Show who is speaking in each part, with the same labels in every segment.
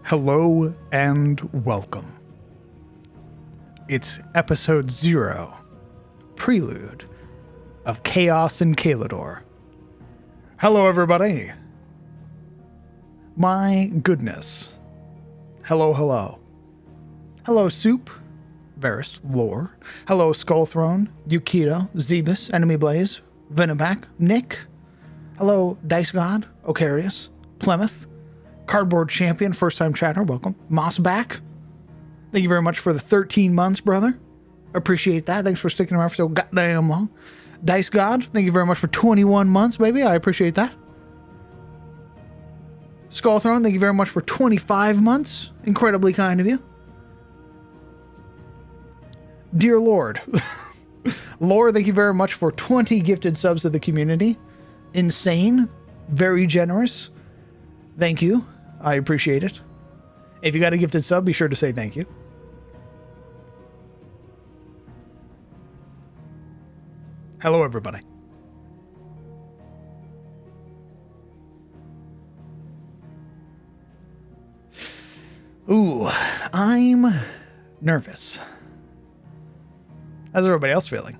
Speaker 1: Hello and welcome. It's episode 0, Prelude of Chaos in Caledor. Hello everybody. My goodness. Hello, hello. Hello Soup, Varus, Lore. Hello Skullthrone, Yukito, Zebus, Enemy Blaze, Venobac, Nick. Hello Dice God, Ocarius, Plymouth, Cardboard Champion, first time chatter, welcome. Mossback, thank you very much for the 13 months, brother. Appreciate that. Thanks for sticking around for so goddamn long. Dice God, thank you very much for 21 months, baby. I appreciate that. Skullthrone, thank you very much for 25 months. Incredibly kind of you. Dear Lord. Lord, thank you very much for 20 gifted subs to the community. Insane. Very generous. Thank you. I appreciate it. If you got a gifted sub, be sure to say thank you. Hello, everybody. Ooh, I'm nervous. How's everybody else feeling?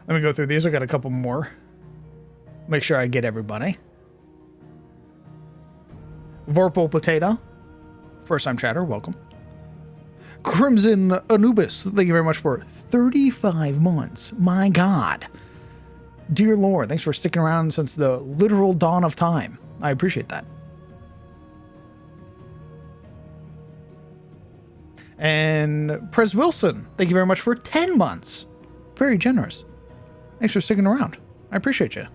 Speaker 1: Let me go through these. I got a couple more. Make sure I get everybody. Vorpal Potato, first time chatter, welcome. Crimson Anubis, thank you very much for 35 months. My God. Dear Lord, thanks for sticking around since the literal dawn of time. I appreciate that. And Pres Wilson, thank you very much for 10 months. Very generous. Thanks for sticking around. I appreciate you.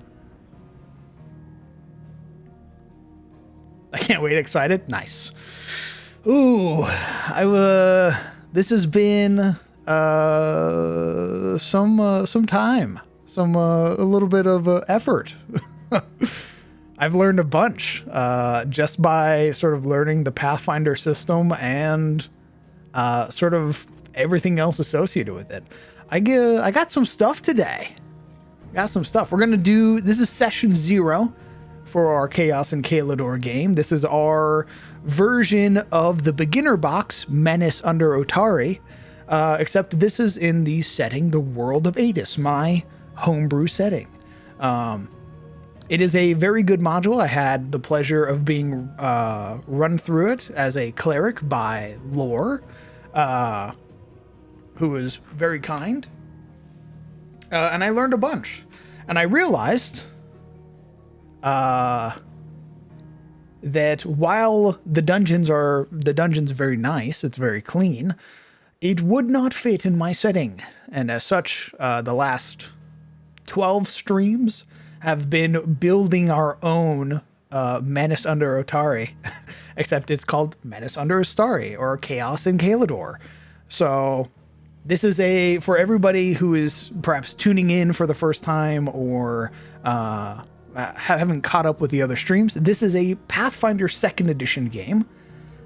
Speaker 1: I can't wait. Excited? Nice. Ooh, this has been some time, a little bit of effort. I've learned a bunch just by sort of learning the Pathfinder system and sort of everything else associated with it. I got some stuff today. Got some stuff. We're gonna do. This is session 0 for our Chaos in Caledor game. This is our version of the beginner box, Menace under Otari, except this is in the setting, the world of Attes, my homebrew setting. It is a very good module. I had the pleasure of being run through it as a cleric by Lore, who was very kind. And I learned a bunch. And I realized that while the dungeon's very nice, it's very clean, it would not fit in my setting. And as such, the last 12 streams have been building our own Menace under Otari, except it's called Menace under Ostari or Chaos in Caledor. So this is for everybody who is perhaps tuning in for the first time or haven't caught up with the other streams. This is a Pathfinder 2nd edition game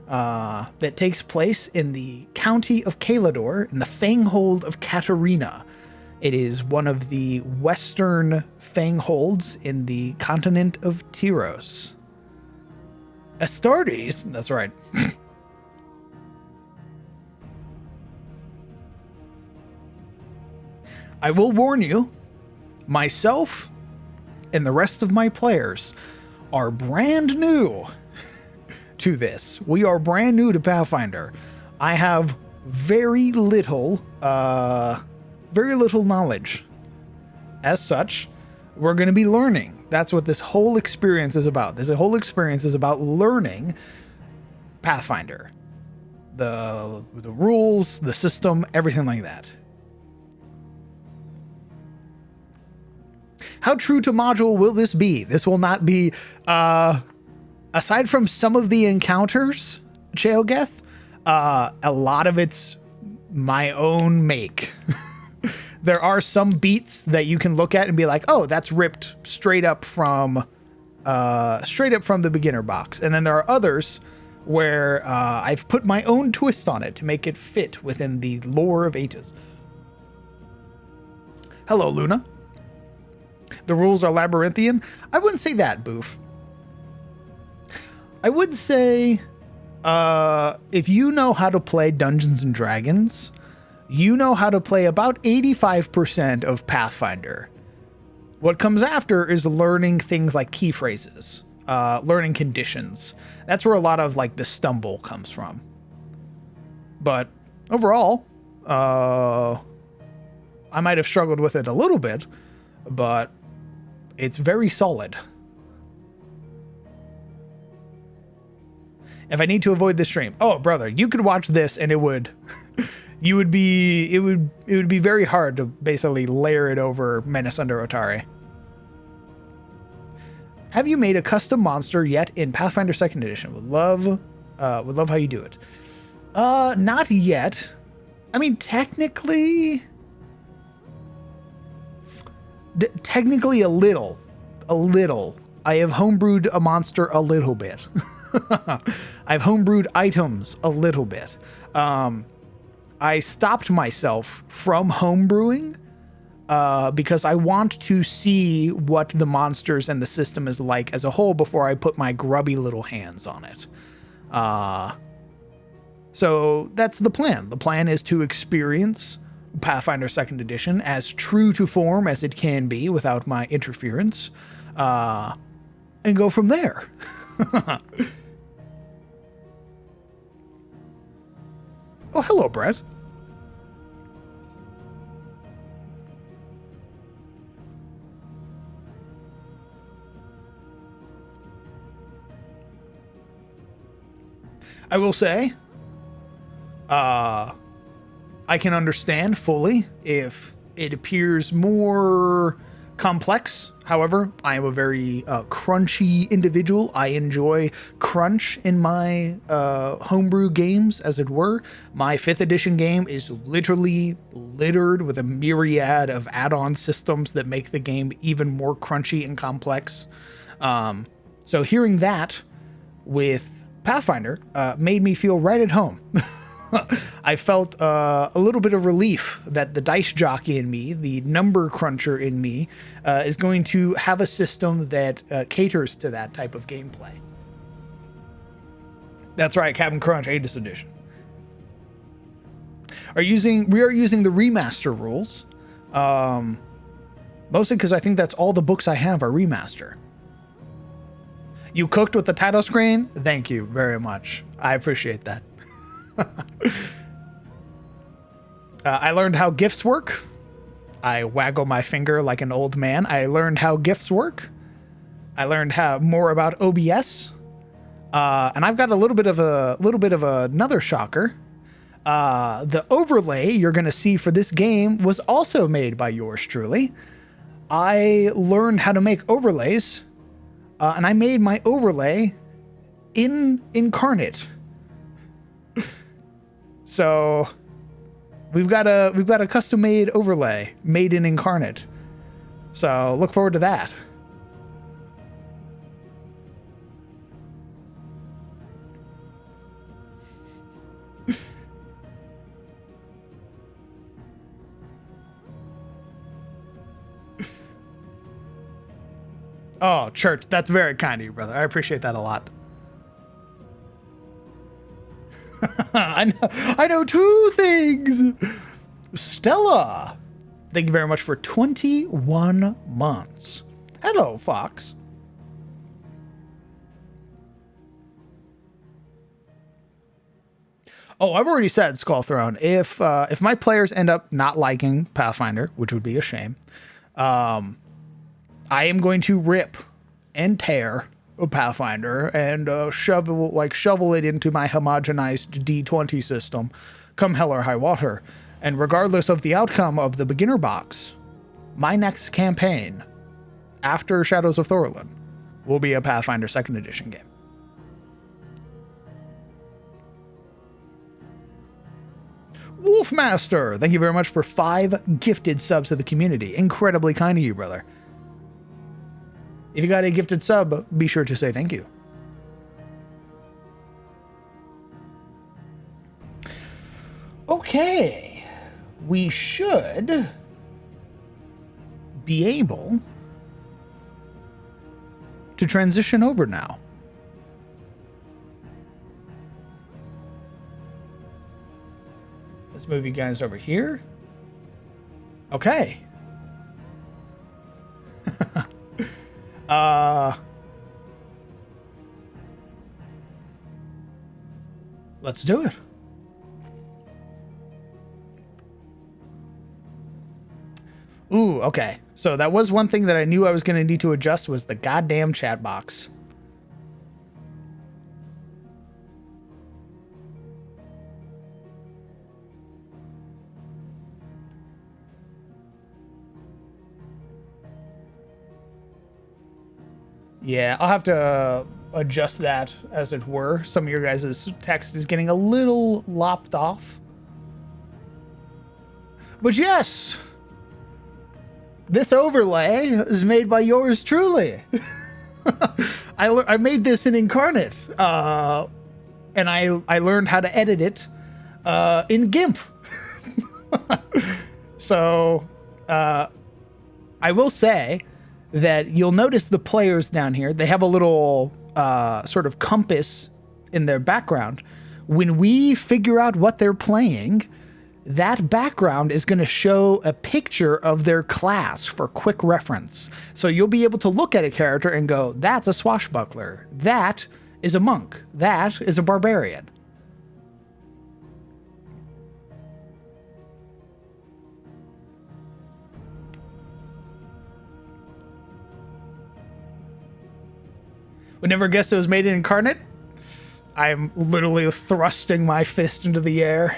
Speaker 1: that takes place in the county of Caledor in the Fanghold of Katarina. It is one of the western Fangholds in the continent of Tyros. Astartes? That's right. I will warn you, myself and the rest of my players are brand new to this. We are brand new to Pathfinder. I have very little knowledge. As such, we're going to be learning. That's what this whole experience is about. This whole experience is about learning Pathfinder. The rules, the system, everything like that. How true to module will this be? This will not be, aside from some of the encounters, Cheogeth, a lot of it's my own make. There are some beats that you can look at and be like, oh, that's ripped straight up from the beginner box. And then there are others where I've put my own twist on it to make it fit within the lore of Attes. Hello, Luna. The rules are labyrinthian. I wouldn't say that, Boof. I would say, if you know how to play Dungeons and Dragons, you know how to play about 85% of Pathfinder. What comes after is learning things like key phrases, learning conditions. That's where a lot of like the stumble comes from. But overall, I might have struggled with it a little bit, but it's very solid. If I need to avoid this stream, oh brother, you could watch this and it would be very hard to basically layer it over Menace Under Otari. Have you made a custom monster yet in Pathfinder 2nd Edition? Would love how you do it. Not yet. I mean, technically a little. I have homebrewed a monster a little bit. I've homebrewed items a little bit. I stopped myself from homebrewing because I want to see what the monsters and the system is like as a whole before I put my grubby little hands on it. So that's the plan. The plan is to experience Pathfinder 2nd Edition as true to form as it can be without my interference, and go from there. Oh, hello, Brett. I will say, I can understand fully if it appears more complex. However, I am a very crunchy individual. I enjoy crunch in my homebrew games, as it were. My 5th edition game is literally littered with a myriad of add-on systems that make the game even more crunchy and complex. So hearing that with Pathfinder made me feel right at home. I felt a little bit of relief that the dice jockey in me, the number cruncher in me, is going to have a system that caters to that type of gameplay. That's right, Captain Crunch, 8th edition. We are using the remaster rules, mostly because I think that's all the books I have are remaster. You cooked with the title screen? Thank you very much. I appreciate that. I learned how GIFs work. I waggle my finger like an old man. I learned how GIFs work. I learned more about OBS. And I've got a little bit of another shocker. The overlay you're going to see for this game was also made by yours truly. I learned how to make overlays, and I made my overlay in Incarnate. So we've got a custom-made overlay made in Incarnate. So look forward to that. Oh, Church, that's very kind of you, brother. I appreciate that a lot. I know 2 things. Stella, thank you very much for 21 months. Hello, Fox. Oh, I've already said Skull Throne. If my players end up not liking Pathfinder, which would be a shame, I am going to rip and tear a Pathfinder and shovel it into my homogenized D20 system, come hell or high water. And regardless of the outcome of the beginner box, my next campaign after Shadows of Thorlin will be a Pathfinder 2nd edition game. Wolfmaster, thank you very much for 5 gifted subs to the community. Incredibly kind of you, brother. If you got a gifted sub, be sure to say thank you. Okay. We should be able to transition over now. Let's move you guys over here. Okay. Let's do it. Ooh, okay. So that was one thing that I knew I was going to need to adjust was the goddamn chat box. Yeah, I'll have to adjust that, as it were. Some of your guys' text is getting a little lopped off. But yes, this overlay is made by yours truly. I made this in Incarnate, and I learned how to edit it in GIMP. So I will say that you'll notice the players down here, they have a little sort of compass in their background. When we figure out what they're playing, that background is going to show a picture of their class for quick reference. So you'll be able to look at a character and go, that's a swashbuckler. That is a monk. That is a barbarian. Would never guess it was made in Incarnate. I'm literally thrusting my fist into the air.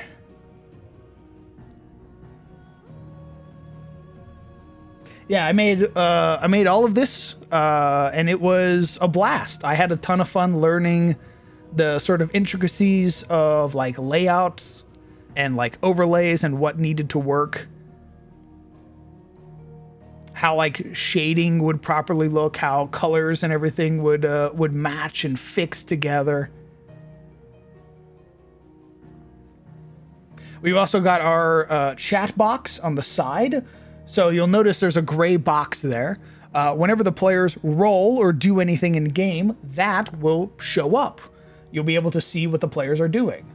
Speaker 1: Yeah, I made all of this, and it was a blast. I had a ton of fun learning the sort of intricacies of like layouts and like overlays and what needed to work. How like shading would properly look, how colors and everything would match and fix together. We've also got our chat box on the side. So you'll notice there's a gray box there. Whenever the players roll or do anything in game, that will show up. You'll be able to see what the players are doing.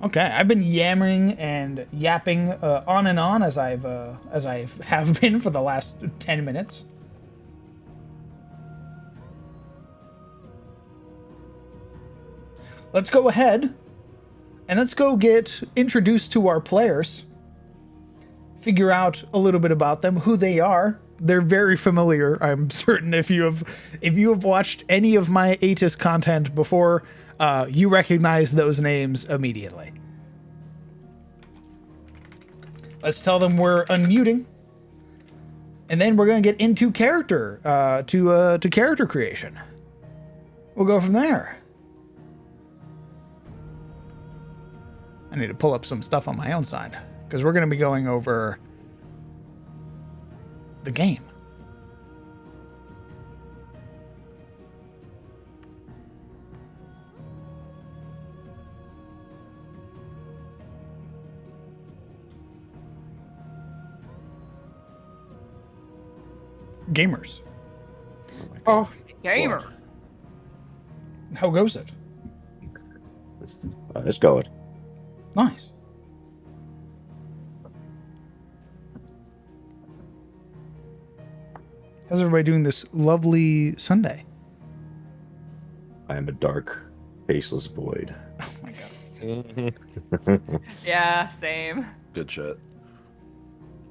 Speaker 1: Okay, I've been yammering and yapping on and on as I have been for the last 10 minutes. Let's go ahead and let's go get introduced to our players. Figure out a little bit about them, who they are. They're very familiar, I'm certain. If you have watched any of my Attes content before, you recognize those names immediately. Let's tell them we're unmuting, and then we're gonna get into character to character creation. We'll go from there. I need to pull up some stuff on my own side because we're gonna be going over the game. Gamers.
Speaker 2: Oh, gamer.
Speaker 1: How goes it?
Speaker 3: It's going.
Speaker 1: Nice. How's everybody doing this lovely Sunday?
Speaker 3: I am a dark, faceless void.
Speaker 1: Oh my god.
Speaker 2: Yeah, same.
Speaker 4: Good shit.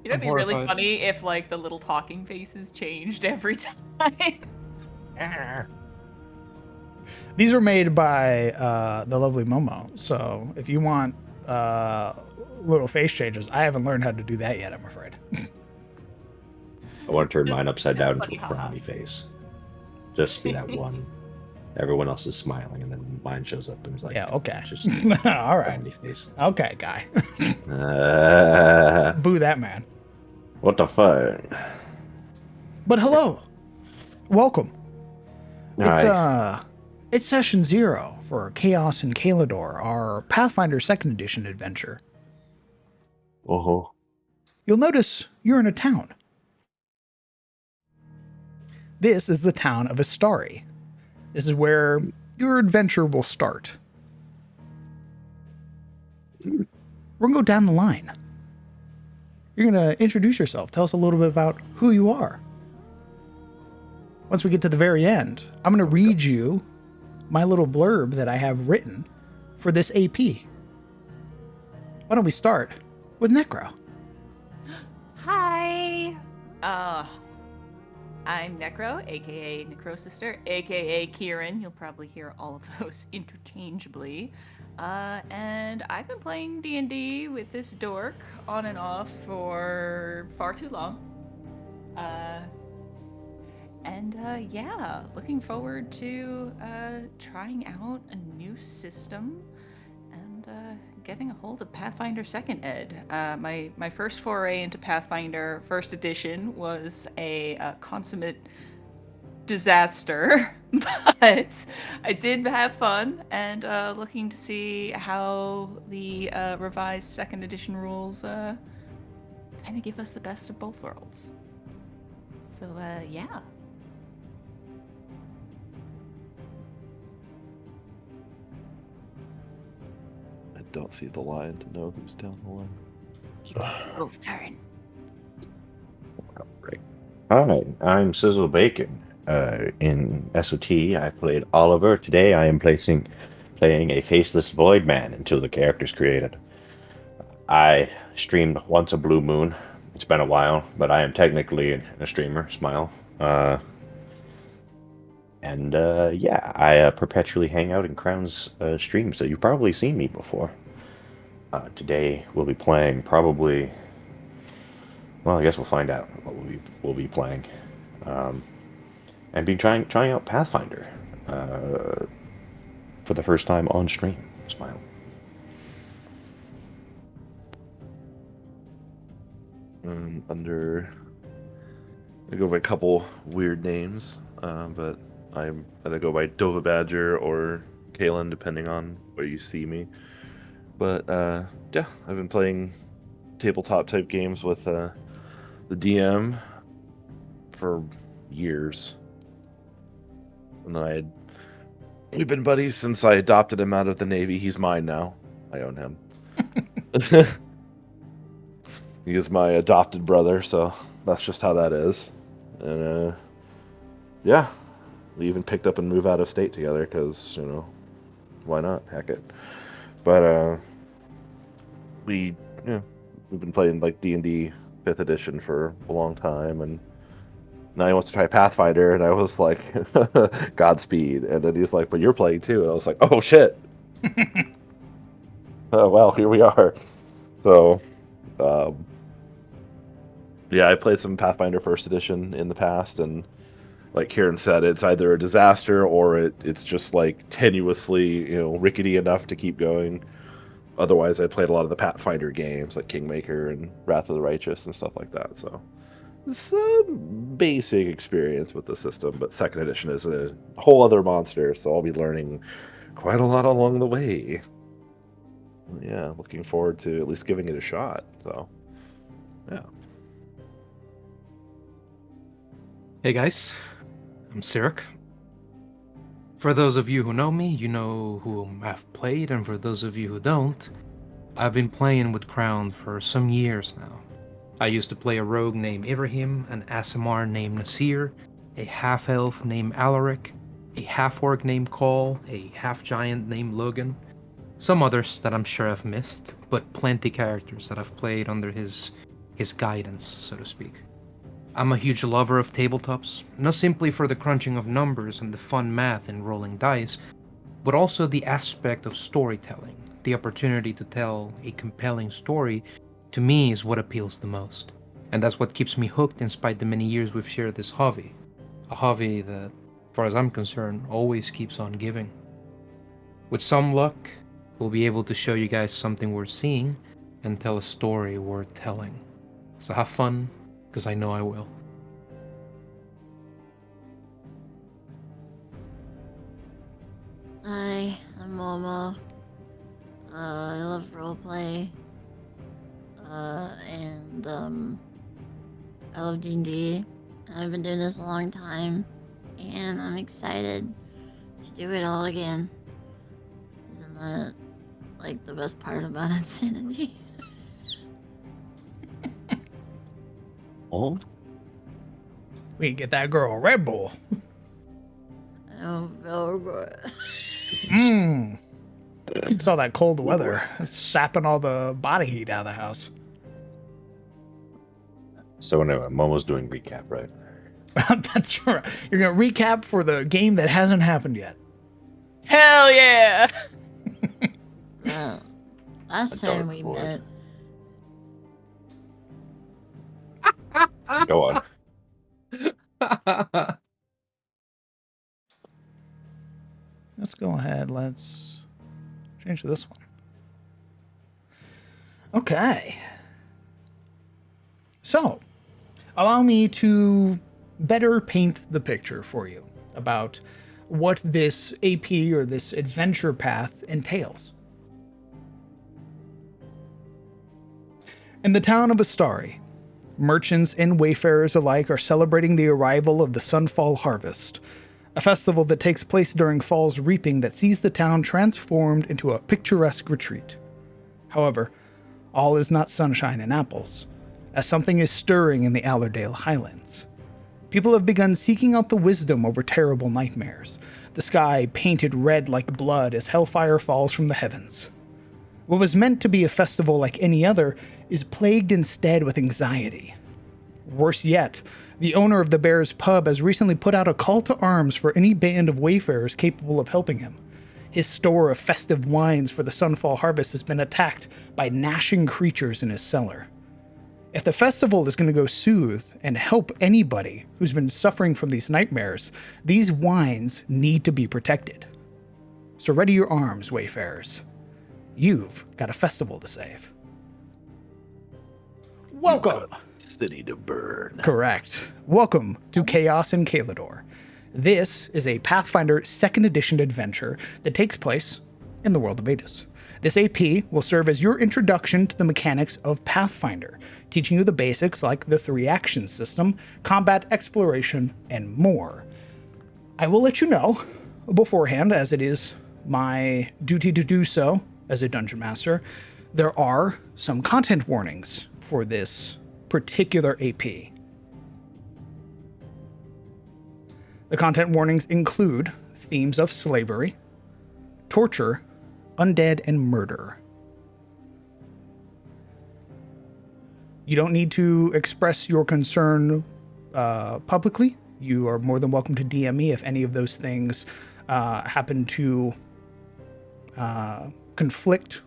Speaker 2: You know, it'd
Speaker 4: I'm
Speaker 2: be really
Speaker 4: horrified.
Speaker 2: funny if like the little talking faces changed every time.
Speaker 1: These were made by the lovely Momo. So if you want little face changes, I haven't learned how to do that yet, I'm afraid.
Speaker 3: I want to turn mine upside
Speaker 2: just
Speaker 3: down
Speaker 2: funny,
Speaker 3: into a
Speaker 2: haha.
Speaker 3: frowny face. Just be that one. Everyone else is smiling, and then mine shows up and it's like,
Speaker 1: Yeah, okay.
Speaker 3: Just
Speaker 1: All right.
Speaker 3: frowny face.
Speaker 1: Okay, guy.
Speaker 3: Uh,
Speaker 1: Boo that man.
Speaker 3: what the fuck?
Speaker 1: But hello. Welcome.
Speaker 3: Hi.
Speaker 1: It's session 0 for Chaos in Caledor, our Pathfinder 2nd Edition adventure.
Speaker 3: Oh,
Speaker 1: You'll notice you're in a town. This is the town of Astari. This is where your adventure will start. We're going to go down the line. You're going to introduce yourself. Tell us a little bit about who you are. Once we get to the very end, I'm going to read you my little blurb that I have written for this AP. Why don't we start with Necro?
Speaker 2: Hi. I'm Necro, aka Necrosister, aka Kieran. You'll probably hear all of those interchangeably. And I've been playing D&D with this dork on and off for far too long. Yeah, looking forward to trying out a new system and getting a hold of Pathfinder 2nd Ed. My first foray into Pathfinder 1st Edition was a consummate disaster, but I did have fun, and looking to see how the revised 2nd Edition rules kind of give us the best of both worlds. So, yeah.
Speaker 4: I don't see the line to know who's down the line.
Speaker 2: It's Sizzle's turn.
Speaker 3: right. Hi, I'm Sizzle Bacon. In SOT, I played Oliver. Today, I am playing a faceless void man until the character's created. I streamed once a blue moon. It's been a while, but I am technically a streamer. Smile. Yeah, I perpetually hang out in Crown's streams, so you've probably seen me before. Today we'll be playing probably. Well, I guess we'll find out what we'll be playing, and be trying out Pathfinder for the first time on stream. Smile.
Speaker 4: I go by a couple weird names, but I either go by Dova Badger or Kalen, depending on where you see me. But yeah, I've been playing tabletop type games with the DM for years, and we've been buddies since I adopted him out of the Navy. He's mine now. I own him. He is my adopted brother, so that's just how that is. And yeah, we even picked up and moved out of state together because, why not? Heck it. But we've been playing like D&D 5th edition for a long time, and now he wants to try Pathfinder, and I was like, Godspeed. And then he's like, but you're playing too. And I was like, oh shit. Oh well, here we are. So yeah, I played some Pathfinder 1st edition in the past, and like Kieran said, it's either a disaster or it's just like tenuously, rickety enough to keep going. Otherwise, I played a lot of the Pathfinder games like Kingmaker and Wrath of the Righteous and stuff like that. So it's a basic experience with the system, but 2nd edition is a whole other monster, so I'll be learning quite a lot along the way. Yeah, looking forward to at least giving it a shot. So, yeah.
Speaker 5: Hey guys, I'm Sirik. For those of you who know me, you know whom I've played, and for those of you who don't, I've been playing with Crown for some years now. I used to play a rogue named Ibrahim, an Asimar named Nasir, a half-elf named Alaric, a half-orc named Cole, a half-giant named Logan, some others that I'm sure I've missed, but plenty characters that I've played under his guidance, so to speak. I'm a huge lover of tabletops, not simply for the crunching of numbers and the fun math in rolling dice, but also the aspect of storytelling. The opportunity to tell a compelling story, to me, is what appeals the most. And that's what keeps me hooked in spite the many years we've shared this hobby. A hobby that, as far as I'm concerned, always keeps on giving. With some luck, we'll be able to show you guys something worth seeing and tell a story worth telling. So have fun, because I know I will.
Speaker 6: Hi, I'm I'm Momo. I love roleplay. And I love D&D. I've been doing this a long time, and I'm excited to do it all again. Isn't that like the best part about Insanity?
Speaker 3: Oh,
Speaker 1: We can get that girl a Red Bull.
Speaker 6: Oh, very good.
Speaker 1: Mmm. It's all that cold weather. It's sapping all the body heat out of the house.
Speaker 3: so anyway, Momo's doing recap, right?
Speaker 1: That's right. You're going to recap for the game that hasn't happened yet.
Speaker 2: Hell yeah!
Speaker 6: Well, last
Speaker 3: A dark
Speaker 6: time we
Speaker 3: void.
Speaker 6: met,
Speaker 3: Go on.
Speaker 1: Let's go ahead. Let's change to this one. Okay. So, allow me to better paint the picture for you about what this AP or this adventure path entails. In the town of Astari, merchants and wayfarers alike are celebrating the arrival of the Sunfall Harvest, a festival that takes place during fall's reaping that sees the town transformed into a picturesque retreat. However, all is not sunshine and apples, as something is stirring in the Allerdale Highlands. People have begun seeking out the wisdom over terrible nightmares, the sky painted red like blood as hellfire falls from the heavens. What was meant to be a festival like any other is plagued instead with anxiety. Worse yet, the owner of the Bear's Pub has recently put out a call to arms for any band of wayfarers capable of helping him. His store of festive wines for the Sunfall Harvest has been attacked by gnashing creatures in his cellar. If the festival is going to go soothe and help anybody who's been suffering from these nightmares, these wines need to be protected. So ready your arms, wayfarers. You've got a festival to save. Welcome!
Speaker 4: City to burn.
Speaker 1: Correct. Welcome to Chaos in Caledor. This is a Pathfinder 2nd Edition adventure that takes place in the world of Attes. This AP will serve as your introduction to the mechanics of Pathfinder, teaching you the basics like the 3-action system, combat exploration, and more. I will let you know beforehand, as it is my duty to do so as a Dungeon Master, there are some content warnings for this particular AP. The content warnings include themes of slavery, torture, undead, and murder. You don't need to express your concern publicly. You are more than welcome to DM me if any of those things happen to conflict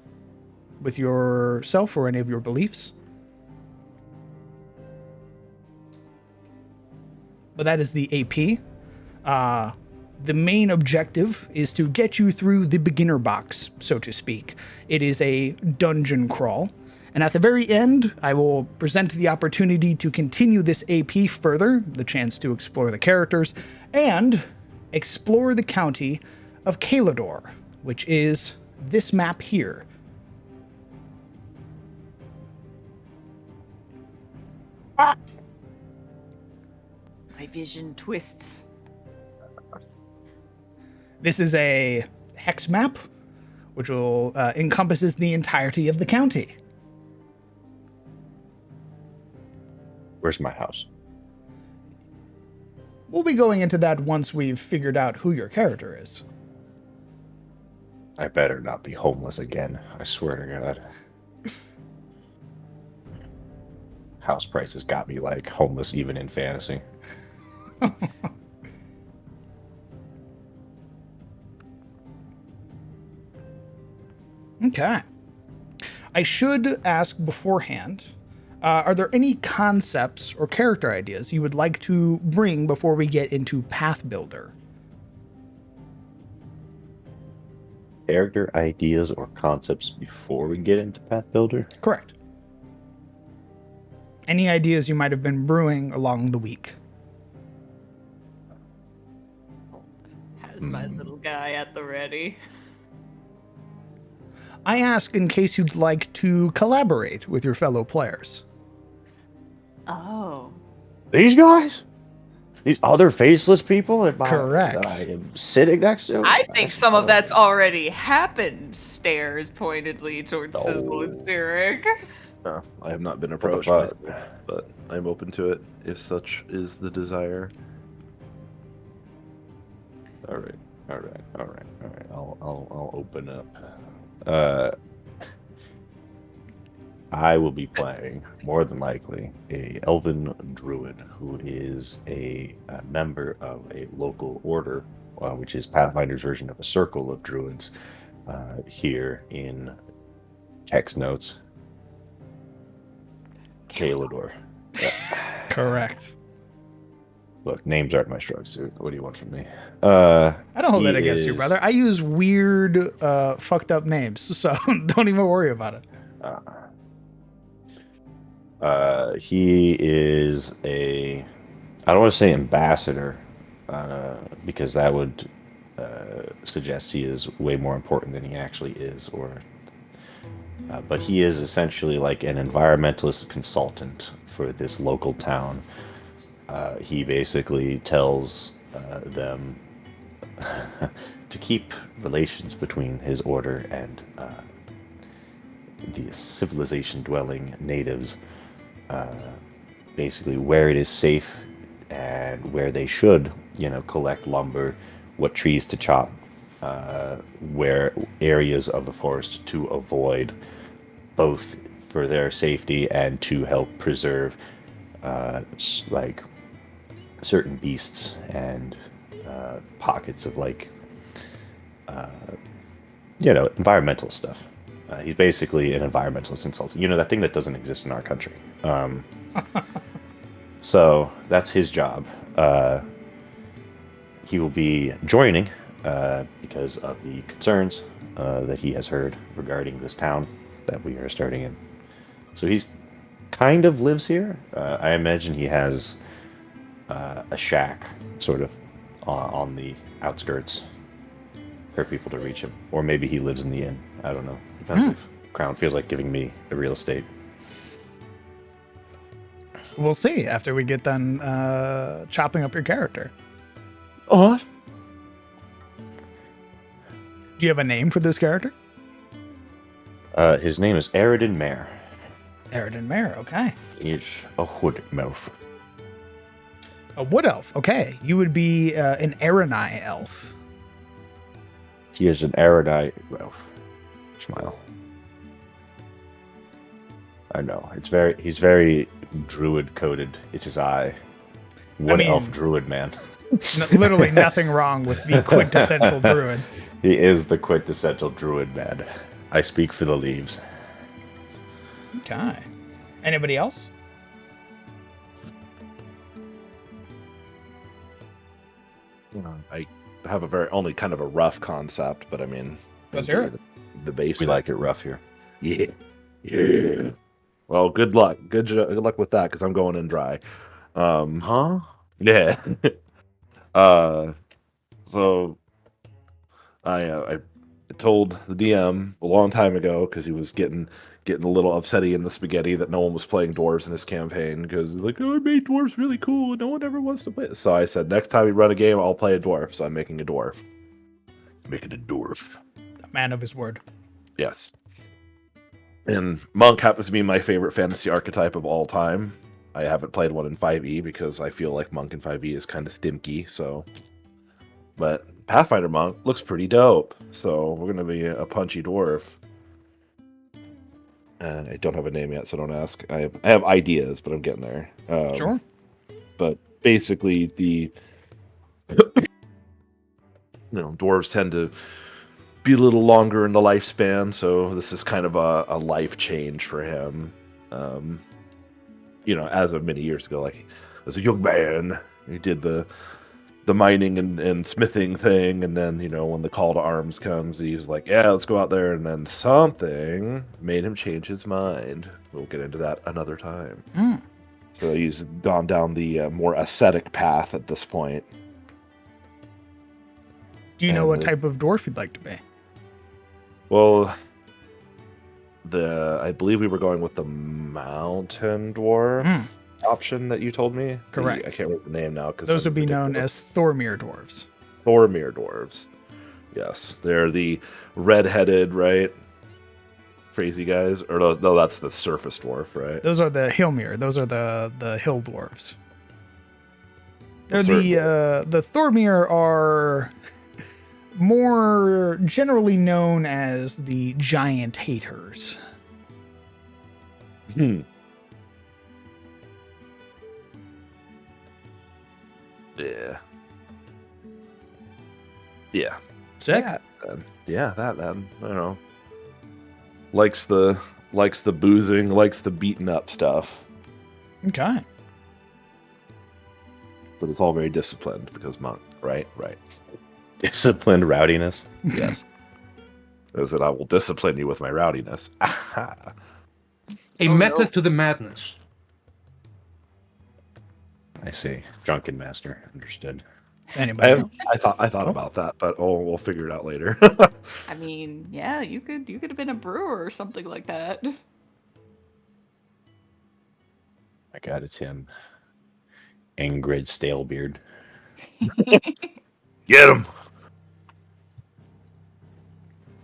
Speaker 1: with yourself or any of your beliefs. But that is the AP. The main objective is to get you through the beginner box, so to speak. It is a dungeon crawl. And at the very end, I will present the opportunity to continue this AP further, the chance to explore the characters, and explore the county of Caledor, which is this map here.
Speaker 2: My vision twists.
Speaker 1: This is a hex map, which will encompasses the entirety of the county.
Speaker 3: Where's my house?
Speaker 1: We'll be going into that once we've figured out who your character is.
Speaker 3: I better not be homeless again. I swear to God. House prices got me like homeless even in fantasy.
Speaker 1: Okay. I should ask beforehand, are there any concepts or character ideas you would like to bring before we get into Path Builder?
Speaker 3: Character ideas or concepts before we get into Path Builder?
Speaker 1: Correct. Any ideas you might have been brewing along the week?
Speaker 2: Has my little guy at the ready.
Speaker 1: I ask in case you'd like to collaborate with your fellow players.
Speaker 2: Oh.
Speaker 3: These guys? These other faceless people that
Speaker 1: Correct.
Speaker 3: I am sitting next to?
Speaker 2: I think some of that's already happened, stares pointedly towards Sizzle and
Speaker 3: Oh.
Speaker 2: Cyric.
Speaker 4: I have not been
Speaker 3: the
Speaker 4: approached
Speaker 3: fuck?
Speaker 4: myself, but I'm open to it if such is the desire.
Speaker 3: All right. I'll open up. I will be playing, more than likely, a elven druid who is a member of a local order, which is Pathfinder's version of a circle of druids here in text notes. Caledor.
Speaker 1: Correct.
Speaker 3: Look, names aren't my strong suit. What do you want from me?
Speaker 1: I don't hold that
Speaker 3: he
Speaker 1: against you,
Speaker 3: is-
Speaker 1: brother. I use weird, fucked up names, so don't even worry about it.
Speaker 3: He is I don't want to say ambassador, because that would suggest he is way more important than he actually is, but he is essentially like an environmentalist consultant for this local town. He basically tells them to keep relations between his order and the civilization-dwelling natives, basically where it is safe and where they should, collect lumber, what trees to chop, where areas of the forest to avoid, both for their safety and to help preserve, like certain beasts and pockets of environmental stuff. He's basically an environmentalist consultant. That thing that doesn't exist in our country. So that's his job. He will be joining because of the concerns that he has heard regarding this town that we are starting in. So he's kind of lives here. I imagine he has a shack sort of on the outskirts for people to reach him. Or maybe he lives in the inn. I don't know. Depends if Crown feels like giving me a real estate.
Speaker 1: We'll see after we get done chopping up your character.
Speaker 3: What?
Speaker 1: Do you have a name for this character?
Speaker 3: His name is Aridin Mare.
Speaker 1: Aridin Mare, okay.
Speaker 3: He's a hood elf.
Speaker 1: A wood elf, okay. You would be an Aranai elf.
Speaker 3: He is an erudite elf. Smile. I know. He's very druid coded. It's his eye. Wood elf druid man.
Speaker 1: Literally nothing wrong with the quintessential druid.
Speaker 3: He is the quintessential druid man. I speak for the leaves.
Speaker 1: Okay. Anybody else?
Speaker 4: I have only kind of a rough concept, but I mean,
Speaker 1: Let's hear it.
Speaker 4: The base.
Speaker 3: We like it rough here.
Speaker 4: Yeah. Well, good luck. Good luck with that, because I'm going in dry.
Speaker 3: Huh?
Speaker 4: Yeah. So I told the DM a long time ago, because he was getting a little upsetty in the spaghetti that no one was playing dwarves in his campaign, because like, oh, I made dwarves really cool and no one ever wants to play it. So I said, next time we run a game, I'll play a dwarf. So I'm making a dwarf. Making a dwarf.
Speaker 1: A man of his word.
Speaker 4: Yes. And monk happens to be my favorite fantasy archetype of all time. I haven't played one in 5e because I feel like monk in 5e is kind of stimky, so. But Pathfinder monk looks pretty dope, so we're gonna be a punchy dwarf. And I don't have a name yet, so don't ask. I have ideas, but I'm getting there.
Speaker 1: Sure.
Speaker 4: But basically, dwarves tend to be a little longer in the lifespan, so this is kind of a life change for him. As of many years ago, like as a young man, he did the mining and smithing thing, and then when the call to arms comes, he's like, yeah, let's go out there, and then something made him change his mind. We'll get into that another time. So he's gone down the more ascetic path at this point.
Speaker 1: Do you know what type of dwarf you'd like to be?
Speaker 4: Well, I believe we were going with the mountain dwarf option that you told me.
Speaker 1: Correct.
Speaker 4: I can't remember the name now because
Speaker 1: Those would be known as Thormir dwarves.
Speaker 4: Thormir dwarves. Yes, they're the red-headed, right? Crazy guys, or no, that's the surface dwarf, right?
Speaker 1: Those are the Hilmir. Those are the hill dwarves. They're
Speaker 4: Certainly.
Speaker 1: the Thormir are more generally known as the giant haters.
Speaker 4: Yeah. Yeah.
Speaker 1: Sick.
Speaker 4: Yeah, that then. I don't know. Likes the boozing, likes the beaten up stuff.
Speaker 1: Okay.
Speaker 4: But it's all very disciplined because monk, right? Right.
Speaker 3: Disciplined rowdiness.
Speaker 4: Yes. Is that I will discipline you with my rowdiness.
Speaker 5: A
Speaker 2: Oh,
Speaker 5: method
Speaker 2: no.
Speaker 5: to the madness.
Speaker 3: I see. Drunken master. Understood.
Speaker 1: Anybody else?
Speaker 4: I thought
Speaker 1: Oh.
Speaker 4: about that, but we'll figure it out later.
Speaker 2: I mean, yeah, you could have been a brewer or something like that.
Speaker 3: My God, it's him. Ingrid Stalebeard.
Speaker 4: Get him.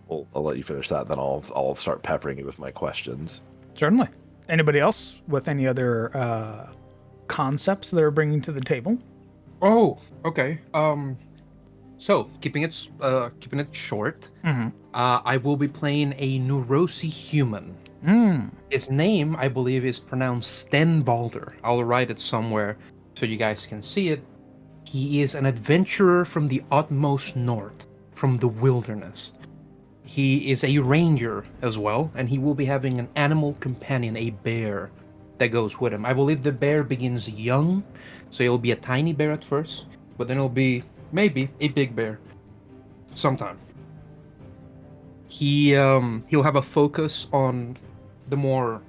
Speaker 4: Well, I'll let you finish that, then I'll start peppering you with my questions.
Speaker 1: Certainly. Anybody else with any other concepts they're bringing to the table?
Speaker 5: Oh, okay. So keeping it short, I will be playing a Neurosi human. His name, I believe, is pronounced Stenbalder. I'll write it somewhere so you guys can see it. He is an adventurer from the utmost north, from the wilderness. He is a ranger as well, and he will be having an animal companion, a bear, that goes with him. I believe the bear begins young, so he'll be a tiny bear at first, but then he'll be maybe a big bear sometime. He'll have a focus on the more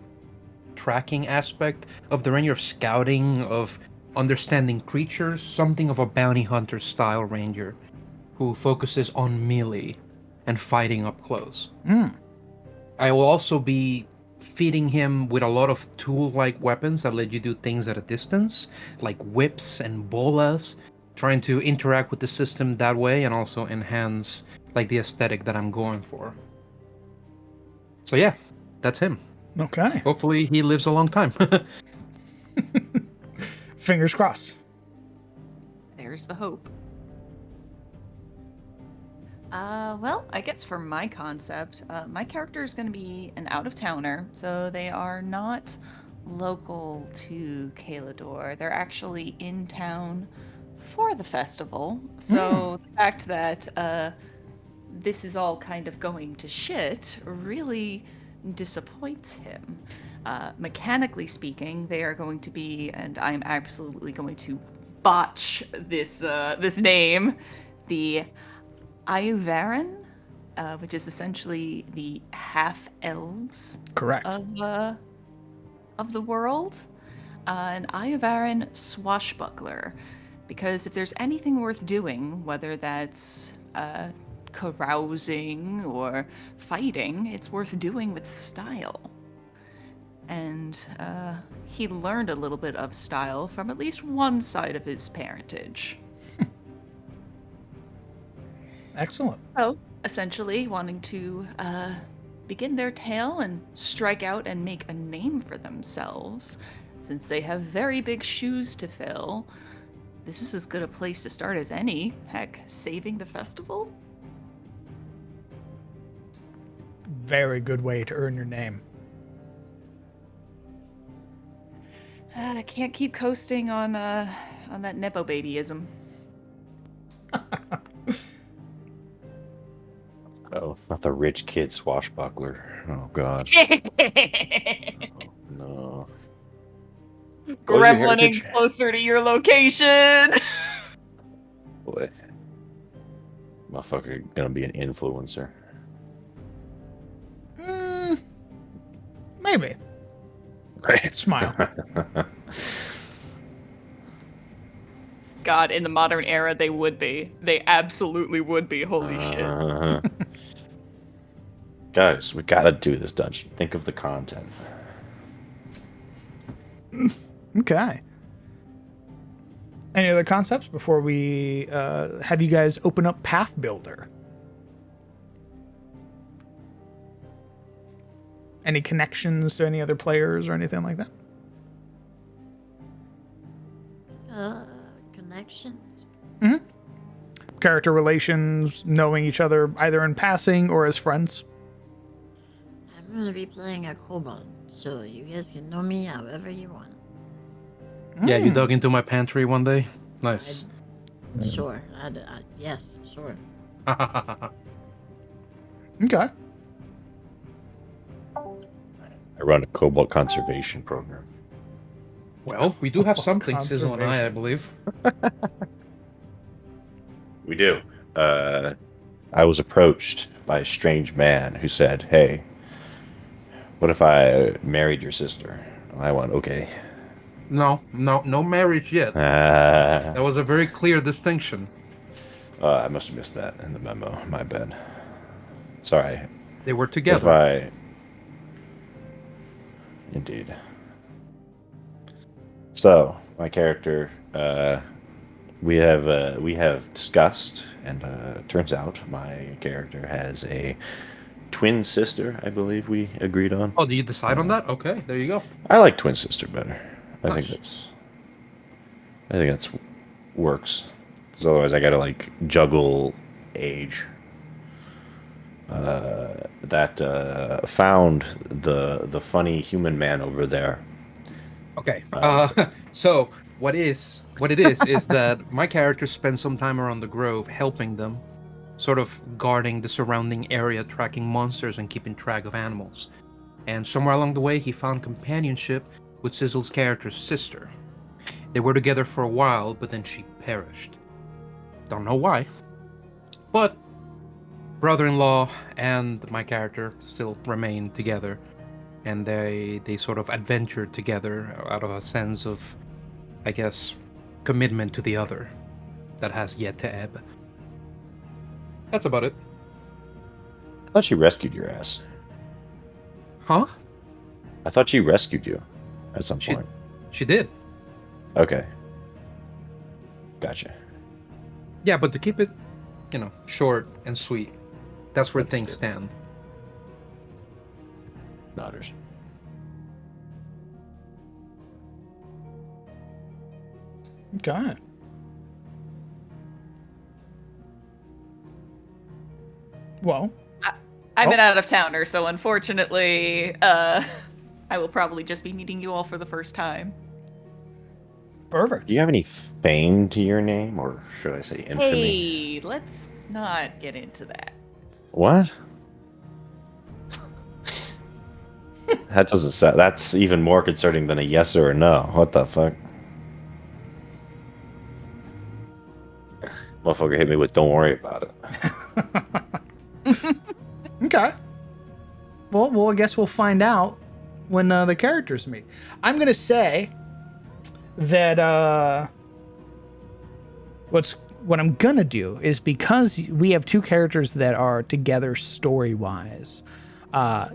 Speaker 5: tracking aspect of the ranger, of scouting, of understanding creatures, something of a bounty hunter style ranger who focuses on melee and fighting up close. I will also be feeding him with a lot of tool-like weapons that let you do things at a distance, like whips and bolas, trying to interact with the system that way and also enhance like the aesthetic that I'm going for. So yeah, that's him.
Speaker 1: Okay.
Speaker 5: Hopefully he lives a long time.
Speaker 1: Fingers crossed.
Speaker 2: There's the hope. Well, I guess for my concept, my character is going to be an out-of-towner, so they are not local to Caledor. They're actually in town for the festival. So the fact that this is all kind of going to shit really disappoints him. Mechanically speaking, they are going to be, and I'm absolutely going to botch this name, the Iuvaran, which is essentially the half-elves
Speaker 1: Correct.
Speaker 2: of the world. An Iuvaran swashbuckler, because if there's anything worth doing, whether that's carousing or fighting, it's worth doing with style. And he learned a little bit of style from at least one side of his parentage.
Speaker 1: Excellent.
Speaker 2: So, essentially, wanting to begin their tale and strike out and make a name for themselves, since they have very big shoes to fill, this is as good a place to start as any. Heck, saving the festival?
Speaker 1: Very good way to earn your name.
Speaker 2: I can't keep coasting on that nepo babyism.
Speaker 3: Oh, not the rich kid swashbuckler. Oh, God. No.
Speaker 2: Gremlining closer to your location.
Speaker 3: Boy. Motherfucker gonna be an influencer.
Speaker 1: Maybe.
Speaker 3: Right.
Speaker 1: Smile.
Speaker 2: God, in the modern era, they would be. They absolutely would be. Holy shit.
Speaker 3: Guys, we gotta do this dungeon. Think of the content.
Speaker 1: Okay. Any other concepts before we have you guys open up Path Builder? Any connections to any other players or anything like that?
Speaker 6: Connections?
Speaker 1: Character relations, knowing each other either in passing or as friends?
Speaker 6: I'm gonna be playing a kobold, so you guys can know me however you want.
Speaker 5: Yeah, you
Speaker 1: Mm.
Speaker 5: dug into my pantry one day. Nice.
Speaker 6: Sure. Yes, sure.
Speaker 1: Okay.
Speaker 3: I run a cobalt conservation program.
Speaker 5: Well, we do have something, Sizzle and I
Speaker 1: Conservation.
Speaker 5: believe.
Speaker 3: We do. I was approached by a strange man who said, "Hey, what if I married your sister?" And I went, "Okay."
Speaker 5: No marriage yet. That was a very clear distinction.
Speaker 3: I must have missed that in the memo. My bad. Sorry.
Speaker 5: They were
Speaker 3: What if
Speaker 5: together.
Speaker 3: I... Indeed. So, my character, we have discussed, and turns out my character has a twin sister. I believe we agreed on.
Speaker 5: Oh, do you decide on that? Okay, there you go.
Speaker 3: I like twin sister better. I
Speaker 5: Nice.
Speaker 3: think that's works. Because otherwise, I gotta like juggle age. That found the funny human man over there.
Speaker 5: Okay. So what it is that my character spends some time around the grove helping them, sort of guarding the surrounding area, tracking monsters and keeping track of animals. And somewhere along the way, he found companionship with Sizzle's character's sister. They were together for a while, but then she perished. Don't know why. But brother-in-law and my character still remain together, and they sort of adventured together out of a sense of, I guess, commitment to the other that has yet to ebb. That's about it.
Speaker 3: I thought she rescued your ass.
Speaker 5: Huh?
Speaker 3: I thought she rescued you at some point.
Speaker 5: She did.
Speaker 3: Okay. Gotcha.
Speaker 5: Yeah, but to keep it, short and sweet, that's where things
Speaker 3: Understood.
Speaker 5: stand.
Speaker 3: Nodders.
Speaker 1: Okay. Well,
Speaker 2: I'm
Speaker 1: Oh.
Speaker 2: an out-of-towner, so unfortunately, I will probably just be meeting you all for the first time.
Speaker 1: perfect.
Speaker 3: Do you have any fame to your name, or should I say infamy?
Speaker 2: Hey, let's not get into that.
Speaker 3: What? That doesn't sound. That's even more concerning than a yes or a no. What the fuck? Motherfucker hit me with "Don't worry about it."
Speaker 1: Okay. Well, I guess we'll find out when the characters meet. I'm gonna say that what I'm gonna do is, because we have two characters that are together story-wise,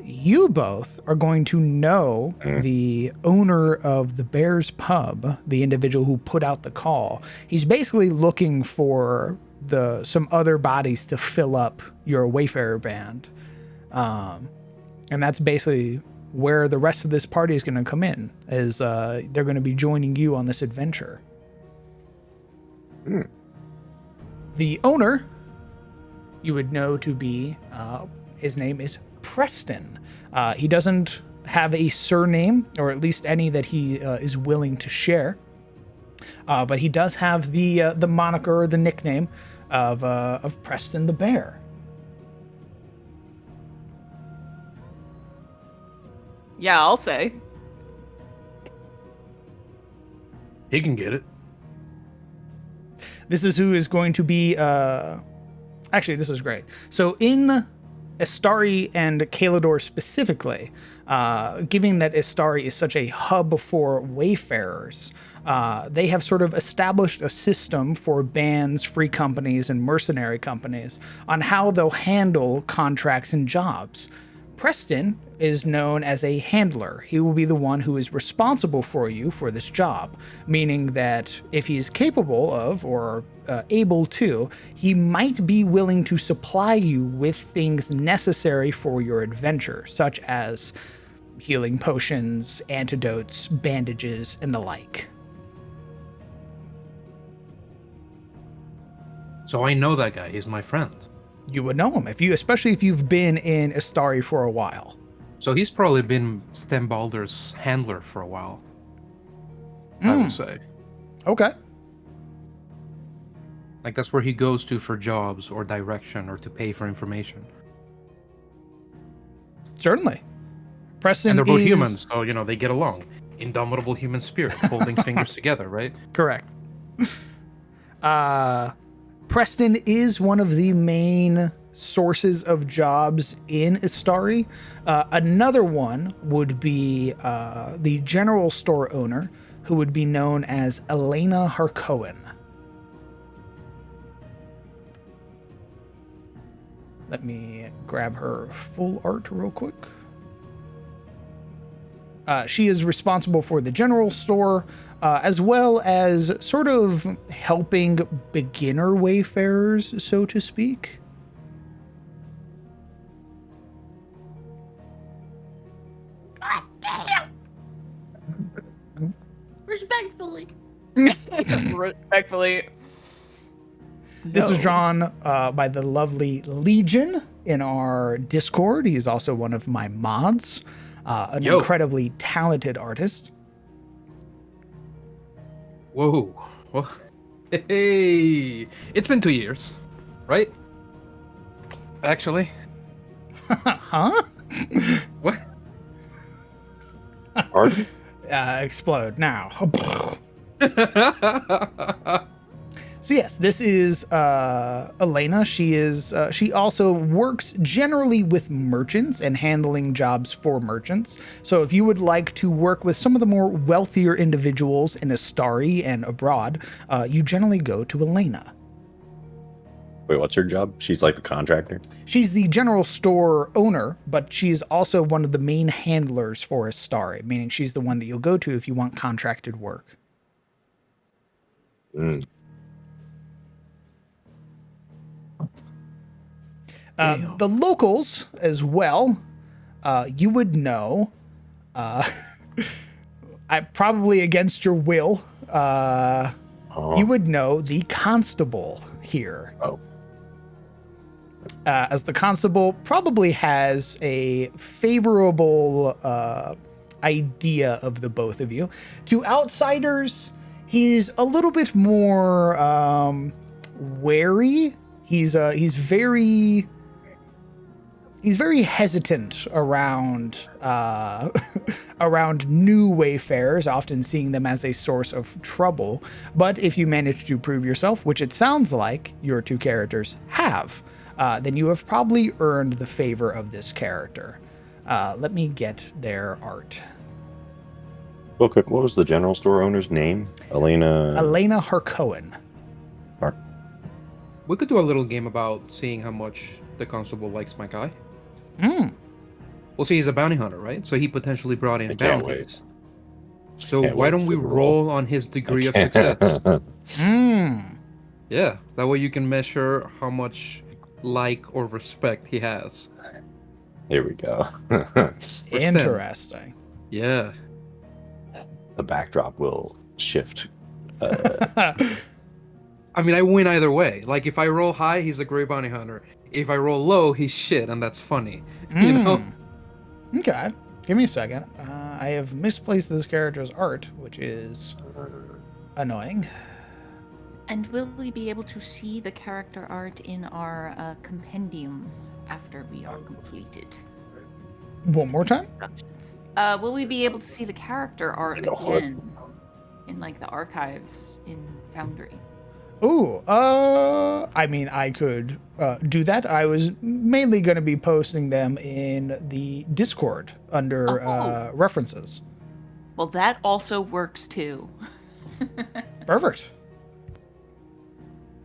Speaker 1: you both are going to know the owner of the Bears Pub, the individual who put out the call. He's basically looking for some other bodies to fill up your Wayfarer band. And that's basically where the rest of this party is going to come in, is they're going to be joining you on this adventure. The owner, you would know to be, his name is Preston. He doesn't have a surname, or at least any that he is willing to share. But he does have the moniker, or the nickname of Preston the Bear.
Speaker 2: Yeah, I'll say.
Speaker 5: He can get it.
Speaker 1: This is who is going to be. Actually, this is great. So in Astari and Caledor specifically, given that Astari is such a hub for wayfarers, they have sort of established a system for bands, free companies, and mercenary companies on how they'll handle contracts and jobs. Preston is known as a handler. He will be the one who is responsible for you for this job, meaning that if he is capable of or able to, he might be willing to supply you with things necessary for your adventure, such as healing potions, antidotes, bandages, and the like.
Speaker 5: So I know that guy. He's my friend.
Speaker 1: You would know him, especially if you've been in Astari for a while.
Speaker 5: So he's probably been Stembalder's handler for a while. I would say.
Speaker 1: Okay.
Speaker 5: Like that's where he goes to for jobs or direction or to pay for information.
Speaker 1: Certainly. Preston
Speaker 5: And they're both
Speaker 1: is...
Speaker 5: humans, so they get along. Indomitable human spirit, holding fingers together, right?
Speaker 1: Correct. Preston is one of the main sources of jobs in Astari. Another one would be the general store owner, who would be known as Elena Harkohen. Let me grab her full art real quick. She is responsible for the general store, as well as sort of helping beginner wayfarers, so to speak.
Speaker 6: God damn! Respectfully.
Speaker 2: Respectfully.
Speaker 1: This is drawn by the lovely Legion in our Discord. He's also one of my mods, an incredibly talented artist.
Speaker 5: Whoa. Well, hey, it's been 2 years, right? Actually.
Speaker 1: Huh?
Speaker 5: What?
Speaker 3: Pardon?
Speaker 1: Explode now. So yes, this is Elena. She also works generally with merchants and handling jobs for merchants. So if you would like to work with some of the more wealthier individuals in Astari and abroad, you generally go to Elena.
Speaker 3: Wait, what's her job? She's like the contractor?
Speaker 1: She's the general store owner, but she's also one of the main handlers for Astari, meaning she's the one that you'll go to if you want contracted work.
Speaker 3: Mm.
Speaker 1: The locals as well, you would know, probably against your will, you would know the constable here.
Speaker 3: Oh.
Speaker 1: As the constable probably has a favorable idea of the both of you. To outsiders, he's a little bit more wary. He's very hesitant around around new wayfarers, often seeing them as a source of trouble. But if you manage to prove yourself, which it sounds like your two characters have, then you have probably earned the favor of this character. Let me get their art.
Speaker 3: Real quick, what was the general store owner's name? Elena
Speaker 1: Harkohen.
Speaker 5: We could do a little game about seeing how much the constable likes my guy. Well, see, he's a bounty hunter, right? So he potentially brought in bounties. So why don't we roll on his degree of success? Yeah, that way you can measure how much like or respect he has.
Speaker 3: Here we go.
Speaker 1: Interesting.
Speaker 5: Yeah.
Speaker 3: The backdrop will shift.
Speaker 5: I mean, I win either way. Like, if I roll high, he's a great bounty hunter. If I roll low, he's shit, and that's funny. You know?
Speaker 1: Okay. Give me a second. I have misplaced this character's art, which is annoying.
Speaker 2: And will we be able to see the character art in our compendium after we are completed?
Speaker 1: One more time?
Speaker 2: Will we be able to see the character art again in, like, the archives in Foundry?
Speaker 1: Ooh, I mean, I could do that. I was mainly going to be posting them in the Discord under
Speaker 2: Oh.
Speaker 1: references.
Speaker 2: Well, that also works too.
Speaker 1: Perfect.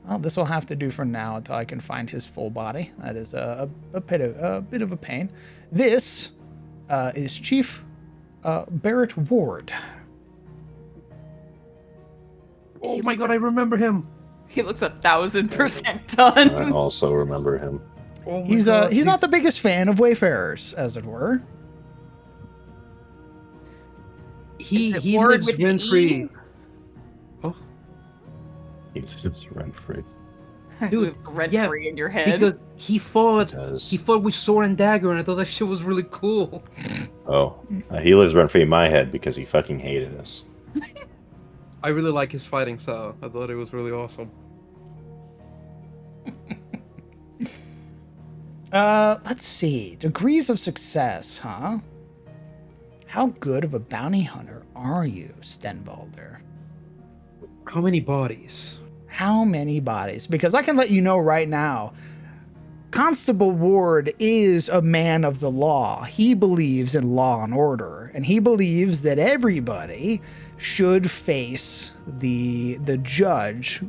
Speaker 1: Well, this will have to do for now until I can find his full body. That is a bit of a pain. This is Chief Barrett Ward.
Speaker 5: Oh
Speaker 2: He
Speaker 5: my
Speaker 2: looks
Speaker 5: god, I remember him.
Speaker 2: He looks 1,000%
Speaker 3: I
Speaker 2: done.
Speaker 3: also remember him.
Speaker 5: Oh my
Speaker 1: He's
Speaker 5: god,
Speaker 1: he's not the biggest fan of Wayfarers, as it were.
Speaker 5: he
Speaker 2: Is it
Speaker 5: he
Speaker 2: Ward
Speaker 5: lives
Speaker 2: with an
Speaker 5: rent free.
Speaker 2: E?
Speaker 5: Oh,
Speaker 3: He's just rent free.
Speaker 5: Dude,
Speaker 2: Rent
Speaker 5: yeah,
Speaker 2: free in your head.
Speaker 5: because he fought
Speaker 3: Does.
Speaker 5: with sword and dagger, and I thought that shit was really cool.
Speaker 3: Oh, he lives rent free in my head because he fucking hated us.
Speaker 5: I really like his fighting style. I thought it was really awesome.
Speaker 1: Let's see. Degrees of success, huh? How good of a bounty hunter are you, Stenvalder?
Speaker 5: How many bodies?
Speaker 1: How many bodies? Because I can let you know right now, Constable Ward is a man of the law. He believes in law and order, and he believes that everybody should face the judge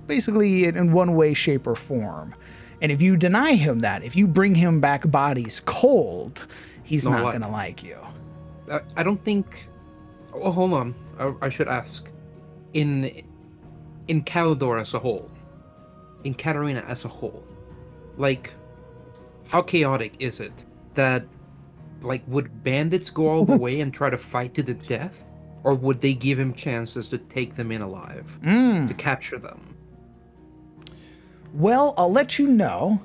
Speaker 1: basically in one way, shape, or form. And if you deny him that, if you bring him back bodies cold, he's not going to like you.
Speaker 5: I don't think. Oh, hold on. I should ask. In Caledor as a whole, in Katarina as a whole, like, how chaotic is it that, like, would bandits go all the way and try to fight to the death, or would they give him chances to take them in alive, to capture them?
Speaker 1: Well, I'll let you know.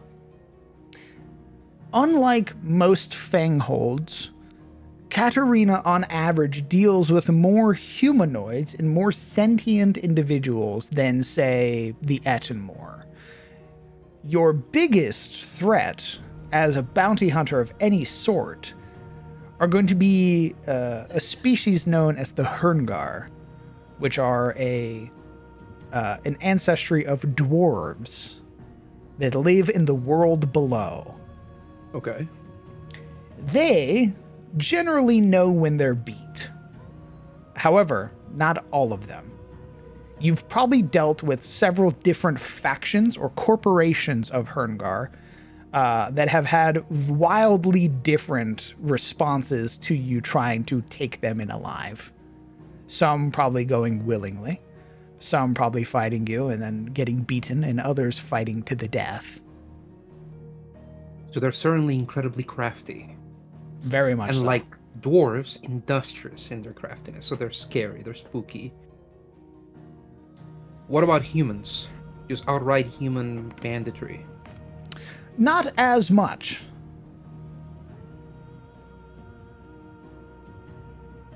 Speaker 1: Unlike most Fangholds, Katarina on average deals with more humanoids and more sentient individuals than, say, the Ettenmore. Your biggest threat as a bounty hunter of any sort are going to be a species known as the Herngar, which are an ancestry of dwarves that live in the world below.
Speaker 5: Okay.
Speaker 1: They generally know when they're beat. However, not all of them. You've probably dealt with several different factions or corporations of Herngar that have had wildly different responses to you trying to take them in alive. Some probably going willingly, some probably fighting you and then getting beaten, and others fighting to the death.
Speaker 5: So they're certainly incredibly crafty.
Speaker 1: Very much
Speaker 5: And
Speaker 1: so.
Speaker 5: like dwarves, industrious in their craftiness, so they're scary, they're spooky. What about humans? Just outright human banditry?
Speaker 1: Not as much.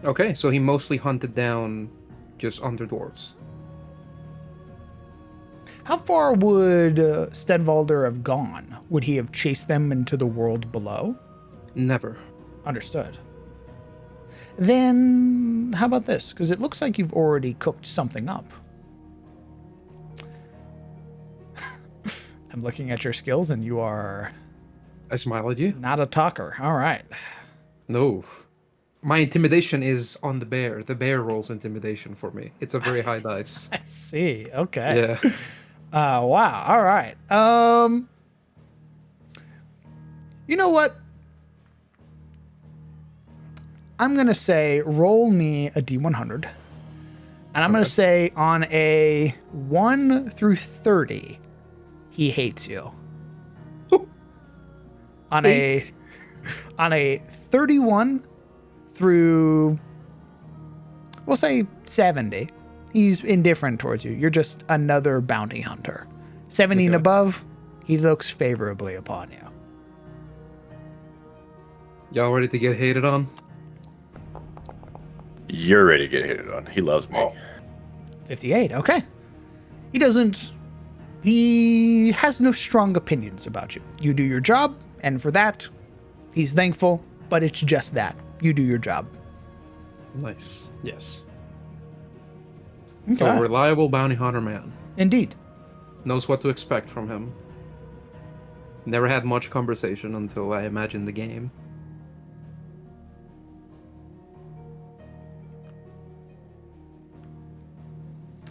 Speaker 5: Okay, so he mostly hunted down just underdwarves.
Speaker 1: How far would Stenvalder have gone? Would he have chased them into the world below?
Speaker 5: Never.
Speaker 1: Understood. Then, how about this? Because it looks like you've already cooked something up. I'm looking at your skills and you are
Speaker 5: I smile at you.
Speaker 1: not a talker. All right.
Speaker 5: No. My intimidation is on the bear. The bear rolls intimidation for me. It's a very high dice.
Speaker 1: I see. Okay.
Speaker 5: Yeah.
Speaker 1: Wow. All right. You know what? I'm going to say roll me a D100. And I'm going to say on a 1 through 30, he hates you. On a 31 through, we'll say 70, he's indifferent towards you. You're just another bounty hunter. 70 and
Speaker 5: Okay.
Speaker 1: above, he looks favorably upon you.
Speaker 5: Y'all ready to get hated on?
Speaker 3: You're ready to get hated on. He loves me.
Speaker 1: 58, okay. He has no strong opinions about you. You do your job, and for that, he's thankful, but it's just that. You do your job.
Speaker 5: Nice. Yes. So
Speaker 1: Okay.
Speaker 5: a reliable bounty hunter man.
Speaker 1: Indeed.
Speaker 5: Knows what to expect from him. Never had much conversation until I imagined the game.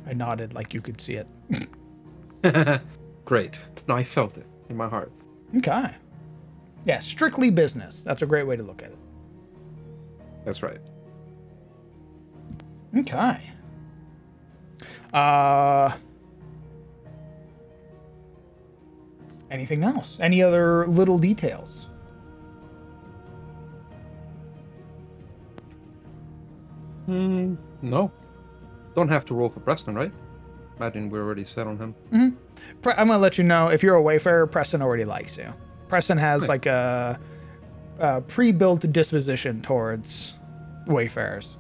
Speaker 1: I nodded like you could see it.
Speaker 5: Great. No, I felt it in my heart.
Speaker 1: Okay. Yeah, strictly business. That's a great way to look at it.
Speaker 5: That's right.
Speaker 1: Okay. Anything else? Any other little details?
Speaker 5: No. Don't have to roll for Preston, right? Imagine we're already set on him.
Speaker 1: I'm gonna let you know, if you're a Wayfarer, Preston already likes you. Preston has
Speaker 5: Nice.
Speaker 1: like a pre-built disposition towards Wayfarers.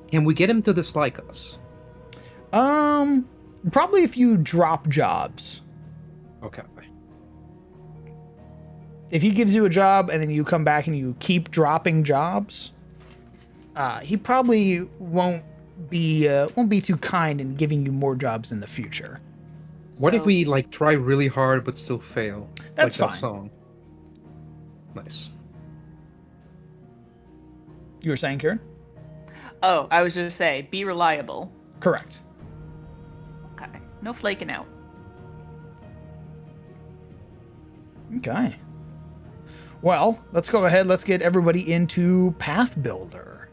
Speaker 5: Can we get him to dislike us?
Speaker 1: Probably if you drop jobs.
Speaker 5: Okay.
Speaker 1: If he gives you a job and then you come back and you keep dropping jobs, he probably won't be too kind in giving you more jobs in the future.
Speaker 5: What if
Speaker 2: So-
Speaker 5: we like try really hard but still fail?
Speaker 1: That's
Speaker 5: like
Speaker 1: fine.
Speaker 5: That song. Nice.
Speaker 1: You were saying, Kieran?
Speaker 2: Oh, I was just say, be reliable.
Speaker 1: Correct.
Speaker 2: Okay. No flaking out.
Speaker 1: Okay. Well, let's go ahead. Let's get everybody into Path Builder.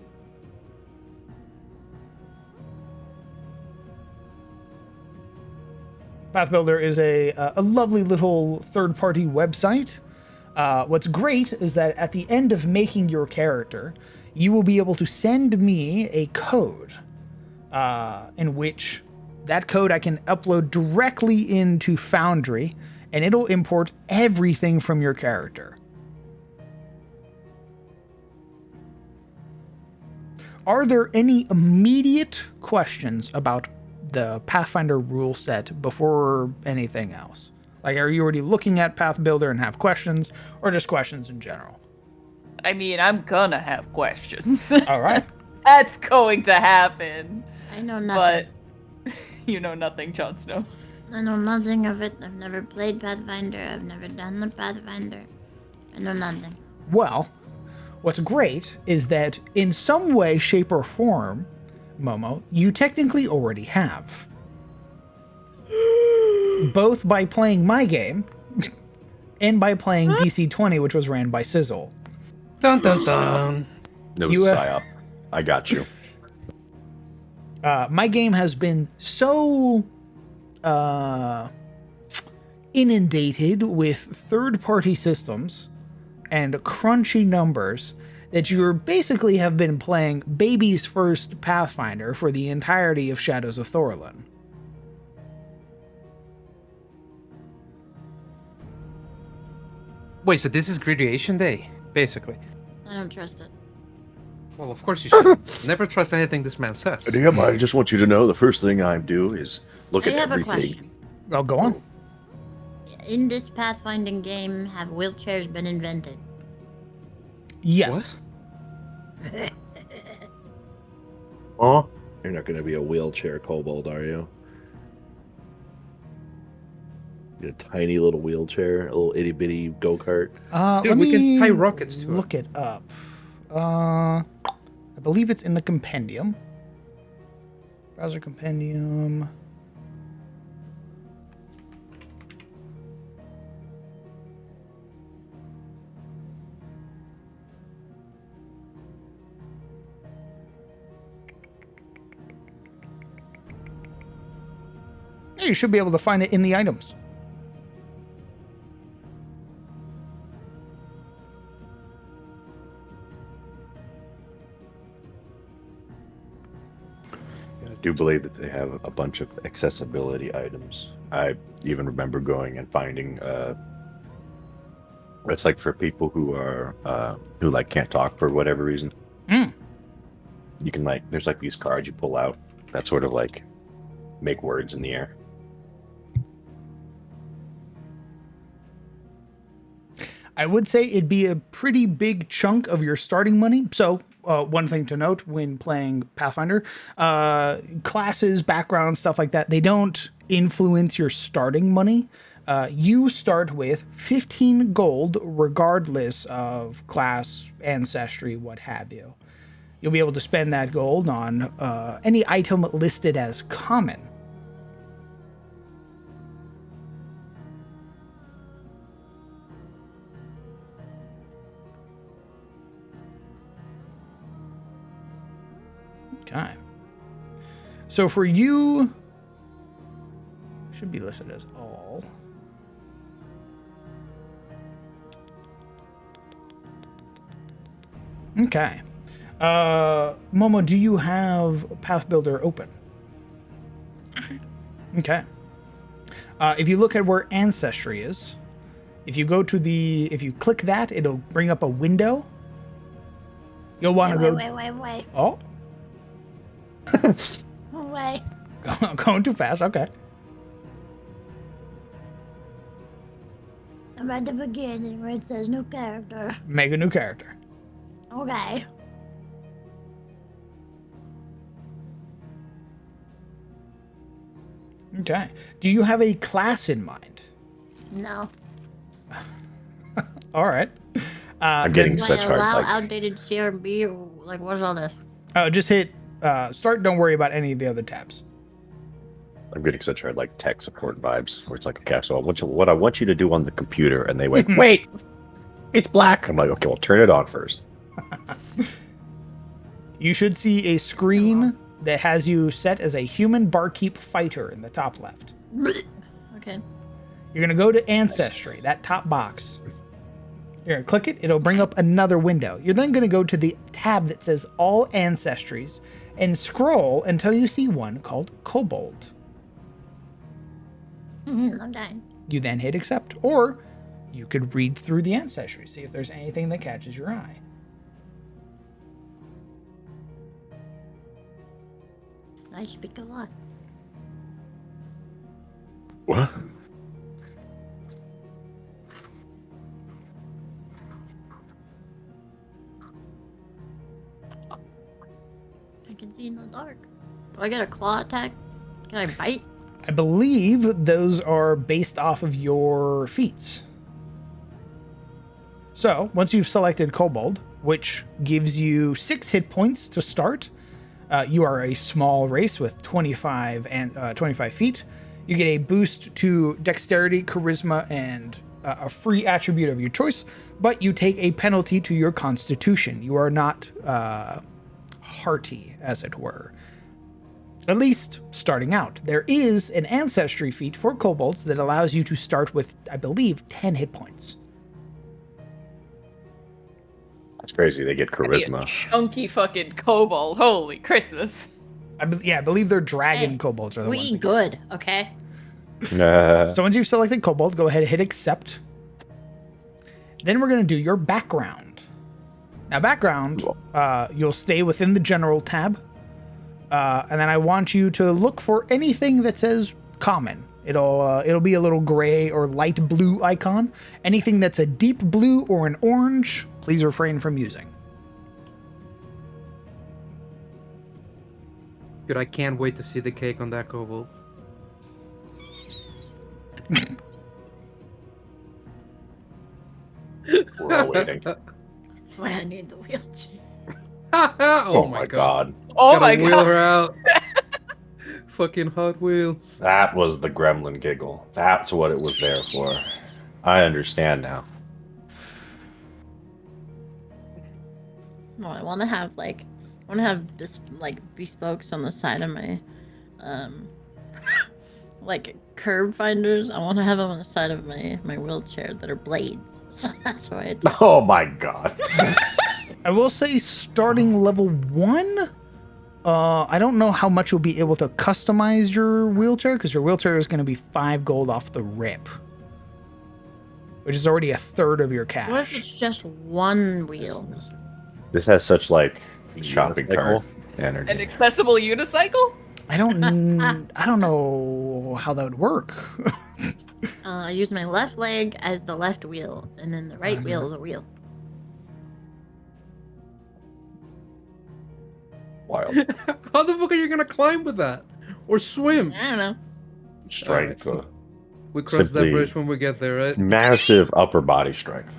Speaker 1: Path Builder is a lovely little third-party website. What's great is that at the end of making your character, you will be able to send me a code in which that code I can upload directly into Foundry, and it'll import everything from your character. Are there any immediate questions about the Pathfinder rule set before anything else? Like, are you already looking at Path Builder and have questions, or just questions in general?
Speaker 2: I mean, I'm gonna have questions.
Speaker 1: All right.
Speaker 2: That's going to happen.
Speaker 6: I know nothing.
Speaker 2: But you know nothing, Jon Snow.
Speaker 6: I know nothing of it. I've never played Pathfinder. I've never done the Pathfinder. I know nothing.
Speaker 1: Well, what's great is that in some way, shape, or form, Momo, you technically already have. Both by playing my game and by playing DC 20, which was ran by Sizzle.
Speaker 5: Dun dun dun.
Speaker 3: It was
Speaker 1: You,
Speaker 3: a psyop. I got you.
Speaker 1: My game has been so inundated with third-party systems and crunchy numbers that you basically have been playing baby's first Pathfinder for the entirety of Shadows of Thorlin.
Speaker 5: Wait, so this is graduation day, basically.
Speaker 6: I don't trust it.
Speaker 5: Well, of course you should. Never trust anything this man says.
Speaker 3: Damn, I just want you to know the first thing I do is look
Speaker 6: I
Speaker 3: at
Speaker 6: have a
Speaker 3: everything.
Speaker 6: question.
Speaker 1: Oh, go on.
Speaker 6: In this pathfinding game, have wheelchairs been invented?
Speaker 1: Yes.
Speaker 5: What?
Speaker 3: Huh?
Speaker 4: You're not going to be a wheelchair kobold, are you? You're a tiny little wheelchair, a little itty bitty go kart.
Speaker 5: Dude,
Speaker 1: Let
Speaker 5: we can
Speaker 1: me
Speaker 5: tie rockets to it.
Speaker 1: look it up. I believe it's in the compendium. Browser compendium. Yeah, you should be able to find it in the items.
Speaker 3: I do believe that they have a bunch of accessibility items. I even remember going and finding it's like for people who are who like can't talk for whatever reason.
Speaker 1: Mm.
Speaker 3: You can like there's like these cards you pull out that sort of like make words in the air.
Speaker 1: I would say it'd be a pretty big chunk of your starting money. So one thing to note when playing Pathfinder, classes, background, stuff like that, they don't influence your starting money. You start with 15 gold regardless of class, ancestry, what have you. You'll be able to spend that gold on any item listed as common. Okay. So for you, should be listed as all. Okay. Momo, do you have Path Builder open? Okay. If you look at where Ancestry is, if you go to if you click that, it'll bring up a window. You'll want to go.
Speaker 6: Wait.
Speaker 1: Oh,
Speaker 6: Wait.
Speaker 1: going too fast. Okay.
Speaker 6: I'm at the beginning where it says new character.
Speaker 1: Make a new character.
Speaker 6: Okay.
Speaker 1: Okay. Do you have a class in mind?
Speaker 6: No.
Speaker 1: All right.
Speaker 3: I'm getting
Speaker 6: Do I
Speaker 3: such hard.
Speaker 6: allow
Speaker 3: Like,
Speaker 6: outdated CRB or like what's all this?
Speaker 1: Just hit start. Don't worry about any of the other tabs.
Speaker 3: I'm getting such hard like tech support vibes, where it's like, okay, so what I want you to do on the computer, and they wait, it's black. I'm like, okay, well, turn it on first.
Speaker 1: You should see a screen that has you set as a human barkeep fighter in the top left.
Speaker 6: Okay.
Speaker 1: You're gonna go to Ancestry, that top box. You're gonna click it. It'll bring up another window. You're then gonna go to the tab that says All Ancestries and scroll until you see one called Kobold.
Speaker 6: Okay.
Speaker 1: You then hit accept, or you could read through the ancestry, see if there's anything that catches your eye.
Speaker 6: I speak a lot.
Speaker 3: What?
Speaker 6: I can see in the dark. Do I get a claw attack? Can I bite?
Speaker 1: I believe those are based off of your feats. So, once you've selected Kobold, which gives you 6 hit points to start, you are a small race with 25 feet. You get a boost to dexterity, charisma, and a free attribute of your choice, but you take a penalty to your constitution. You are not hearty, as it were. At least starting out. There is an ancestry feat for kobolds that allows you to start with, I believe, 10 hit points.
Speaker 3: That's crazy. They get
Speaker 2: That'd be a
Speaker 3: charisma.
Speaker 2: chunky fucking kobold. Holy Christmas.
Speaker 1: I believe they're dragon
Speaker 6: Hey,
Speaker 1: kobolds are the
Speaker 6: we
Speaker 1: ones.
Speaker 6: eat good, okay?
Speaker 1: So once you've selected kobold, go ahead and hit accept. Then we're going to do your background. Now background, you'll stay within the general tab. And then I want you to look for anything that says common. It'll be a little gray or light blue icon. Anything that's a deep blue or an orange, please refrain from using.
Speaker 5: Dude, I can't wait to see the cake on that kobold.
Speaker 3: We're all waiting.
Speaker 6: That's why I need the wheelchair.
Speaker 5: Oh my god.
Speaker 2: Oh
Speaker 5: Gotta
Speaker 2: my
Speaker 5: wheel
Speaker 2: god.
Speaker 5: her out. Fucking Hot Wheels.
Speaker 3: That was the gremlin giggle. That's what it was there for. I understand now.
Speaker 6: No, I want to have bespokes on the side of my, like curb finders. I want to have them on the side of my wheelchair that are blades. So that's why I do.
Speaker 3: Oh my god.
Speaker 1: I will say starting level 1, I don't know how much you'll be able to customize your wheelchair, because your wheelchair is going to be 5 gold off the rip, which is already a third of your cash.
Speaker 6: What if it's just one wheel?
Speaker 3: This has such like shopping
Speaker 4: Unicycle?
Speaker 3: cart
Speaker 2: An
Speaker 3: energy.
Speaker 2: accessible unicycle?
Speaker 1: I don't know how that would work.
Speaker 6: I use my left leg as the left wheel, and then the right wheel is a wheel.
Speaker 3: Wild.
Speaker 5: How the fuck are you gonna climb with that? Or swim?
Speaker 6: I don't know.
Speaker 3: Strength.
Speaker 5: We cross that
Speaker 3: Simply
Speaker 5: bridge when we get there, right?
Speaker 3: massive upper body strength.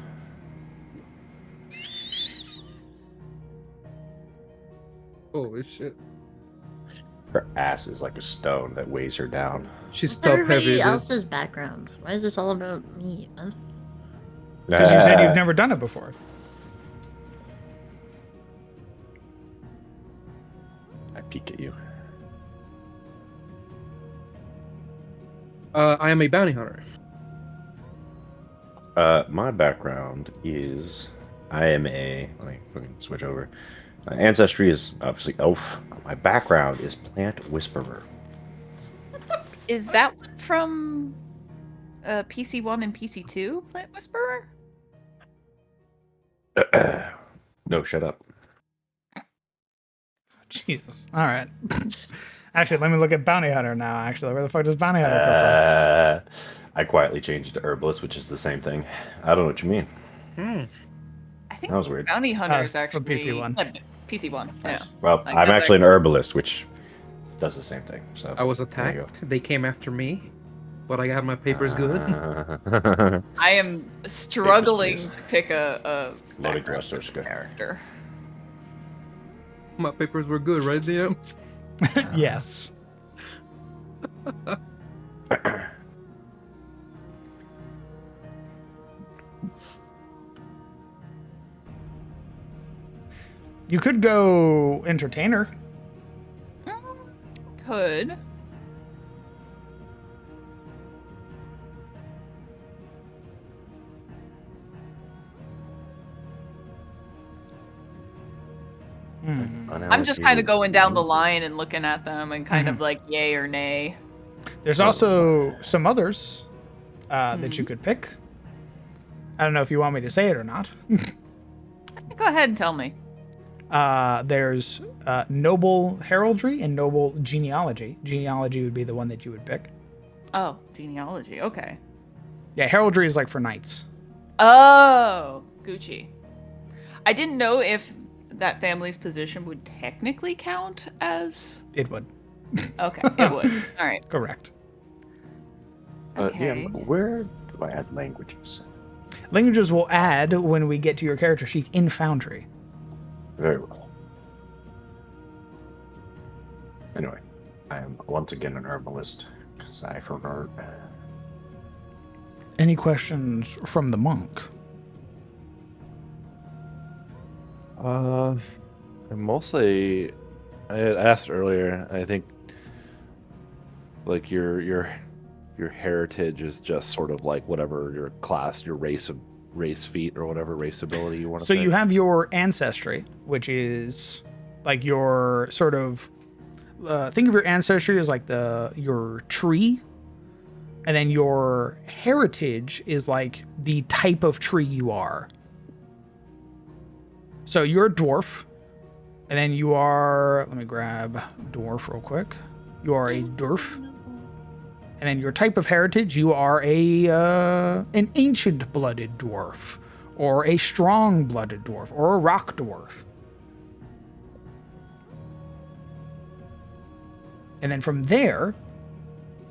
Speaker 5: Holy shit.
Speaker 3: Her ass is like a stone that weighs her down.
Speaker 5: She's
Speaker 6: What's
Speaker 5: top heavy.
Speaker 6: everybody
Speaker 5: Dude.
Speaker 6: else's background? Why is this all about me? Huh?
Speaker 1: Because you said you've never done it before.
Speaker 3: I peek at you.
Speaker 5: I am a bounty hunter.
Speaker 3: My background is I am a. Let me switch over. My ancestry is obviously elf. My background is plant whisperer.
Speaker 2: Is that one from PC1 and PC2, Plant Whisperer?
Speaker 3: No, shut up.
Speaker 1: Jesus. All right. Actually, let me look at Bounty Hunter now. Actually, where the fuck does Bounty Hunter come from?
Speaker 3: I quietly changed to herbalist, which is the same thing. I don't know what you mean.
Speaker 2: I think
Speaker 3: That was weird.
Speaker 2: Bounty Hunter is
Speaker 1: from
Speaker 2: actually
Speaker 1: PC1.
Speaker 2: Yeah, PC1. Yeah.
Speaker 3: Nice. Well,
Speaker 2: Like,
Speaker 3: I'm
Speaker 2: that's
Speaker 3: actually an herbalist, which does the same thing. So
Speaker 5: I was
Speaker 3: there you go.
Speaker 5: attacked. They came after me, but I got my papers good.
Speaker 2: I am struggling
Speaker 3: please.
Speaker 2: to pick a
Speaker 3: Loading
Speaker 2: background for
Speaker 3: thrusters,
Speaker 2: this
Speaker 3: good.
Speaker 2: character.
Speaker 5: My papers were good, right, DM?
Speaker 1: Yes. You could go entertainer.
Speaker 2: Could. I'm just kind of going down the line and looking at them and kind of like yay or nay.
Speaker 1: There's also some others that you could pick. I don't know if you want me to say it or not.
Speaker 2: Go ahead and tell me.
Speaker 1: There's noble heraldry and noble genealogy. Genealogy would be the one that you would pick.
Speaker 2: Oh, genealogy. Okay.
Speaker 1: Yeah, heraldry is like for knights.
Speaker 2: Oh, Gucci. I didn't know if that family's position would technically count as.
Speaker 1: It would.
Speaker 2: Okay, it would. All right.
Speaker 1: Correct.
Speaker 2: Okay.
Speaker 3: Yeah, where do I add languages?
Speaker 1: Languages will add when we get to your character sheet in Foundry.
Speaker 3: Very well. Anyway, I am once again an herbalist because I forgot.
Speaker 1: Any questions from the monk?
Speaker 4: Mostly, I had asked earlier. I think, like your heritage is just sort of like whatever your class, your race feat or whatever race ability you want to.
Speaker 1: So you have your ancestry, which is like your sort of think of your ancestry as like your tree, and then your heritage is like the type of tree you are. So you're a dwarf, and then you are. Let me grab dwarf real quick. You are a dwarf, and then your type of heritage, you are an ancient-blooded dwarf, or a strong-blooded dwarf, or a rock dwarf. And then from there,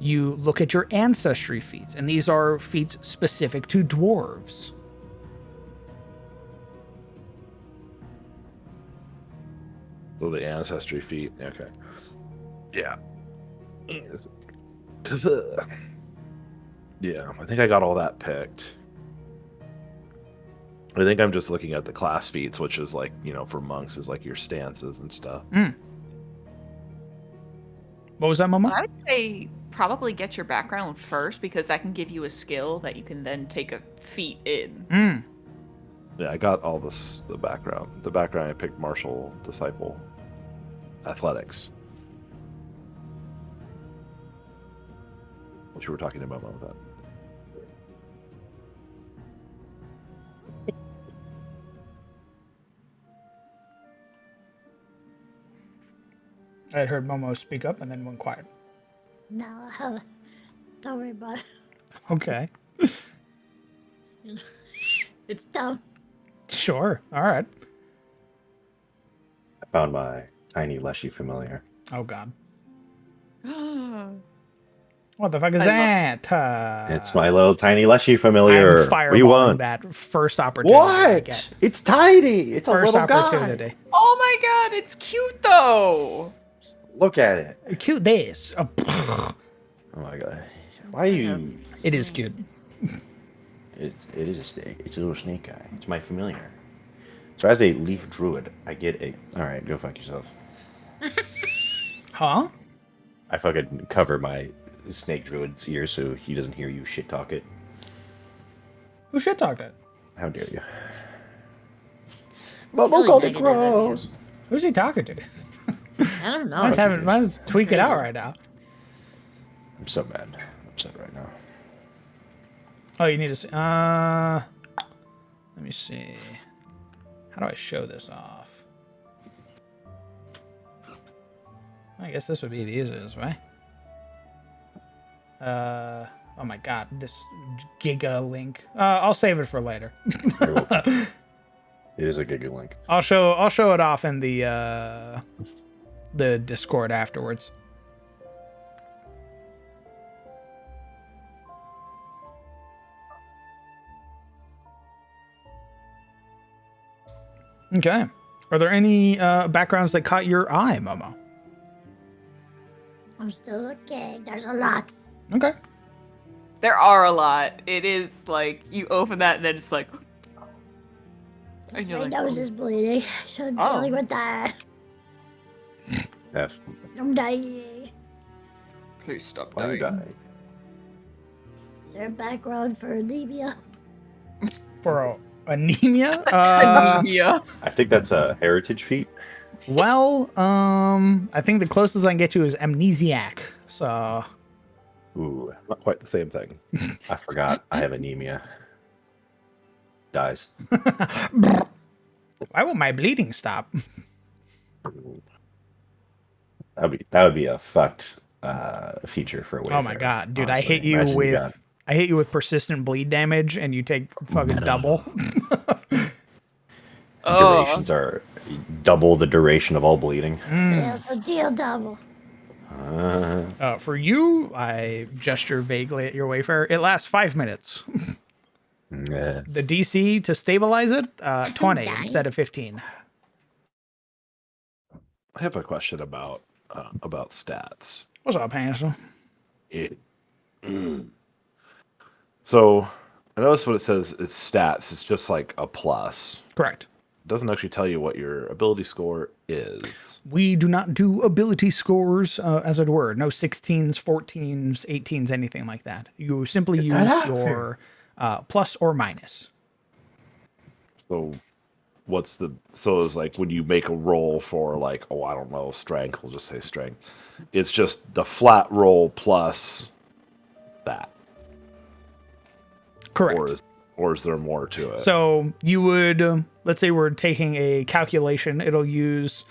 Speaker 1: you look at your ancestry feats, and these are feats specific to dwarves.
Speaker 4: So the ancestry feat. Okay. Yeah. Yeah, I think I got all that picked. I think I'm just looking at the class feats, which is like, for monks is like your stances and stuff.
Speaker 1: What was that, Mama?
Speaker 2: I would say probably get your background first because that can give you a skill that you can then take a feat in.
Speaker 4: Yeah, I got all the background. The background I picked martial, disciple, athletics. What you were talking about with that.
Speaker 1: I had heard Momo speak up and then went quiet.
Speaker 6: No, don't worry about it.
Speaker 1: Okay.
Speaker 6: It's dumb.
Speaker 1: Sure. All right.
Speaker 3: I found my tiny leshy familiar.
Speaker 1: Oh God.
Speaker 2: Oh,
Speaker 1: What the fuck is
Speaker 2: I love-
Speaker 1: that?
Speaker 3: It's my little tiny leshy
Speaker 1: I'm
Speaker 3: familiar. What do you
Speaker 1: fireballing
Speaker 3: want?
Speaker 1: that first opportunity I
Speaker 3: What?
Speaker 1: get.
Speaker 3: It's tiny. It's a
Speaker 1: First
Speaker 3: little guy.
Speaker 1: opportunity.
Speaker 2: Oh my god, it's cute though.
Speaker 3: Look at it.
Speaker 1: Cute this. Oh,
Speaker 3: Oh my god. Why are you?
Speaker 1: it is cute.
Speaker 3: It is a snake. It's a little snake guy. It's my familiar. So as a leaf druid, I get a. All right, go fuck yourself.
Speaker 1: Huh?
Speaker 3: I fucking cover my snake druid's ear so he doesn't hear you shit talk it.
Speaker 1: Who shit talked it?
Speaker 3: How dare you? But
Speaker 6: Really
Speaker 3: look, it
Speaker 6: negative of you.
Speaker 3: grows.
Speaker 1: Who's he talking to?
Speaker 6: I don't know.
Speaker 1: Mine's tweaking out
Speaker 6: Crazy.
Speaker 1: right now.
Speaker 3: I'm so mad. I'm upset right now.
Speaker 1: Oh, you need to see. Let me see. How do I show this off? I guess this would be the easiest way. Oh my god, this Giga link. I'll save it for later.
Speaker 3: You're welcome. It is a Giga link.
Speaker 1: I'll show it off in the Discord afterwards. Okay. Are there any backgrounds that caught your eye, Momo?
Speaker 6: I'm still looking. There's a lot.
Speaker 1: Okay.
Speaker 2: There are a lot. It is like you open that and then it's like and you're
Speaker 6: My
Speaker 2: like,
Speaker 6: nose
Speaker 2: oh.
Speaker 6: is bleeding, so I'm
Speaker 2: Oh.
Speaker 6: dealing with that.
Speaker 3: F.
Speaker 6: I'm dying.
Speaker 2: Please stop
Speaker 3: Why you
Speaker 2: dying.
Speaker 3: die?
Speaker 6: Is there a background for anemia?
Speaker 1: For anemia?
Speaker 2: Anemia.
Speaker 3: I think that's a heritage feat.
Speaker 1: Well, I think the closest I can get to is amnesiac. So,
Speaker 3: Ooh,
Speaker 4: Not quite the same thing.
Speaker 3: I forgot. I have anemia. Dies.
Speaker 1: why won't my bleeding stop?
Speaker 3: That would be a fucked feature for a Wayfarer.
Speaker 1: Oh my god, dude!
Speaker 3: honestly.
Speaker 1: I hit you with persistent bleed damage, and you take fucking double.
Speaker 2: Oh.
Speaker 3: Durations are double the duration of all bleeding.
Speaker 6: They also deal double.
Speaker 1: For you, I gesture vaguely at your Wayfarer. It lasts 5 minutes.
Speaker 3: Yeah.
Speaker 1: The DC to stabilize it, 20
Speaker 6: Die.
Speaker 1: instead of 15.
Speaker 4: I have a question about stats.
Speaker 1: What's up, Hansel?
Speaker 4: It, so I notice when it says it's stats, it's just like a plus.
Speaker 1: Correct.
Speaker 4: It doesn't actually tell you what your ability score is.
Speaker 1: We do not do ability scores, as it were. No 16s, 14s, 18s, anything like that. You simply
Speaker 3: Get
Speaker 1: use
Speaker 3: that out
Speaker 1: your plus or minus.
Speaker 4: So it's like when you make a roll for like, oh, I don't know, strength, we'll just say strength. It's just the flat roll plus that.
Speaker 1: Correct.
Speaker 4: Or is there more to it?
Speaker 1: So you would, let's say we're taking a calculation. It'll use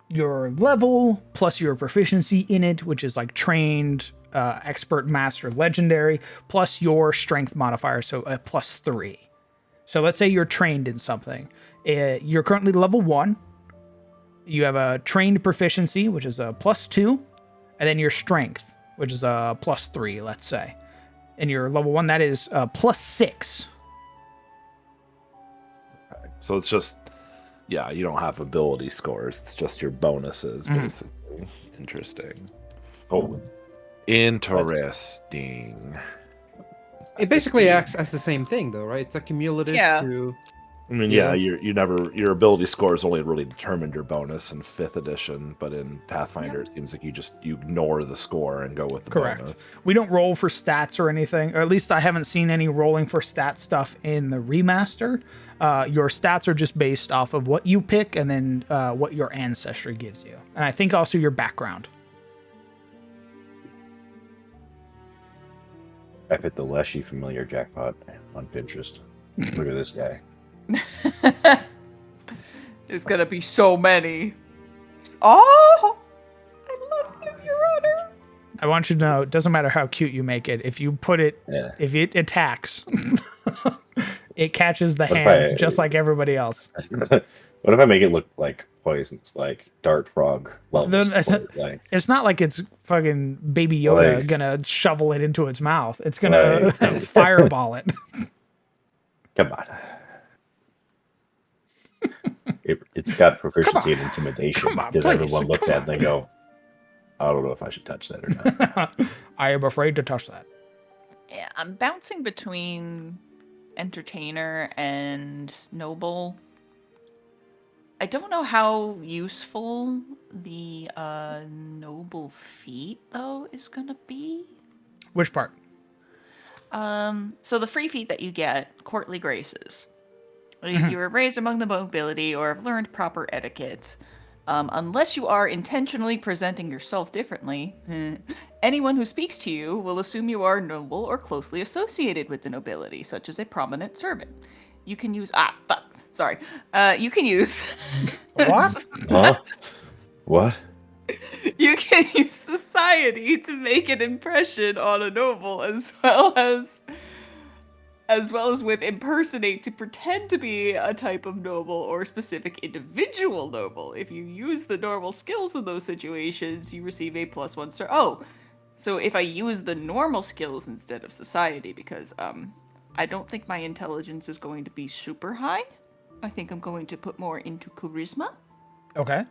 Speaker 1: your level plus your proficiency in it, which is like trained, expert, master, legendary, plus your strength modifier, so a +3. So let's say you're trained in something. You're currently level 1. You have a trained proficiency, which is a +2, and then your strength, which is a +3, let's say. And your level 1, that is +6.
Speaker 4: So it's just, yeah, you don't have ability scores. It's just your bonuses, basically. Interesting.
Speaker 3: Oh,
Speaker 4: Interesting.
Speaker 5: It basically acts as the same thing, though, right? It's a cumulative
Speaker 2: Yeah.
Speaker 5: to.
Speaker 4: I mean,
Speaker 5: Yeah.
Speaker 4: your ability scores only really determined your bonus in 5th edition, but in Pathfinder, it seems like you ignore the score and go with the
Speaker 1: Correct.
Speaker 4: bonus.
Speaker 1: We don't roll for stats or anything, or at least I haven't seen any rolling for stat stuff in the remaster. Your stats are just based off of what you pick and then what your ancestry gives you. And I think also your background.
Speaker 3: I hit the Leshy familiar jackpot on Pinterest. Look at this guy.
Speaker 2: There's gonna be so many. Oh, I love him, Your Honor.
Speaker 1: I want you to know, it doesn't matter how cute you make it. If you put it,
Speaker 3: Yeah.
Speaker 1: if it attacks, it catches the
Speaker 3: What if
Speaker 1: hands
Speaker 3: I-
Speaker 1: just like everybody else.
Speaker 3: What if I make it look like poisons, like dart frog levels?
Speaker 1: Then
Speaker 3: Like,
Speaker 1: it's not like it's fucking Baby Yoda
Speaker 3: Like-
Speaker 1: gonna shovel it into its mouth. It's gonna
Speaker 3: Like-
Speaker 1: fireball it.
Speaker 3: come on. It's got proficiency in
Speaker 1: on.
Speaker 3: intimidation
Speaker 1: Come on,
Speaker 3: because
Speaker 1: please,
Speaker 3: everyone looks
Speaker 1: come
Speaker 3: at it and they go, I don't know if I should touch that or not.
Speaker 1: I am afraid to touch that.
Speaker 2: Yeah, I'm bouncing between entertainer and noble. I don't know how useful the noble feat though is gonna be.
Speaker 1: Which part?
Speaker 2: So the free feat that you get, courtly graces. If you were raised among the nobility or have learned proper etiquette, unless you are intentionally presenting yourself differently, anyone who speaks to you will assume you are noble or closely associated with the nobility, such as a prominent servant. You can use you can use
Speaker 1: What?
Speaker 3: Huh? What?
Speaker 2: you can use society to make an impression on a noble as well as with impersonate to pretend to be a type of noble or specific individual noble. If you use the normal skills in those situations, you receive a +1 star. Oh, so if I use the normal skills instead of society, because I don't think my intelligence is going to be super high. I think I'm going to put more into charisma.
Speaker 1: Okay.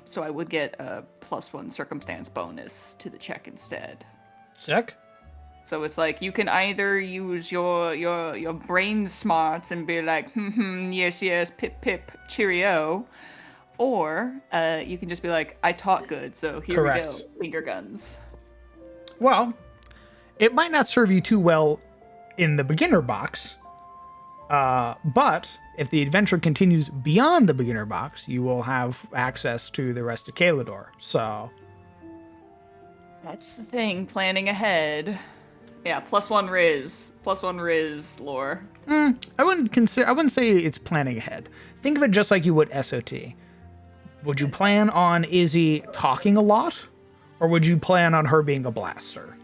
Speaker 2: So I would get a +1 circumstance bonus to the check instead.
Speaker 1: Sick.
Speaker 2: So it's like you can either use your brain smarts and be like, yes, yes, pip pip, cheerio, or you can just be like, I taught good, so here we go, finger guns.
Speaker 1: Well, it might not serve you too well in the beginner box, but if the adventure continues beyond the beginner box, you will have access to the rest of Caledor. So
Speaker 2: That's the thing, planning ahead. Yeah, +1 Riz lore.
Speaker 1: I wouldn't say it's planning ahead. Think of it just like you would SOT. Would you plan on Izzy talking a lot, or would you plan on her being a blaster?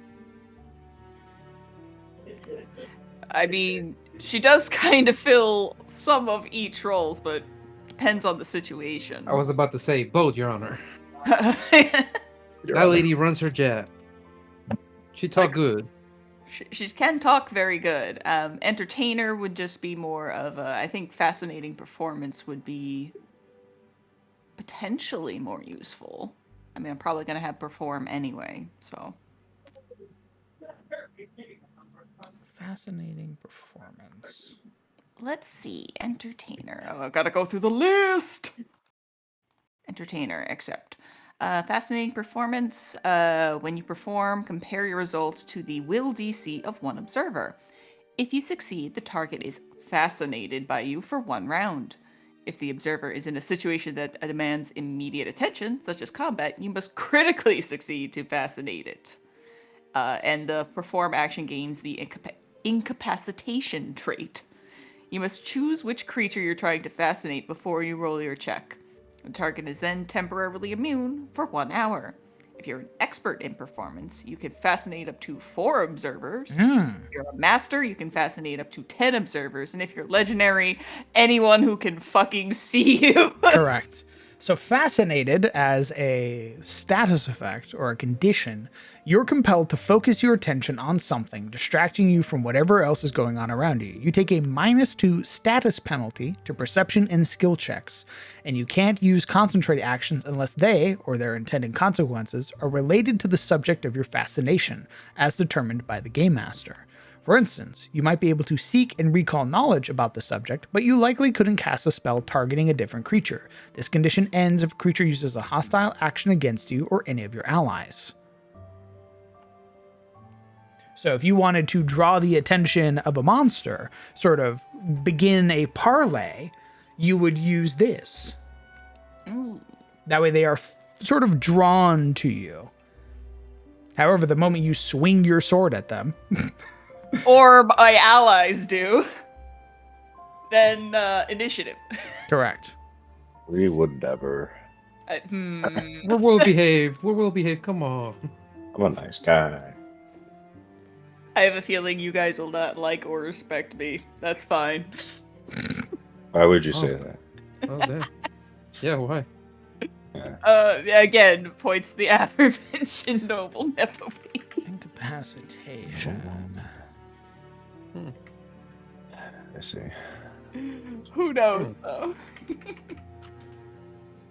Speaker 2: I mean, she does kind of fill some of each roles, but depends on the situation.
Speaker 5: I was about to say both, Your Honor.
Speaker 2: That
Speaker 5: That lady runs her jet. She talk good.
Speaker 2: She can talk very good. Entertainer would just be more of a, I think fascinating performance would be potentially more useful. I mean, I'm probably going to have perform anyway, so.
Speaker 1: Fascinating performance.
Speaker 2: Let's see. Entertainer. Oh, I've got to go through the list. Entertainer, accept. Fascinating performance. When you perform, compare your results to the will DC of one observer. If you succeed, the target is fascinated by you for 1 round. If the observer is in a situation that demands immediate attention, such as combat, you must critically succeed to fascinate it. And the perform action gains the incapacitation trait. You must choose which creature you're trying to fascinate before you roll your check. The target is then temporarily immune for 1 hour. If you're an expert in performance, you can fascinate up to 4 observers. If you're a master, you can fascinate up to 10 observers. And if you're legendary, anyone who can fucking see you.
Speaker 1: Correct. So fascinated as a status effect or a condition, you're compelled to focus your attention on something, distracting you from whatever else is going on around you. You take a -2 status penalty to perception and skill checks, and you can't use concentrate actions unless they, or their intended consequences, are related to the subject of your fascination, as determined by the Game Master. For instance, you might be able to seek and recall knowledge about the subject, but you likely couldn't cast a spell targeting a different creature. This condition ends if a creature uses a hostile action against you or any of your allies. So if you wanted to draw the attention of a monster, sort of begin a parlay, you would use this.
Speaker 2: Ooh.
Speaker 1: That way they are sort of drawn to you. However, the moment you swing your sword at them...
Speaker 2: Or my allies do. Then initiative.
Speaker 1: Correct.
Speaker 3: We would never.
Speaker 5: We're well behaved. We're well behaved. Come on.
Speaker 3: I'm a nice guy.
Speaker 2: I have a feeling you guys will not like or respect me. That's fine.
Speaker 3: Why would you say that?
Speaker 5: Oh, damn. Yeah, why?
Speaker 2: Again, points to the aforementioned noble Nepo baby.
Speaker 1: Incapacitation.
Speaker 3: Let's see.
Speaker 2: Who knows, though?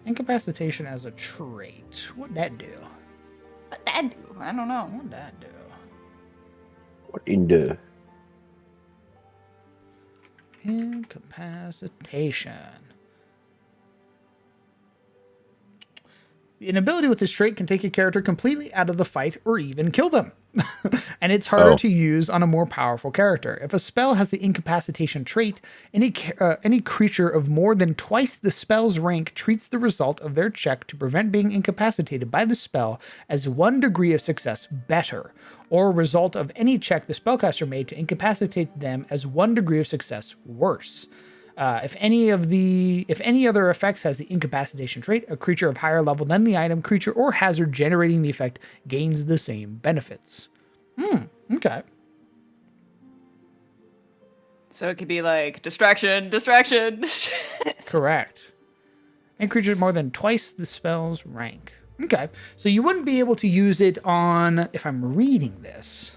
Speaker 1: Incapacitation as a trait. What'd that do?
Speaker 2: What'd that do? I don't know.
Speaker 1: What'd that do?
Speaker 3: What in the?
Speaker 1: Incapacitation. An ability with this trait can take a character completely out of the fight or even kill them. And it's harder to use on a more powerful character. If a spell has the incapacitation trait, any creature of more than twice the spell's rank treats the result of their check to prevent being incapacitated by the spell as 1 degree of success better, or a result of any check the spellcaster made to incapacitate them as 1 degree of success worse. If any other effects has the incapacitation trait, a creature of higher level than the item, creature, or hazard generating the effect gains the same benefits. Okay.
Speaker 2: So it could be like distraction, distraction.
Speaker 1: Correct. And creature more than twice the spell's rank. Okay. So you wouldn't be able to use it on, if I'm reading this,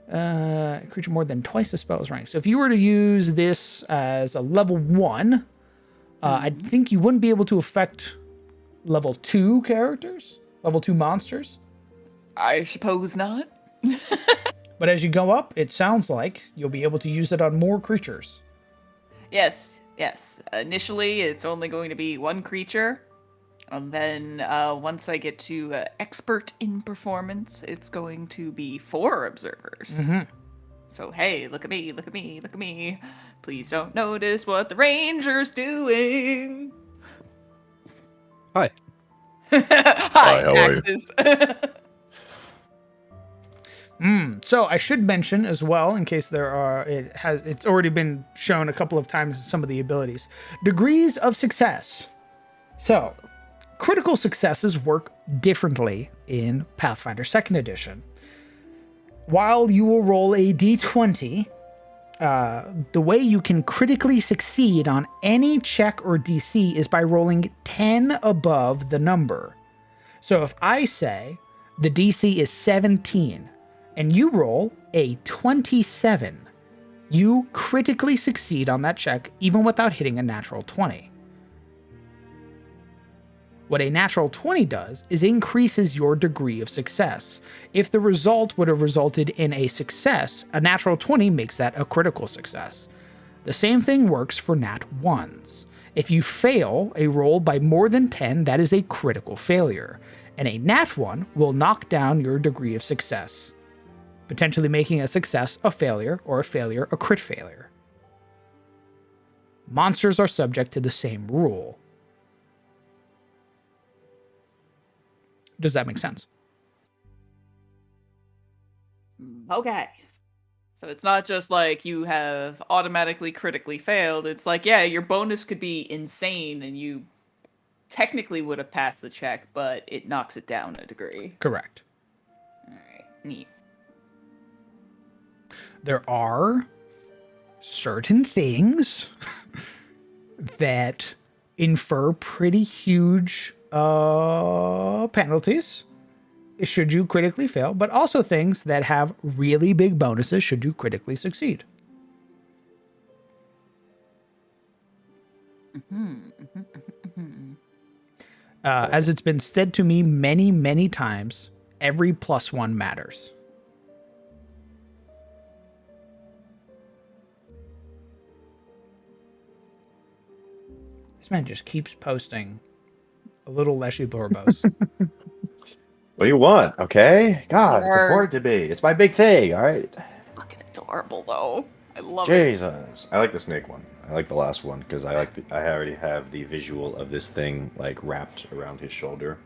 Speaker 1: creature more than twice the spell's rank. So if you were to use this as a level 1, I think you wouldn't be able to affect level 2 characters, level 2 monsters.
Speaker 2: I suppose not.
Speaker 1: But as you go up, it sounds like you'll be able to use it on more creatures.
Speaker 2: Yes. Initially, it's only going to be 1 creature. And then once I get to expert in performance, it's going to be 4 observers. So, hey, look at me, look at me, look at me. Please don't notice what the ranger's doing.
Speaker 5: Hi.
Speaker 2: Hi,
Speaker 3: how are you?
Speaker 2: Axis.
Speaker 1: So I should mention as well, in case it's already been shown a couple of times in some of the abilities. Degrees of success. So, critical successes work differently in Pathfinder 2nd Edition. While you will roll a d20, the way you can critically succeed on any check or DC is by rolling 10 above the number. So if I say the DC is 17 and you roll a 27, you critically succeed on that check even without hitting a natural 20. What a natural 20 does is increases your degree of success. If the result would have resulted in a success, a natural 20 makes that a critical success. The same thing works for nat 1s. If you fail a roll by more than 10, that is a critical failure, and a nat 1 will knock down your degree of success, potentially making a success a failure or a failure a crit failure. Monsters are subject to the same rule. Does that make sense?
Speaker 2: Okay. So it's not just like you have automatically critically failed. It's like, yeah, your bonus could be insane and you technically would have passed the check, but it knocks it down a degree.
Speaker 1: Correct.
Speaker 2: Alright, neat.
Speaker 1: There are certain things that infer pretty huge penalties should you critically fail, but also things that have really big bonuses should you critically succeed. As it's been said to me many, many times, every +1 matters. This man just keeps posting a little Leshy Borbos.
Speaker 3: What do you want? Okay, God, it's important to me. It's my big thing. All right.
Speaker 2: Fucking adorable, though. I love it.
Speaker 3: Jesus, I like the snake one. I like the last one because I already have the visual of this thing like wrapped around his shoulder,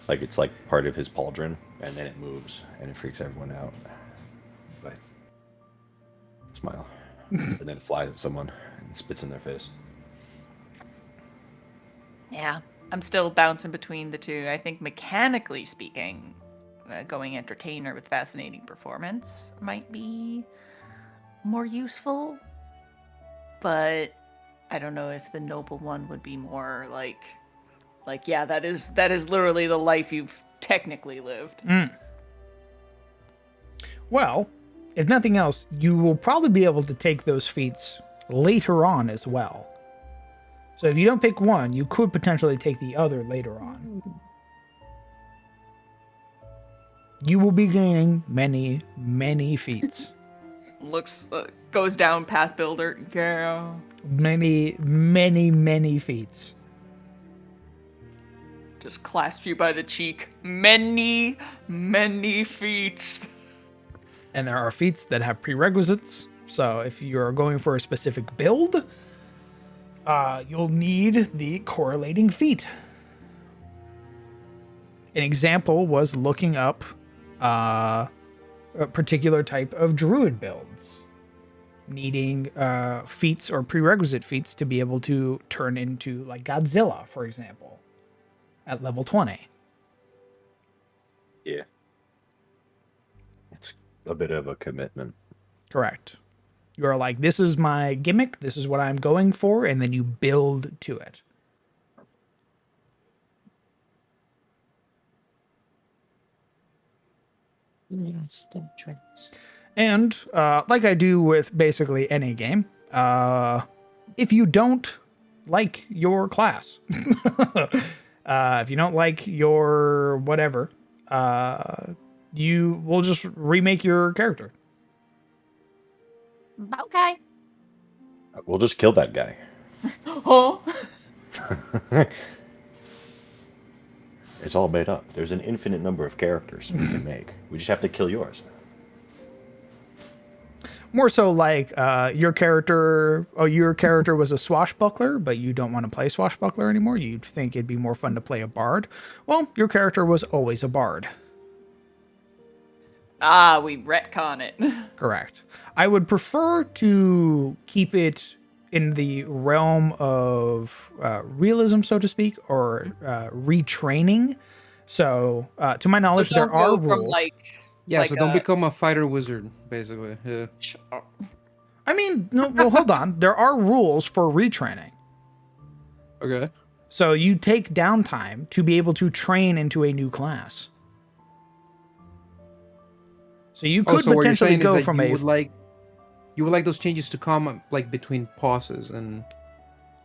Speaker 3: like it's like part of his pauldron, and then it moves and it freaks everyone out. But smile, and then it flies at someone and spits in their face.
Speaker 2: Yeah, I'm still bouncing between the two. I think mechanically speaking, going entertainer with fascinating performance might be more useful. But I don't know if the noble one would be more like yeah, that is literally the life you've technically lived.
Speaker 1: Well, if nothing else, you will probably be able to take those feats later on as well. So if you don't pick one, you could potentially take the other later on. You will be gaining many, many feats.
Speaker 2: Goes down path builder. Yeah.
Speaker 1: Many, many, many feats.
Speaker 2: Just clasp you by the cheek. Many, many feats.
Speaker 1: And there are feats that have prerequisites. So if you're going for a specific build, you'll need the correlating feat. An example was looking up a particular type of druid builds, needing feats or prerequisite feats to be able to turn into, like, Godzilla, for example, at level 20.
Speaker 3: Yeah. It's a bit of a commitment.
Speaker 1: Correct. You're like, this is my gimmick, this is what I'm going for, and then you build to it. And like I do with basically any game, if you don't like your class, if you don't like your whatever, you will just remake your character.
Speaker 6: Okay.
Speaker 3: We'll just kill that guy.
Speaker 2: Oh.
Speaker 3: It's all made up. There's an infinite number of characters we can make. We just have to kill yours.
Speaker 1: More so like your character was a swashbuckler, but you don't want to play swashbuckler anymore. You think it'd be more fun to play a bard. Well, your character was always a bard.
Speaker 2: Ah, we retcon it.
Speaker 1: Correct. I would prefer to keep it in the realm of realism, so to speak, or retraining. So, to my knowledge, there are rules.
Speaker 5: Yeah, so don't become a fighter wizard, basically. Yeah.
Speaker 1: I mean, no, well, hold on. There are rules for retraining.
Speaker 5: Okay.
Speaker 1: So you take downtime to be able to train into a new class. So you could potentially go from
Speaker 5: you would like those changes to come like between pauses and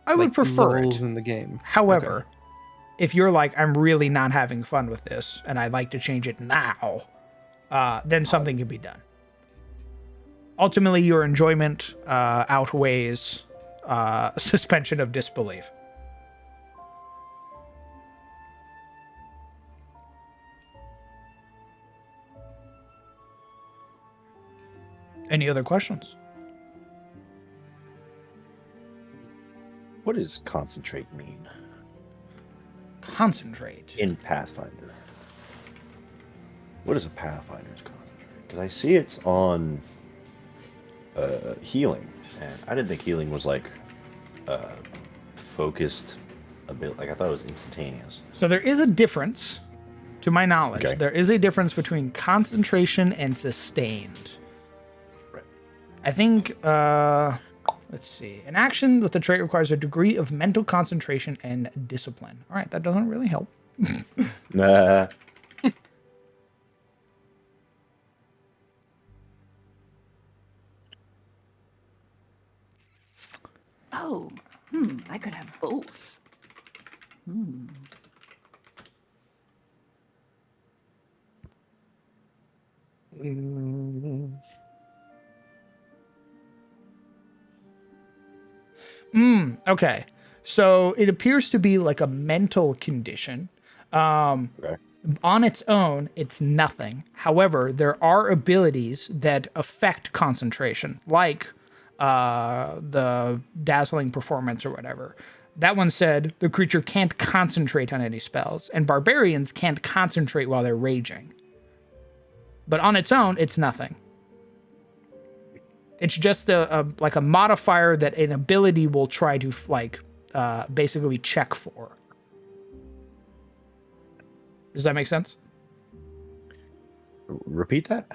Speaker 1: I would prefer
Speaker 5: lulls
Speaker 1: it
Speaker 5: in the game.
Speaker 1: However, if you're like, I'm really not having fun with this and I'd like to change it now, then something can be done. Ultimately, your enjoyment outweighs suspension of disbelief. Any other questions?
Speaker 3: What does concentrate mean?
Speaker 1: Concentrate.
Speaker 3: In Pathfinder. What is a Pathfinder's concentrate? Because I see it's on healing, and I didn't think healing was like focused a bit. Like I thought it was instantaneous.
Speaker 1: So there is a difference, to my knowledge.
Speaker 3: Okay.
Speaker 1: There is a difference between concentration and sustained.
Speaker 3: Right.
Speaker 1: I think, let's see. An action with the trait requires a degree of mental concentration and discipline. All right, that doesn't really help.
Speaker 3: Nah.
Speaker 2: Oh, I could have both.
Speaker 1: Okay. So it appears to be like a mental condition.
Speaker 3: Okay.
Speaker 1: On its own, it's nothing. However, there are abilities that affect concentration, like the dazzling performance or whatever. That one said the creature can't concentrate on any spells, and barbarians can't concentrate while they're raging. But on its own, it's nothing. It's just a modifier that an ability will try to basically check for. Does that make sense?
Speaker 3: Repeat that?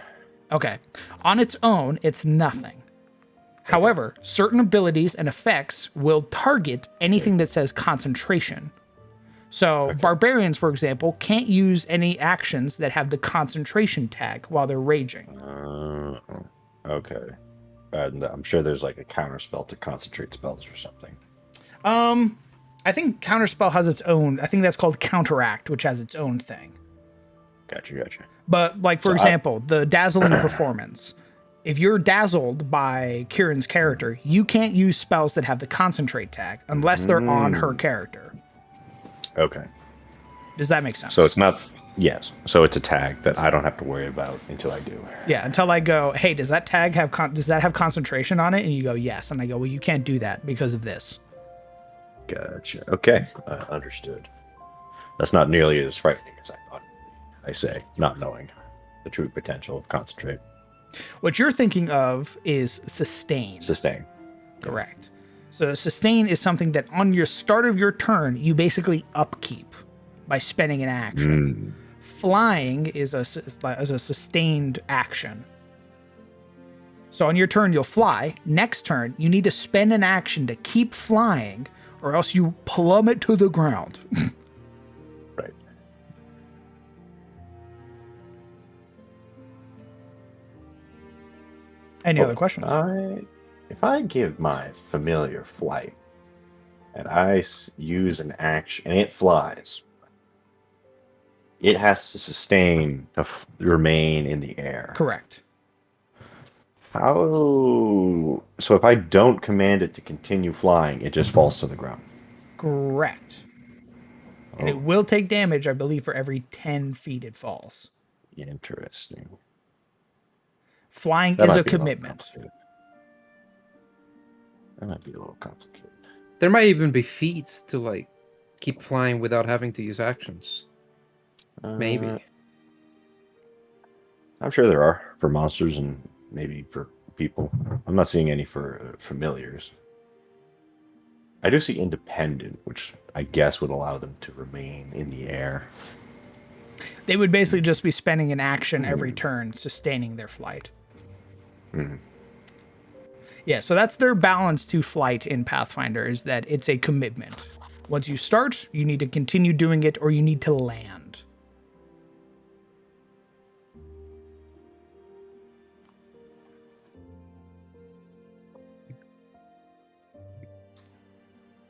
Speaker 1: Okay. On its own, it's nothing. However, certain abilities and effects will target anything that says concentration. So barbarians, for example, can't use any actions that have the concentration tag while they're raging.
Speaker 3: Okay. And I'm sure there's like a counter spell to concentrate spells or something.
Speaker 1: I think counterspell has its own. I think that's called counteract, which has its own thing.
Speaker 3: Gotcha.
Speaker 1: But like for example, the dazzling performance. If you're dazzled by Kieran's character, you can't use spells that have the concentrate tag unless they're on her character.
Speaker 3: Okay.
Speaker 1: Does that make sense?
Speaker 3: So it's not. Yes. So it's a tag that I don't have to worry about until I do.
Speaker 1: Yeah, until I go, hey, does that tag have does that have concentration on it? And you go, yes. And I go, well, you can't do that because of this.
Speaker 3: Gotcha. Okay. Understood. That's not nearly as frightening as I thought. I say, not knowing the true potential of concentrate.
Speaker 1: What you're thinking of is sustain.
Speaker 3: Sustain.
Speaker 1: Correct. So sustain is something that on your start of your turn, you basically upkeep by spending an action. Flying is a sustained action. So on your turn, you'll fly. Next turn, you need to spend an action to keep flying, or else you plummet to the ground.
Speaker 3: Right.
Speaker 1: Any other questions?
Speaker 3: If I give my familiar flight, and I use an action, and it flies, it has to sustain to remain in the air.
Speaker 1: Correct.
Speaker 3: How? So if I don't command it to continue flying, it just falls to the ground.
Speaker 1: Correct. And it will take damage, I believe, for every 10 feet it falls.
Speaker 3: Interesting.
Speaker 1: Flying
Speaker 3: That
Speaker 1: is
Speaker 3: might
Speaker 1: a
Speaker 3: be little
Speaker 1: commitment.
Speaker 3: complicated. That might be a little complicated.
Speaker 5: There might even be feats to like keep flying without having to use actions. Maybe.
Speaker 3: I'm sure there are for monsters and maybe for people. I'm not seeing any for familiars. I do see independent, which I guess would allow them to remain in the air.
Speaker 1: They would basically just be spending an action every turn, sustaining their flight. Yeah, so that's their balance to flight in Pathfinder, is that it's a commitment. Once you start, you need to continue doing it, or you need to land.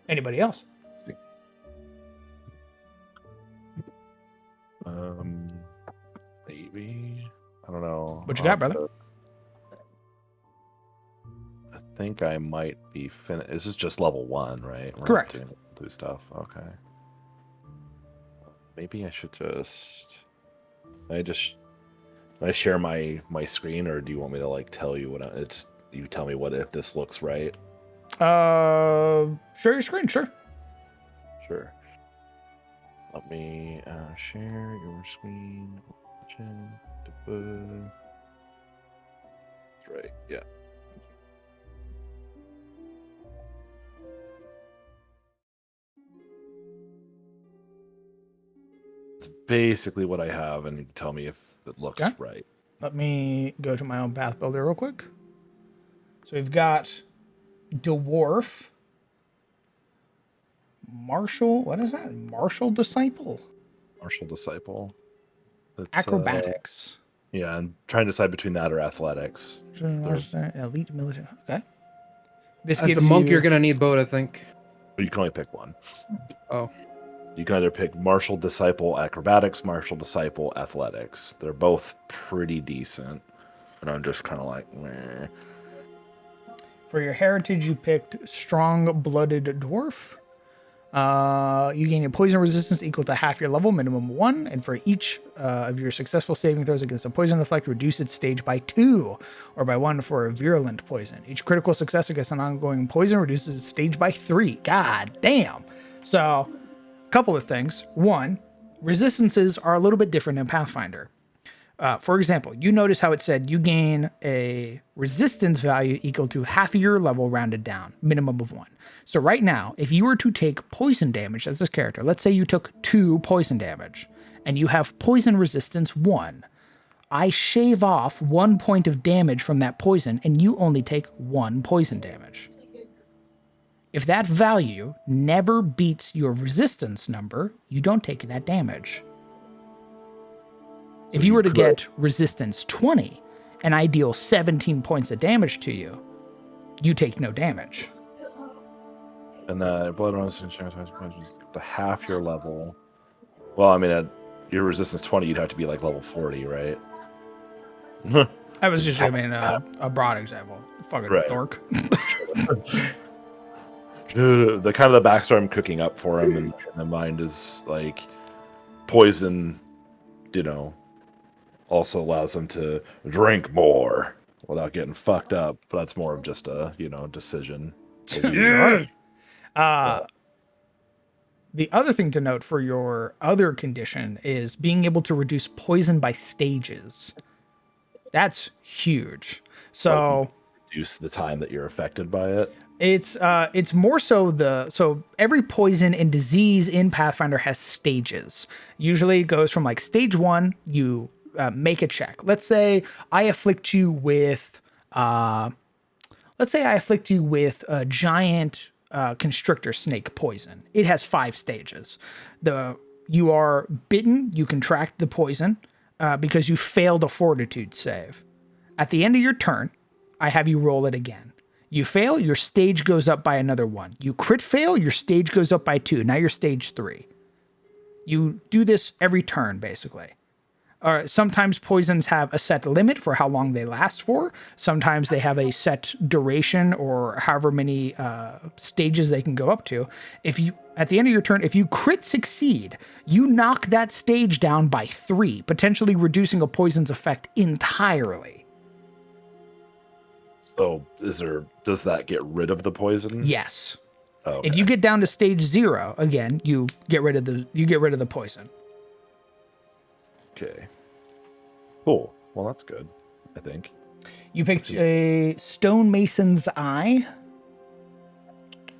Speaker 1: Anybody else?
Speaker 4: Maybe. I don't know.
Speaker 1: What you got, brother?
Speaker 4: I think I might be finished. This is just level 1, right? We're
Speaker 1: Correct.
Speaker 4: not doing stuff. Okay. Maybe I should just. I share my screen, or do you want me to like tell you what it's? You tell me what if this looks right.
Speaker 1: Share your screen, sure.
Speaker 4: Sure. Let me share your screen. That's right. Yeah. It's basically what I have, and you can tell me if it looks
Speaker 1: Okay.
Speaker 4: right.
Speaker 1: Let me go to my own path builder real quick. So we've got Dwarf, Martial, what is that? Martial Disciple?
Speaker 4: Martial Disciple. It's,
Speaker 1: Acrobatics.
Speaker 4: Yeah, I'm trying to decide between that or athletics.
Speaker 1: Elite military. Okay. This
Speaker 5: As
Speaker 1: gives
Speaker 5: a monk,
Speaker 1: you...
Speaker 5: you're gonna need both, I think.
Speaker 4: But you can only pick one.
Speaker 5: Oh.
Speaker 4: You can either pick Martial Disciple Acrobatics, Martial Disciple Athletics. They're both pretty decent. And I'm just kind of like, meh.
Speaker 1: For your heritage, you picked Strong-Blooded Dwarf. You gain a poison resistance equal to half your level, minimum 1, and for each of your successful saving throws against a poison effect, reduce its stage by 2, or by 1 for a virulent poison. Each critical success against an ongoing poison reduces its stage by 3. God damn. So, a couple of things. One, resistances are a little bit different in Pathfinder. For example, you notice how it said you gain a resistance value equal to half of your level rounded down, minimum of 1. So right now, if you were to take poison damage as this character, let's say you took 2 poison damage, and you have poison resistance 1, I shave off 1 point of damage from that poison, and you only take 1 poison damage. If that value never beats your resistance number, you don't take that damage.
Speaker 4: So
Speaker 1: if you were to
Speaker 4: could-
Speaker 1: get resistance 20 and I deal 17 points of damage to you, you take no damage.
Speaker 4: And the blood runs to half your level. Well, I mean, at your resistance 20, you'd have to be like level 40, right?
Speaker 1: I was just giving a broad example. Fucking
Speaker 4: Right.
Speaker 1: dork.
Speaker 4: The kind of the backstory I'm cooking up for him in the mind is like poison, also allows him to drink more without getting fucked up. But that's more of just a, decision.
Speaker 1: Sure. The other thing to note for your other condition is being able to reduce poison by stages. That's huge. So
Speaker 4: Reduce the time that you're affected by it.
Speaker 1: it's more so every poison and disease in Pathfinder has stages. Usually it goes from like stage 1, you make a check. Let's say I afflict you with a giant constrictor snake poison. It has 5 stages. You are bitten, you contract the poison because you failed a fortitude save. At the end of your turn, I have you roll it again. You fail, your stage goes up by another 1. You crit fail, your stage goes up by 2. Now you're stage 3. You do this every turn, basically. Sometimes poisons have a set limit for how long they last for. Sometimes they have a set duration or however many stages they can go up to. At the end of your turn, if you crit succeed, you knock that stage down by 3, potentially reducing a poison's effect entirely.
Speaker 4: So does that get rid of the poison?
Speaker 1: Yes.
Speaker 4: Oh, okay.
Speaker 1: If you get down to stage 0, again, you get rid of the poison.
Speaker 4: Okay. Cool. Well, that's good, I think.
Speaker 1: You picked a stonemason's eye.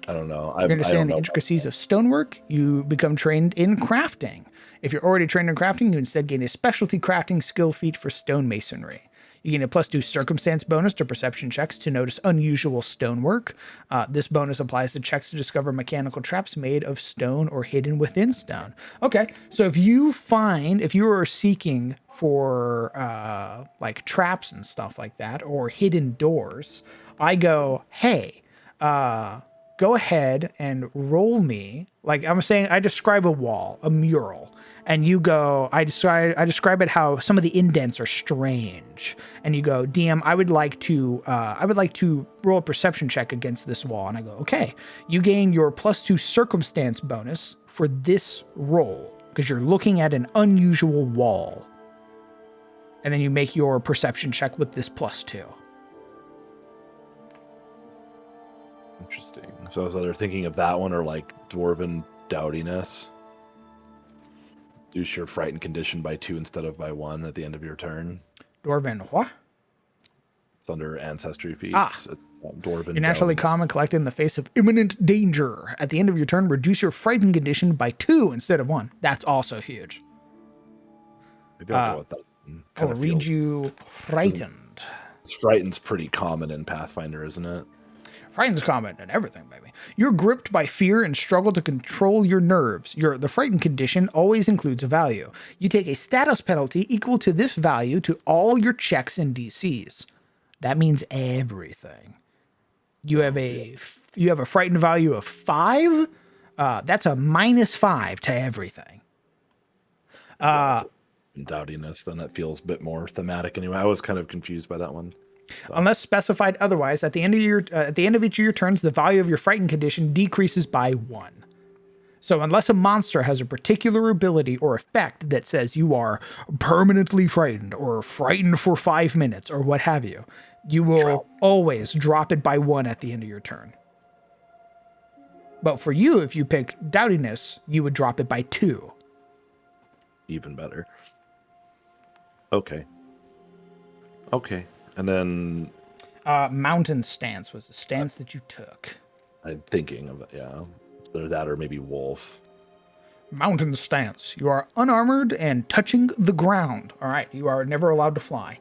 Speaker 4: I don't know.
Speaker 1: You understand the intricacies of stonework. You become trained in crafting. If you're already trained in crafting, you instead gain a specialty crafting skill feat for stonemasonry. You gain a +2 circumstance bonus to perception checks to notice unusual stonework. This bonus applies to checks to discover mechanical traps made of stone or hidden within stone. Okay, so if you are seeking for like traps and stuff like that, or hidden doors, I go, hey, go ahead and roll me. Like I'm saying, I describe a wall, a mural. And you go, I describe it how some of the indents are strange. And you go, DM, I would like to roll a perception check against this wall. And I go, okay. You gain your +2 circumstance bonus for this roll because you're looking at an unusual wall. And then you make your perception check with this +2.
Speaker 4: Interesting. So I was either thinking of that one or like dwarven dowdiness. Reduce your frightened condition by 2 instead of by 1 at the end of your turn.
Speaker 1: Dwarven what?
Speaker 4: It's under ancestry feats. Dwarven.
Speaker 1: You're naturally
Speaker 4: dowdiness.
Speaker 1: calm and collected in the face of imminent danger. At the end of your turn, reduce your frightened condition by 2 instead of 1. That's also huge.
Speaker 4: Maybe I'll go with that.
Speaker 1: I'll read you frightened.
Speaker 4: Frightened's pretty common in Pathfinder, isn't it?
Speaker 1: Frightened's common and everything, baby. You're gripped by fear and struggle to control your nerves. The frightened condition always includes a value. You take a status penalty equal to this value to all your checks and DCs. That means everything. You have a frightened value of 5. That's a -5 to everything.
Speaker 4: Dowdiness, then it feels a bit more thematic anyway. I was kind of confused by that one.
Speaker 1: Unless specified otherwise, at the end of each of your turns, the value of your frightened condition decreases by 1. So unless a monster has a particular ability or effect that says you are permanently frightened or frightened for 5 minutes or what have you, you will always drop it by 1 at the end of your turn. But for you, if you pick dowdiness, you would drop it by 2.
Speaker 4: Even better. Okay. And then
Speaker 1: Mountain stance was the stance that you took.
Speaker 4: I'm thinking of it, yeah. Either that or maybe wolf.
Speaker 1: Mountain stance. You are unarmored and touching the ground. All right, you are never allowed to fly.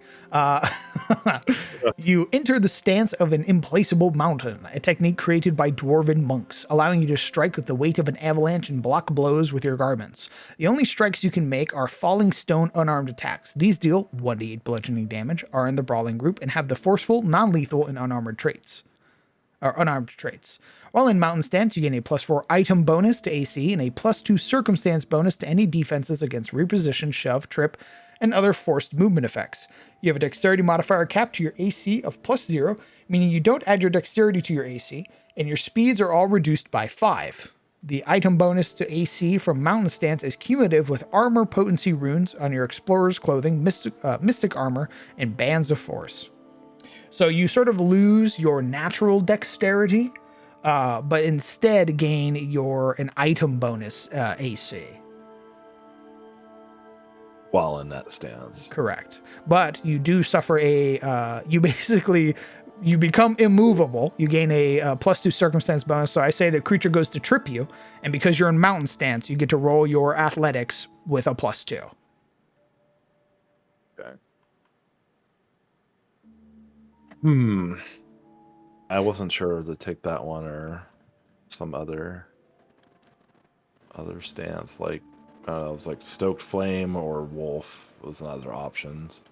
Speaker 1: You enter the stance of an implaceable mountain, a technique created by dwarven monks, allowing you to strike with the weight of an avalanche and block blows with your garments. The only strikes you can make are falling stone unarmed attacks. These deal 1d8 bludgeoning damage, are in the brawling group, and have the forceful, non-lethal, and unarmed traits. Or unarmed traits. While in Mountain Stance, you gain a +4 item bonus to AC and a +2 circumstance bonus to any defenses against reposition, shove, trip, and other forced movement effects. You have a dexterity modifier capped to your AC of +0, meaning you don't add your dexterity to your AC, and your speeds are all reduced by 5. The item bonus to AC from Mountain Stance is cumulative with armor potency runes on your explorer's clothing, mystic armor, and bands of force. So you sort of lose your natural dexterity, but instead gain an item bonus AC.
Speaker 4: While in that stance.
Speaker 1: Correct. But you do suffer you become immovable. You gain a +2 circumstance bonus. So I say the creature goes to trip you, and because you're in Mountain Stance, you get to roll your athletics with a +2.
Speaker 4: Okay. I wasn't sure to take that one or some other stance. Like, it was like Stoked Flame or Wolf was other options.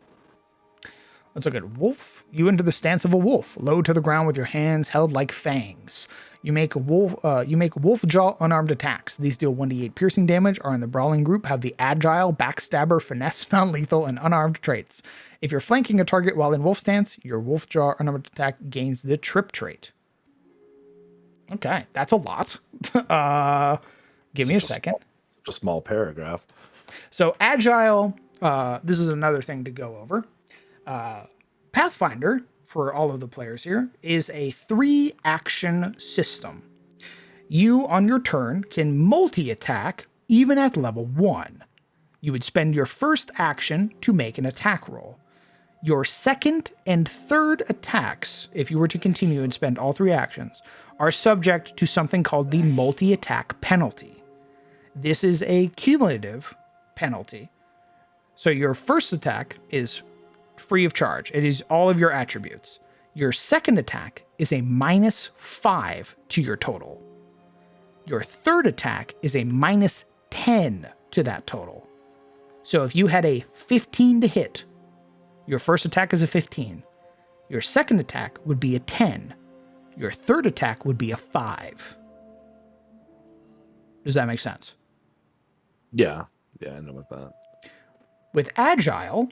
Speaker 1: Let's look at Wolf. You enter the stance of a wolf, low to the ground with your hands held like fangs. You make wolf jaw unarmed attacks. These deal 1d8 piercing damage, are in the brawling group, have the agile, backstabber, finesse, non-lethal, and unarmed traits. If you're flanking a target while in wolf stance, your wolf jaw unarmed attack gains the trip trait. Okay, that's a lot. Give me a second.
Speaker 4: Such a small paragraph.
Speaker 1: So agile, this is another thing to go over. Pathfinder, for all of the players here, is a 3-action system. You, on your turn, can multi-attack even at level 1. You would spend your first action to make an attack roll. Your second and third attacks, if you were to continue and spend all 3 actions, are subject to something called the multi-attack penalty. This is a cumulative penalty. So your first attack is free of charge. It is all of your attributes. Your second attack is a -5 to your total. Your third attack is a -10 to that total. So if you had a 15 to hit, your first attack is a 15. Your second attack would be a 10. Your third attack would be a 5. Does that make sense?
Speaker 4: Yeah, I know about that.
Speaker 1: With Agile,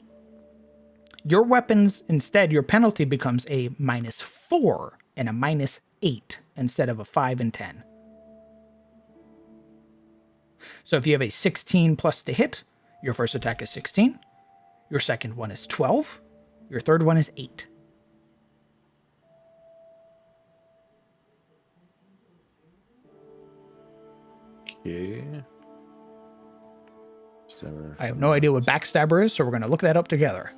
Speaker 1: your weapons, instead, your penalty becomes a -4 and a -8 instead of a 5 and 10. So if you have a 16 plus to hit, your first attack is 16. Your second one is 12. Your third one is 8.
Speaker 4: Okay.
Speaker 1: I have no idea what backstabber is, so we're going to look that up together.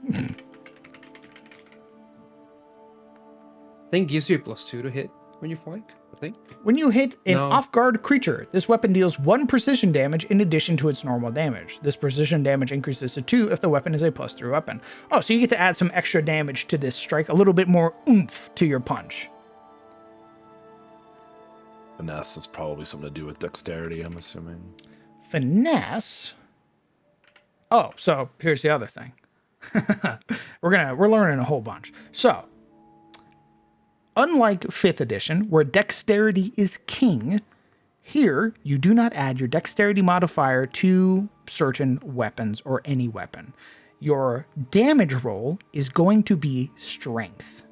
Speaker 5: I think gives you a +2 to hit when you flank, I think.
Speaker 1: When you hit an
Speaker 5: No.
Speaker 1: off-guard creature, this weapon deals 1 precision damage in addition to its normal damage. This precision damage increases to 2 if the weapon is a +3 weapon. Oh, so you get to add some extra damage to this strike, a little bit more oomph to your punch.
Speaker 4: Finesse is probably something to do with dexterity, I'm assuming.
Speaker 1: Finesse. Oh, so here's the other thing. We're learning a whole bunch. So, unlike 5th edition, where dexterity is king, here you do not add your dexterity modifier to certain weapons or any weapon. Your damage roll is going to be strength.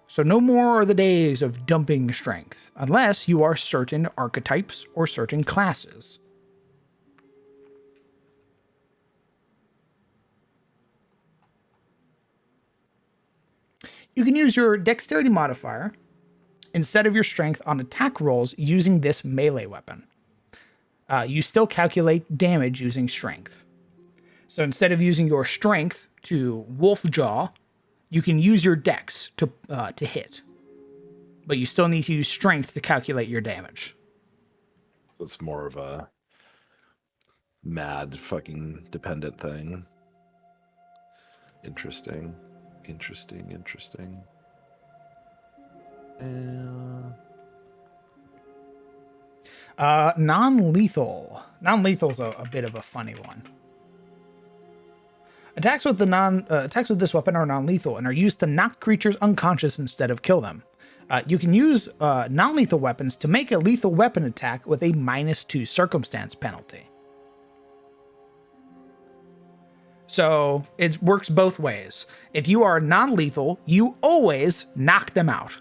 Speaker 1: So no more are the days of dumping strength, unless you are certain archetypes or certain classes. You can use your dexterity modifier instead of your strength on attack rolls using this melee weapon. You still calculate damage using strength. So instead of using your strength to wolf jaw, you can use your dex to hit. But you still need to use strength to calculate your damage.
Speaker 4: So it's more of a mad fucking dependent thing. Interesting.
Speaker 1: Non-lethal. Non-lethal's a bit of a funny one. Attacks with this weapon are non-lethal and are used to knock creatures unconscious instead of kill them. You can use non-lethal weapons to make a lethal weapon attack with a -2 circumstance penalty. So it works both ways. If you are non-lethal, you always knock them out.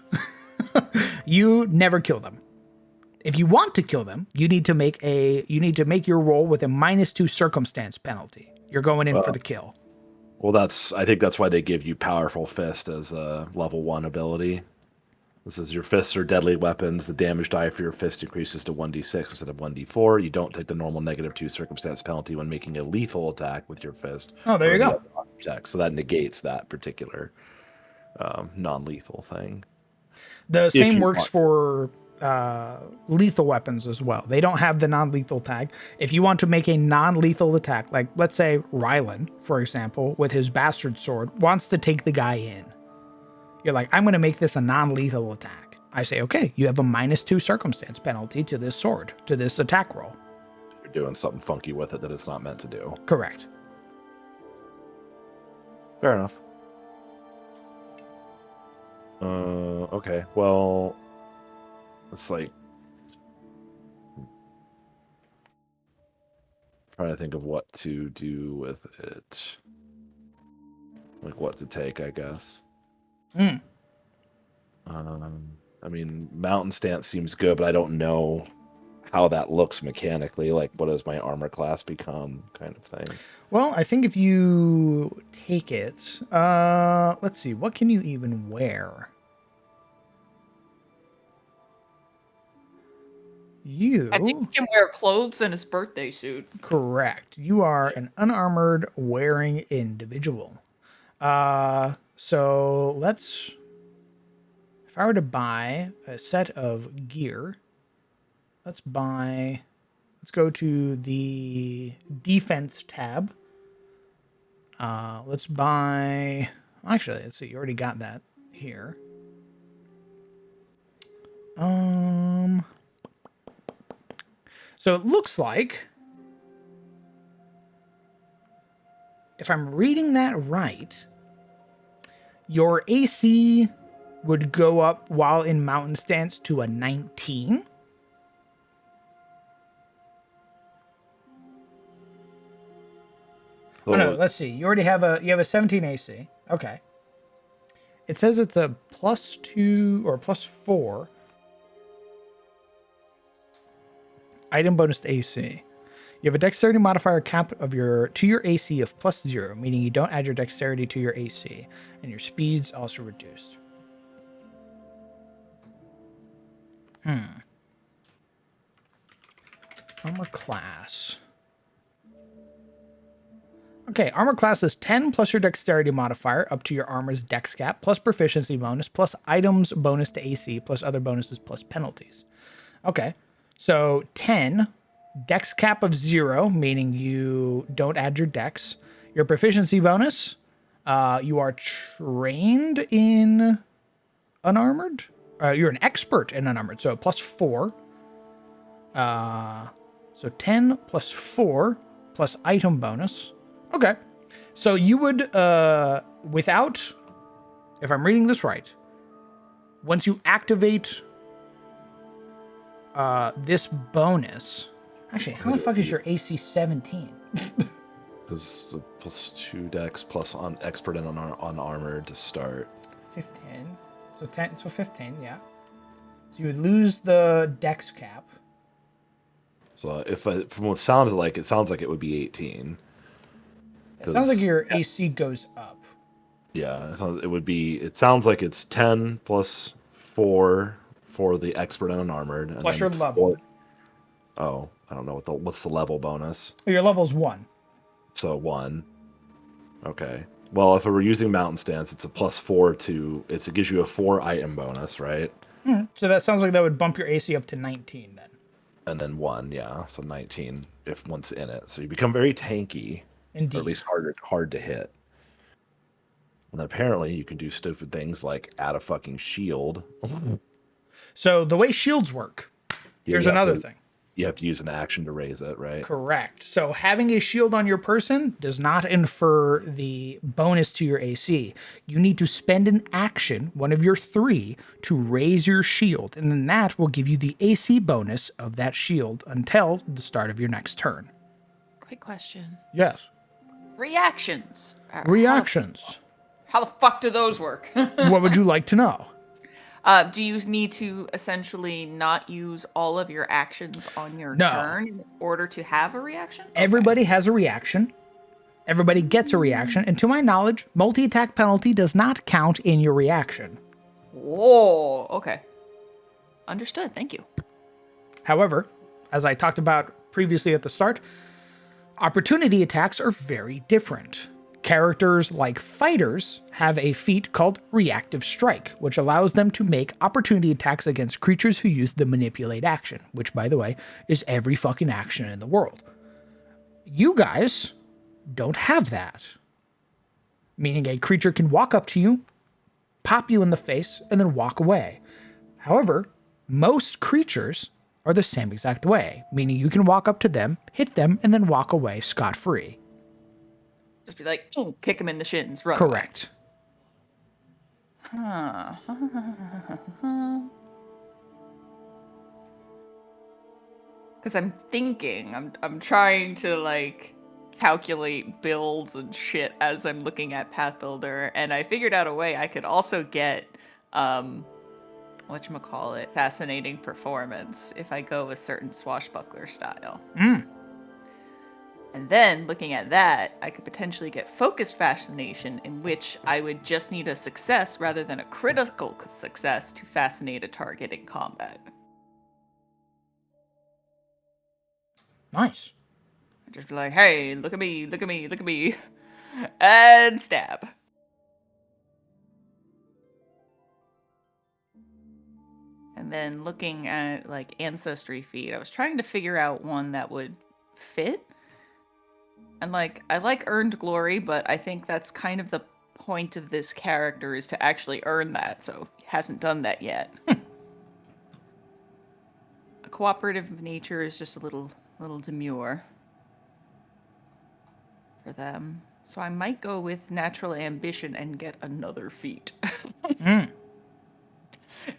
Speaker 1: You never kill them. If you want to kill them, you need to make your roll with a -2 circumstance penalty. You're going in for the kill.
Speaker 4: Well, I think that's why they give you Powerful Fist as a level 1 ability. This is your fists are deadly weapons. The damage die for your fist increases to 1d6 instead of 1d4. You don't take the normal -2 circumstance penalty when making a lethal attack with your fist.
Speaker 1: Oh, there you go.
Speaker 4: Attack. So that negates that particular non-lethal thing.
Speaker 1: The same works for lethal weapons as well. They don't have the non-lethal tag. If you want to make a non-lethal attack, like let's say Rylan, for example, with his bastard sword, wants to take the guy in. You're like, I'm going to make this a non-lethal attack. I say, okay, you have a -2 circumstance penalty to this sword, to this attack roll.
Speaker 4: You're doing something funky with it that it's not meant to do.
Speaker 1: Correct.
Speaker 4: Fair enough. Okay, well, it's like trying to think of what to do with it. Like what to take, I guess. I mean, Mountain Stance seems good, but I don't know how that looks mechanically. Like, what does my armor class become, kind of thing.
Speaker 1: Well, I think if you take it, let's see, what can you even wear?
Speaker 2: I think he can wear clothes and his birthday suit.
Speaker 1: Correct. You are an unarmored wearing individual. So let's, if I were to buy a set of gear, let's go to the defense tab. Let's buy, actually, let's see, you already got that here. So it looks like, if I'm reading that right, your AC would go up while in Mountain Stance to a 19. Oh no, let's see. You already have a 17 AC. Okay. It says it's a +2 or +4 item bonus to AC. You have a dexterity modifier cap to your AC of +0, meaning you don't add your dexterity to your AC, and your speed's also reduced. Armor class. Okay, armor class is 10 plus your dexterity modifier up to your armor's dex cap, plus proficiency bonus, plus items bonus to AC, plus other bonuses, plus penalties. Okay, so 10, dex cap of 0, meaning you don't add your dex. Your proficiency bonus, you are trained in unarmored. You're an expert in unarmored, so +4. So 10 plus 4 plus item bonus. Okay. So you would, without, if I'm reading this right, once you activate this bonus, actually, how the fuck is your AC 17?
Speaker 4: Because +2 dex plus on expert and unarmored to start.
Speaker 1: 15. So 10. So 15. Yeah. So you would lose the dex cap.
Speaker 4: So from what it sounds like it would be 18.
Speaker 1: It sounds like your AC goes up.
Speaker 4: Yeah, it sounds like it's 10 plus 4 for the expert and unarmored. And
Speaker 1: plus your level.
Speaker 4: Oh, I don't know what's the level bonus.
Speaker 1: Your level's 1.
Speaker 4: So 1. Okay. Well, if we're using Mountain Stance, it's a +4 to it gives you a 4 item bonus, right?
Speaker 1: So that sounds like that would bump your AC up to 19 then.
Speaker 4: and then 1, yeah, so 19 if one's in it. So you become very tanky, or
Speaker 1: Indeed.
Speaker 4: at least hard to hit. And apparently you can do stupid things like add a fucking shield.
Speaker 1: So the way shields work, here's
Speaker 4: you have
Speaker 1: another
Speaker 4: to
Speaker 1: thing.
Speaker 4: you have to use an action to raise it, right?
Speaker 1: Correct. So having a shield on your person does not infer the bonus to your AC. You need to spend an action, one of your 3, to raise your shield, and then that will give you the AC bonus of that shield until the start of your next turn.
Speaker 2: Quick question.
Speaker 1: Yes.
Speaker 2: Reactions.
Speaker 1: Reactions.
Speaker 2: How the fuck do those work?
Speaker 1: What would you like to know?
Speaker 2: Do you need to essentially not use all of your actions on your
Speaker 1: No.
Speaker 2: turn in order to have a reaction? Okay.
Speaker 1: Everybody has a reaction. Everybody gets a reaction, and to my knowledge, multi-attack penalty does not count in your reaction.
Speaker 2: Whoa. Okay. Understood. Thank you.
Speaker 1: However, as I talked about previously at the start, opportunity attacks are very different. Characters like fighters have a feat called Reactive Strike, which allows them to make opportunity attacks against creatures who use the Manipulate action, which, by the way, is every fucking action in the world. You guys don't have that. Meaning a creature can walk up to you, pop you in the face, and then walk away. However, most creatures are the same exact way, meaning you can walk up to them, hit them, and then walk away scot-free.
Speaker 2: Just be like, oh, kick him in the shins. Run.
Speaker 1: Correct.
Speaker 2: Huh. Because I'm thinking, I'm trying to like calculate builds and shit as I'm looking at Path Builder, and I figured out a way I could also get whatchamacallit, Fascinating Performance if I go with certain swashbuckler style. And then, looking at that, I could potentially get Focused Fascination, in which I would just need a success rather than a critical success to fascinate a target in combat.
Speaker 1: Nice.
Speaker 2: I'd just be like, hey, look at me, look at me, look at me. And stab. And then looking at like Ancestry feat, I was trying to figure out one that would fit. And like, I like Earned Glory, but I think that's kind of the point of this character is to actually earn that, so he hasn't done that yet. A cooperative nature is just a little demure for them. So I might go with Natural Ambition and get another feat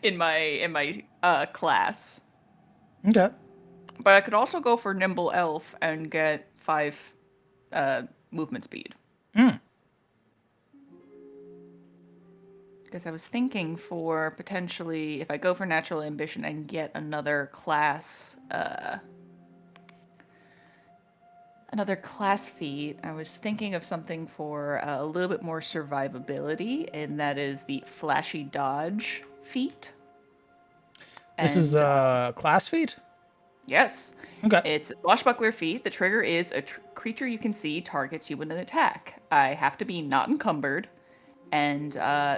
Speaker 2: in my class.
Speaker 1: Okay.
Speaker 2: But I could also go for Nimble Elf and get 5 movement speed. Because I was thinking for potentially, if I go for Natural Ambition and get another class feat, I was thinking of something for a little bit more survivability, and that is the Flashy Dodge feat.
Speaker 1: This is a class feat?
Speaker 2: Yes.
Speaker 1: Okay.
Speaker 2: It's a swashbuckler feat. The trigger is a creature you can see targets you with an attack. I have to be not encumbered, and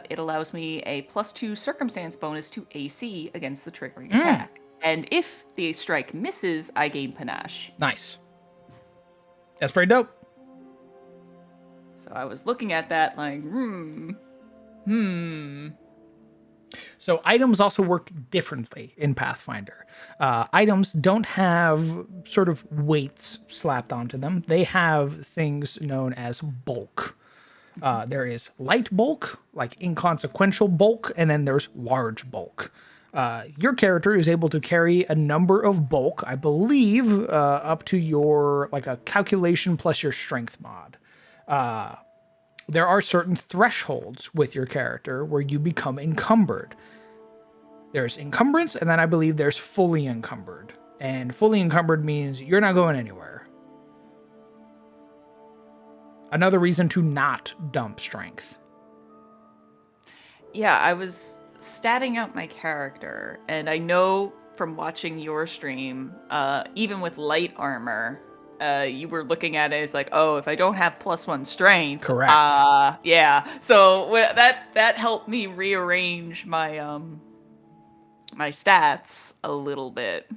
Speaker 2: it allows me a +2 circumstance bonus to AC against the triggering attack. And if the strike misses, I gain panache.
Speaker 1: Nice. That's pretty dope.
Speaker 2: So I was looking at that like,
Speaker 1: So items also work differently in Pathfinder. Items don't have sort of weights slapped onto them. They have things known as bulk. There is light bulk, like inconsequential bulk, and then there's large bulk. Your character is able to carry a number of bulk, I believe, up to your, like a calculation plus your strength mod. There are certain thresholds with your character where you become encumbered. There's encumbrance, and then I believe there's fully encumbered. And fully encumbered means you're not going anywhere. Another reason to not dump strength.
Speaker 2: Yeah, I was statting out my character, and I know from watching your stream, even with light armor, you were looking at it as like, oh, if I don't have +1 strength.
Speaker 1: Correct.
Speaker 2: Yeah. So that helped me rearrange my my stats a little bit.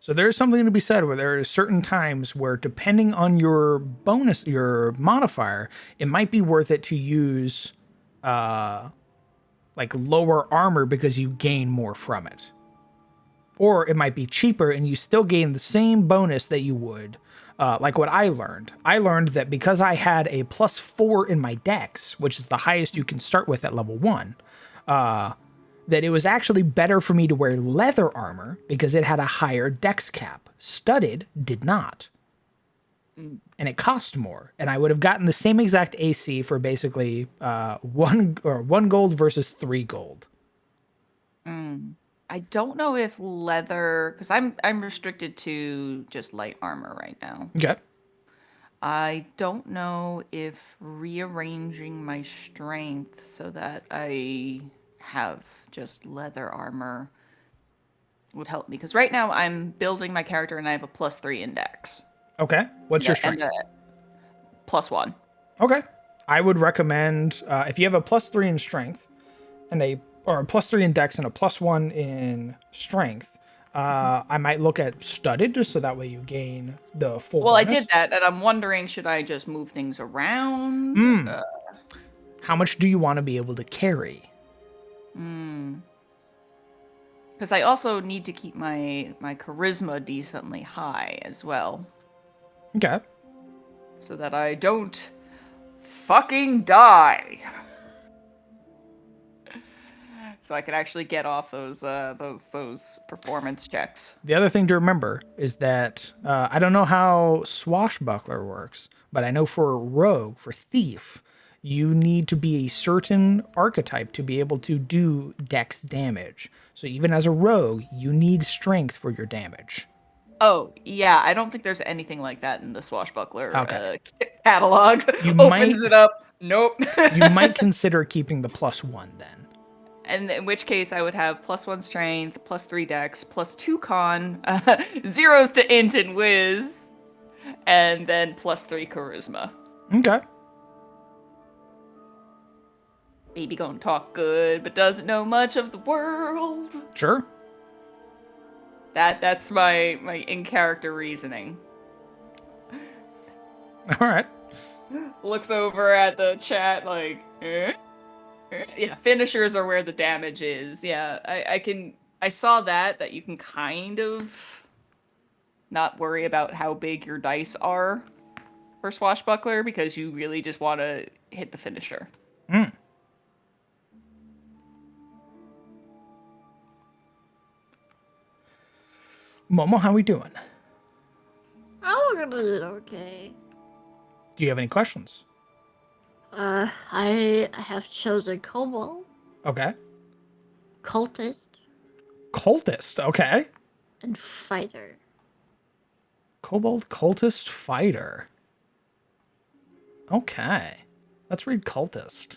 Speaker 1: So there's something to be said where there are certain times where, depending on your bonus, your modifier, it might be worth it to use like lower armor because you gain more from it. Or it might be cheaper and you still gain the same bonus that you would. Like what I learned. I learned that because I had a +4 in my dex, which is the highest you can start with at level 1, that it was actually better for me to wear leather armor because it had a higher dex cap. Studded did not. And it cost more. And I would have gotten the same exact AC for basically 1 gold versus 3 gold.
Speaker 2: I don't know if leather, because I'm restricted to just light armor right now.
Speaker 1: Okay.
Speaker 2: I don't know if rearranging my strength so that I have just leather armor would help me. Because right now I'm building my character and I have a +3 index.
Speaker 1: Okay. What's your strength?
Speaker 2: And +1.
Speaker 1: Okay. I would recommend if you have a +3 in strength and a +3 in dex and a +1 in strength, I might look at studded just so that way you gain the full
Speaker 2: Well,
Speaker 1: bonus.
Speaker 2: I did that, and I'm wondering, should I just move things around?
Speaker 1: How much do you want to be able to carry?
Speaker 2: Because I also need to keep my charisma decently high as well.
Speaker 1: Okay.
Speaker 2: So that I don't fucking die. So I can actually get off those performance checks.
Speaker 1: The other thing to remember is that I don't know how swashbuckler works, but I know for rogue, for thief, you need to be a certain archetype to be able to do dex damage. So even as a rogue, you need strength for your damage.
Speaker 2: Oh, yeah, I don't think there's anything like that in the swashbuckler catalog.
Speaker 1: You
Speaker 2: Opens it up. Nope.
Speaker 1: You might consider keeping the +1 then.
Speaker 2: And in which case I would have +1 strength, +3 dex, +2 con, 0s to int and whiz, and then +3 charisma.
Speaker 1: Okay.
Speaker 2: Baby gonna talk good, but doesn't know much of the world.
Speaker 1: Sure.
Speaker 2: That's my in-character reasoning.
Speaker 1: All right.
Speaker 2: Looks over at the chat like, eh? Yeah, finishers are where the damage is. Yeah, I saw that you can kind of not worry about how big your dice are for swashbuckler because you really just want to hit the finisher.
Speaker 1: Momo, how we doing?
Speaker 6: Oh, we're gonna do okay.
Speaker 1: Do you have any questions?
Speaker 6: I have chosen kobold,
Speaker 1: Okay.
Speaker 6: cultist,
Speaker 1: Cultist. Okay.
Speaker 6: and fighter.
Speaker 1: Kobold, cultist, fighter. Okay. Let's read cultist.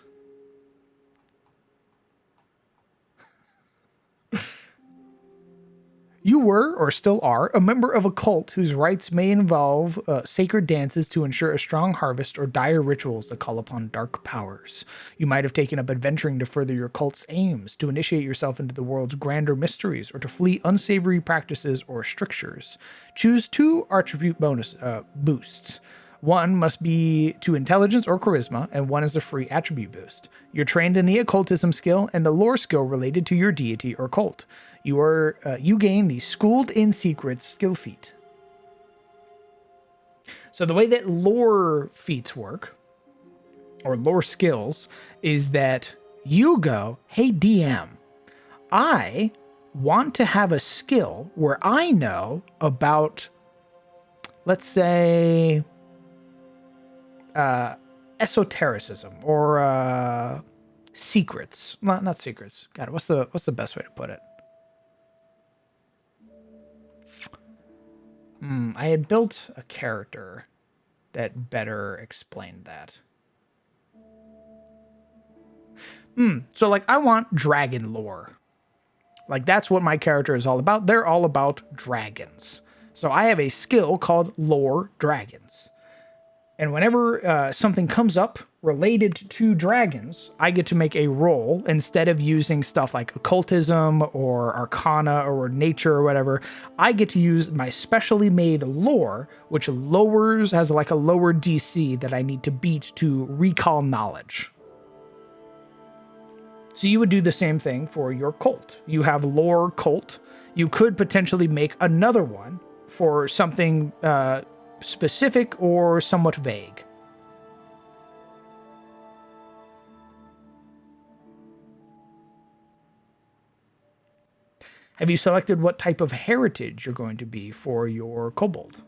Speaker 1: You were, or still are, a member of a cult whose rites may involve sacred dances to ensure a strong harvest or dire rituals that call upon dark powers. You might have taken up adventuring to further your cult's aims, to initiate yourself into the world's grander mysteries, or to flee unsavory practices or strictures. Choose 2 attribute bonus boosts. One must be to intelligence or charisma, and one is a free attribute boost. You're trained in the occultism skill and the lore skill related to your deity or cult. You gain the Schooled in Secrets skill feat. So the way that lore feats work, or lore skills, is that you go, hey DM, I want to have a skill where I know about, let's say, esotericism or secrets. Not secrets. God, what's the best way to put it? I had built a character that better explained that. So like I want dragon lore. Like that's what my character is all about. They're all about dragons. So I have a skill called Lore Dragons. And whenever something comes up related to dragons, I get to make a roll instead of using stuff like occultism or arcana or nature or whatever. I get to use my specially made lore, which has like a lower DC that I need to beat to recall knowledge. So you would do the same thing for your cult. You have lore cult. You could potentially make another one for something specific or somewhat vague. Have you selected what type of heritage you're going to be for your kobold?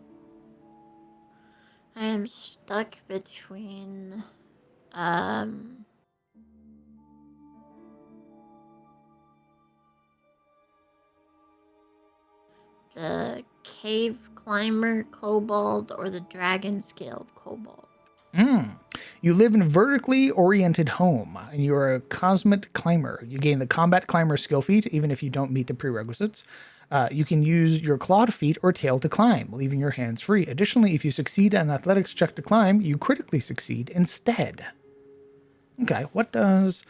Speaker 6: I am stuck between the cave climber kobold or the dragon scaled kobold.
Speaker 1: You live in a vertically oriented home, and you're a cosmic climber. You gain the combat climber skill feat, even if you don't meet the prerequisites. You can use your clawed feet or tail to climb, leaving your hands free. Additionally, if you succeed at an athletics check to climb, you critically succeed instead. Okay, what does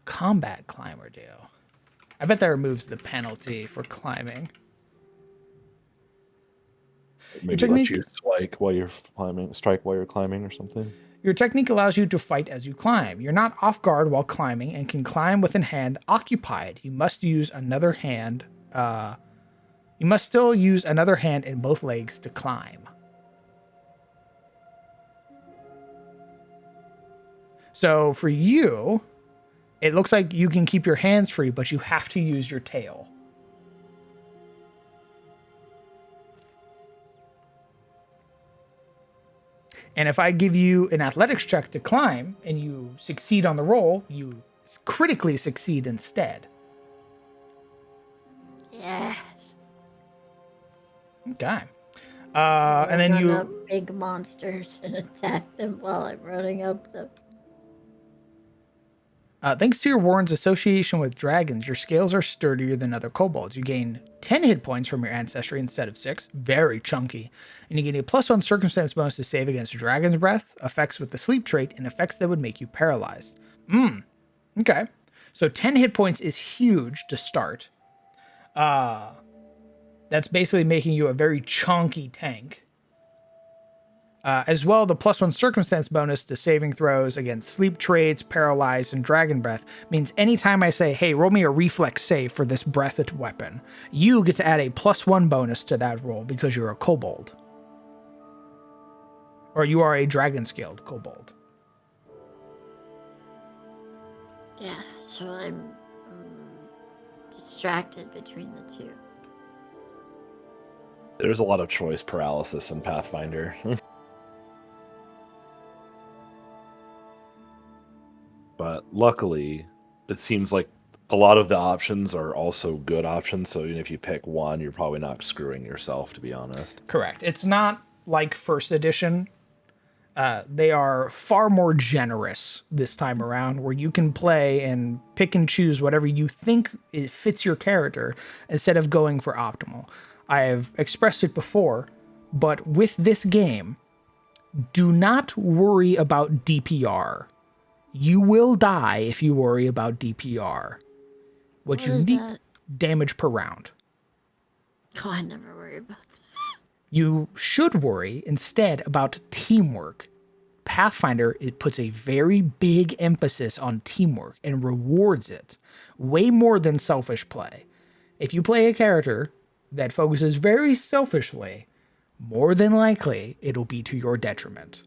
Speaker 1: combat climber do? I bet that removes the penalty for climbing.
Speaker 4: Maybe let you strike while you're climbing or something.
Speaker 1: Your technique allows you to fight as you climb. You're not off guard while climbing and can climb with a hand occupied. You must use another hand. You must still use another hand in both legs to climb. So for you, it looks like you can keep your hands free, but you have to use your tail. And if I give you an athletics check to climb and you succeed on the roll, you critically succeed instead.
Speaker 6: Yes.
Speaker 1: Okay. And then
Speaker 6: run up big monsters and attack them while I'm running up them.
Speaker 1: Thanks to your Warren's association with dragons, your scales are sturdier than other kobolds. You gain 10 hit points from your ancestry instead of 6. Very chunky. And you gain a +1 circumstance bonus to save against dragon's breath, effects with the sleep trait, and effects that would make you paralyzed. Okay. So 10 hit points is huge to start. That's basically making you a very chunky tank. As well, the +1 circumstance bonus to saving throws against sleep traits, paralyzed, and dragon breath means anytime I say, hey, roll me a reflex save for this breathed weapon, you get to add a +1 bonus to that roll because you're a kobold. Or you are a dragon scaled kobold.
Speaker 6: Yeah, so I'm distracted between the two.
Speaker 4: There's a lot of choice paralysis in Pathfinder. But luckily, it seems like a lot of the options are also good options, so even if you pick one, you're probably not screwing yourself, to be honest.
Speaker 1: Correct. It's not like first edition. They are far more generous this time around, where you can play and pick and choose whatever you think it fits your character instead of going for optimal. I have expressed it before, but with this game, do not worry about DPR. You will die if you worry about DPR. What you need, damage per round.
Speaker 6: Oh, I never worry about that.
Speaker 1: You should worry instead about teamwork. Pathfinder, it puts a very big emphasis on teamwork and rewards it way more than selfish play. If you play a character that focuses very selfishly, more than likely it'll be to your detriment.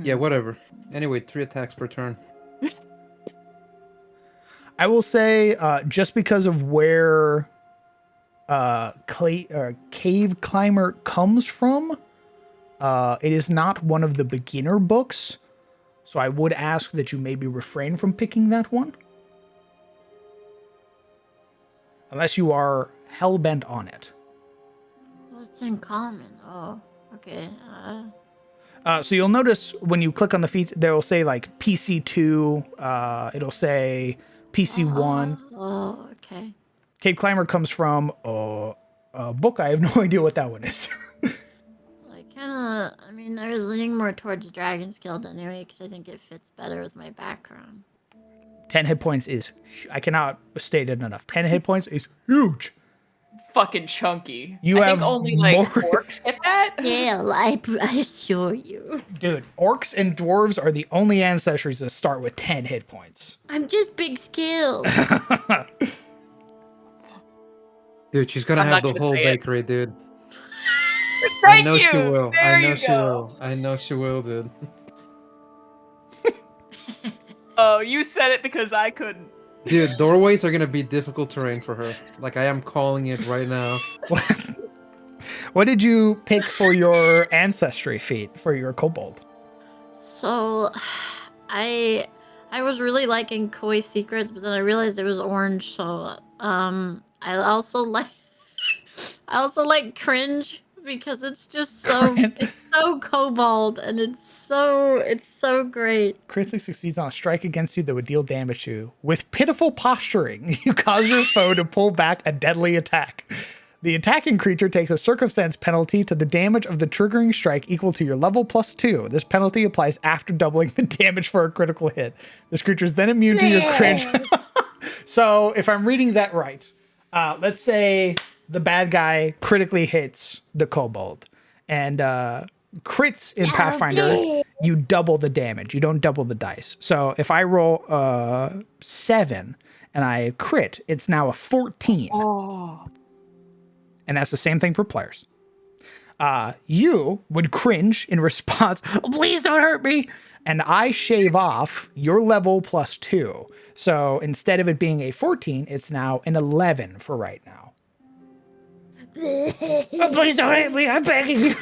Speaker 5: Yeah, whatever. Anyway, 3 attacks per turn.
Speaker 1: I will say, just because of where Cave Climber comes from, it is not one of the beginner books, so I would ask that you maybe refrain from picking that one. Unless you are hell-bent on it.
Speaker 6: Well, it's in common. Oh, okay.
Speaker 1: So you'll notice when you click on the feat, they'll say like PC2, it'll say PC 1.
Speaker 6: Oh, okay.
Speaker 1: Cave Climber comes from a book. I have no idea what that one is.
Speaker 6: I mean, I was leaning more towards Dragon's Guild anyway, because I think it fits better with my background.
Speaker 1: 10 hit points is, I cannot state it enough. 10 hit points is huge.
Speaker 2: Fucking chunky.
Speaker 1: You
Speaker 2: I
Speaker 1: have
Speaker 2: think only like
Speaker 1: more-
Speaker 2: orcs get that.
Speaker 6: Yeah, I assure you.
Speaker 1: Dude, orcs and dwarves are the only ancestries that start with 10 hit points.
Speaker 6: I'm just big skilled.
Speaker 5: Dude, she's gonna
Speaker 2: I'm
Speaker 5: have
Speaker 2: not
Speaker 5: the
Speaker 2: gonna
Speaker 5: whole
Speaker 2: say it.
Speaker 5: bakery, dude.
Speaker 2: Thank
Speaker 5: I know
Speaker 2: you.
Speaker 5: she will.
Speaker 2: There
Speaker 5: I know
Speaker 2: you
Speaker 5: she
Speaker 2: go.
Speaker 5: will. I know she will, dude.
Speaker 2: Oh, you said it because I couldn't.
Speaker 5: Dude, doorways are gonna be difficult terrain for her. Like, I am calling it right now.
Speaker 1: What did you pick for your ancestry feat for your kobold?
Speaker 6: So, I was really liking Koi Secrets, but then I realized it was orange. So, I also like Cringe because it's just so it's so kobold and it's so great.
Speaker 1: Critically succeeds on a strike against you that would deal damage to you. With pitiful posturing, you cause your foe to pull back a deadly attack. The attacking creature takes a circumstance penalty to the damage of the triggering strike equal to your level +2. This penalty applies after doubling the damage for a critical hit. This creature is then immune to your cringe. So, if I'm reading that right, let's say the bad guy critically hits the kobold, and crits in Pathfinder, you double the damage. You don't double the dice. So if I roll 7 and I crit, it's now a 14.
Speaker 2: Oh.
Speaker 1: And that's the same thing for players. You would cringe in response, "Oh, please don't hurt me. And I shave off your level +2. So instead of it being a 14, it's now an 11 for right now. Oh, please don't hit me. I'm begging you.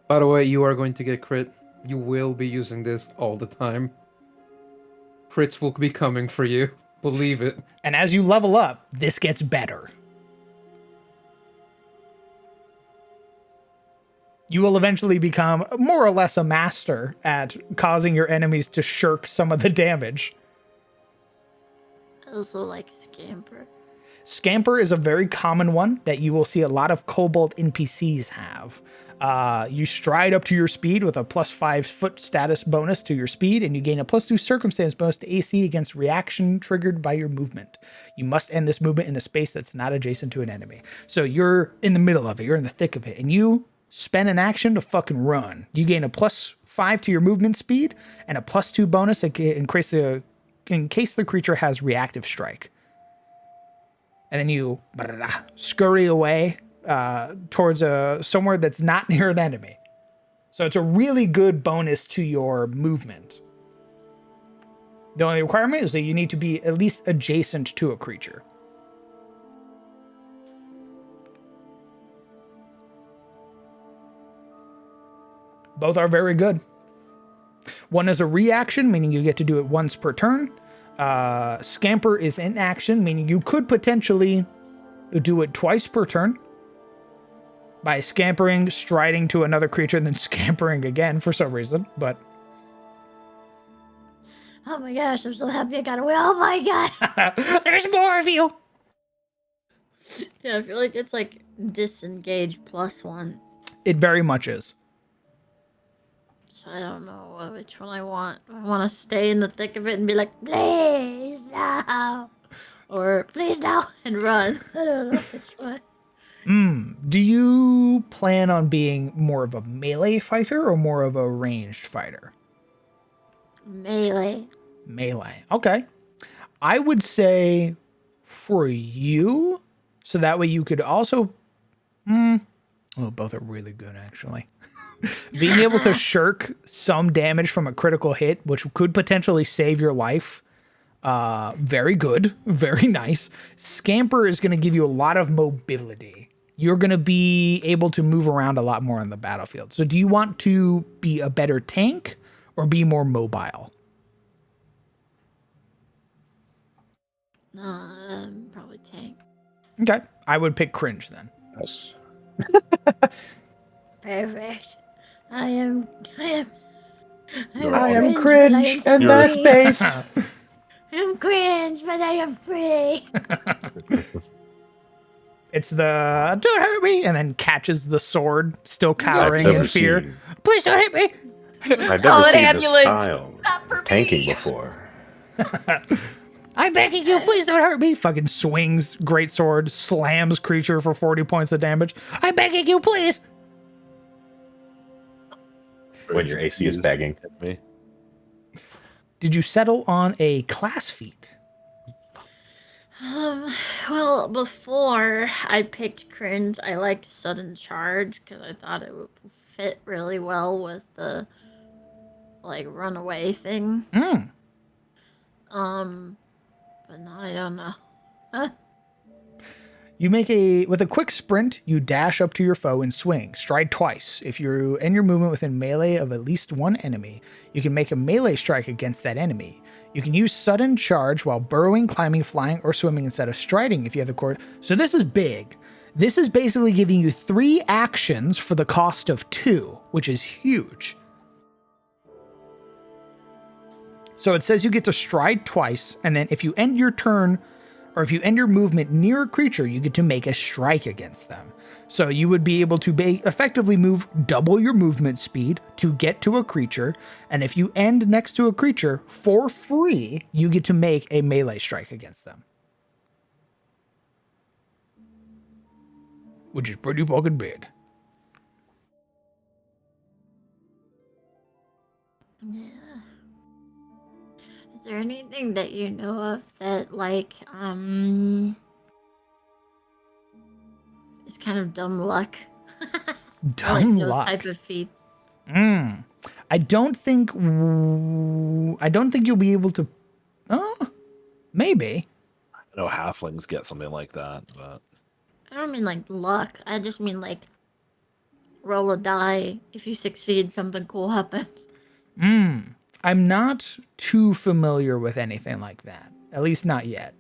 Speaker 5: By the way, you are going to get crit. You will be using this all the time. Crits will be coming for you. Believe it.
Speaker 1: And as you level up, this gets better. You will eventually become more or less a master at causing your enemies to shirk some of the damage.
Speaker 6: I also like Scamper.
Speaker 1: Scamper is a very common one that you will see a lot of kobold NPCs have. You stride up to your speed with a +5 foot status bonus to your speed, and you gain a +2 circumstance bonus to AC against reaction triggered by your movement. You must end this movement in a space that's not adjacent to an enemy. So you're in the middle of it, you're in the thick of it, and you spend an action to fucking run. You gain a +5 to your movement speed and a +2 bonus in case the creature has reactive strike. And then you scurry away towards somewhere that's not near an enemy. So it's a really good bonus to your movement. The only requirement is that you need to be at least adjacent to a creature. Both are very good. One is a reaction, meaning you get to do it once per turn. Scamper is in action, meaning you could potentially do it twice per turn by scampering, striding to another creature, and then scampering again for some reason. But
Speaker 6: oh my gosh, I'm so happy I got away. Oh my god.
Speaker 1: there's more of you.
Speaker 6: Yeah, I feel like it's like disengage +1.
Speaker 1: It very much is.
Speaker 6: So I don't know which one I want. I want to stay in the thick of it and be like, please no, or please no, and run. I don't know which one.
Speaker 1: Do you plan on being more of a melee fighter or more of a ranged fighter?
Speaker 6: Melee.
Speaker 1: Melee. Okay. I would say for you, so that way you could also... well, both are really good, actually. Being able to shirk some damage from a critical hit, which could potentially save your life. Very good. Very nice. Scamper is going to give you a lot of mobility. You're going to be able to move around a lot more on the battlefield. So do you want to be a better tank or be more mobile?
Speaker 6: Probably tank.
Speaker 1: Okay. I would pick Cringe then.
Speaker 3: Yes.
Speaker 6: Perfect. I am
Speaker 3: I am
Speaker 6: cringe, but I am
Speaker 3: and
Speaker 6: free.
Speaker 3: that's based.
Speaker 6: I'm cringe, but I am free.
Speaker 1: It's the "don't hurt me" and then catches the sword, still
Speaker 3: I've
Speaker 1: cowering
Speaker 3: never
Speaker 1: in fear.
Speaker 3: seen.
Speaker 1: Please don't hit me.
Speaker 3: I've
Speaker 2: Call
Speaker 3: never
Speaker 2: an
Speaker 3: seen this
Speaker 2: ambulance.
Speaker 3: style
Speaker 2: Not for
Speaker 3: of tanking
Speaker 2: me.
Speaker 3: before.
Speaker 1: I'm begging you, please don't hurt me. Fucking swings great sword, slams creature for 40 points of damage. I'm begging you, please.
Speaker 3: When your AC is
Speaker 4: Confused
Speaker 3: begging.
Speaker 4: at me.
Speaker 1: Did you settle on a class feat?
Speaker 6: Well, before I picked cringe, I liked sudden charge because I thought it would fit really well with the like runaway thing.
Speaker 1: Mm.
Speaker 6: But now I don't know.
Speaker 1: You make with a quick sprint, you dash up to your foe and swing. Stride twice. If you end your movement within melee of at least one enemy, you can make a melee strike against that enemy. You can use sudden charge while burrowing, climbing, flying, or swimming instead of striding if you have the core. So this is big. This is basically giving you 3 actions for the cost of 2, which is huge. So it says you get to stride twice, and then if you end your turn, or if you end your movement near a creature, you get to make a strike against them. So you would be able to effectively move double your movement speed to get to a creature, and if you end next to a creature for free, you get to make a melee strike against them. Which is pretty fucking big.
Speaker 6: Yeah. Is there anything that you know of that like is kind of dumb luck? Or, like,
Speaker 1: Dumb
Speaker 6: those
Speaker 1: luck.
Speaker 6: type of feats.
Speaker 1: I don't think you'll be able to. Oh, maybe.
Speaker 4: I know halflings get something like that, but
Speaker 6: I don't mean like luck. I just mean like roll a die. If you succeed, something cool happens.
Speaker 1: I'm not too familiar with anything like that. At least not yet.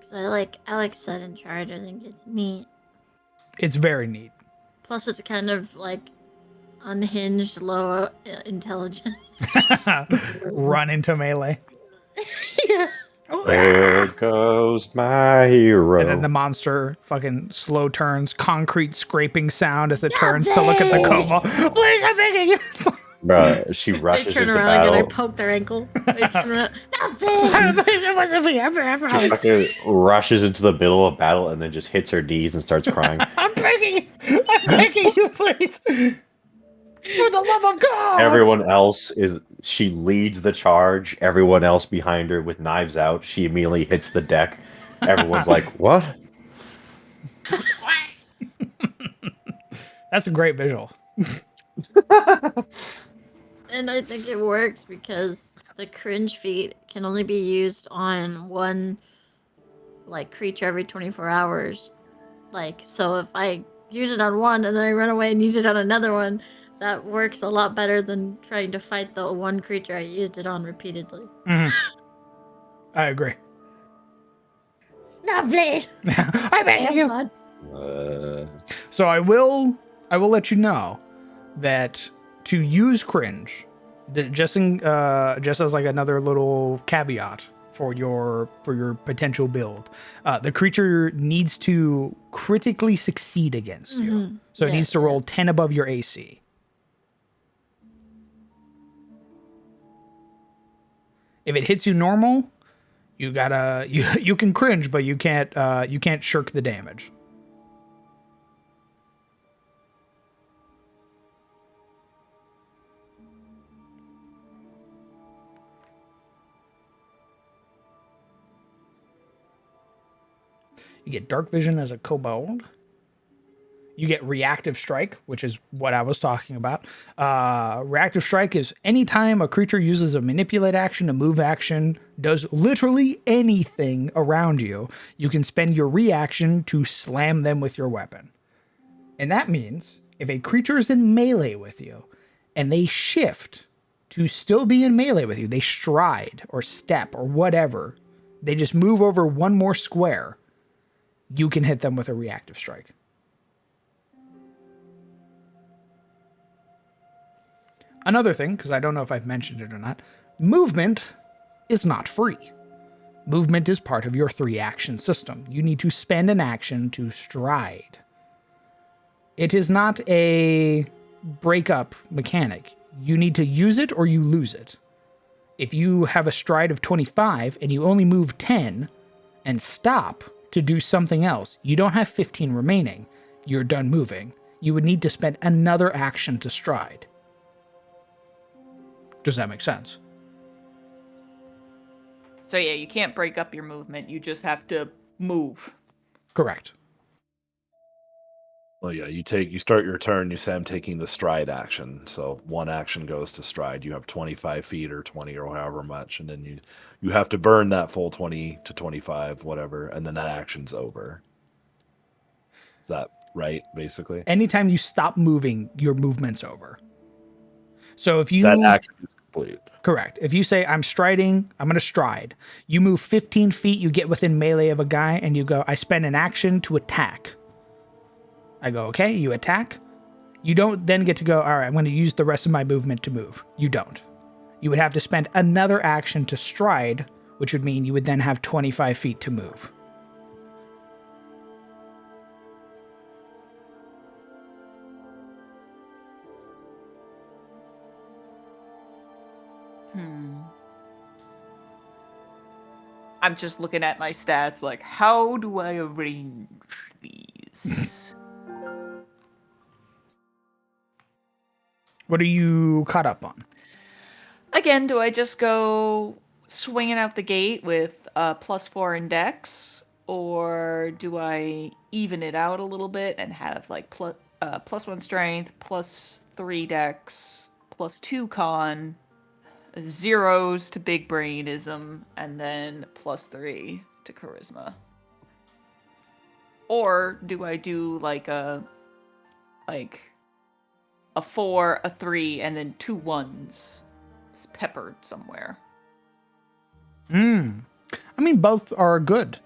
Speaker 6: Cause I like sudden charge. I think it's neat.
Speaker 1: It's very neat.
Speaker 6: Plus, it's kind of like unhinged, low intelligence.
Speaker 1: Run into melee.
Speaker 6: Yeah.
Speaker 3: There goes my hero.
Speaker 1: And then the monster fucking slow turns, concrete scraping sound as it turns to look at the kobold. Please, I'm begging you.
Speaker 3: Bruh, she
Speaker 6: They
Speaker 3: rushes
Speaker 6: turn
Speaker 3: into
Speaker 6: around again. I
Speaker 3: battle.
Speaker 6: poke their ankle. They turn around. Nothing.
Speaker 1: It wasn't me.
Speaker 3: She fucking rushes into the middle of battle and then just hits her knees and starts crying.
Speaker 1: I'm begging you. I'm begging you, please. For the love of God.
Speaker 3: Everyone else she leads the charge. Everyone else behind her with knives out. She immediately hits the deck. Everyone's like, what?
Speaker 1: That's a great visual.
Speaker 6: And I think it works because the cringe feat can only be used on one like creature every 24 hours. Like, so if I use it on one and then I run away and use it on another one, that works a lot better than trying to fight the one creature I used it on repeatedly.
Speaker 1: I agree.
Speaker 6: Lovely.
Speaker 1: I'm begging you.
Speaker 6: Fun.
Speaker 1: So I will let you know that to use cringe, just as like another little caveat for your potential build, the creature needs to critically succeed against you. So it needs to roll 10 above your AC. If it hits you normal, you can cringe, but you can't shirk the damage. You get dark vision as a kobold. You get reactive strike, which is what I was talking about. Reactive strike is anytime a creature uses a manipulate action, a move action, does literally anything around you, you can spend your reaction to slam them with your weapon. And that means if a creature is in melee with you and they shift to still be in melee with you, they stride or step or whatever, they just move over one more square, you can hit them with a reactive strike. Another thing, because I don't know if I've mentioned it or not, movement is not free. Movement is part of your 3-action system. You need to spend an action to stride. It is not a break-up mechanic. You need to use it or you lose it. If you have a stride of 25 and you only move 10 and stop to do something else, you don't have 15 remaining. You're done moving. You would need to spend another action to stride. Does that make sense?
Speaker 2: So yeah, you can't break up your movement. You just have to move.
Speaker 1: Correct.
Speaker 4: Well, yeah, you start your turn, you say I'm taking the stride action. So one action goes to stride. You have 25 feet or 20 or however much, and then you have to burn that full 20 to 25, whatever, and then that action's over. Is that right, basically?
Speaker 1: Anytime you stop moving, your movement's over. So if you...
Speaker 4: That action is complete.
Speaker 1: Correct. If you say, I'm striding, I'm going to stride. You move 15 feet, you get within melee of a guy, and you go, I spend an action to attack. I go, okay, you attack. You don't then get to go, all right, I'm going to use the rest of my movement to move. You don't. You would have to spend another action to stride, which would mean you would then have 25 feet to move.
Speaker 2: I'm just looking at my stats like, how do I arrange these?
Speaker 1: What are you caught up on?
Speaker 2: Again, do I just go swinging out the gate with +4 in dex? Or do I even it out a little bit and have like +1 strength, +3 dex, +2 con, 0s to big brainism, and then +3 to charisma? Or do I do like a 4, a 3, and then 2 1s peppered somewhere?
Speaker 1: I mean, both are good.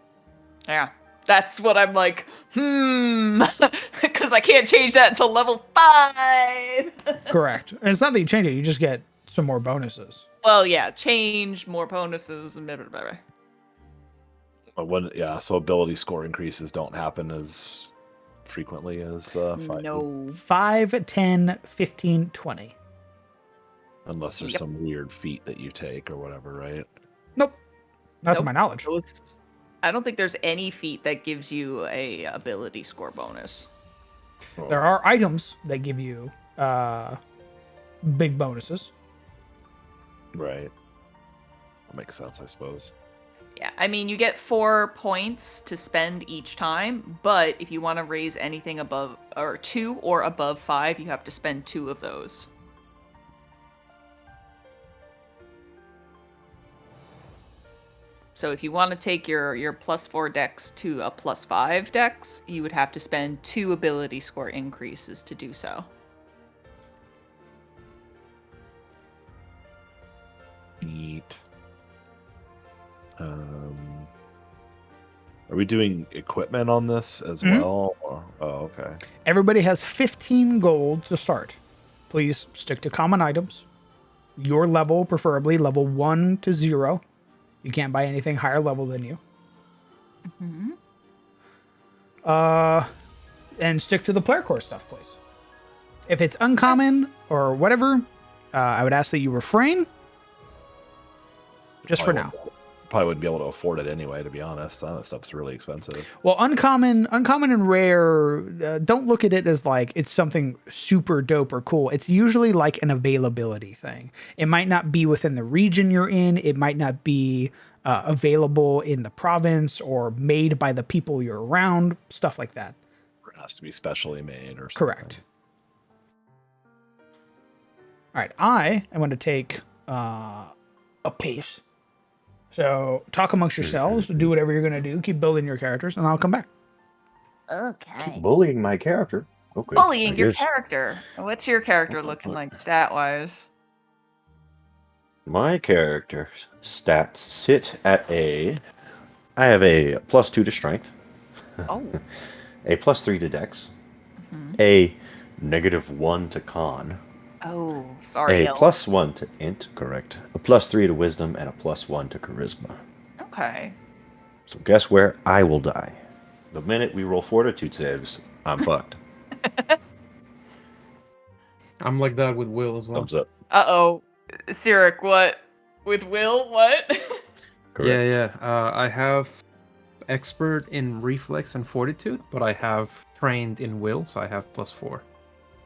Speaker 2: Yeah, that's what I'm like, because I can't change that until level 5.
Speaker 1: Correct. And it's not that you change it, you just get some more bonuses.
Speaker 2: Well, yeah, change, more bonuses, and blah, blah, blah, blah.
Speaker 4: So ability score increases don't happen as frequently as 5.
Speaker 2: No.
Speaker 1: 5, 10, 15, 20.
Speaker 4: Unless there's
Speaker 2: Yep.
Speaker 4: some weird feat that you take or whatever, right?
Speaker 1: Nope. Not to
Speaker 2: Nope.
Speaker 1: my knowledge.
Speaker 2: I don't think there's any feat that gives you a ability score bonus.
Speaker 1: There are items that give you big bonuses.
Speaker 4: Right. That makes sense, I suppose.
Speaker 2: Yeah, I mean, you get 4 points to spend each time, but if you want to raise anything above, or 2 or above 5, you have to spend 2 of those. So if you want to take your +4 dex to a +5 dex, you would have to spend 2 ability score increases to do so.
Speaker 4: Neat. Are we doing equipment on this as well? Or, okay.
Speaker 1: Everybody has 15 gold to start. Please stick to common items. Your level, preferably level 1 to 0. You can't buy anything higher level than you.
Speaker 2: Mm-hmm.
Speaker 1: And stick to the player core stuff, please. If it's uncommon or whatever, I would ask that you refrain. Just for now.
Speaker 4: Probably wouldn't be able to afford it anyway, to be honest. That stuff's really expensive.
Speaker 1: Well, uncommon and rare, don't look at it as like it's something super dope or cool. It's usually like an availability thing. It might not be within the region you're in. It might not be available in the province or made by the people you're around, stuff like that.
Speaker 4: It has to be specially made or something.
Speaker 1: Correct. All right, I am going to take a pace. So talk amongst yourselves, do whatever you're going to do, keep building your characters, and I'll come back.
Speaker 6: Okay.
Speaker 3: Keep bullying my character. Okay.
Speaker 2: Bullying
Speaker 3: I
Speaker 2: your
Speaker 3: guess
Speaker 2: character. What's your character looking like stat-wise?
Speaker 3: my character stats sit at a. I have a +2 to strength,
Speaker 2: Oh.
Speaker 3: a +3 to dex,
Speaker 2: Mhm.
Speaker 3: a -1 to con,
Speaker 2: Oh, sorry,
Speaker 3: a
Speaker 2: Elf.
Speaker 3: +1 to int, correct, a +3 to wisdom, and a +1 to charisma.
Speaker 2: Okay.
Speaker 3: So guess where I will die? The minute we roll fortitude saves, I'm fucked.
Speaker 5: I'm like that with Will as well.
Speaker 3: Thumbs up.
Speaker 2: Uh-oh. Cyric, what? With Will, what?
Speaker 5: Yeah,
Speaker 3: Correct.
Speaker 5: yeah. I have expert in reflex and fortitude, but I have trained in will, so I have +4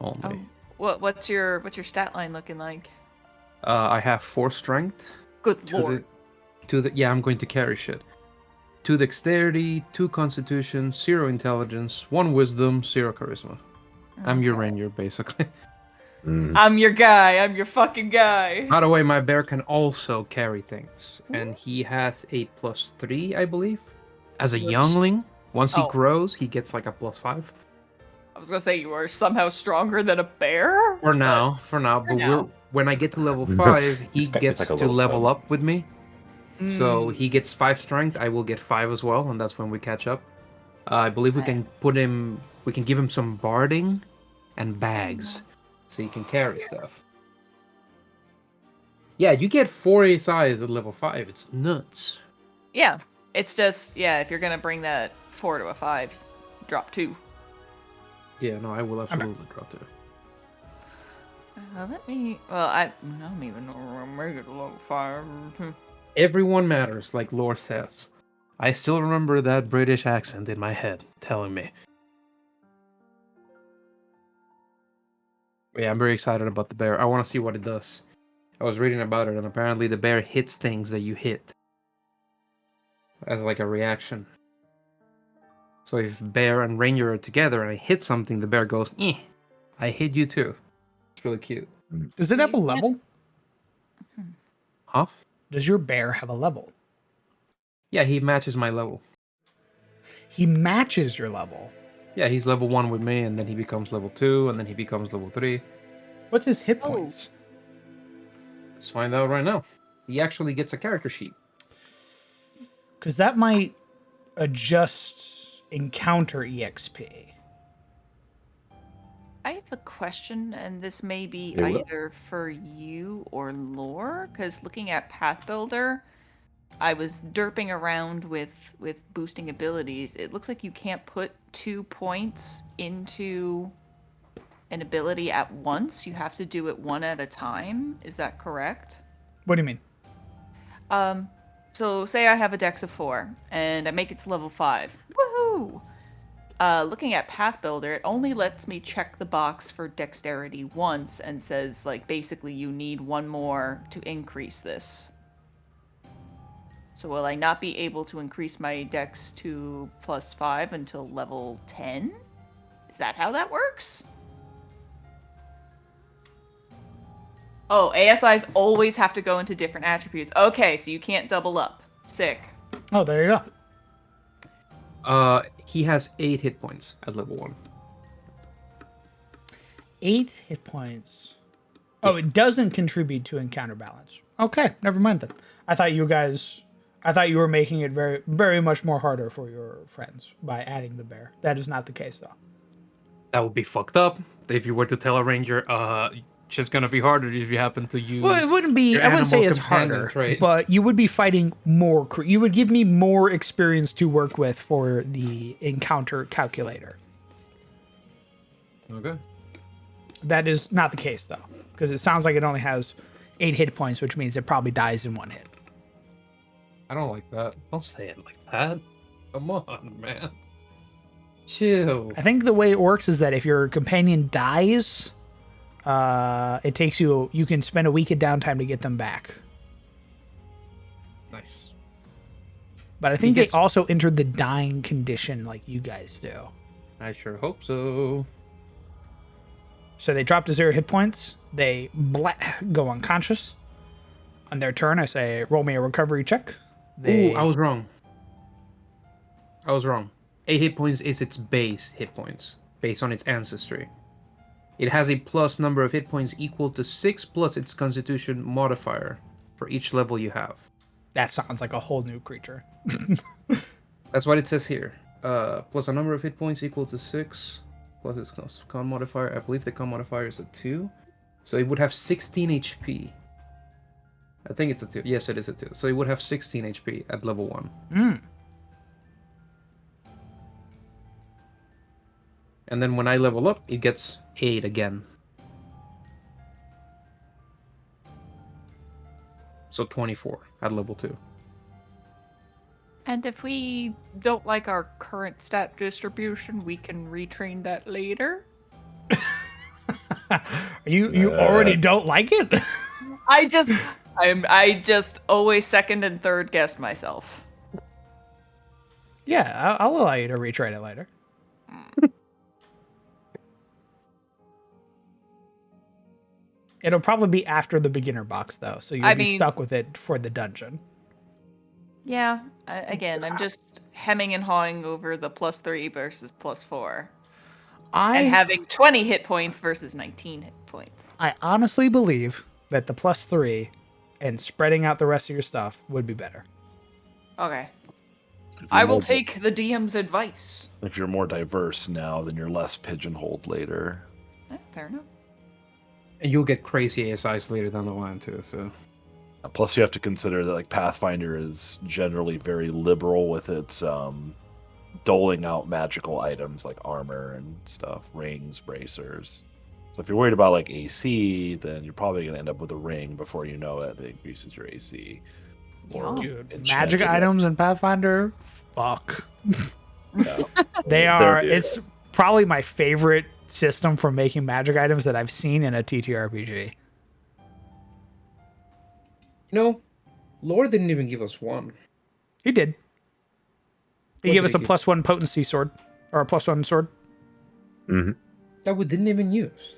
Speaker 5: only.
Speaker 2: What's your stat line looking like?
Speaker 5: I have 4 strength.
Speaker 2: Good lord.
Speaker 5: Yeah, I'm going to carry shit. 2 dexterity, 2 constitution, 0 intelligence, 1 wisdom, 0 charisma. I'm your
Speaker 2: Okay.
Speaker 5: ranger, basically.
Speaker 3: Mm.
Speaker 2: I'm your guy. I'm your fucking guy.
Speaker 5: By the way, my bear can also carry things, and he has a +3, I believe. As a
Speaker 2: Which-
Speaker 5: youngling, once he
Speaker 2: Oh.
Speaker 5: grows, he gets like a +5.
Speaker 2: I was gonna say you are somehow stronger than a bear.
Speaker 5: For now, but
Speaker 2: now.
Speaker 5: when I get to level 5, he
Speaker 3: It's
Speaker 5: gets
Speaker 3: like a
Speaker 5: to
Speaker 3: little
Speaker 5: level
Speaker 3: cub.
Speaker 5: up with me. So
Speaker 2: Mm.
Speaker 5: he gets 5 strength, I will get 5 as well, and that's when we catch up. I believe we can give him some barding and bags, so he can carry stuff. Yeah, you get 4 ASIs at level 5. It's nuts.
Speaker 2: Yeah. It's just if you're gonna bring that 4 to a 5, drop 2.
Speaker 5: Yeah, no, I will absolutely drop 2.
Speaker 2: Let me. Well, I don't even know where I'm making it level 5.
Speaker 5: Everyone matters, like lore says. I still remember that British accent in my head telling me. Yeah, I'm very excited about the bear. I want to see what it does. I was reading about it, and apparently the bear hits things that you hit as like a reaction. So if bear and ranger are together and I hit something, the bear goes, "Eh, I hit you too." It's really cute.
Speaker 1: Does it have a level?
Speaker 5: Huh?
Speaker 1: Does your bear have a level?
Speaker 5: Yeah, he matches my level.
Speaker 1: He matches your level.
Speaker 5: Yeah, he's level 1 with me, and then he becomes level 2, and then he becomes level 3.
Speaker 1: What's his hit
Speaker 2: Oh.
Speaker 1: points?
Speaker 5: Let's find out right now. He actually gets a character sheet.
Speaker 1: Because that might adjust encounter EXP.
Speaker 2: I have a question, and this may be
Speaker 3: It will.
Speaker 2: either for you or Lore, because looking at Path Builder, I was derping around with boosting abilities. It looks like you can't put 2 points into an ability at once. You have to do it one at a time. Is that correct?
Speaker 1: What do you mean?
Speaker 2: So say I have a dex of 4, and I make it to level 5. Woohoo! Looking at Path Builder, it only lets me check the box for dexterity once and says, like, basically you need 1 more to increase this. So will I not be able to increase my dex to +5 until level 10? Is that how that works? Oh, ASIs always have to go into different attributes. Okay, so you can't double up. Sick.
Speaker 1: Oh, there you go.
Speaker 5: He has 8 hit points at level 1.
Speaker 1: 8 hit points. Oh, it doesn't contribute to encounter balance. Okay, never mind then. I thought you were making it very, very much more harder for your friends by adding the bear. That is not the case, though.
Speaker 5: That would be fucked up if you were to tell a ranger, just gonna be harder if you happen to use.
Speaker 1: Well, it wouldn't be.
Speaker 5: your
Speaker 1: I wouldn't say
Speaker 5: animal
Speaker 1: it's
Speaker 5: companion
Speaker 1: harder,
Speaker 5: trait.
Speaker 1: but you would be fighting more. You would give me more experience to work with for the encounter calculator.
Speaker 5: Okay.
Speaker 1: That is not the case, though, because it sounds like it only has 8 hit points, which means it probably dies in 1 hit.
Speaker 5: I don't like that. Don't say it like that. Come on, man. Chill.
Speaker 1: I think the way it works is that if your companion dies, it takes you. You can spend a week of downtime to get them back.
Speaker 5: Nice.
Speaker 1: But I think they also entered the dying condition like you guys do.
Speaker 5: I sure hope so.
Speaker 1: So they drop to 0 hit points. They go unconscious. On their turn, I say, roll me a recovery check.
Speaker 5: Ooh, I was wrong. 8 hit points is its base hit points. based on its ancestry. It has a plus number of hit points equal to 6 plus its constitution modifier for each level you have.
Speaker 1: That sounds like a whole new creature.
Speaker 5: That's what it says here. Plus a number of hit points equal to 6 plus its con modifier. I believe the con modifier is a 2. So it would have 16 HP. I think it's a 2. Yes, it is a 2. So it would have 16 HP at level 1.
Speaker 1: Mm.
Speaker 5: And then when I level up, it gets 8 again. So 24 at level 2.
Speaker 2: And if we don't like our current stat distribution, we can retrain that later.
Speaker 1: You already don't like it?
Speaker 2: I just always second and third guessed myself.
Speaker 1: Yeah, I'll allow you to retrain it later. It'll probably be after the beginner box, though, so you'll be stuck with it for the dungeon.
Speaker 2: Yeah, again, I'm just hemming and hawing over the +3 versus +4. And having 20 hit points versus 19 hit points.
Speaker 1: I honestly believe that the +3 and spreading out the rest of your stuff would be better.
Speaker 2: Okay. I will take the DM's advice.
Speaker 4: If you're more diverse now, then you're less pigeonholed later.
Speaker 2: Fair enough.
Speaker 5: And you'll get crazy ASIs later down the line, too, so...
Speaker 4: Plus, you have to consider that like Pathfinder is generally very liberal with its doling out magical items like armor and stuff, rings, bracers. So if you're worried about like AC, then you're probably going to end up with a ring before you know it that increases your AC.
Speaker 2: Yeah.
Speaker 1: Dude, magic items in Pathfinder, fuck.
Speaker 4: No.
Speaker 1: They are. It's probably my favorite system for making magic items that I've seen in a TTRPG.
Speaker 5: You know, Lore didn't even give us one.
Speaker 1: He did. He
Speaker 5: What
Speaker 1: gave
Speaker 5: did
Speaker 1: us
Speaker 5: he
Speaker 1: a
Speaker 5: give?
Speaker 1: +1 potency sword, or a +1 sword.
Speaker 3: Mm-hmm.
Speaker 5: That we didn't even use.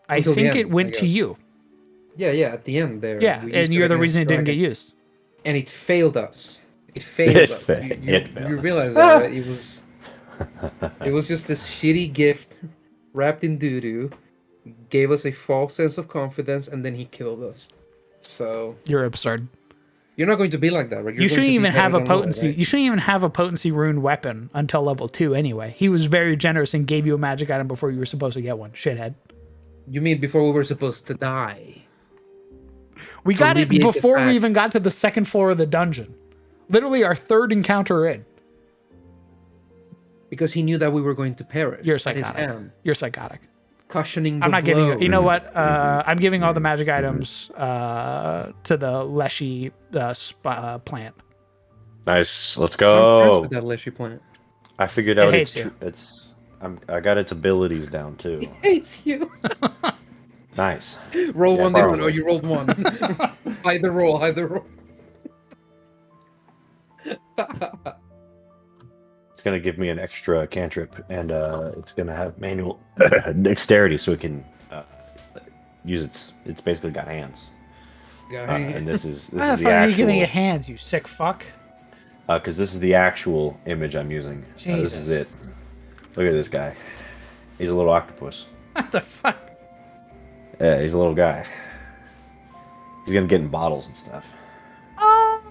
Speaker 1: I
Speaker 5: Until the
Speaker 1: think
Speaker 5: end,
Speaker 1: it went
Speaker 5: I
Speaker 1: to
Speaker 5: guess.
Speaker 1: you.
Speaker 5: Yeah, at the end there.
Speaker 1: Yeah,
Speaker 5: we used
Speaker 1: and
Speaker 5: it
Speaker 1: you're the
Speaker 5: against
Speaker 1: reason it didn't get
Speaker 5: Dragon.
Speaker 1: used.
Speaker 5: And it failed us. It failed
Speaker 3: It
Speaker 5: us.
Speaker 3: fa-
Speaker 5: You
Speaker 3: it failed us.
Speaker 5: realize that, right? It was just this shitty gift wrapped in doo-doo, gave us a false sense of confidence, and then he killed us. So
Speaker 1: You're absurd.
Speaker 5: you're not going to be like that, right? You're
Speaker 1: You
Speaker 5: going
Speaker 1: shouldn't
Speaker 5: to be
Speaker 1: even
Speaker 5: better
Speaker 1: have a
Speaker 5: than Lore,
Speaker 1: potency.
Speaker 5: right?
Speaker 1: You shouldn't even have a potency rune weapon until level 2 anyway. He was very generous and gave you a magic item before you were supposed to get one. Shithead.
Speaker 5: You mean before we were supposed to die?
Speaker 1: We
Speaker 5: To
Speaker 1: got it
Speaker 5: alleviate the
Speaker 1: before we
Speaker 5: fact-
Speaker 1: even got to the second floor of the dungeon. Literally our third encounter in.
Speaker 5: Because he knew that we were going to perish.
Speaker 1: You're
Speaker 5: at his
Speaker 1: psychotic.
Speaker 5: hand,
Speaker 1: You're psychotic.
Speaker 5: cushioning the
Speaker 1: I'm not giving you.
Speaker 5: blow.
Speaker 1: You know what? I'm giving all the magic items to the Leshy plant.
Speaker 3: Nice. Let's
Speaker 5: I'm friends
Speaker 3: go.
Speaker 5: with that Leshy plant.
Speaker 3: I figured
Speaker 1: It
Speaker 3: out
Speaker 1: hates
Speaker 3: it's. I got its abilities down too.
Speaker 5: He hates you.
Speaker 3: Nice.
Speaker 5: Roll
Speaker 3: Yeah,
Speaker 5: 1d1.
Speaker 3: probably.
Speaker 5: Oh, you rolled 1. Either roll.
Speaker 3: It's gonna give me an extra cantrip, and it's gonna have manual dexterity, so it can use its. It's basically got hands. And this is
Speaker 1: Why the
Speaker 3: the
Speaker 1: fuck are you giving you
Speaker 3: actual
Speaker 1: hands, you sick fuck?
Speaker 3: because this is the actual image I'm using. This is
Speaker 1: Jesus.
Speaker 3: it. Look at this guy. He's a little octopus.
Speaker 1: What the fuck?
Speaker 3: Yeah, he's a little guy. He's gonna get in bottles and stuff.
Speaker 2: I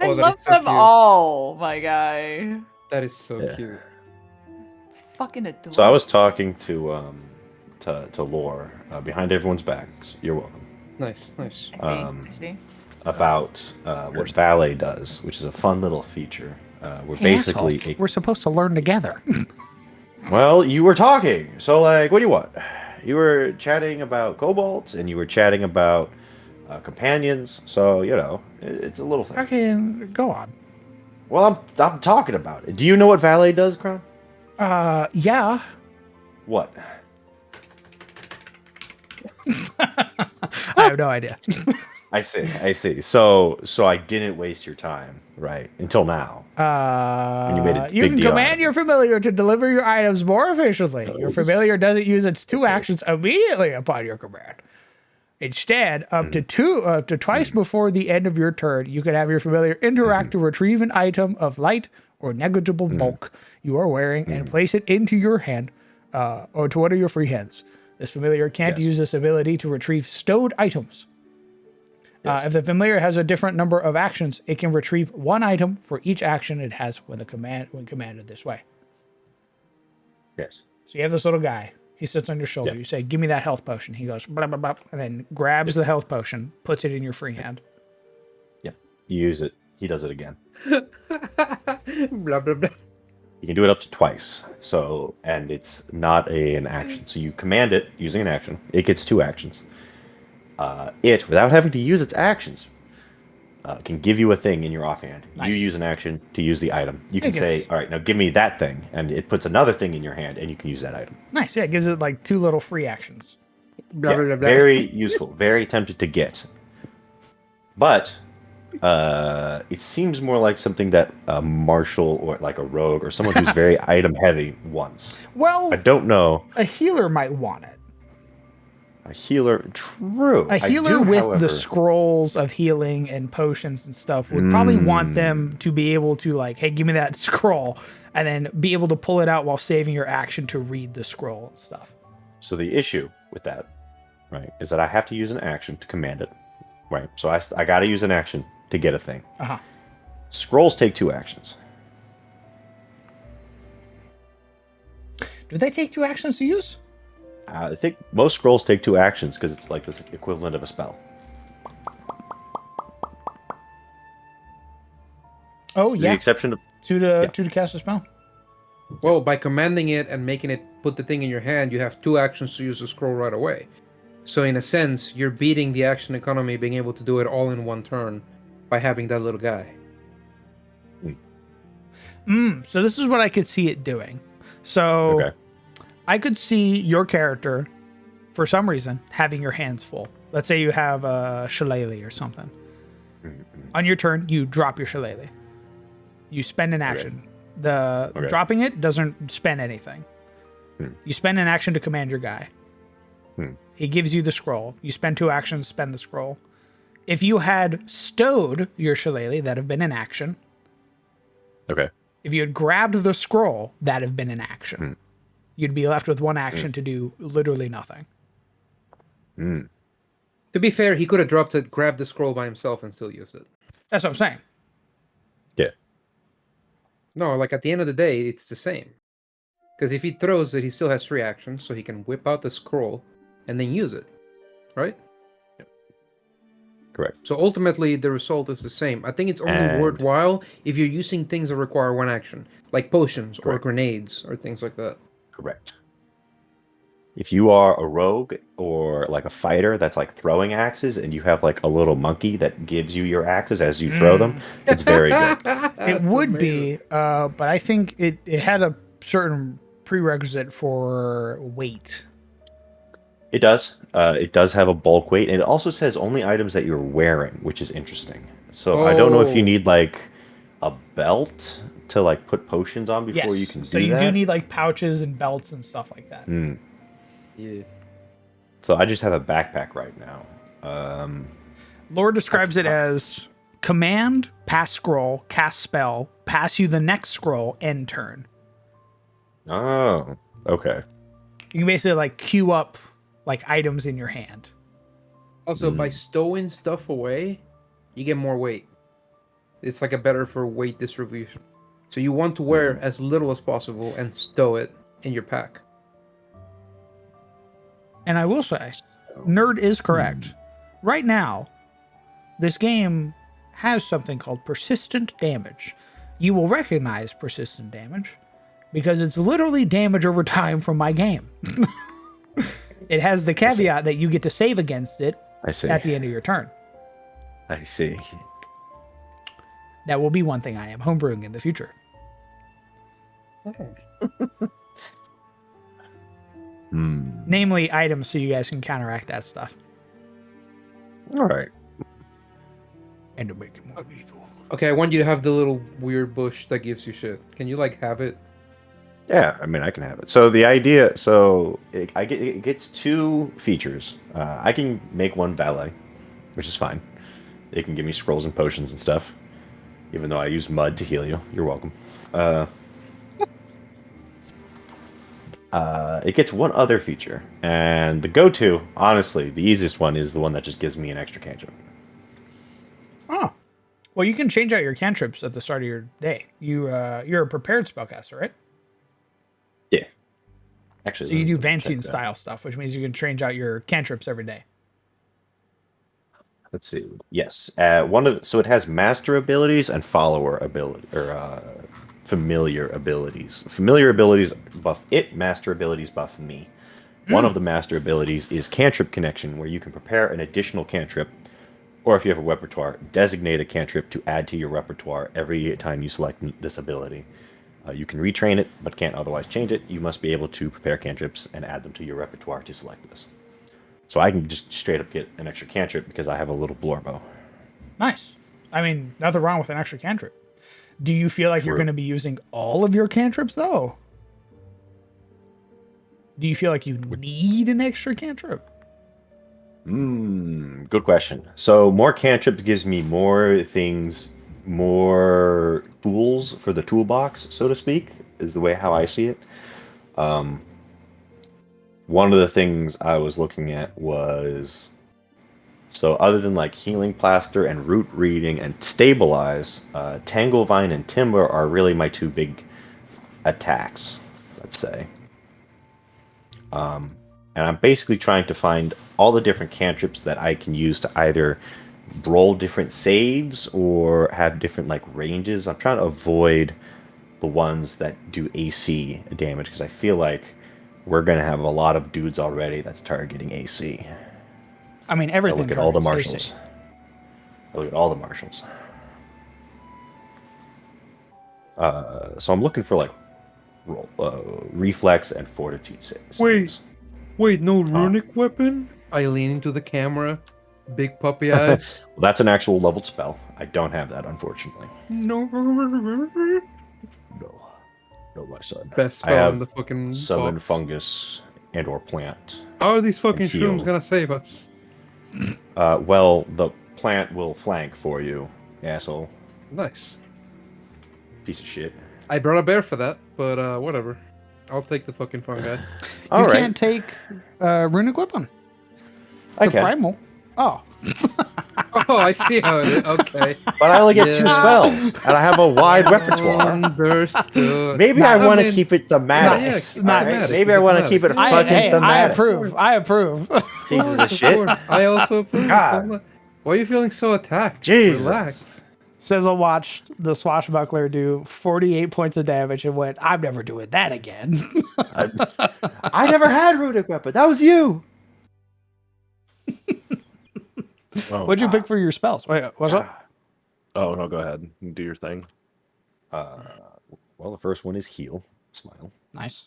Speaker 5: Oh, that
Speaker 2: love
Speaker 5: is so
Speaker 2: them
Speaker 5: cute.
Speaker 2: all, my guy.
Speaker 5: That is so
Speaker 3: Yeah.
Speaker 5: cute.
Speaker 2: It's fucking adorable.
Speaker 3: So I was talking to Lore behind everyone's backs. You're welcome.
Speaker 5: Nice.
Speaker 2: I see.
Speaker 3: I
Speaker 2: see.
Speaker 3: About what Valet does, which is a fun little feature. We're basically
Speaker 1: Asshole. We're supposed to learn together.
Speaker 3: well, you were talking. So like, what do you want? You were chatting about kobolds, and you were chatting about companions. So you know, it's a little thing.
Speaker 1: Okay, go on.
Speaker 3: Well, I'm talking about it. Do you know what Valet does, Crown?
Speaker 1: Yeah.
Speaker 3: What?
Speaker 1: I have no idea.
Speaker 3: I see. So I didn't waste your time, right? Until now. And you made a
Speaker 1: You
Speaker 3: big
Speaker 1: can
Speaker 3: deal out
Speaker 1: command
Speaker 3: of it.
Speaker 1: your familiar to deliver your items more efficiently. Your familiar doesn't use its 2 actions immediately upon your command. Instead, up to twice before the end of your turn, you can have your familiar interact to retrieve an item of light or negligible bulk you are wearing and place it into your hand or to one of your free hands. This familiar can't use this ability to retrieve stowed items. If the familiar has a different number of actions, it can retrieve one item for each action it has when commanded this way.
Speaker 3: Yes.
Speaker 1: So you have this little guy. He sits on your shoulder. You say, "Give me that health potion." He goes, blah, blah, blah, and then grabs the health potion, puts it in your free hand.
Speaker 3: Yeah. You use it. He does it again.
Speaker 5: Blah blah blah.
Speaker 3: You can do it up to twice. So, and it's not an action. So you command it using an action. It gets 2 actions. It, without having to use its actions, can give you a thing in your offhand.
Speaker 1: Nice.
Speaker 3: You use an action to use the item. You can
Speaker 1: guess-
Speaker 3: say, all right, now give me that thing. And it puts another thing in your hand, and you can use that item.
Speaker 1: Nice. Yeah, it gives it like 2 little free actions.
Speaker 5: Blah,
Speaker 3: Yeah,
Speaker 5: blah, blah, blah.
Speaker 3: very useful. Very tempted to get. But it seems more like something that a marshal or like a rogue or someone who's very item heavy wants.
Speaker 1: Well,
Speaker 3: I don't know.
Speaker 1: a healer might want it.
Speaker 3: A healer, true.
Speaker 1: A healer with the scrolls of healing and potions and stuff would probably want them to be able to like, hey, give me that scroll, and then be able to pull it out while saving your action to read the scroll and stuff.
Speaker 3: So the issue with that, right, is that I have to use an action to command it, right? So I got to use an action to get a thing.
Speaker 1: Uh-huh.
Speaker 3: Scrolls take 2 actions.
Speaker 1: Do they take 2 actions to use?
Speaker 3: I think most scrolls take 2 actions because it's like this equivalent of a spell.
Speaker 1: Oh,
Speaker 3: With
Speaker 1: yeah.
Speaker 3: the exception of
Speaker 1: Two to cast a spell.
Speaker 5: Well, by commanding it and making it put the thing in your hand, you have 2 actions to use the scroll right away. So in a sense, you're beating the action economy, being able to do it all in one turn by having that little guy.
Speaker 1: So this is what I could see it doing. So
Speaker 3: Okay.
Speaker 1: I could see your character, for some reason, having your hands full. Let's say you have a shillelagh or something. On your turn, you drop your shillelagh. You spend an action. The dropping it doesn't spend anything. You spend an action to command your guy. He gives you the scroll. You spend 2 actions, spend the scroll. If you had stowed your shillelagh, that'd have been an action.
Speaker 3: Okay.
Speaker 1: If you had grabbed the scroll, that'd have been an action. You'd be left with 1 action to do literally nothing.
Speaker 5: To be fair, he could have dropped it, grabbed the scroll by himself, and still used it.
Speaker 1: That's what I'm saying.
Speaker 3: Yeah.
Speaker 5: No, like at the end of the day, it's the same. Because if he throws it, he still has 3 actions, so he can whip out the scroll and then use it. Right?
Speaker 3: Correct.
Speaker 5: So ultimately, the result is the same. I think it's only worthwhile if you're using things that require 1 action, like potions or grenades or things like that.
Speaker 3: Correct. If you are a rogue or like a fighter that's like throwing axes and you have like a little monkey that gives you your axes as you throw them, it's very good.
Speaker 1: It would be, but I think it had a certain prerequisite for weight.
Speaker 3: It does. It does have a bulk weight, and it also says only items that you're wearing, which is interesting. So I don't know if you need like a belt to like put potions on before you can do that.
Speaker 1: So you do need like pouches and belts and stuff like that.
Speaker 5: Yeah.
Speaker 3: So I just have a backpack right now.
Speaker 1: Lore describes it as command, pass scroll, cast spell, pass you the next scroll, end turn.
Speaker 3: Oh, okay.
Speaker 1: You can basically like queue up like items in your hand.
Speaker 5: Also, by stowing stuff away, you get more weight. It's like a better for weight distribution. So you want to wear as little as possible and stow it in your pack.
Speaker 1: And I will say, Nerd is correct. Right now, this game has something called persistent damage. You will recognize persistent damage because it's literally damage over time from my game. It has the caveat that you get to save against it at the end of your turn.
Speaker 3: I see.
Speaker 1: That will be one thing I am homebrewing in the future. Namely items so you guys can counteract that stuff.
Speaker 3: All right.
Speaker 1: And to make it more lethal.
Speaker 5: Okay, I want you to have the little weird bush that gives you shit. Can you like have it?
Speaker 3: Yeah, I mean, I can have it. So the idea, it gets 2 features. I can make one valet, which is fine. It can give me scrolls and potions and stuff, even though I use mud to heal you. You're welcome. It gets one other feature, and the go-to, honestly, the easiest one is the one that just gives me an extra cantrip.
Speaker 1: Oh. Well, you can change out your cantrips at the start of your day. You're a prepared spellcaster, right?
Speaker 3: Yeah. Actually,
Speaker 1: So
Speaker 3: let
Speaker 1: you
Speaker 3: me
Speaker 1: do
Speaker 3: double check
Speaker 1: Vancian
Speaker 3: that.
Speaker 1: style stuff, which means you can change out your cantrips every day.
Speaker 3: Let's see. Yes. So it has master abilities and follower ability, or familiar abilities. Familiar abilities buff it. Master abilities buff me. One of the master abilities is cantrip connection, where you can prepare an additional cantrip, or if you have a repertoire, designate a cantrip to add to your repertoire every time you select this ability. You can retrain it, but can't otherwise change it. You must be able to prepare cantrips and add them to your repertoire to select this. So I can just straight up get an extra cantrip because I have a little blorbo.
Speaker 1: Nice. I mean, nothing wrong with an extra cantrip. Do you feel like you're
Speaker 3: True.
Speaker 1: going to be using all of your cantrips, though? Do you feel like you need an extra cantrip?
Speaker 3: Good question. So more cantrips gives me more things, more tools for the toolbox, so to speak, is the way how I see it. One of the things I was looking at was, so other than like healing plaster and root reading and stabilize, tangle vine and timber are really my 2 big attacks, let's say. And I'm basically trying to find all the different cantrips that I can use to either roll different saves or have different like ranges. I'm trying to avoid the ones that do AC damage because I feel like we're gonna have a lot of dudes already that's targeting AC.
Speaker 1: I mean,
Speaker 3: I
Speaker 1: everything.
Speaker 3: look at all the
Speaker 1: targets
Speaker 3: marshals.
Speaker 1: AC.
Speaker 3: I look at all the marshals. So I'm looking for like reflex and fortitude saves.
Speaker 5: Wait, no runic weapon? I lean into the camera, big puppy eyes.
Speaker 3: Well, that's an actual leveled spell. I don't have that, unfortunately.
Speaker 5: No.
Speaker 3: No, my son.
Speaker 5: Best
Speaker 3: I
Speaker 5: spell
Speaker 3: have
Speaker 5: in the fucking
Speaker 3: summon
Speaker 5: box.
Speaker 3: fungus and or plant.
Speaker 5: How are these fucking
Speaker 3: and heal.
Speaker 5: shrooms gonna save us?
Speaker 3: Well, the plant will flank for you, asshole.
Speaker 5: Nice.
Speaker 3: Piece of shit.
Speaker 5: I brought a bear for that, but whatever. I'll take the fucking fungi.
Speaker 3: All
Speaker 1: you
Speaker 3: right.
Speaker 1: can't take runic weapon.
Speaker 3: I
Speaker 1: The
Speaker 3: can.
Speaker 1: primal. Oh,
Speaker 5: Oh, I see how it is. Okay.
Speaker 3: But I only get 2
Speaker 5: Yeah.
Speaker 3: spells, and I have a wide repertoire.
Speaker 5: Understood.
Speaker 3: Maybe I want to keep it thematic.
Speaker 1: Nice,
Speaker 3: all right?
Speaker 1: nice.
Speaker 3: Maybe I want to keep it fucking
Speaker 1: I
Speaker 3: thematic.
Speaker 1: approve. I approve.
Speaker 3: Pieces of shit.
Speaker 5: I also approve.
Speaker 3: God.
Speaker 5: Why are you feeling so attacked?
Speaker 3: Jesus.
Speaker 5: Relax.
Speaker 1: Sizzle watched the swashbuckler do 48 points of damage and went, I'm never doing that again.
Speaker 3: I never had runic weapon. That was you.
Speaker 4: Oh,
Speaker 1: What'd you pick for your spells? Wait, what's up?
Speaker 4: oh no, go ahead. Do your thing.
Speaker 3: Well, the first one is heal, smile.
Speaker 1: Nice.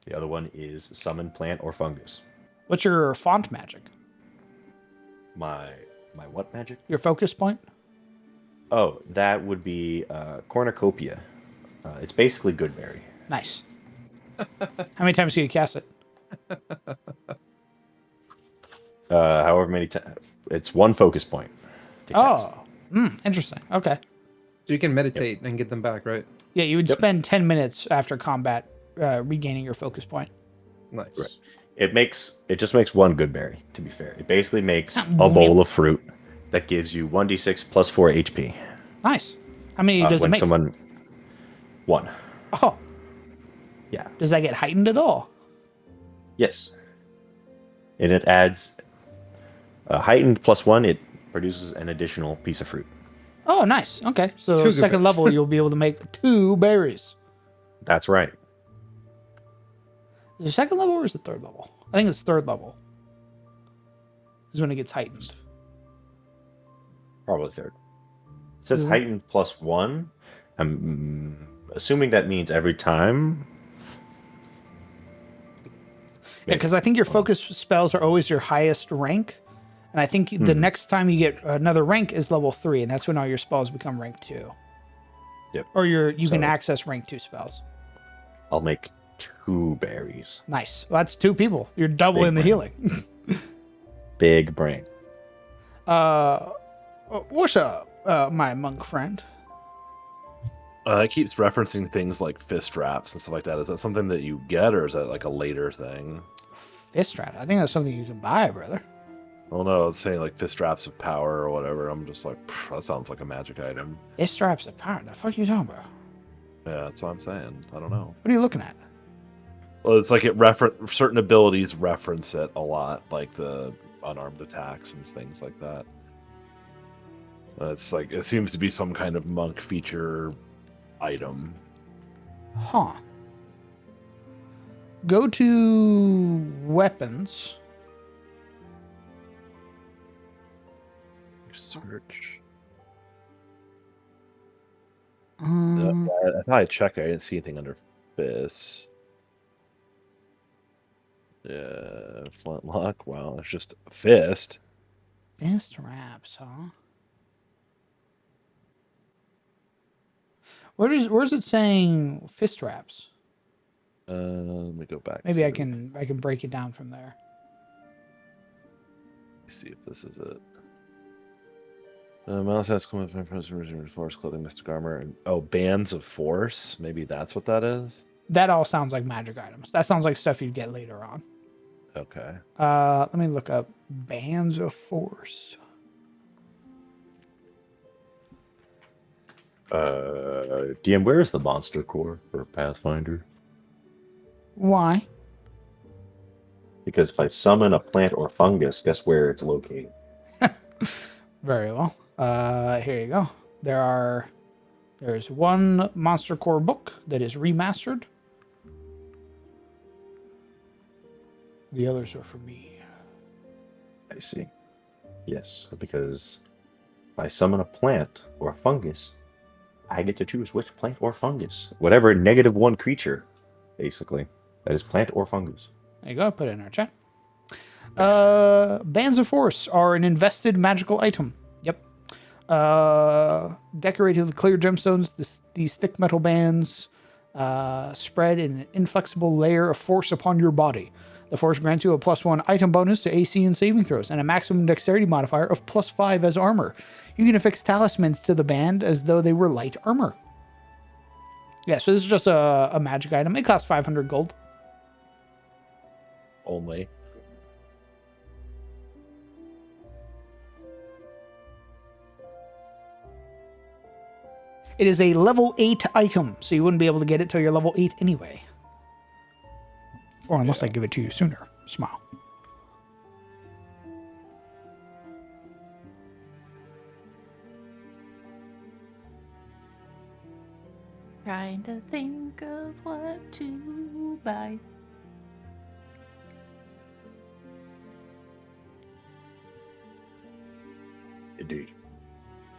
Speaker 3: The other one is summon plant or fungus.
Speaker 1: What's your font magic?
Speaker 3: My what magic?
Speaker 1: Your focus point?
Speaker 3: Oh, that would be cornucopia. It's basically Goodberry.
Speaker 1: Nice. How many times do you cast it?
Speaker 3: However many times. It's 1 focus point. to cast.
Speaker 1: Interesting. Okay.
Speaker 5: So you can meditate and get them back, right?
Speaker 1: Yeah, you would spend 10 minutes after combat regaining your focus point.
Speaker 5: Nice.
Speaker 3: Right. It just makes 1 Goodberry, to be fair. It basically makes a bowl of fruit that gives you 1d6 plus 4 HP.
Speaker 1: Nice. How many does it
Speaker 3: when
Speaker 1: make?
Speaker 3: someone 1.
Speaker 1: Oh,
Speaker 3: Yeah.
Speaker 1: does that get heightened at all?
Speaker 3: Yes. And it adds heightened plus 1. It produces an additional piece of fruit.
Speaker 1: Oh, nice. Okay. So
Speaker 5: Two
Speaker 1: second
Speaker 5: good
Speaker 1: level, you'll be able to make 2 berries.
Speaker 3: That's right.
Speaker 1: Is it second level or is it third level? I think it's third level. Is when it gets heightened.
Speaker 3: Probably third. It says heightened plus 1. I'm assuming that means every time.
Speaker 1: Yeah, because I think your focus spells are always your highest rank. And I think the next time you get another rank is level 3, and that's when all your spells become rank 2.
Speaker 3: Yep.
Speaker 1: Or you can
Speaker 3: So-
Speaker 1: access rank 2 spells.
Speaker 3: I'll make 2 berries.
Speaker 1: Nice. Well, that's 2 people. You're doubling the
Speaker 3: Big brain.
Speaker 1: healing.
Speaker 3: Big brain.
Speaker 1: What's up, my monk friend?
Speaker 4: It keeps referencing things like fist wraps and stuff like that. Is that something that you get, or is that like a later thing?
Speaker 1: Fist rat. I think that's something you can buy, brother.
Speaker 4: Oh no, it's saying like fist wraps of power or whatever. I'm just like, that sounds like a magic item.
Speaker 1: Fist straps of power. The fuck are you talking about?
Speaker 4: Yeah, that's what I'm saying. I don't know.
Speaker 1: What are you looking at?
Speaker 4: Well, it's like certain abilities reference it a lot, like the unarmed attacks and things like that. It's like it seems to be some kind of monk feature item.
Speaker 1: Huh. Go to weapons.
Speaker 4: Search. I
Speaker 1: Um,
Speaker 4: thought I checked. I didn't see anything under fists. Yeah, flintlock. Wow, it's just a fist.
Speaker 1: fist wraps, huh? Where's it saying fist wraps?
Speaker 4: Let me go back.
Speaker 1: Maybe
Speaker 4: to,
Speaker 1: I can break it down from there.
Speaker 4: see if this is it. Mouse has come from force clothing, mystic armor, and bands of force. Maybe that's what that is.
Speaker 1: That all sounds like magic items. That sounds like stuff you'd get later on.
Speaker 4: Okay.
Speaker 1: Let me look up bands of force.
Speaker 3: DM, where is the monster core for Pathfinder?
Speaker 1: Why?
Speaker 3: Because if I summon a plant or fungus, guess where it's located?
Speaker 1: Very well. Here you go. There's one monster core book that is remastered. The others are for me.
Speaker 3: I see. Yes, because if I summon a plant or a fungus, I get to choose which plant or fungus. Whatever -1 creature, basically. That is plant or fungus.
Speaker 1: There you go. Put it in our chat. Bands of Force are an invested magical item. Yep. Decorated with clear gemstones, these thick metal bands spread in an inflexible layer of force upon your body. The force grants you a +1 item bonus to AC and saving throws, and a maximum dexterity modifier of +5 as armor. You can affix talismans to the band as though they were light armor. Yeah, so this is just a magic item. It costs 500 gold.
Speaker 4: Only.
Speaker 1: It is a level 8 item, so you wouldn't be able to get it till you're level 8 anyway. Or unless I give it to you sooner. Smile.
Speaker 2: Trying to think of what to buy.
Speaker 3: Indeed.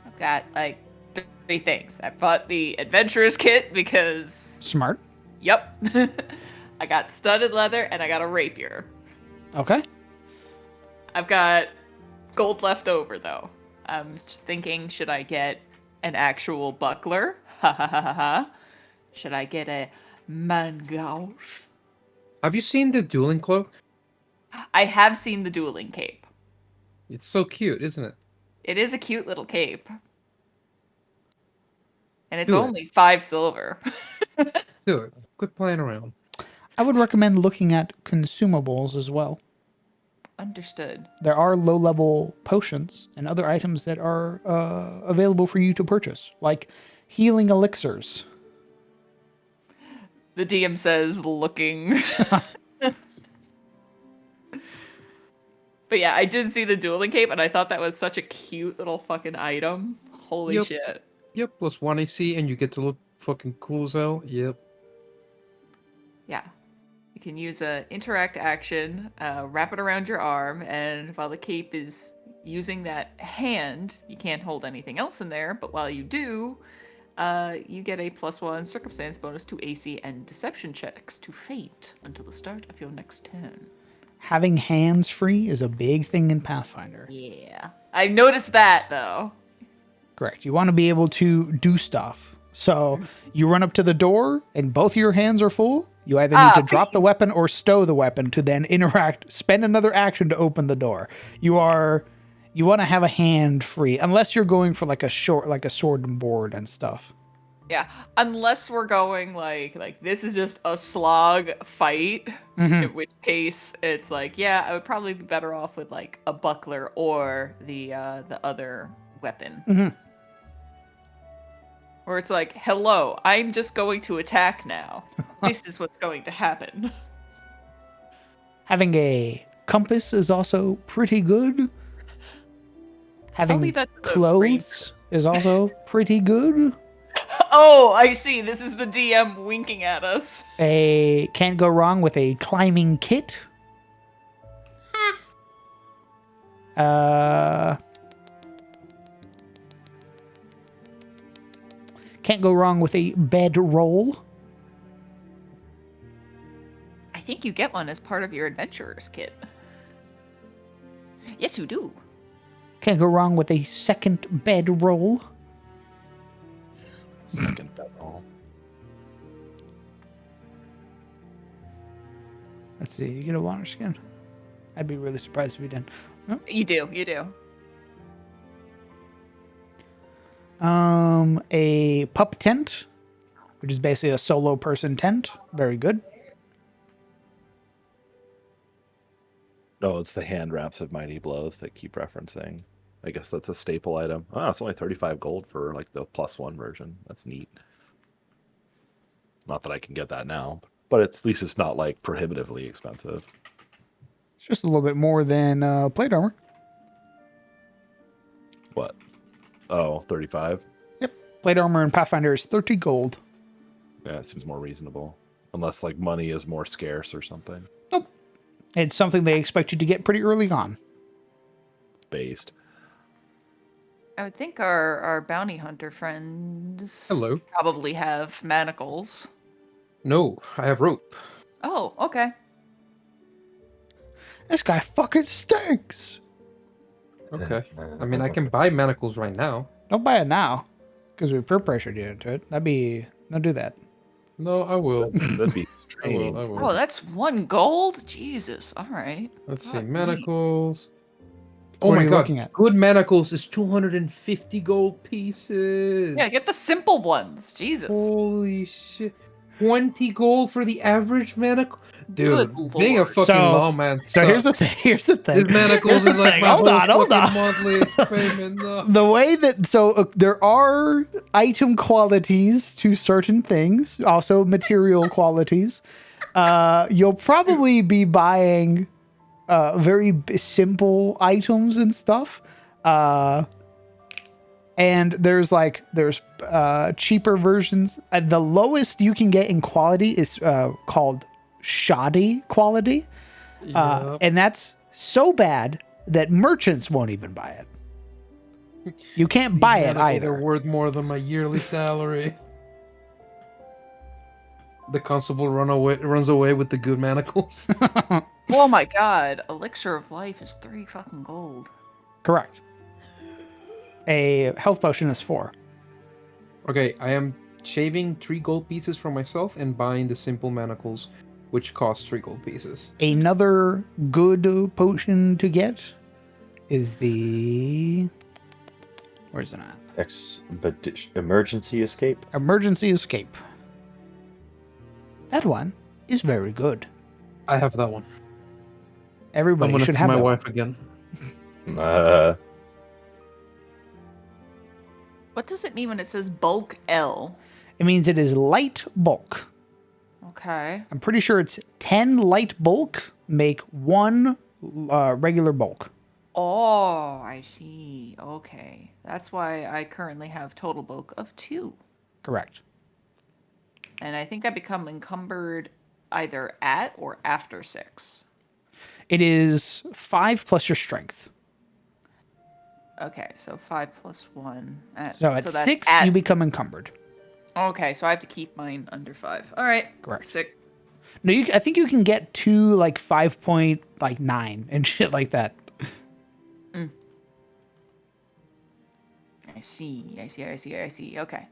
Speaker 2: I've got like 3 things. I bought the adventurer's kit because,
Speaker 1: Smart.
Speaker 2: yep. I got studded leather and I got a rapier.
Speaker 1: Okay.
Speaker 2: I've got gold left over though. I'm thinking, should I get an actual buckler? Ha ha ha ha ha. Should I get a mangouche?
Speaker 5: Have you seen the dueling cloak?
Speaker 2: I have seen the dueling cape.
Speaker 5: It's so cute, isn't it?
Speaker 2: It is a cute little cape. And it's
Speaker 5: Do it.
Speaker 2: only 5 silver.
Speaker 5: Do it. Quit playing around.
Speaker 1: I would recommend looking at consumables as well.
Speaker 2: Understood.
Speaker 1: There are low-level potions and other items that are available for you to purchase, like healing elixirs.
Speaker 2: The DM says, looking. But yeah, I did see the dueling cape, and I thought that was such a cute little fucking item. Holy
Speaker 5: Yep.
Speaker 2: shit.
Speaker 5: Yep, +1 AC, and you get to look fucking cool as hell. Yep.
Speaker 2: Yeah. You can use a interact action, wrap it around your arm, and while the cape is using that hand, you can't hold anything else in there, but while you do, you get a +1 circumstance bonus to AC and deception checks to fate until the start of your next turn.
Speaker 1: Having hands free is a big thing in Pathfinder.
Speaker 2: Yeah. I noticed that, though.
Speaker 1: Correct. You want to be able to do stuff So you run up to the door and both your hands are full. You either need to drop the
Speaker 2: please.
Speaker 1: weapon or stow the weapon to then spend another action to open the door. You want to have a hand free unless you're going for like a sword and board and stuff.
Speaker 2: Yeah, unless we're going like this is just a slog fight,
Speaker 1: Mhm.
Speaker 2: in which case it's like, yeah, I would probably be better off with like a buckler or the other weapon.
Speaker 1: Mhm.
Speaker 2: Where it's like, hello, I'm just going to attack now. This is what's going to happen.
Speaker 1: Having a compass is also pretty good.
Speaker 2: leave
Speaker 1: Having
Speaker 2: that to the
Speaker 1: clothes is also pretty good.
Speaker 2: Oh, I see. This is the DM winking at us.
Speaker 1: Can't go wrong with a climbing kit. Can't go wrong with a bed roll.
Speaker 2: I think you get one as part of your adventurer's kit. Yes, you do.
Speaker 1: Can't go wrong with a second bed roll.
Speaker 4: Second bet roll.
Speaker 1: Let's see, you get a water skin? I'd be really surprised if you didn't. Oh.
Speaker 2: You do. You do.
Speaker 1: A pup tent, which is basically a solo person tent. Very good.
Speaker 4: No, it's the hand wraps of Mighty Blows that keep referencing. I guess that's a staple item. Oh, it's only 35 gold for like the +1 version. That's neat. Not that I can get that now, but at least it's not like prohibitively expensive.
Speaker 1: It's just a little bit more than plate armor.
Speaker 4: What? Oh, 35?
Speaker 1: Yep. Plate armor in Pathfinder is 30 gold.
Speaker 4: Yeah, it seems more reasonable. Unless like money is more scarce or something.
Speaker 1: Nope. It's something they expect you to get pretty early on.
Speaker 4: Based.
Speaker 2: I would think our bounty hunter friends
Speaker 5: Hello.
Speaker 2: probably have manacles.
Speaker 5: No, I have rope.
Speaker 2: Oh, okay.
Speaker 1: This guy fucking stinks.
Speaker 5: Okay. I mean, I can buy manacles right now.
Speaker 1: Don't buy it now, because we peer pressured you into it. Don't do that.
Speaker 5: No, I will.
Speaker 4: That'd be
Speaker 5: I
Speaker 4: strange.
Speaker 5: will. I will.
Speaker 2: Oh, that's 1 gold? Jesus. All right.
Speaker 5: Let's see.
Speaker 2: Fuck me.
Speaker 5: Manacles.
Speaker 1: What
Speaker 5: Oh
Speaker 1: are
Speaker 5: my
Speaker 1: you
Speaker 5: god.
Speaker 1: looking at?
Speaker 5: Good manacles is 250 gold pieces.
Speaker 2: Yeah, get the simple ones. Jesus.
Speaker 5: Holy shit. 20 gold for the average manacle? Dude,
Speaker 2: Good
Speaker 5: being a
Speaker 2: lord.
Speaker 5: fucking
Speaker 1: So-
Speaker 5: lawman
Speaker 1: So here's the
Speaker 5: sucks.
Speaker 1: thing. Here's the thing.
Speaker 5: This manacles
Speaker 1: Here's
Speaker 5: is
Speaker 1: the
Speaker 5: like
Speaker 1: thing.
Speaker 5: my
Speaker 1: Hold
Speaker 5: whole
Speaker 1: on, hold
Speaker 5: fucking
Speaker 1: on.
Speaker 5: monthly payment. No.
Speaker 1: The way that there are item qualities to certain things, also material qualities. You'll probably be buying very simple items and stuff. And there's cheaper versions. The lowest you can get in quality is called shoddy quality.
Speaker 5: Yup.
Speaker 1: And that's so bad that merchants won't even buy it. You can't
Speaker 5: These
Speaker 1: buy it
Speaker 5: manacles
Speaker 1: either.
Speaker 5: are worth more than my yearly salary. The constable runs away with the good manacles.
Speaker 2: Oh my god. Elixir of life is 3 fucking gold.
Speaker 1: Correct. A health potion is 4.
Speaker 5: Okay, I am shaving 3 gold pieces for myself and buying the simple manacles, which cost 3 gold pieces.
Speaker 1: Another good potion to get is the... Where's it at?
Speaker 3: Emergency escape.
Speaker 1: Emergency escape. That one is very good.
Speaker 5: I have that one. I'm
Speaker 1: Everybody
Speaker 5: gonna
Speaker 1: should
Speaker 5: to
Speaker 1: have
Speaker 5: my
Speaker 1: that
Speaker 5: wife
Speaker 1: one.
Speaker 5: again.
Speaker 2: What does it mean when it says bulk L?
Speaker 1: It means it is light bulk.
Speaker 2: Okay.
Speaker 1: I'm pretty sure it's 10 light bulk make 1 regular bulk.
Speaker 2: Oh, I see. Okay. That's why I currently have total bulk of 2.
Speaker 1: Correct.
Speaker 2: And I think I become encumbered either at or after 6.
Speaker 1: It is 5 plus your strength.
Speaker 2: Okay, so 5 plus 1.
Speaker 1: So at
Speaker 2: that's
Speaker 1: 6,
Speaker 2: at-
Speaker 1: you become encumbered.
Speaker 2: Okay, so I have to keep mine under 5. All right.
Speaker 1: Correct.
Speaker 2: Sick.
Speaker 1: No, I think you can get to 5.9 and shit like that.
Speaker 2: I see. Okay.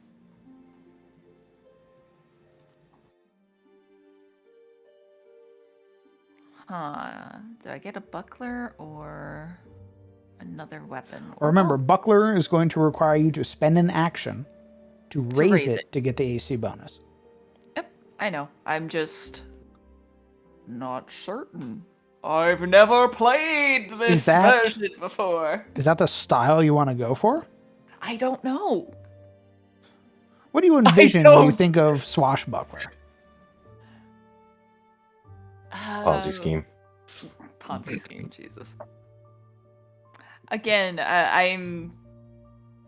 Speaker 2: Do I get a buckler or another weapon?
Speaker 1: Or remember, buckler is going to require you to spend an action to raise
Speaker 2: raise
Speaker 1: it
Speaker 2: it.
Speaker 1: to get the AC bonus.
Speaker 2: Yep, I know. I'm just not certain. I've never played this version before.
Speaker 1: Is that the style you want to go for?
Speaker 2: I don't know.
Speaker 1: What do you envision when you
Speaker 2: don't.
Speaker 1: think of swashbuckler?
Speaker 3: Ponzi scheme.
Speaker 2: Ponzi scheme, Jesus. Again, I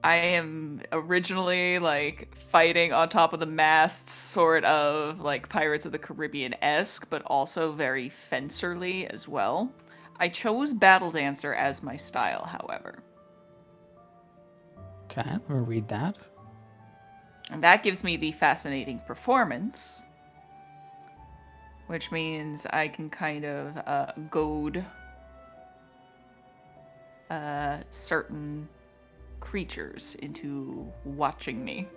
Speaker 2: am originally like fighting on top of the masts, sort of like Pirates of the Caribbean-esque, but also very fencerly as well. I chose Battle Dancer as my style, however.
Speaker 1: Okay, let me read that.
Speaker 2: And that gives me the fascinating performance, which means I can kind of goad certain creatures into watching me.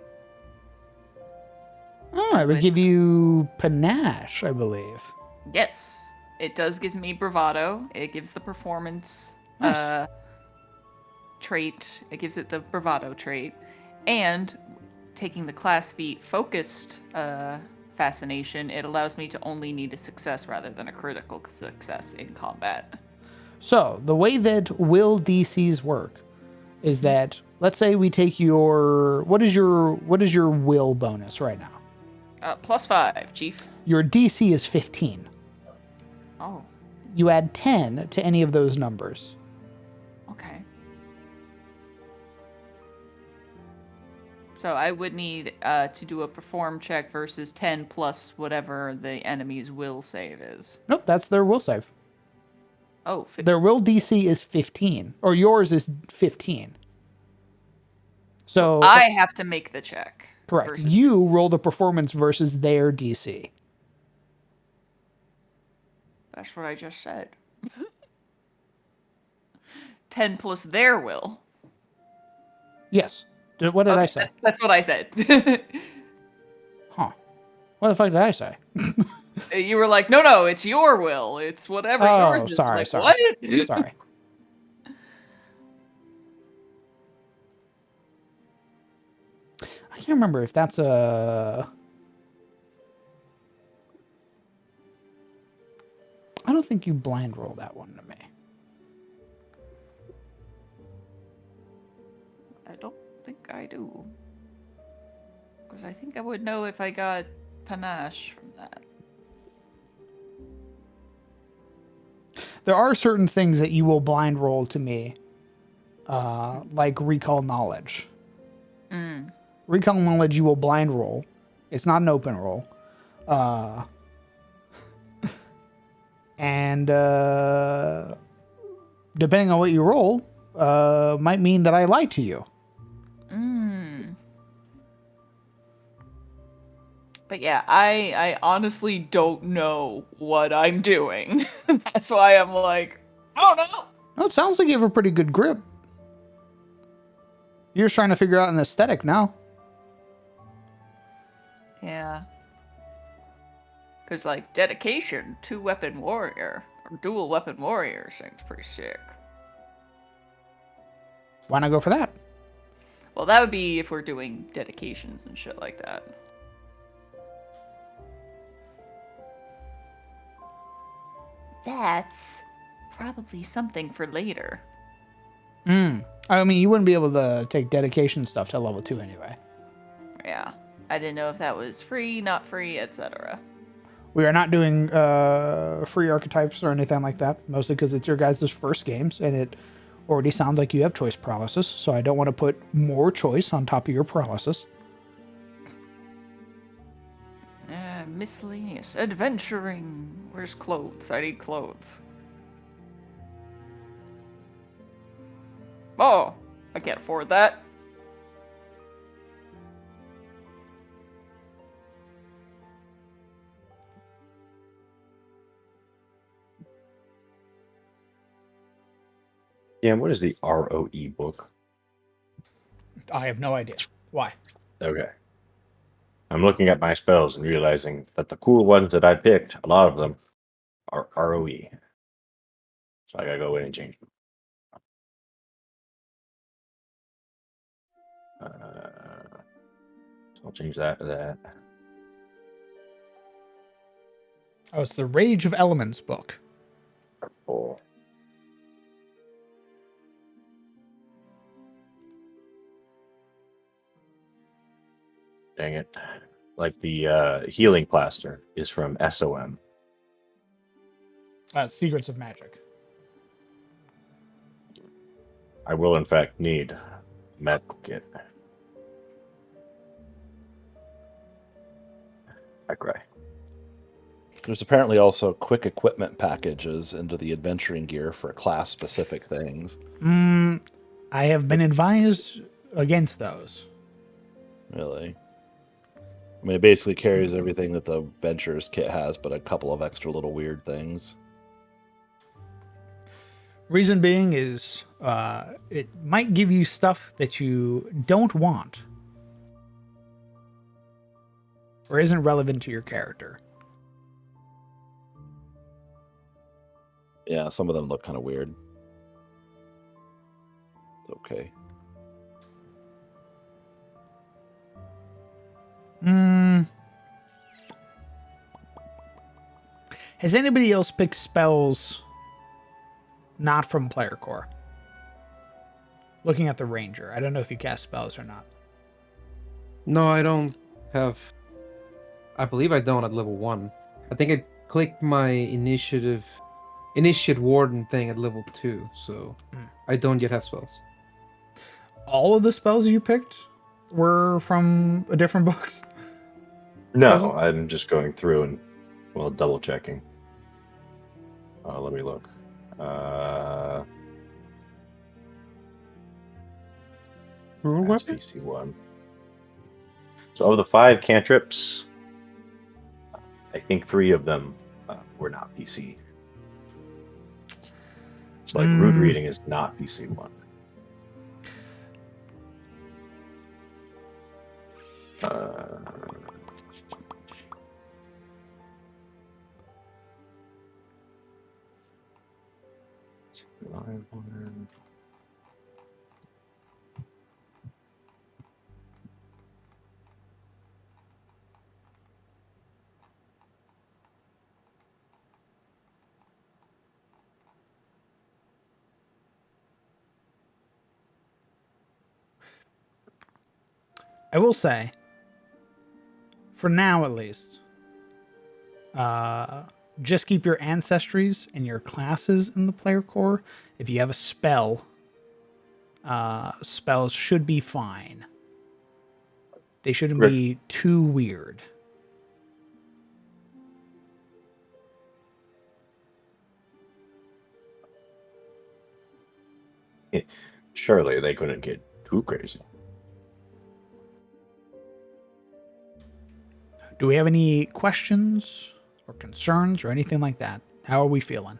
Speaker 1: Oh, it would give you panache, I believe.
Speaker 2: Yes, it does give me bravado. It gives the performance
Speaker 1: Nice.
Speaker 2: trait. It gives it the bravado trait. And taking the class feat focused fascination, it allows me to only need a success rather than a critical success in combat.
Speaker 1: So the way that will DCs work is that, let's say we take your what is your will bonus right now?
Speaker 2: +5, Chief.
Speaker 1: Your DC is 15.
Speaker 2: Oh,
Speaker 1: You add 10 to any of those numbers.
Speaker 2: okay. So I would need to do a perform check versus 10 plus whatever the enemy's will save is.
Speaker 1: Nope, that's their will save.
Speaker 2: Oh,
Speaker 1: Their will DC is 15, or yours is 15. So
Speaker 2: I have to make the check.
Speaker 1: correct.
Speaker 2: versus
Speaker 1: You roll the performance versus their DC.
Speaker 2: That's what I just said. 10 plus their will.
Speaker 1: Yes. What did I say?
Speaker 2: That's what I said.
Speaker 1: Huh. What the fuck did I say?
Speaker 2: You were like, no, it's your will. It's whatever yours is.
Speaker 1: Sorry,
Speaker 2: Like,
Speaker 1: sorry.
Speaker 2: what?
Speaker 1: Sorry. I can't remember if that's a... I don't think you blind roll that one to me.
Speaker 2: I don't think I do. Because I think I would know if I got panache from that.
Speaker 1: There are certain things that you will blind roll to me, like recall knowledge. Recall knowledge you will blind roll. It's not an open roll. And depending on what you roll, might mean that I lied to you.
Speaker 2: But yeah, I honestly don't know what I'm doing. That's why I'm like, I don't know.
Speaker 1: No, it sounds like you have a pretty good grip. You're just trying to figure out an aesthetic now.
Speaker 2: Yeah. Because, like, dedication, 2-weapon warrior, or dual weapon warrior seems pretty sick.
Speaker 1: Why not go for that?
Speaker 2: Well, that would be if we're doing dedications and shit like that. That's probably something for later.
Speaker 1: I mean, you wouldn't be able to take dedication stuff to level 2 anyway.
Speaker 2: Yeah. I didn't know if that was free, not free, etc.
Speaker 1: We are not doing free archetypes or anything like that, mostly because it's your guys' first games, and it already sounds like you have choice paralysis, so I don't want to put more choice on top of your paralysis.
Speaker 2: Miscellaneous. Adventuring. Where's clothes? I need clothes. Oh, I can't afford that.
Speaker 3: Yeah, what is the ROE book?
Speaker 1: I have no idea. Why?
Speaker 3: Okay. I'm looking at my spells and realizing that the cool ones that I picked, a lot of them, ROE. So I gotta go in and change them. So I'll change that to that.
Speaker 1: Oh, it's the Rage of Elements book.
Speaker 3: Oh. Dang it. Like the healing plaster is from SOM.
Speaker 1: Secrets of Magic.
Speaker 3: I will, in fact, need medical kit. I cry.
Speaker 4: There's apparently also quick equipment packages into the adventuring gear for class-specific things.
Speaker 1: I have been advised against those.
Speaker 4: Really? I mean, it basically carries everything that the Adventurer's kit has, but a couple of extra little weird things.
Speaker 1: Reason being is it might give you stuff that you don't want or isn't relevant to your character.
Speaker 4: Yeah, some of them look kind of weird. Okay.
Speaker 1: Has anybody else picked spells not from player core? Looking at the ranger, I don't know if you cast spells or not.
Speaker 5: No, I don't have. I believe I don't at level 1. I think I clicked my initiate warden thing at level 2, so I don't yet have spells.
Speaker 1: All of the spells you picked were from a different books?
Speaker 3: No, I'm just going through and, well, double checking. Let me look. That's PC 1. So of the 5 cantrips, I think 3 of them were not PC. So like Rude Reading is not PC 1.
Speaker 1: I will say, for now at least, just keep your ancestries and your classes in the player core. If you have a spell, spells should be fine. They shouldn't be too weird.
Speaker 3: Surely they couldn't get too crazy.
Speaker 1: Do we have any questions or concerns or anything like that? How are we feeling?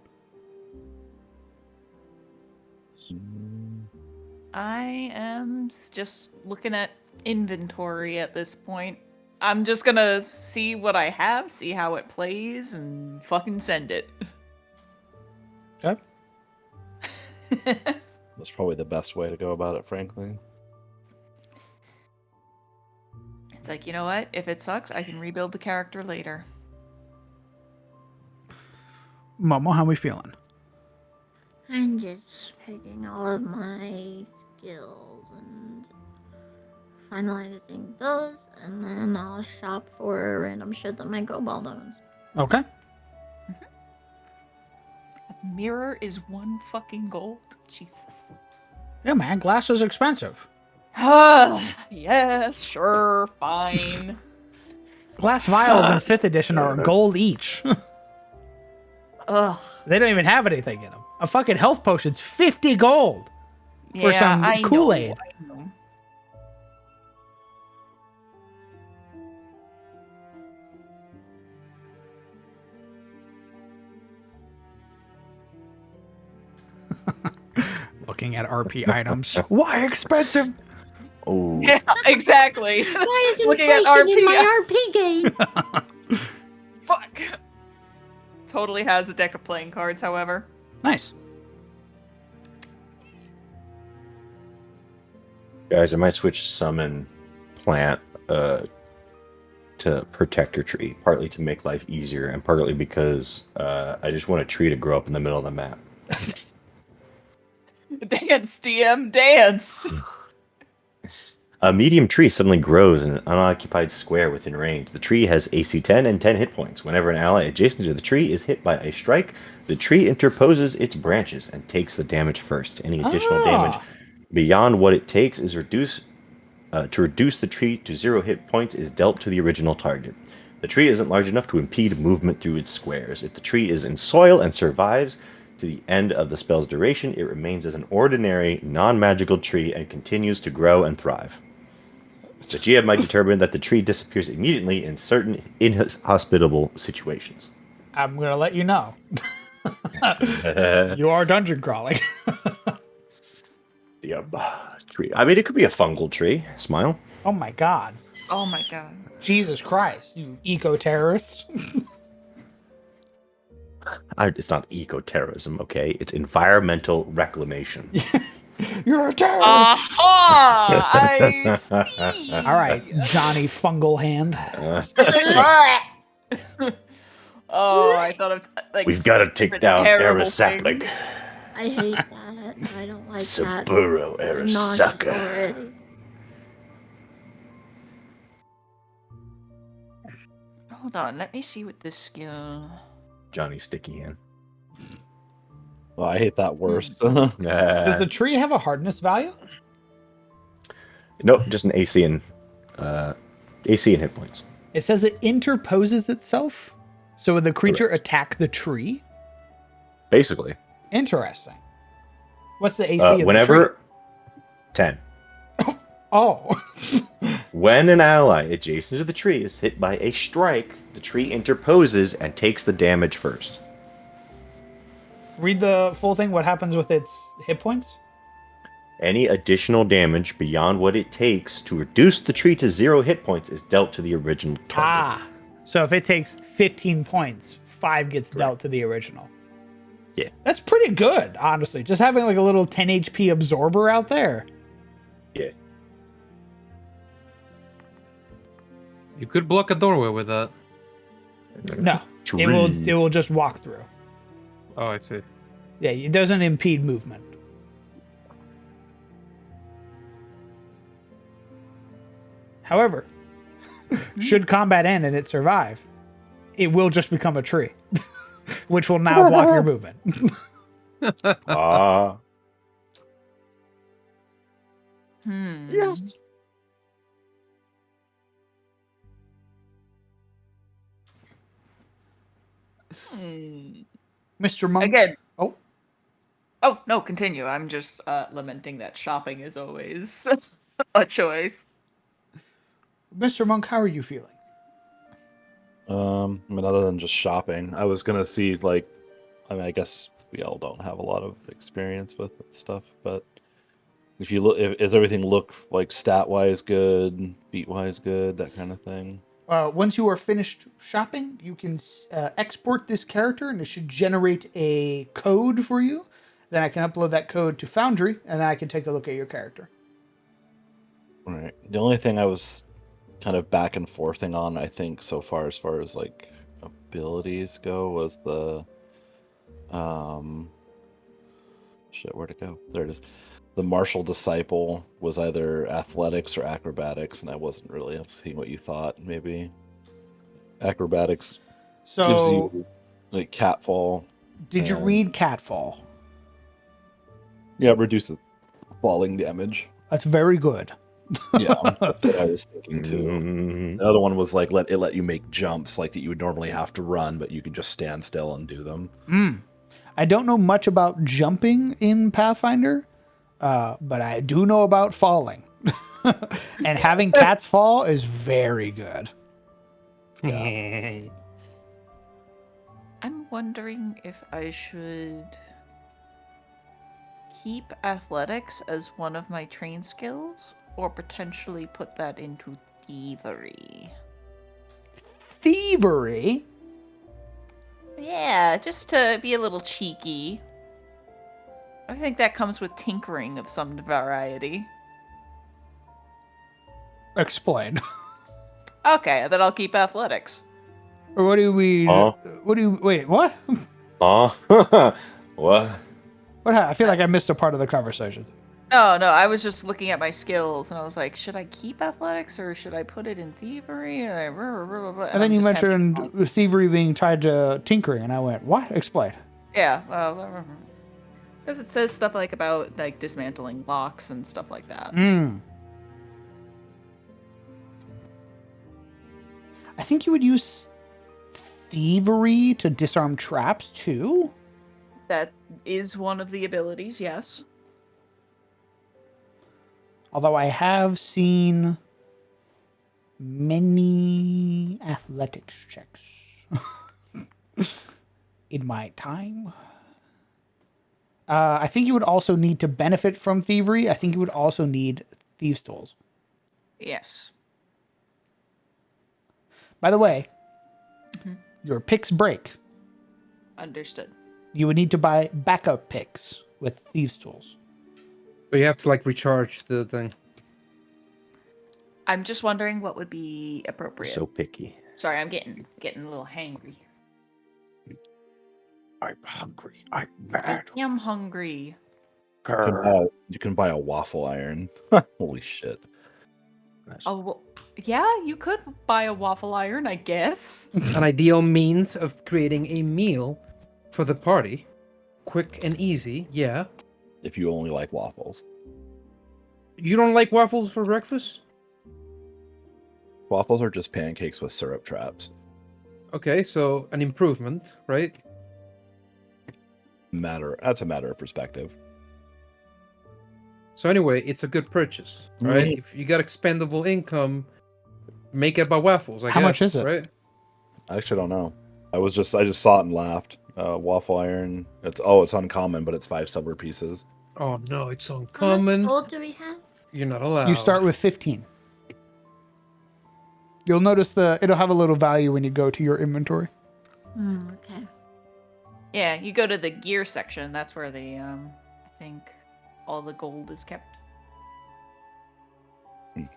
Speaker 2: I am just looking at inventory at this point. I'm just gonna see what I have, see how it plays, and fucking send it.
Speaker 1: Okay.
Speaker 4: That's probably the best way to go about it, frankly.
Speaker 2: It's like, you know what? If it sucks, I can rebuild the character later.
Speaker 1: Momo, how we feeling?
Speaker 6: I'm just picking all of my skills and finalizing those, and then I'll shop for random shit that might go bald owns.
Speaker 1: Okay.
Speaker 2: A mirror is 1 fucking gold? Jesus.
Speaker 1: Yeah, man, glass is expensive.
Speaker 2: Yes, sure, fine.
Speaker 1: Glass vials in 5th edition are a gold each.
Speaker 2: Ugh.
Speaker 1: They don't even have anything in them. A fucking health potion's 50 gold for some
Speaker 2: I
Speaker 1: Kool-Aid.
Speaker 2: know, I know.
Speaker 1: Looking at RP items. Why expensive?
Speaker 3: Oh,
Speaker 2: Yeah, exactly.
Speaker 6: Why is
Speaker 2: Looking at
Speaker 6: inflation in
Speaker 2: RP?
Speaker 6: my RP game?
Speaker 2: Fuck. totally has a deck of playing cards, however.
Speaker 1: Nice.
Speaker 3: Guys, I might switch summon plant to protect your tree, partly to make life easier, and partly because I just want a tree to grow up in the middle of the map.
Speaker 2: Dance, DM, dance!
Speaker 3: A medium tree suddenly grows in an unoccupied square within range. The tree has AC 10 and 10 hit points. Whenever an ally adjacent to the tree is hit by a strike, the tree interposes its branches and takes the damage first. Any additional damage beyond what it takes is reduced. To reduce the tree to 0 hit points is dealt to the original target. The tree isn't large enough to impede movement through its squares. If the tree is in soil and survives to the end of the spell's duration, it remains as an ordinary, non-magical tree and continues to grow and thrive. The GM might determine that the tree disappears immediately in certain inhospitable situations.
Speaker 1: I'm gonna let you know. You are dungeon crawling.
Speaker 3: Yep. Tree. I mean, it could be a fungal tree. Smile.
Speaker 1: Oh my god.
Speaker 2: Oh my god.
Speaker 1: Jesus Christ, you eco-terrorist.
Speaker 3: It's not eco-terrorism, okay? It's environmental reclamation.
Speaker 1: You're a terrorist.
Speaker 2: Aha! I see.
Speaker 1: All right, Johnny Fungal Hand.
Speaker 2: Oh, I thought of like
Speaker 3: We've got to take
Speaker 2: stupid,
Speaker 3: down
Speaker 2: terrible
Speaker 3: Era Sapling.
Speaker 2: thing.
Speaker 6: I hate that. I don't like that.
Speaker 3: Saburo
Speaker 6: I'm
Speaker 3: Era
Speaker 6: nauseous
Speaker 3: Sucker.
Speaker 6: already.
Speaker 2: Hold on, let me see what this skill.
Speaker 3: Johnny Sticky Hand.
Speaker 4: Well, I hate that worse.
Speaker 1: Does the tree have a hardness value?
Speaker 3: Nope, just an AC and hit points.
Speaker 1: It says it interposes itself. So would the creature attack the tree?
Speaker 3: Basically.
Speaker 1: Interesting. What's the AC of the
Speaker 3: whenever
Speaker 1: tree?
Speaker 3: 10.
Speaker 1: Oh.
Speaker 3: When an ally adjacent to the tree is hit by a strike, the tree interposes and takes the damage first.
Speaker 1: Read the full thing. What happens with its hit points?
Speaker 3: Any additional damage beyond what it takes to reduce the tree to 0 hit points is dealt to the original target.
Speaker 1: So if it takes 15 points, 5 gets dealt to the original.
Speaker 3: Yeah.
Speaker 1: That's pretty good, honestly. Just having like a little 10 HP absorber out there.
Speaker 3: Yeah.
Speaker 5: You could block a doorway with that.
Speaker 1: No, it will just walk through.
Speaker 5: Oh, I see.
Speaker 1: Yeah, it doesn't impede movement. However, should combat end and it survive, it will just become a tree, which will now block your movement.
Speaker 2: Yes.
Speaker 1: Mr. Monk.
Speaker 2: Again.
Speaker 1: Oh.
Speaker 2: Oh, no, continue. I'm just lamenting that shopping is always a choice.
Speaker 1: Mr. Monk, how are you feeling?
Speaker 4: I mean, other than just shopping, I was gonna see like, I mean, I guess we all don't have a lot of experience with that stuff, but if you look, is everything look like stat-wise good, beat-wise good, that kind of thing?
Speaker 1: Once you are finished shopping, you can export this character, and it should generate a code for you. Then I can upload that code to Foundry, and then I can take a look at your character.
Speaker 4: All right. The only thing I was kind of back and forthing on, I think, so far as like abilities go, was the shit, where'd it go? There it is. The martial disciple was either athletics or acrobatics, and I wasn't really seeing what you thought. Maybe acrobatics gives you like catfall.
Speaker 1: Did you read Catfall?
Speaker 4: Yeah, reduces falling damage.
Speaker 1: That's very good.
Speaker 4: Yeah, that's what I was thinking too. The other one was like let you make jumps like that you would normally have to run, but you can just stand still and do them.
Speaker 1: I don't know much about jumping in Pathfinder, but I do know about falling. And having cats fall is very good.
Speaker 2: I'm wondering if I should keep athletics as one of my train skills, or potentially put that into thievery.
Speaker 1: Thievery?
Speaker 2: Yeah, just to be a little cheeky. I think that comes with tinkering of some variety.
Speaker 1: Explain.
Speaker 2: Okay, then I'll keep athletics.
Speaker 1: Or what do we?
Speaker 3: Huh?
Speaker 1: What do you? Wait, what?
Speaker 3: What?
Speaker 1: What? I feel like I missed a part of the conversation.
Speaker 2: No, I was just looking at my skills and I was like, should I keep athletics or should I put it in thievery?
Speaker 1: And then you
Speaker 2: I'm just having
Speaker 1: mentioned
Speaker 2: fun.
Speaker 1: thievery being tied to tinkering, and I went, "What? Explain."
Speaker 2: Yeah, well, because it says stuff like about like dismantling locks and stuff like that.
Speaker 1: I think you would use thievery to disarm traps too.
Speaker 2: That is one of the abilities, yes.
Speaker 1: Although I have seen many athletics checks in my time. I think you would also need to benefit from thievery. I think you would also need thieves' tools.
Speaker 2: Yes.
Speaker 1: By the way,
Speaker 2: Mhm.
Speaker 1: your picks break.
Speaker 2: Understood.
Speaker 1: You would need to buy backup picks with thieves' tools.
Speaker 5: But you have to like recharge the thing.
Speaker 2: I'm just wondering what would be appropriate.
Speaker 3: So picky.
Speaker 2: Sorry, I'm getting a little hangry.
Speaker 3: I'm hungry. I'm
Speaker 2: I
Speaker 3: mad.
Speaker 2: am hungry.
Speaker 4: You can buy a waffle iron. Holy shit.
Speaker 2: Oh, well, yeah, you could buy a waffle iron, I guess.
Speaker 5: An ideal means of creating a meal for the party. Quick and easy, yeah.
Speaker 4: If you only like waffles.
Speaker 5: You don't like waffles for breakfast?
Speaker 4: Waffles are just pancakes with syrup traps.
Speaker 5: Okay, so an improvement, right?
Speaker 4: That's a matter of perspective.
Speaker 5: So anyway, it's a good purchase, right?
Speaker 4: Mhm.
Speaker 5: If you got expendable income, make it by waffles, I guess.
Speaker 1: How much is it?
Speaker 5: Right?
Speaker 4: I actually don't know. I just saw it and laughed. Waffle iron. It's uncommon, but it's 5 silver pieces.
Speaker 5: Oh no, it's
Speaker 6: How much
Speaker 5: uncommon.
Speaker 6: gold do we have?
Speaker 5: You're not allowed.
Speaker 1: You start with 15. You'll notice it'll have a little value when you go to your inventory.
Speaker 6: Okay.
Speaker 2: Yeah, you go to the gear section. That's where the I think all the gold is kept.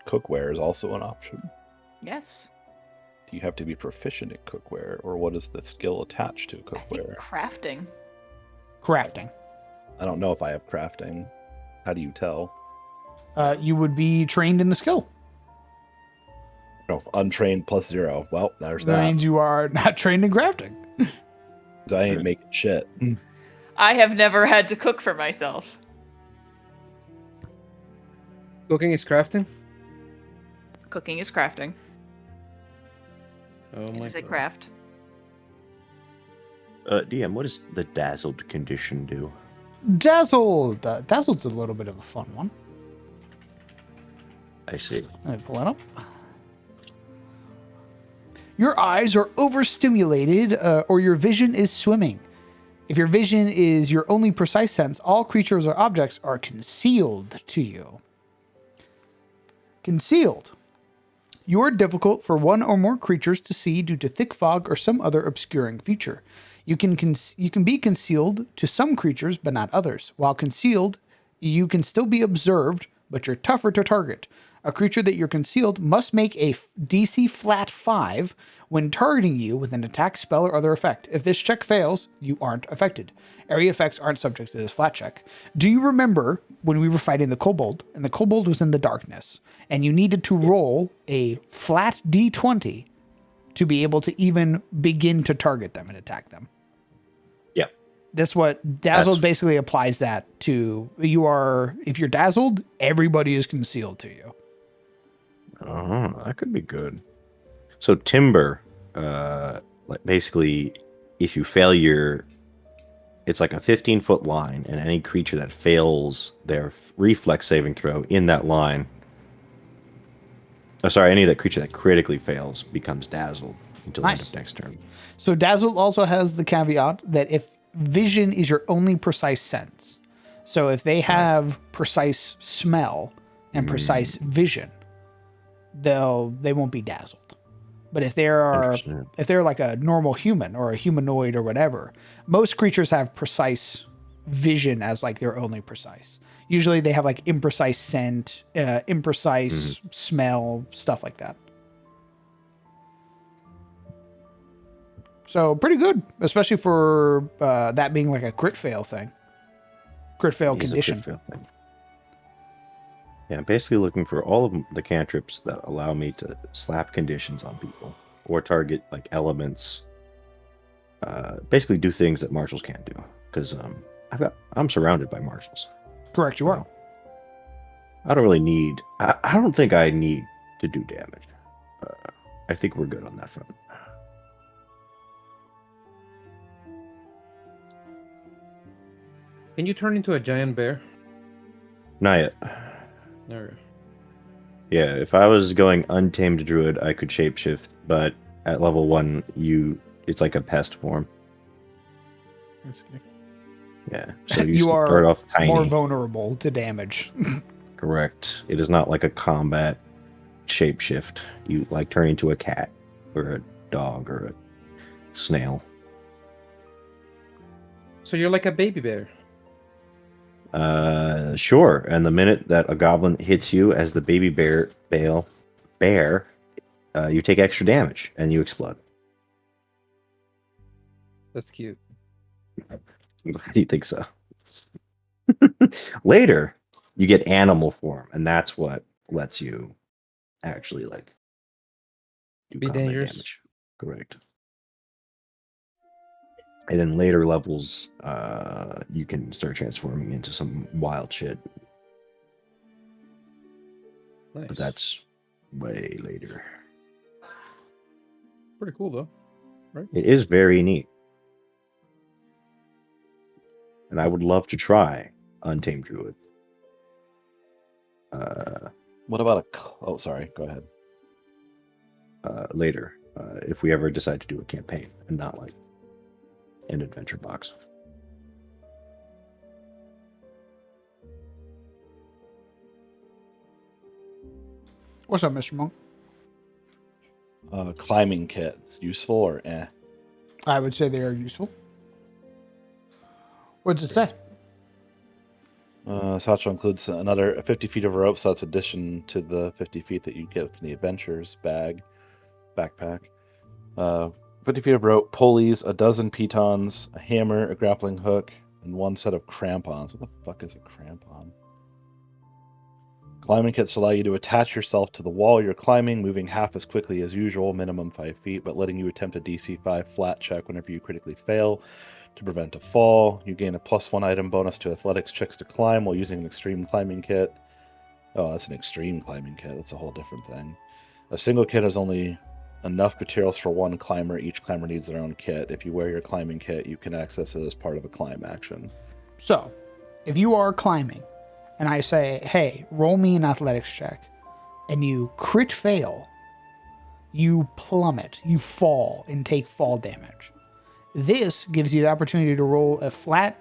Speaker 4: Cookware is also an option.
Speaker 2: Yes.
Speaker 4: Do you have to be proficient at cookware, or what is the skill attached to
Speaker 2: I think
Speaker 4: cookware?
Speaker 2: crafting.
Speaker 1: Crafting.
Speaker 4: I don't know if I have crafting. How do you tell?
Speaker 1: You would be trained in the skill.
Speaker 4: No, untrained plus 0. Well, there's
Speaker 1: That
Speaker 4: that.
Speaker 1: means you are not trained in crafting.
Speaker 4: I ain't making shit.
Speaker 2: I have never had to cook for myself.
Speaker 5: Cooking is crafting?
Speaker 2: Cooking is crafting.
Speaker 5: Oh
Speaker 2: It
Speaker 5: my
Speaker 2: is a
Speaker 5: god.
Speaker 2: craft.
Speaker 3: DM, what does the dazzled condition do?
Speaker 1: Dazzled. Dazzled's a little bit of a fun one.
Speaker 3: I see.
Speaker 1: Let me pull it up. Your eyes are overstimulated or your vision is swimming. If your vision is your only precise sense, all creatures or objects are concealed to you. Concealed. You are difficult for one or more creatures to see due to thick fog or some other obscuring feature. You can be concealed to some creatures, but not others. While concealed, you can still be observed, but you're tougher to target. A creature that you're concealed must make a DC flat 5 when targeting you with an attack, spell, or other effect. If this check fails, you aren't affected. Area effects aren't subject to this flat check. Do you remember when we were fighting the kobold, and the kobold was in the darkness, and you needed to roll a flat D20 to be able to even begin to target them and attack them?
Speaker 3: Yeah.
Speaker 1: That's what dazzled basically applies that to. If you're dazzled, everybody is concealed to you.
Speaker 3: Oh, that could be good. So timber, basically, if you fail it's like a 15-foot line, and any creature that fails their reflex saving throw in that line, any of that creature that critically fails becomes dazzled until the end
Speaker 1: Nice.
Speaker 3: of next turn.
Speaker 1: So dazzled also has the caveat that if vision is your only precise sense, so if they have precise smell and precise vision, they won't be dazzled. But if
Speaker 3: Interesting.
Speaker 1: they're like a normal human or a humanoid or whatever, most creatures have precise vision as like their only precise. Usually they have like imprecise scent, imprecise smell, stuff like that. So pretty good, especially for that being like a crit fail thing. Crit fail
Speaker 3: He's a crit
Speaker 1: condition.
Speaker 3: fail thing. Yeah, I'm basically looking for all of the cantrips that allow me to slap conditions on people or target like elements. Basically, do things that martials can't do because I'm surrounded by martials.
Speaker 1: Correct, you are.
Speaker 3: So I don't really need. I don't think I need to do damage. I think we're good on that front.
Speaker 5: Can you turn into a giant bear?
Speaker 3: Not yet.
Speaker 5: Or
Speaker 3: Yeah, if I was going untamed druid, I could shapeshift, but at level 1, it's like a pest form.
Speaker 5: basically.
Speaker 3: Yeah, so you
Speaker 1: You
Speaker 3: start
Speaker 1: are
Speaker 3: off tiny.
Speaker 1: more vulnerable to damage.
Speaker 3: Correct. It is not like a combat shapeshift. You like turn into a cat or a dog or a snail.
Speaker 5: So you're like a baby bear.
Speaker 3: Sure. And the minute that a goblin hits you as the baby bear, you take extra damage and you explode.
Speaker 5: That's cute.
Speaker 3: Why do you think so? Later, you get animal form, and that's what lets you actually like do
Speaker 5: Be
Speaker 3: combat
Speaker 5: dangerous.
Speaker 3: damage. Correct. And then later levels, you can start transforming into some wild shit.
Speaker 5: Nice.
Speaker 3: But that's way later.
Speaker 5: pretty cool though, right?
Speaker 3: It is very neat. And I would love to try Untamed Druid.
Speaker 4: What about oh, sorry. Go ahead.
Speaker 3: Later, if we ever decide to do a campaign and not like an adventure box.
Speaker 1: What's up, Mr. Monk?
Speaker 4: Climbing kit. Useful or eh?
Speaker 1: I would say they are useful. What does it say?
Speaker 4: Satchel includes another 50 feet of rope, so that's addition to the 50 feet that you get from the adventurer's backpack. 50 feet of rope, pulleys, a dozen pitons, a hammer, a grappling hook, and one set of crampons. What the fuck is a crampon? Climbing kits allow you to attach yourself to the wall you're climbing, moving half as quickly as usual, minimum 5 feet, but letting you attempt a DC 5 flat check whenever you critically fail to prevent a fall. You gain a +1 item bonus to athletics checks to climb while using an extreme climbing kit. Oh, that's an extreme climbing kit. That's a whole different thing. A single kit has only enough materials for one climber. Each climber needs their own kit. If you wear your climbing kit, you can access it as part of a climb action.
Speaker 1: So, if you are climbing, and I say, hey, roll me an athletics check, and you crit fail, you plummet, you fall, and take fall damage. This gives you the opportunity to roll a flat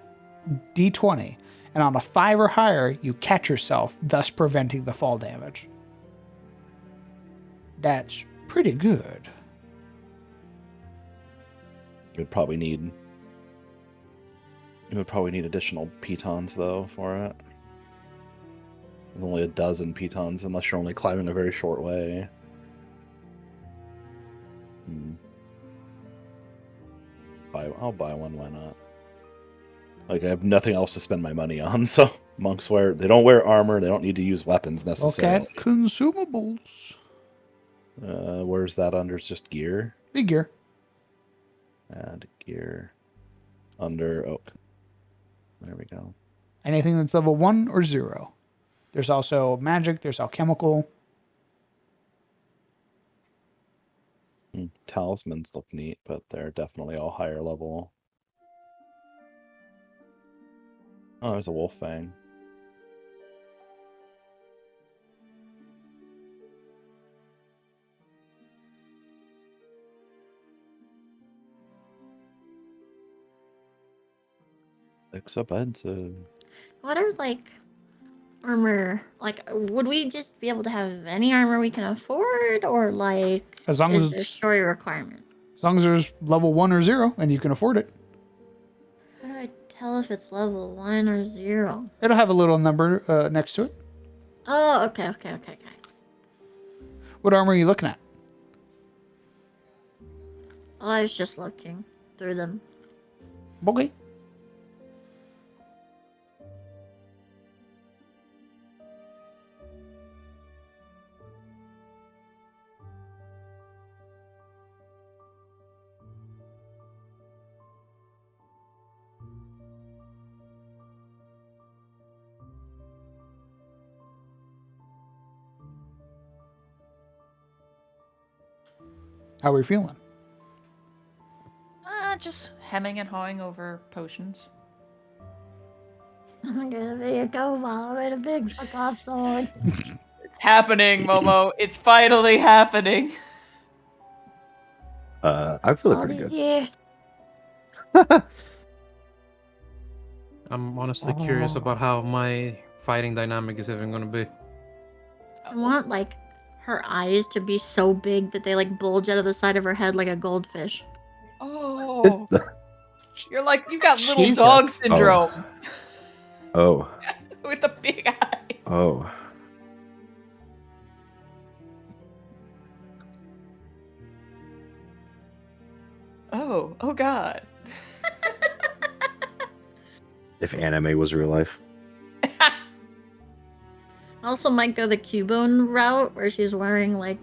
Speaker 1: d20, and on a 5 or higher, you catch yourself, thus preventing the fall damage. That's pretty good.
Speaker 4: You would probably need additional pitons though for it. There's only a dozen pitons unless you're only climbing a very short way. I'll buy one, why not? Like, I have nothing else to spend my money on, so monks they don't wear armor, they don't need to use weapons
Speaker 1: Look
Speaker 4: necessarily.
Speaker 1: at consumables.
Speaker 4: Where's that under? It's just gear.
Speaker 1: Big gear.
Speaker 4: Add gear. Under, oh, there we go.
Speaker 1: Anything that's level 1 or 0. There's also magic, there's alchemical.
Speaker 4: Talismans look neat, but they're definitely all higher level. Oh, there's a wolf fang. Expensive.
Speaker 6: What are like armor? Like, would we just be able to have any armor we can afford, or like,
Speaker 1: As long as
Speaker 6: is there
Speaker 1: it's
Speaker 6: story requirement?
Speaker 1: as long as there's level 1 or 0 and you can afford it.
Speaker 6: How do I tell if it's level 1 or 0?
Speaker 1: It'll have a little number next to it.
Speaker 6: Oh, okay.
Speaker 1: What armor are you looking at?
Speaker 6: Oh, I was just looking through them.
Speaker 1: Okay. How are we feeling?
Speaker 2: Just hemming and hawing over potions.
Speaker 6: I'm gonna be a kobold with a big fuck off sword.
Speaker 2: It's happening, Momo. It's finally happening.
Speaker 3: I'm feeling
Speaker 6: All
Speaker 3: pretty
Speaker 6: these
Speaker 3: good.
Speaker 6: years.
Speaker 5: I'm honestly curious about how my fighting dynamic is even going to be.
Speaker 6: I want like her eyes to be so big that they like bulge out of the side of her head like a goldfish.
Speaker 2: Oh, you're like you got little
Speaker 1: Jesus.
Speaker 2: dog syndrome
Speaker 3: Oh.
Speaker 2: with the big eyes.
Speaker 3: Oh.
Speaker 2: Oh God.
Speaker 3: If anime was real life.
Speaker 6: I also might go the Cubone route where she's wearing like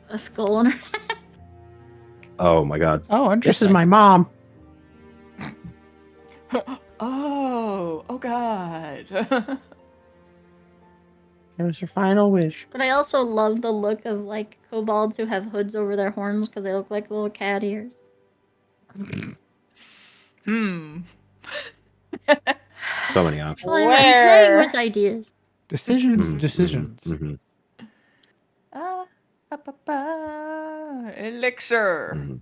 Speaker 6: a skull on her head.
Speaker 3: Oh my god.
Speaker 1: Oh, interesting.
Speaker 3: This is my mom.
Speaker 2: Oh God.
Speaker 3: It was her final wish.
Speaker 6: But I also love the look of like kobolds who have hoods over their horns because they look like little cat ears.
Speaker 2: Hmm.
Speaker 3: So many options.
Speaker 6: That's why I'm playing
Speaker 2: Where?
Speaker 6: with ideas.
Speaker 1: Decisions,
Speaker 3: Mhm,
Speaker 1: decisions.
Speaker 3: mhm,
Speaker 2: Elixir.
Speaker 3: mhm.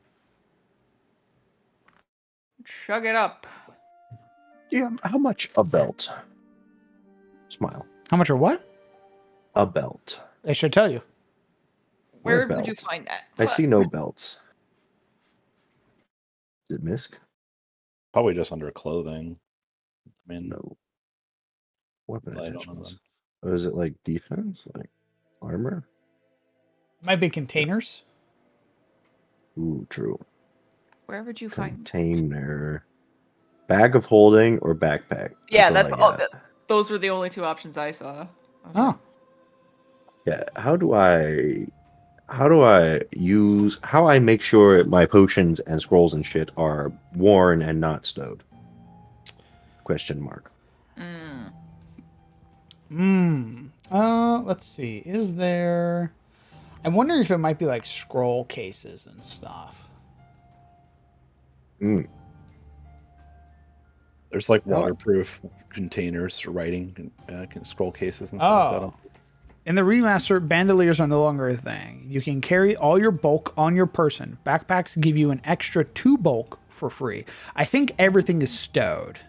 Speaker 2: Chug it up.
Speaker 3: Yeah, how much a belt? Smile.
Speaker 1: How much or what?
Speaker 3: A belt.
Speaker 1: They should tell you.
Speaker 2: Where
Speaker 3: What
Speaker 2: would you
Speaker 3: belt?
Speaker 2: find that?
Speaker 3: I see no belts. Is it Misk?
Speaker 4: Probably just under clothing. I mean,
Speaker 3: No. Weapon
Speaker 4: I don't know
Speaker 3: attachments. Or is it like defense? Like armor?
Speaker 1: Might be containers.
Speaker 3: Ooh, true.
Speaker 2: Where would you find?
Speaker 3: Container. Bag of holding or backpack?
Speaker 2: Yeah,
Speaker 3: all
Speaker 2: that's
Speaker 3: I
Speaker 2: all.
Speaker 3: got.
Speaker 2: Those were the only two options I saw. I was
Speaker 1: Oh,
Speaker 2: like,
Speaker 3: Yeah. How I make sure my potions and scrolls and shit are worn and not stowed? Question mark.
Speaker 1: Let's see. Is there? I'm wondering if it might be like scroll cases and stuff.
Speaker 3: Mm.
Speaker 4: there's like
Speaker 3: Oh.
Speaker 4: waterproof containers for writing, scroll cases and stuff like that.
Speaker 1: Oh. In the remaster, bandoliers are no longer a thing. You can carry all your bulk on your person. Backpacks give you an extra 2 bulk for free. I think everything is stowed.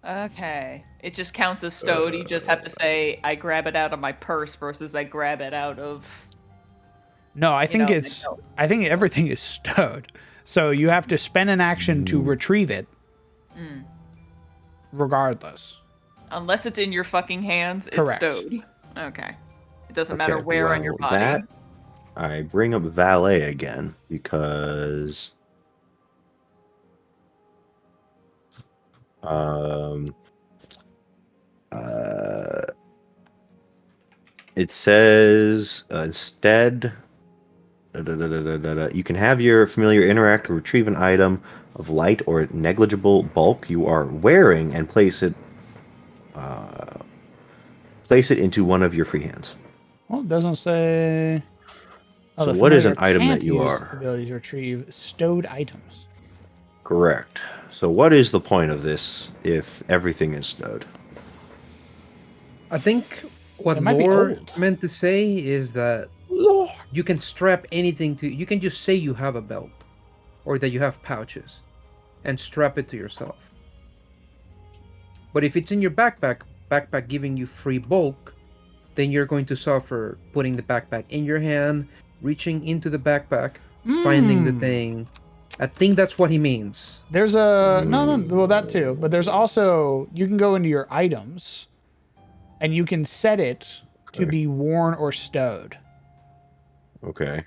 Speaker 2: okay, it just counts as stowed. You just have to say I grab it out of my purse versus I grab it out of.
Speaker 1: No, I think
Speaker 2: know,
Speaker 1: it's.
Speaker 2: I know.
Speaker 1: I think everything is stowed. So you have to spend an action to retrieve it. Regardless.
Speaker 2: Unless it's in your fucking hands, it's
Speaker 1: Correct.
Speaker 2: stowed. Okay. It doesn't matter where on your
Speaker 3: well,
Speaker 2: body.
Speaker 3: That I bring up valet again because it says instead you can have your familiar interact or retrieve an item of light or negligible bulk you are wearing and place it into one of your free hands.
Speaker 1: Well, it doesn't say. Oh,
Speaker 3: So
Speaker 1: the
Speaker 3: what is an
Speaker 1: familiar
Speaker 3: item that
Speaker 1: can't
Speaker 3: you
Speaker 1: use
Speaker 3: are?
Speaker 1: Ability to retrieve stowed items.
Speaker 3: Correct. So what is the point of this if everything is stowed?
Speaker 5: I think what
Speaker 1: It might be
Speaker 5: lore
Speaker 1: old.
Speaker 5: meant to say is that you can strap anything to. You can just say you have a belt, or that you have pouches, and strap it to yourself. But if it's in your backpack, backpack giving you free bulk, then you're going to suffer putting the backpack in your hand, reaching into the backpack, finding the thing. I think that's what he means.
Speaker 1: There's a no, well that too, but there's also you can go into your items, and you can set it to
Speaker 3: Okay.
Speaker 1: be worn or stowed.
Speaker 3: Okay.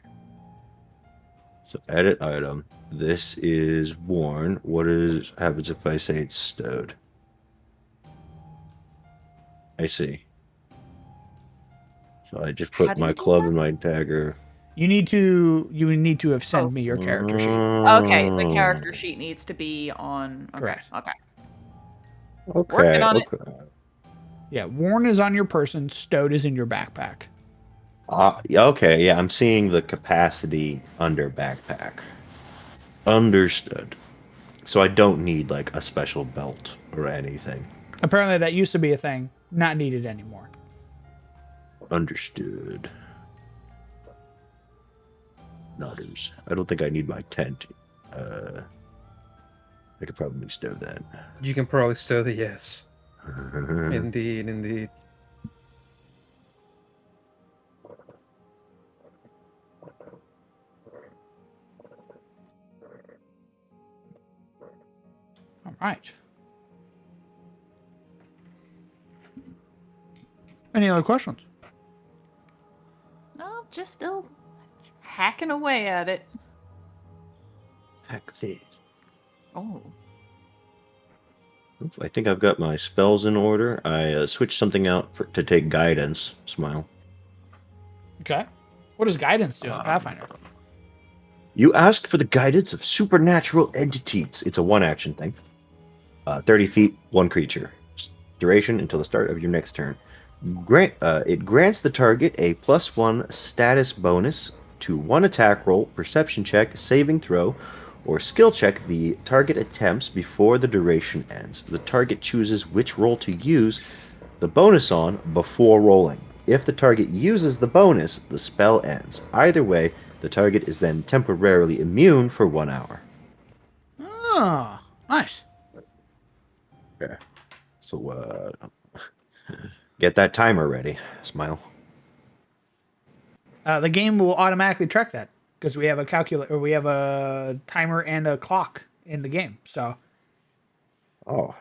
Speaker 3: So edit item. This is worn. What happens if I say it's stowed? I see. So I just
Speaker 2: How
Speaker 3: put
Speaker 2: do you
Speaker 3: my
Speaker 2: do
Speaker 3: club
Speaker 2: that?
Speaker 3: and my dagger.
Speaker 1: You need to have sent
Speaker 2: Oh.
Speaker 1: me your character sheet.
Speaker 2: Okay, the character sheet needs to be on. Okay,
Speaker 1: Correct.
Speaker 2: okay.
Speaker 3: Okay.
Speaker 2: Working on it.
Speaker 3: Okay.
Speaker 1: Yeah, worn is on your person, stowed is in your backpack.
Speaker 3: Okay. Yeah, I'm seeing the capacity under backpack. Understood. So I don't need like a special belt or anything.
Speaker 1: Apparently that used to be a thing, not needed anymore.
Speaker 3: Understood. Nutters. I don't think I need my tent. I could probably stow that.
Speaker 5: You can probably stow the yes. Indeed, indeed.
Speaker 1: All right. Any other questions?
Speaker 2: Oh, just still hacking away at it.
Speaker 3: Heck this.
Speaker 2: Oh.
Speaker 3: I think I've got my spells in order. I switched something out to take guidance. Smile.
Speaker 1: Okay. What does guidance do in Pathfinder?
Speaker 3: You ask for the guidance of supernatural entities. It's a one-action thing. 30 feet, one creature. Duration until the start of your next turn. It grants the target a +1 status bonus to one attack roll, perception check, saving throw, or skill check the target attempts before the duration ends. The target chooses which roll to use the bonus on before rolling. If the target uses the bonus, the spell ends. Either way, the target is then temporarily immune for 1 hour.
Speaker 1: Oh, nice.
Speaker 3: Okay. So, get that timer ready. Smile.
Speaker 1: The game will automatically track that because we have we have a timer and a clock in the game. So,
Speaker 3: Oh.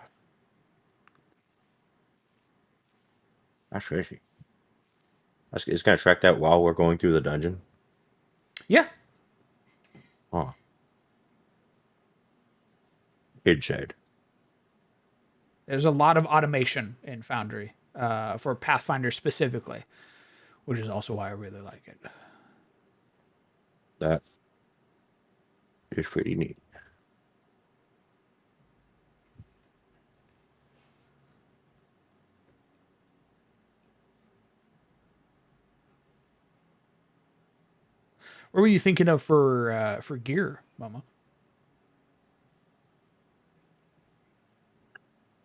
Speaker 3: That's crazy. It's going to track that while we're going through the dungeon?
Speaker 1: yeah.
Speaker 3: Oh. Kid shade.
Speaker 1: There's a lot of automation in Foundry for Pathfinder specifically, which is also why I really like it.
Speaker 3: That is pretty neat.
Speaker 1: What were you thinking of for gear, Mama?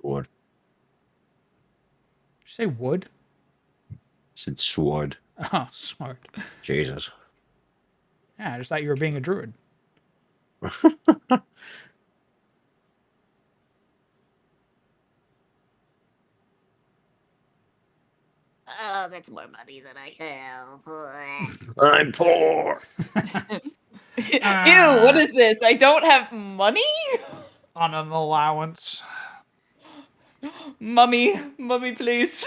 Speaker 3: Sword.
Speaker 1: Did you say wood?
Speaker 3: Said sword.
Speaker 1: Oh, smart.
Speaker 3: Jesus.
Speaker 1: Yeah, I just thought you were being a druid.
Speaker 6: Oh, that's more money than I have.
Speaker 3: I'm poor.
Speaker 2: Ew, what is this? I don't have money?
Speaker 1: On an allowance.
Speaker 2: Mummy, please.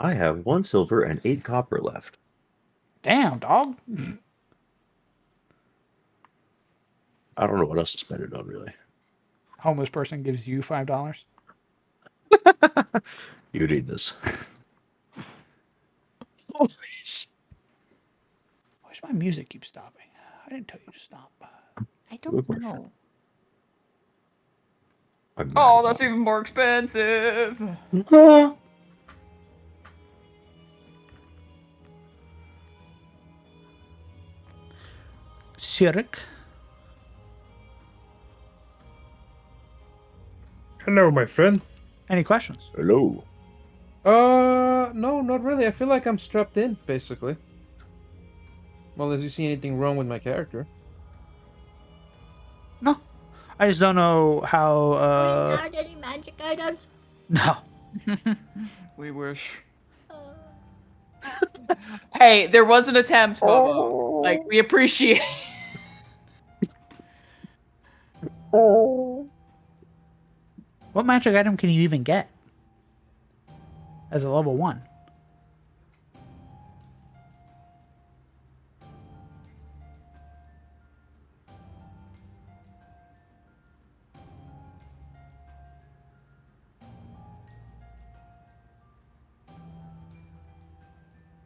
Speaker 3: I have 1 silver and 8 copper left.
Speaker 1: Damn, dog.
Speaker 3: I don't know what else to spend it on, really.
Speaker 1: Homeless person gives you $5.
Speaker 3: You need this.
Speaker 1: Why does my music keep stopping? I didn't tell you to stop.
Speaker 2: I don't know.
Speaker 3: I'm mad
Speaker 2: Oh,
Speaker 3: about
Speaker 2: that's even more expensive.
Speaker 3: it.
Speaker 1: Sirik.
Speaker 5: Hello, my friend.
Speaker 1: Any questions?
Speaker 3: Hello.
Speaker 5: No, not really. I feel like I'm strapped in, basically. Well, does you see anything wrong with my character?
Speaker 1: No. I just don't know how
Speaker 6: Bring out any magic items?
Speaker 1: No.
Speaker 2: We wish. Hey, there was an attempt, Bobo. Like, we appreciate.
Speaker 1: What magic item can you even get as a level 1?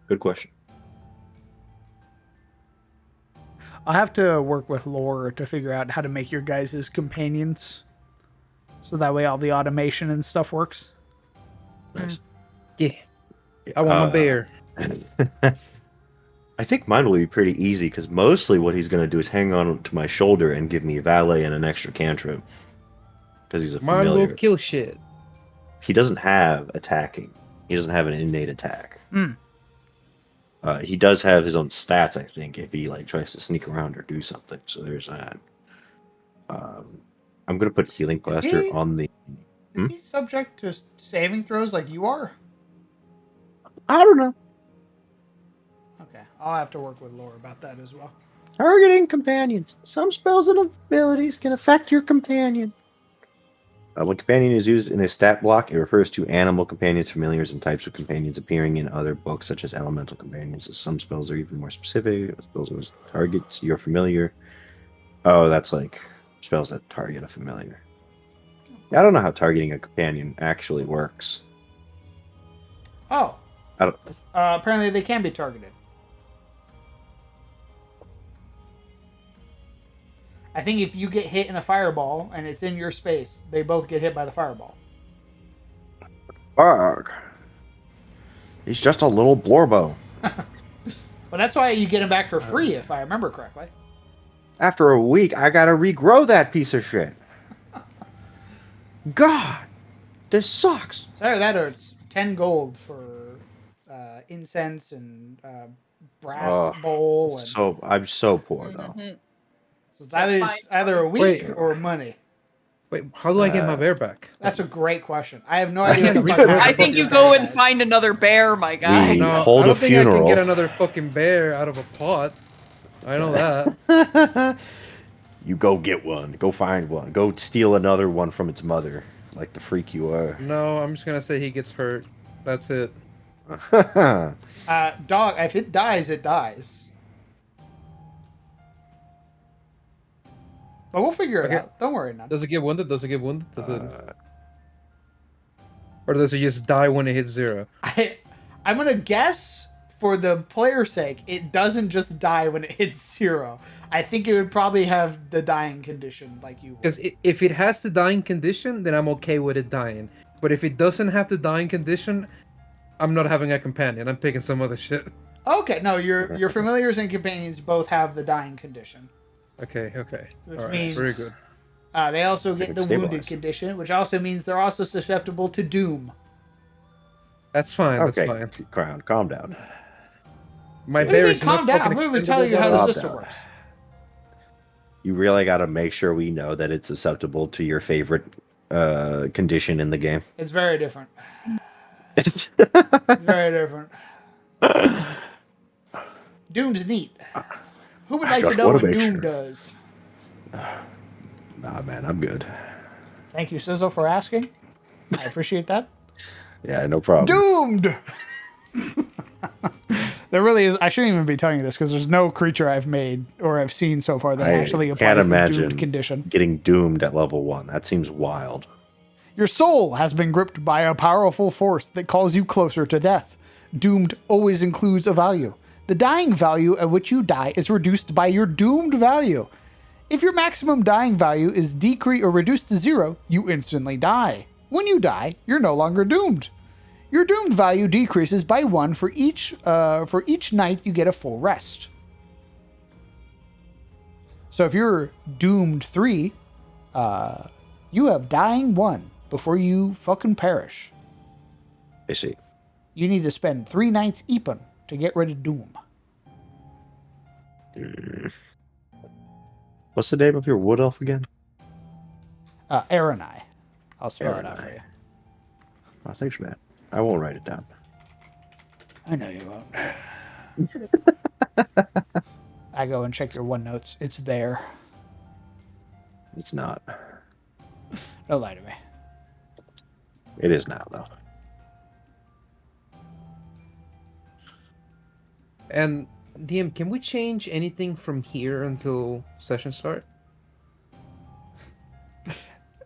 Speaker 3: Good question.
Speaker 1: I'll have to work with lore to figure out how to make your guys' companions, so that way all the automation and stuff works.
Speaker 3: Nice.
Speaker 5: Yeah. I want my bear.
Speaker 3: I think mine will be pretty easy because mostly what he's going to do is hang on to my shoulder and give me valet and an extra cantrip because he's a
Speaker 5: Mine
Speaker 3: familiar.
Speaker 5: will kill shit.
Speaker 3: He doesn't have attacking. He doesn't have an innate attack.
Speaker 1: Mm.
Speaker 3: He does have his own stats, I think, if he like tries to sneak around or do something. So there's that. I'm gonna put healing plaster
Speaker 1: he-
Speaker 3: on the.
Speaker 1: Is he subject to saving throws like you are?
Speaker 3: I don't know.
Speaker 1: Okay, I'll have to work with lore about that as well.
Speaker 3: Targeting companions. Some spells and abilities can affect your companion. When companion is used in a stat block, it refers to animal companions, familiars, and types of companions appearing in other books, such as elemental companions. Some spells are even more specific. Spells that targets your familiar. Oh, that's like spells that target a familiar. I don't know how targeting a companion actually works.
Speaker 1: Oh,
Speaker 3: I don't.
Speaker 1: apparently they can be targeted. I think if you get hit in a fireball and it's in your space, they both get hit by the fireball.
Speaker 3: Fuck. He's just a little blorbo.
Speaker 1: But that's why you get him back for free, if I remember correctly.
Speaker 3: After a week, I gotta regrow that piece of shit. God, this sucks.
Speaker 1: So that or it's 10 gold for incense and brass bowl. And
Speaker 3: So I'm so poor though.
Speaker 1: so it's either a week
Speaker 5: Wait.
Speaker 1: or money.
Speaker 5: Wait, how do I get my bear back?
Speaker 1: That's a great question. I have no
Speaker 3: That's
Speaker 1: idea.
Speaker 3: a
Speaker 1: what the
Speaker 3: good
Speaker 1: fuck
Speaker 2: I
Speaker 1: happened
Speaker 2: think
Speaker 1: to
Speaker 2: you
Speaker 1: your
Speaker 2: go
Speaker 1: guys.
Speaker 2: and find another bear, my guy.
Speaker 3: We
Speaker 5: No,
Speaker 3: hold
Speaker 5: I don't
Speaker 3: a
Speaker 5: think I can
Speaker 3: funeral.
Speaker 5: get another fucking bear out of a pot. I know that.
Speaker 3: You go get one. Go find one. Go steal another one from its mother, like the freak you are.
Speaker 5: No, I'm just gonna say he gets hurt. That's it.
Speaker 1: Dog, if it dies, it dies. But we'll figure it
Speaker 5: Okay.
Speaker 1: out. Don't worry, none.
Speaker 5: Does it get wounded? Does it get wounded? Does it? Or does it just die when it hits 0?
Speaker 1: I'm gonna guess, for the player's sake, it doesn't just die when it hits 0. I think it would probably have the dying condition, like you would.
Speaker 5: Because if it has the dying condition, then I'm okay with it dying. But if it doesn't have the dying condition, I'm not having a companion. I'm picking some other shit.
Speaker 1: Okay, no, your familiars and companions both have the dying condition.
Speaker 5: Okay.
Speaker 1: Which
Speaker 5: Alright,
Speaker 1: means
Speaker 5: very good.
Speaker 1: They also get the
Speaker 3: Stabilize.
Speaker 1: wounded condition, which also means they're also susceptible to doom.
Speaker 5: That's fine.
Speaker 3: Okay,
Speaker 5: That's fine.
Speaker 3: Crown, calm down.
Speaker 5: My
Speaker 1: What do you
Speaker 5: bear
Speaker 1: mean,
Speaker 5: is
Speaker 1: calm
Speaker 5: not
Speaker 1: down?
Speaker 5: fucking
Speaker 1: I'm literally
Speaker 5: expendable,
Speaker 1: telling you how the
Speaker 3: Calm
Speaker 1: system
Speaker 3: down.
Speaker 1: works.
Speaker 3: You really got to make sure we know that it's susceptible to your favorite condition in the game.
Speaker 1: It's very different.
Speaker 3: It's
Speaker 1: It's very different. Doom's neat. Who would
Speaker 3: I
Speaker 1: like to
Speaker 3: just
Speaker 1: know
Speaker 3: wanna
Speaker 1: what
Speaker 3: make
Speaker 1: Doom
Speaker 3: sure.
Speaker 1: does?
Speaker 3: Nah, man, I'm good.
Speaker 1: Thank you, Sizzle, for asking. I appreciate that.
Speaker 3: Yeah, no problem.
Speaker 1: Doomed! There really is. I shouldn't even be telling you this because there's no creature I've made or I've seen so far that
Speaker 3: I
Speaker 1: actually
Speaker 3: can't
Speaker 1: applies the
Speaker 3: imagine
Speaker 1: doomed condition.
Speaker 3: getting doomed at level 1. That seems wild.
Speaker 1: Your soul has been gripped by a powerful force that calls you closer to death. Doomed always includes a value. The dying value at which you die is reduced by your doomed value. If your maximum dying value is decreased or reduced to 0, you instantly die. When you die, you're no longer doomed. Your doomed value decreases by 1 for each night you get a full rest. So if you're doomed 3, you have dying 1 before you fucking perish.
Speaker 3: I see.
Speaker 1: You need to spend 3 nights Eepin to get rid of Doom.
Speaker 3: What's the name of your wood elf again?
Speaker 1: Aranai. I'll spell it out for you.
Speaker 3: Oh, thanks, man. I won't write it down.
Speaker 1: I know you won't. I go and check your OneNotes. It's there.
Speaker 3: It's not.
Speaker 1: Don't lie to me.
Speaker 3: It is now, though.
Speaker 5: And DM, can we change anything from here until session start?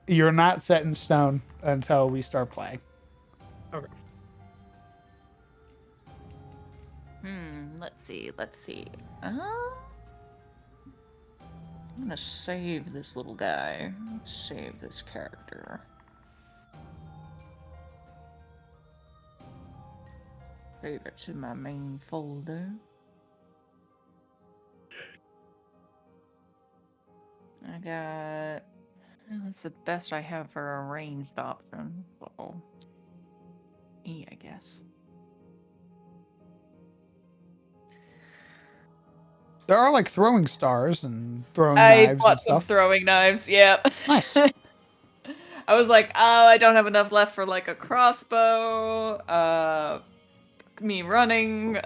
Speaker 1: You're not set in stone until we start playing.
Speaker 5: Okay.
Speaker 2: Let's see. I'm gonna save this little guy. Save this character. Save it to my main folder. I got... That's the best I have for a ranged option. So... E, I guess.
Speaker 1: There are like throwing stars and throwing
Speaker 2: I
Speaker 1: knives
Speaker 2: bought
Speaker 1: and
Speaker 2: some
Speaker 1: stuff.
Speaker 2: throwing knives, yeah.
Speaker 1: Nice.
Speaker 2: I was like, oh, I don't have enough left for like a crossbow, me running,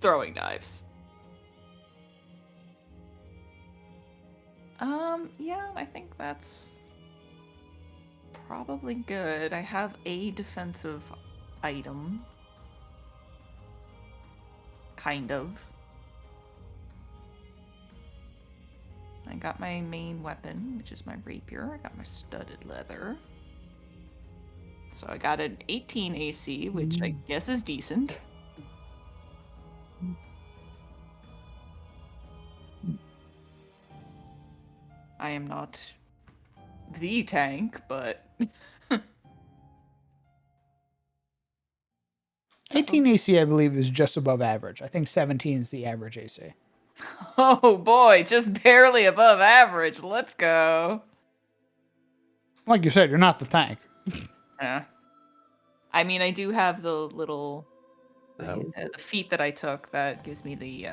Speaker 2: throwing knives. Yeah, I think that's probably good. I have a defensive item. Kind of. I got my main weapon, which is my rapier. I got my studded leather. So I got an 18 AC, which I guess is decent. I am not the tank, but
Speaker 1: 18 AC, I believe, is just above average. I think 17 is the average AC.
Speaker 2: oh boy, just barely above average. Let's go.
Speaker 1: Like you said, you're not the tank.
Speaker 2: Yeah. I mean, I do have the little the feat that I took that gives me the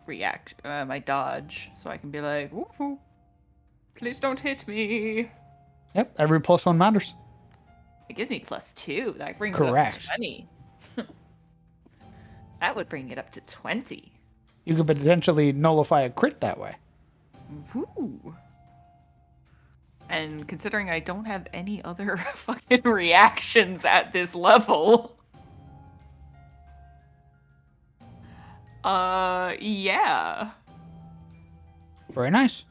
Speaker 2: my dodge, so I can be like, woohoo, please don't hit me.
Speaker 1: Yep, every +1 matters.
Speaker 2: It gives me +2. That brings
Speaker 1: Correct.
Speaker 2: it up to 20. That would bring it up to 20.
Speaker 1: You could potentially nullify a crit that way.
Speaker 2: Woo. And considering I don't have any other fucking reactions at this level. Yeah.
Speaker 1: Very nice.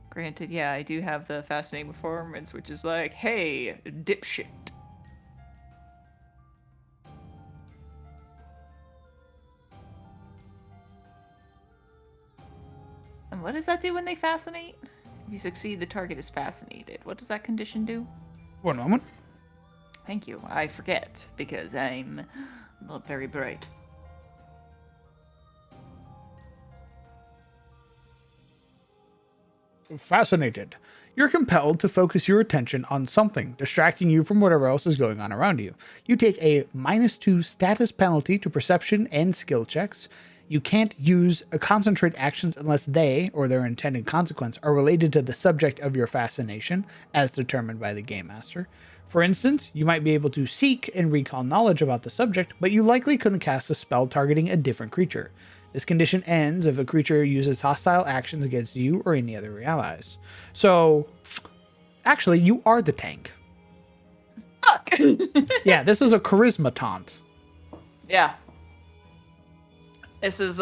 Speaker 2: Granted, yeah, I do have the fascinating performance, which is like, hey, dipshit. And what does that do when they fascinate? If you succeed, the target is fascinated. What does that condition do?
Speaker 1: One moment.
Speaker 2: Thank you. I forget, because I'm not very bright.
Speaker 1: Fascinated. You're compelled to focus your attention on something, distracting you from whatever else is going on around you. You take a -2 status penalty to perception and skill checks. You can't use concentrate actions unless they, or their intended consequence, are related to the subject of your fascination, as determined by the Game Master. For instance, you might be able to seek and recall knowledge about the subject, but you likely couldn't cast a spell targeting a different creature. This condition ends if a creature uses hostile actions against you or any other allies. So, actually, you are the tank.
Speaker 2: Fuck!
Speaker 1: Yeah, this is a charisma taunt.
Speaker 2: Yeah. This is,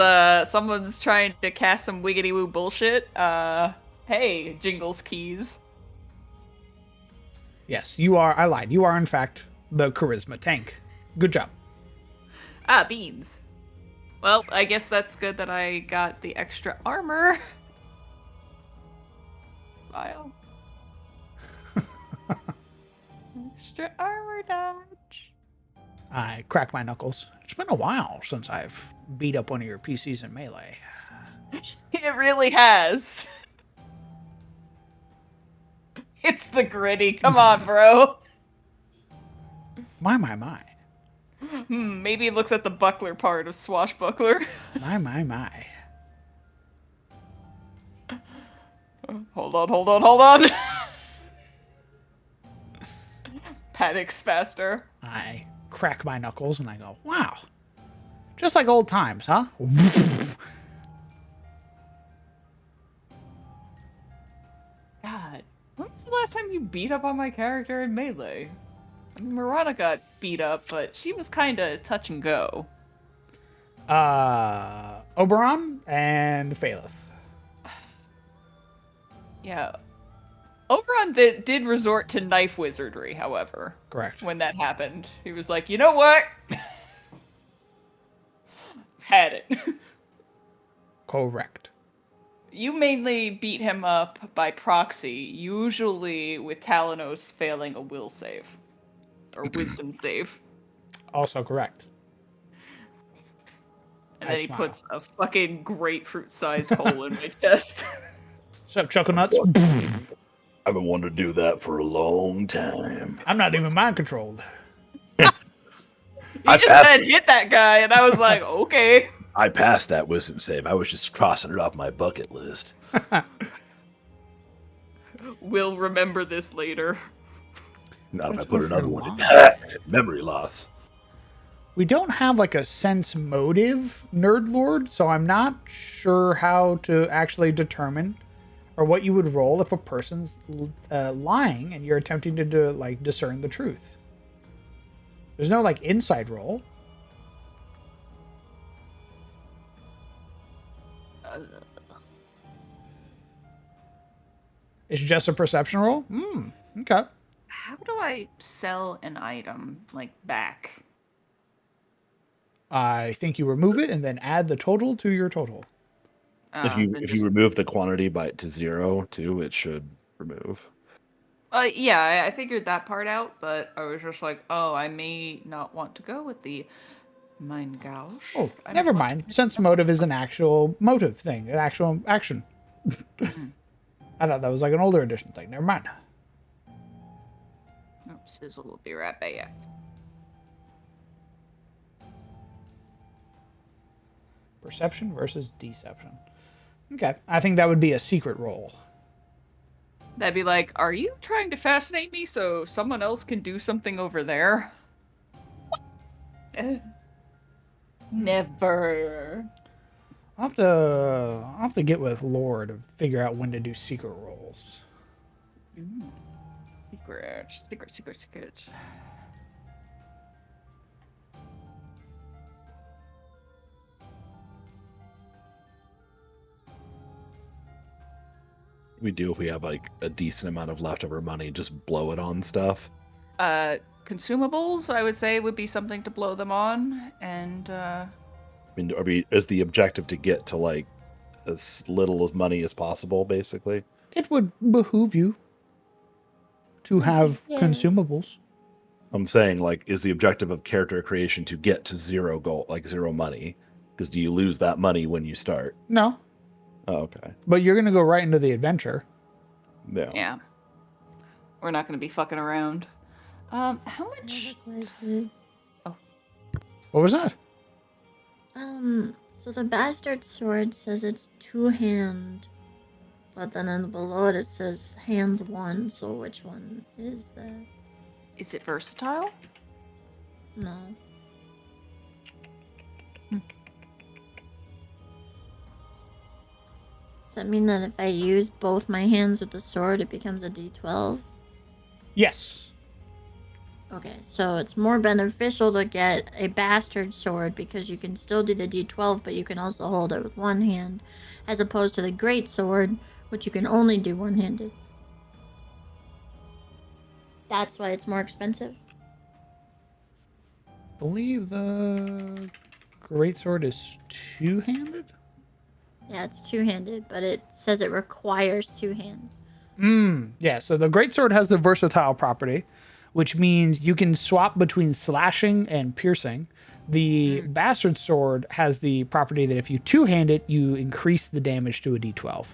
Speaker 2: someone's trying to cast some wiggity-woo bullshit. Hey, Jingles Keys.
Speaker 1: Yes, you are. I lied. You are, in fact, the charisma tank. Good job.
Speaker 2: Ah, beans. Well, I guess that's good that I got the extra armor. File. Extra armor dodge.
Speaker 1: I crack my knuckles. It's been a while since I've beat up one of your PCs in Melee.
Speaker 2: It really has. It's the gritty. Come on, bro.
Speaker 1: My.
Speaker 2: Maybe it looks at the buckler part of swashbuckler.
Speaker 1: My.
Speaker 2: Hold on. panics faster.
Speaker 1: I crack my knuckles and I go, wow. Just like old times, huh?
Speaker 2: God, when was the last time you beat up on my character in Melee? I mean, Marana got beat up, but she was kind of touch and go.
Speaker 1: Oberon and Phaleth.
Speaker 2: Yeah. Oberon did resort to knife wizardry, however.
Speaker 1: Correct.
Speaker 2: When that happened. He was like, you know what? Had it.
Speaker 1: Correct.
Speaker 2: You mainly beat him up by proxy, usually with Talanos failing a will save. Or wisdom save.
Speaker 1: Also correct.
Speaker 2: And
Speaker 1: I
Speaker 2: then he
Speaker 1: smile.
Speaker 2: puts a fucking grapefruit-sized hole in my chest.
Speaker 1: Sup, Chuckle Nuts?
Speaker 4: I've been wanting to do that for a long time.
Speaker 1: I'm not even mind controlled.
Speaker 2: He
Speaker 4: I
Speaker 2: just
Speaker 4: passed
Speaker 2: said
Speaker 4: it.
Speaker 2: hit that guy, and I was like, okay.
Speaker 4: I passed that wisdom save. I was just crossing it off my bucket list.
Speaker 2: We'll remember this later.
Speaker 4: Not if I
Speaker 1: Let's
Speaker 4: put
Speaker 1: go for
Speaker 4: another
Speaker 1: a
Speaker 4: one in.
Speaker 1: lie.
Speaker 4: Memory loss.
Speaker 1: We don't have like a sense motive nerd lord, so I'm not sure how to actually determine or what you would roll if a person's lying and you're attempting to like discern the truth. There's no like inside roll. It's just a perception roll? Okay.
Speaker 2: How do I sell an item, like, back?
Speaker 1: I think you remove it and then add the total to your total.
Speaker 4: If you remove the quantity to 0 too, it should remove.
Speaker 2: Yeah, I figured that part out, but I was just like, oh, I may not want to go with the Mein Gauche.
Speaker 1: Oh,
Speaker 2: I
Speaker 1: never
Speaker 2: might want
Speaker 1: mind.
Speaker 2: to-
Speaker 1: Sense motive is an actual motive thing, an actual action. I thought that was like an older edition thing. Never mind.
Speaker 2: Oh, Sizzle will be right back.
Speaker 1: Perception versus deception. Okay. I think that would be a secret roll.
Speaker 2: That'd be like, are you trying to fascinate me so someone else can do something over there? Never.
Speaker 1: I'll have to get with Lore to figure out when to do secret rolls.
Speaker 2: Secret.
Speaker 4: We do if we have like a decent amount of leftover money, just blow it on stuff.
Speaker 2: Consumables, I would say, would be something to blow them on, and
Speaker 4: I mean, is the objective to get to like as little of money as possible, basically?
Speaker 1: It would behoove you to have
Speaker 6: Yeah.
Speaker 1: consumables.
Speaker 4: I'm saying, like, is the objective of character creation to get to 0 gold, like 0 money? Because do you lose that money when you start?
Speaker 1: No,
Speaker 4: Oh, okay.
Speaker 1: but you're going to go right into the adventure.
Speaker 2: yeah. We're not going to be fucking around. How much?
Speaker 1: What was that?
Speaker 6: So the bastard sword says it's 2-hand, but then below it says hands 1. So which one is that?
Speaker 2: Is it versatile?
Speaker 6: No. Does that mean that if I use both my hands with the sword, it becomes a D12?
Speaker 1: Yes.
Speaker 6: Okay, so it's more beneficial to get a bastard sword because you can still do the D12, but you can also hold it with one hand, as opposed to the great sword, which you can only do one-handed. That's why it's more expensive.
Speaker 1: I believe the greatsword is two-handed?
Speaker 6: Yeah, it's two-handed, but it says it requires 2 hands.
Speaker 1: Yeah, so the greatsword has the versatile property, which means you can swap between slashing and piercing. The bastard sword has the property that if you two-hand it, you increase the damage to a d12.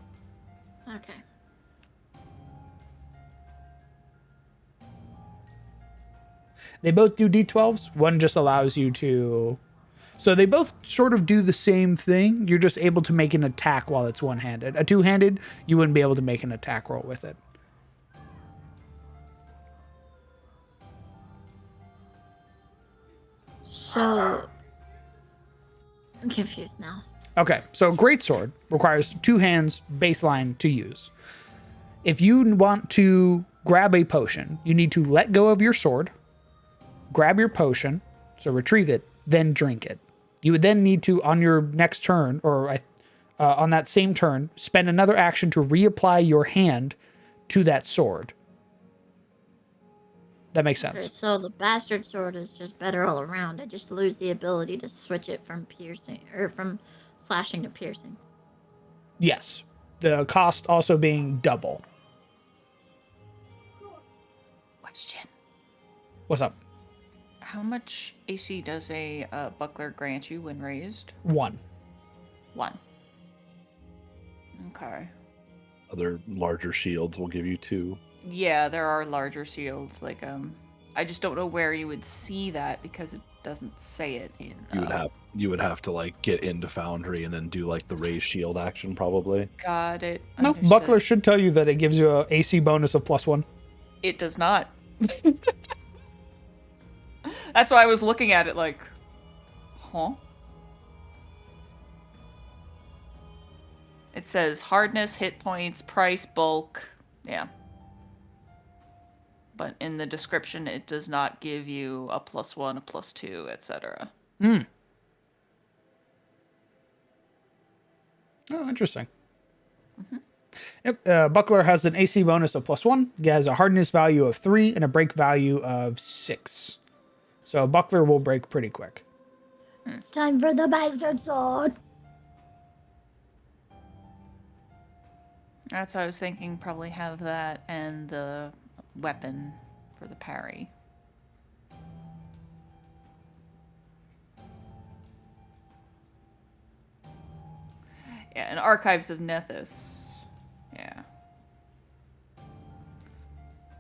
Speaker 6: Okay.
Speaker 1: They both do d12s. One just allows you to... So they both sort of do the same thing. You're just able to make an attack while it's one-handed. A two-handed, you wouldn't be able to make an attack roll with it.
Speaker 6: So I'm confused now.
Speaker 1: Okay, so greatsword requires 2 hands baseline to use. If you want to grab a potion, you need to let go of your sword, grab your potion, so retrieve it, then drink it. You would then need to, on your next turn, or on that same turn, spend another action to reapply your hand to that sword. That makes sense.
Speaker 6: Okay, so the bastard sword is just better all around. I just lose the ability to switch it from piercing or from slashing to piercing.
Speaker 1: Yes. The cost also being double.
Speaker 2: Question.
Speaker 1: What's up?
Speaker 2: How much AC does a buckler grant you when raised?
Speaker 1: 1.
Speaker 2: 1. Okay.
Speaker 4: Other larger shields will give you 2.
Speaker 2: Yeah, there are larger shields. Like, I just don't know where you would see that because it doesn't say it in.
Speaker 4: You would have to like get into Foundry and then do like the raise shield action probably.
Speaker 2: Got it.
Speaker 1: No,
Speaker 2: Understood.
Speaker 1: buckler should tell you that it gives you a AC bonus of +1.
Speaker 2: It does not. That's why I was looking at it like, huh? It says hardness, hit points, price, bulk. Yeah. But in the description, it does not give you a +1, a +2, etc.
Speaker 1: Oh, interesting. Yep, buckler has an AC bonus of +1. It has a hardness value of 3 and a break value of 6. So buckler will break pretty quick.
Speaker 6: It's time for the bastard sword.
Speaker 2: That's what I was thinking. Probably have that and the weapon for the parry. Yeah, and Archives of Nethys. Yeah.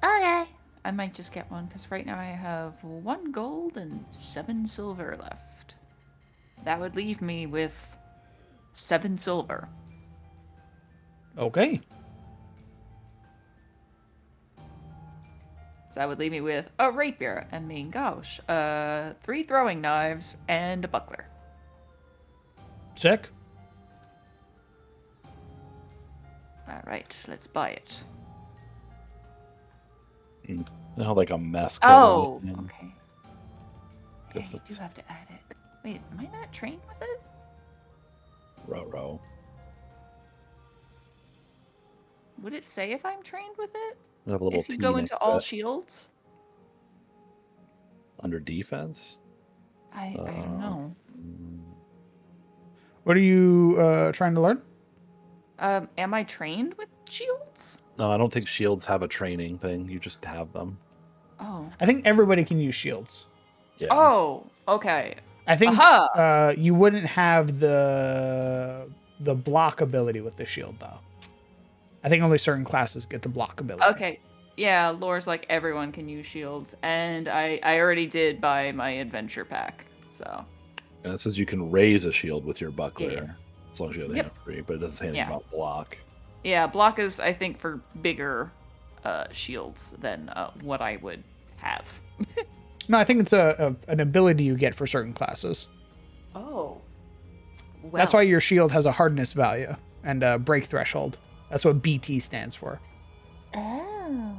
Speaker 2: Okay. I might just get one, because right now I have 1 gold and 7 silver left. That would leave me with 7 silver.
Speaker 1: Okay.
Speaker 2: So that would leave me with a rapier, a main gauche, 3 throwing knives, and a buckler.
Speaker 1: Sick.
Speaker 2: Alright, let's buy it.
Speaker 4: I have like a mess.
Speaker 2: Oh, okay. Yeah,
Speaker 4: Guess
Speaker 2: you do
Speaker 4: that's
Speaker 2: have to add it. Wait, am I not trained with it?
Speaker 4: row.
Speaker 2: Would it say if I'm trained with it?
Speaker 4: I have a little
Speaker 2: If you
Speaker 4: T
Speaker 2: go
Speaker 4: next
Speaker 2: into
Speaker 4: to
Speaker 2: all
Speaker 4: it.
Speaker 2: shields?
Speaker 4: Under defense.
Speaker 2: I don't know.
Speaker 1: What are you trying to learn?
Speaker 2: Am I trained with shields?
Speaker 4: No, I don't think shields have a training thing. You just have them.
Speaker 2: Oh.
Speaker 1: I think everybody can use shields.
Speaker 4: Yeah.
Speaker 2: Oh, okay.
Speaker 1: I think
Speaker 2: Aha!
Speaker 1: you wouldn't have the block ability with the shield, though. I think only certain classes get the block ability.
Speaker 2: Okay. Yeah, lore's like everyone can use shields, and I already did buy my adventure pack, so.
Speaker 4: And it says you can raise a shield with your buckler,
Speaker 2: Yeah.
Speaker 4: as long as you have the
Speaker 2: Yep.
Speaker 4: hand free, but it doesn't say anything
Speaker 2: Yeah.
Speaker 4: about block.
Speaker 2: Yeah, block is, I think, for bigger shields than what I would have.
Speaker 1: No, I think it's an ability you get for certain classes.
Speaker 2: Oh. Well.
Speaker 1: That's why your shield has a hardness value and a break threshold. That's what BT stands for.
Speaker 2: Oh.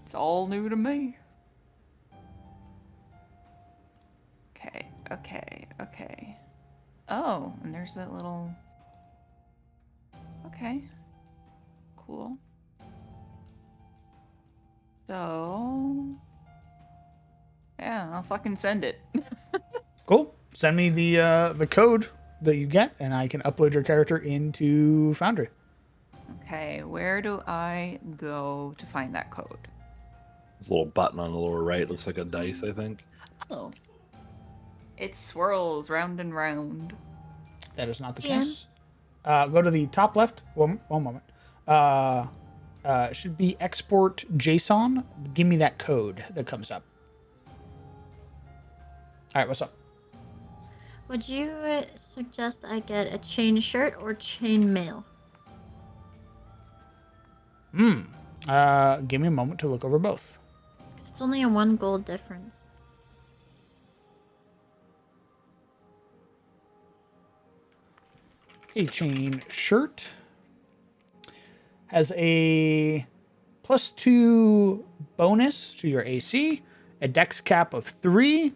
Speaker 2: It's all new to me. Okay. Oh, and there's that little... Okay. Cool. So... Yeah, I'll fucking send it.
Speaker 1: Cool. Send me the code that you get, and I can upload your character into Foundry.
Speaker 2: Okay, where do I go to find that code?
Speaker 4: There's a little button on the lower right. Looks like a dice, I think.
Speaker 2: Oh. It swirls round and round.
Speaker 1: That is not the
Speaker 6: Yeah.
Speaker 1: case. Go to the top left. One moment. It should be export JSON. Give me that code that comes up. All right, what's up?
Speaker 6: Would you suggest I get a chain shirt or chain mail?
Speaker 1: Give me a moment to look over both.
Speaker 6: 'Cause it's only a 1 gold difference.
Speaker 1: A chain shirt has a +2 bonus to your AC, a dex cap of 3.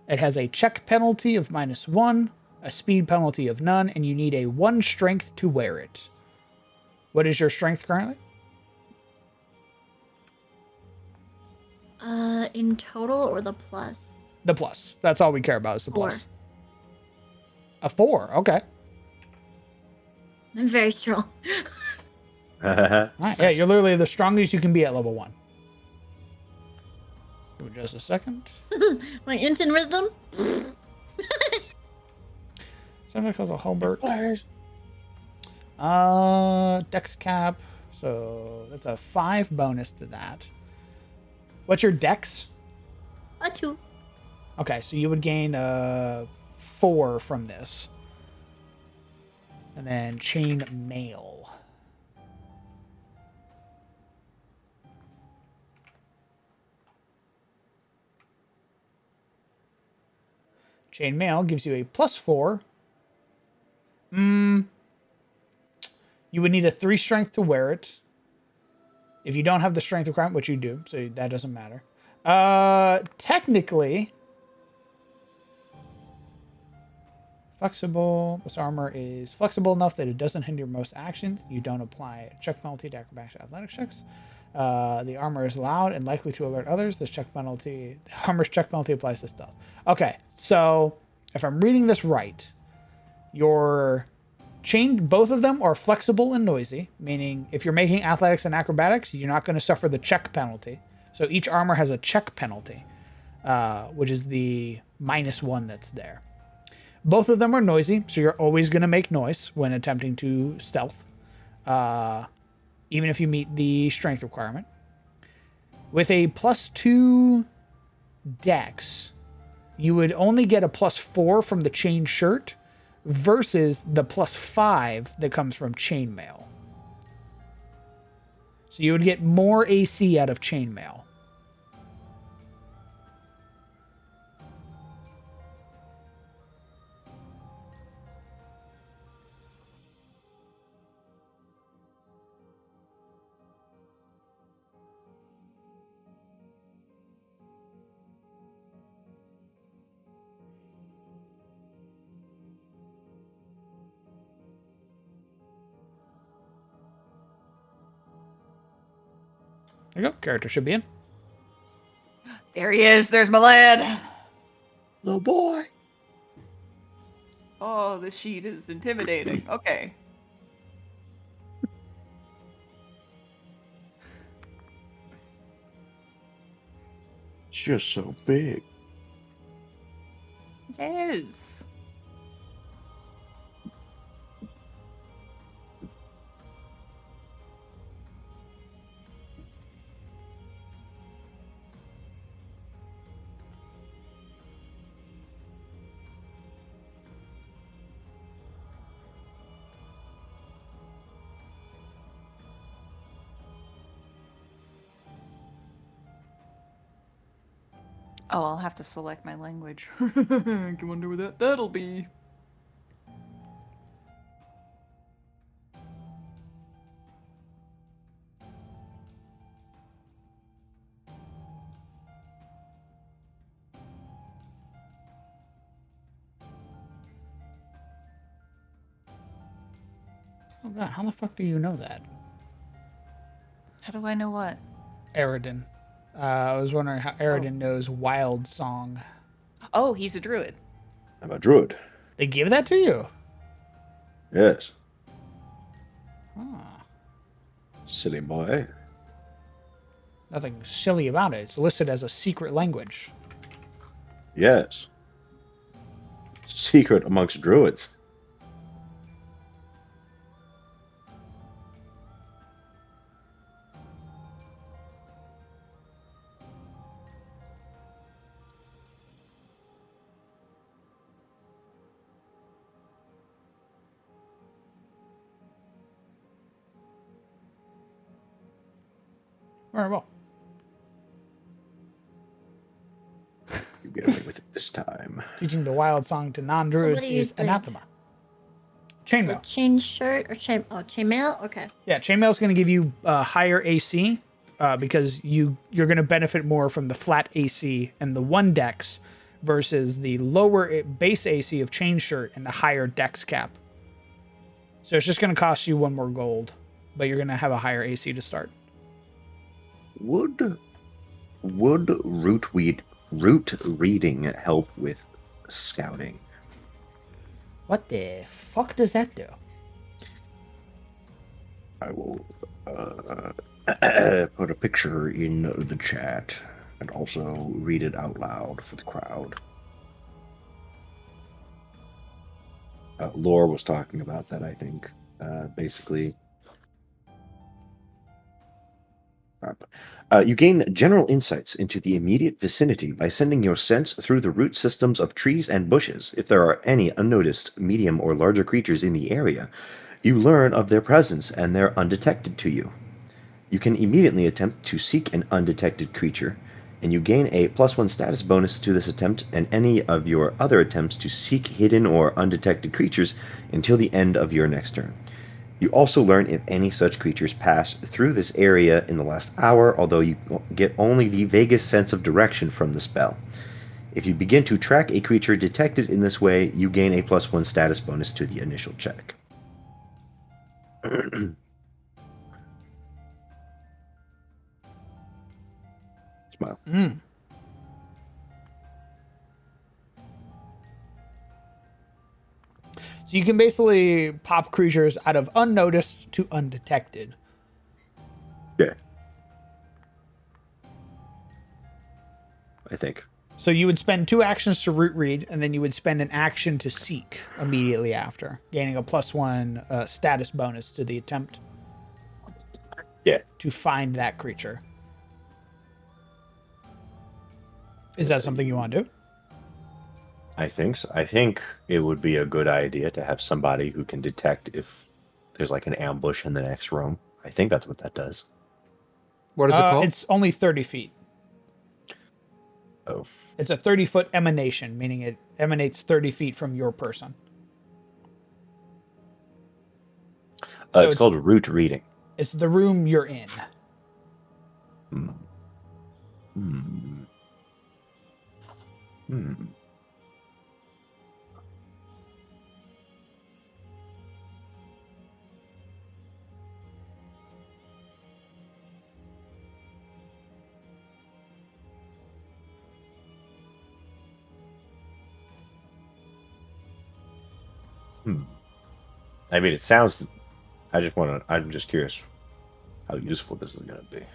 Speaker 1: It has a check penalty of -1, a speed penalty of none, and you need a 1 strength to wear it. What is your strength currently?
Speaker 6: In total or the plus?
Speaker 1: The plus. That's all we care about is the
Speaker 6: 4.
Speaker 1: plus. A 4. Okay.
Speaker 6: I'm very strong.
Speaker 1: All right. Yeah, you're literally the strongest you can be at level 1. Give me just a second.
Speaker 6: My int and wisdom?
Speaker 1: Something calls a halberd. Dex cap. So that's a 5 bonus to that. What's your dex?
Speaker 6: A 2.
Speaker 1: Okay, so you would gain 4 from this. And then chain mail. Chain mail gives you a +4. You would need a 3 strength to wear it. If you don't have the strength requirement, which you do, so that doesn't matter. Technically, flexible. This armor is flexible enough that it doesn't hinder most actions. You don't apply a check penalty to acrobatics or athletics checks. The armor is loud and likely to alert others. The armor's check penalty applies to stealth. Okay, so if I'm reading this right, your both of them are flexible and noisy, meaning if you're making athletics and acrobatics, you're not going to suffer the check penalty. So each armor has a check penalty, which is the -1 that's there. Both of them are noisy, so you're always going to make noise when attempting to stealth, even if you meet the strength requirement. With a +2 dex, you would only get a +4 from the chain shirt versus the +5 that comes from chainmail. So you would get more AC out of chainmail. There you go. Character should be in.
Speaker 2: There he is. There's my lad.
Speaker 3: Little boy.
Speaker 2: Oh, this sheet is intimidating. Okay.
Speaker 3: It's just so big.
Speaker 2: It is. Oh, I'll have to select my language. I can wonder what that'll be.
Speaker 1: Oh god, how the fuck do you know that?
Speaker 2: How do I know what?
Speaker 1: Aridin. I was wondering how Aridin knows Wild Song.
Speaker 2: Oh, he's a druid.
Speaker 3: I'm a druid.
Speaker 1: They give that to you?
Speaker 3: Yes.
Speaker 1: Ah,
Speaker 3: Silly boy.
Speaker 1: nothing silly about it. It's listed as a secret language.
Speaker 3: Yes. Secret amongst druids.
Speaker 1: Very well.
Speaker 3: You get away with it this time.
Speaker 1: Teaching the Wild Song to non-druids
Speaker 6: what do you
Speaker 1: is
Speaker 6: think?
Speaker 1: anathema. Chainmail.
Speaker 6: So chain shirt or chainmail? Okay.
Speaker 1: Yeah, chainmail is going to give you higher AC because you're going to benefit more from the flat AC and the 1 dex versus the lower base AC of chain shirt and the higher dex cap. So it's just going to cost you 1 more gold, but you're going to have a higher AC to start.
Speaker 3: Would root reading help with scouting?
Speaker 1: What the fuck does that do?
Speaker 3: I will put a picture in the chat and also read it out loud for the crowd. Lore was talking about that, I think. Basically, you gain general insights into the immediate vicinity by sending your sense through the root systems of trees and bushes. If there are any unnoticed, medium, or larger creatures in the area, you learn of their presence and they're undetected to you. You can immediately attempt to seek an undetected creature, and you gain a +1 status bonus to this attempt and any of your other attempts to seek hidden or undetected creatures until the end of your next turn. You also learn if any such creatures pass through this area in the last hour, although you get only the vaguest sense of direction from the spell. If you begin to track a creature detected in this way, you gain a +1 status bonus to the initial check. Smile.
Speaker 1: So you can basically pop creatures out of unnoticed to undetected.
Speaker 3: Yeah. I think.
Speaker 1: So you would spend 2 actions to root read, and then you would spend an action to seek immediately after, gaining a +1 status bonus to the attempt.
Speaker 3: Yeah.
Speaker 1: To find that creature. Is that something you want to do?
Speaker 3: I think so. I think it would be a good idea to have somebody who can detect if there's like an ambush in the next room. I think that's what that does.
Speaker 5: What is it called?
Speaker 1: It's only 30 feet.
Speaker 3: Oh.
Speaker 1: It's a 30-foot emanation, meaning it emanates 30 feet from your person. So
Speaker 3: It's called root reading.
Speaker 1: It's the room you're in.
Speaker 3: Hmm. Hmm. Hmm. I mean, it sounds. I'm just curious how useful this is going to be.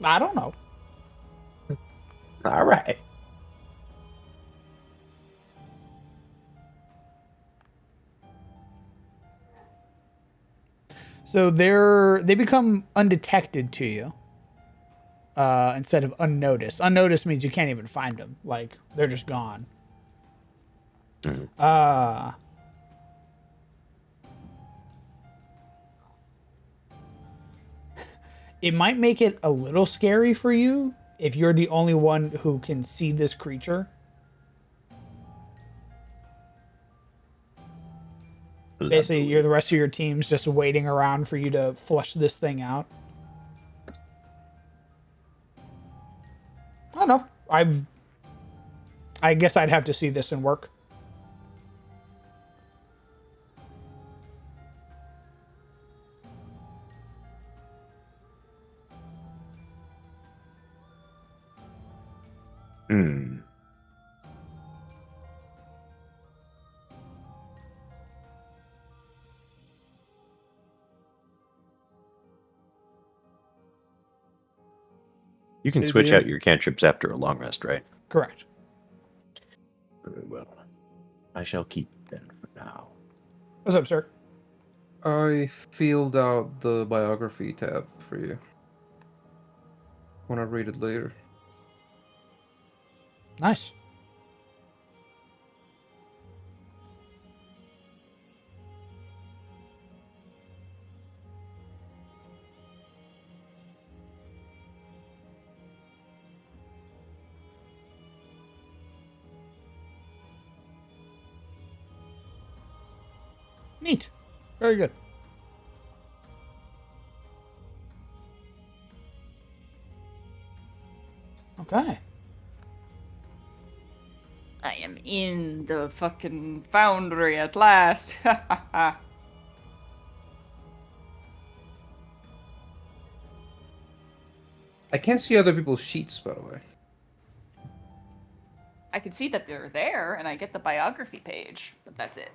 Speaker 1: I don't know.
Speaker 3: All right.
Speaker 1: So they become undetected to you instead of unnoticed. Unnoticed means you can't even find them. Like, they're just gone. It might make it a little scary for you if you're the only one who can see this creature. Basically, you're the rest of your team's just waiting around for you to flush this thing out. I don't know. I guess I'd have to see this in work.
Speaker 3: Hmm. You can switch out your cantrips after a long rest, right?
Speaker 1: Correct.
Speaker 3: Very well. I shall keep them for now.
Speaker 1: What's up, sir?
Speaker 5: I filled out the biography tab for you. Want to read it later?
Speaker 1: Nice. Neat. Very good. Okay.
Speaker 2: I am in the fucking foundry at last.
Speaker 5: I can't see other people's sheets, by the way.
Speaker 2: I can see that they're there, and I get the biography page, but that's it.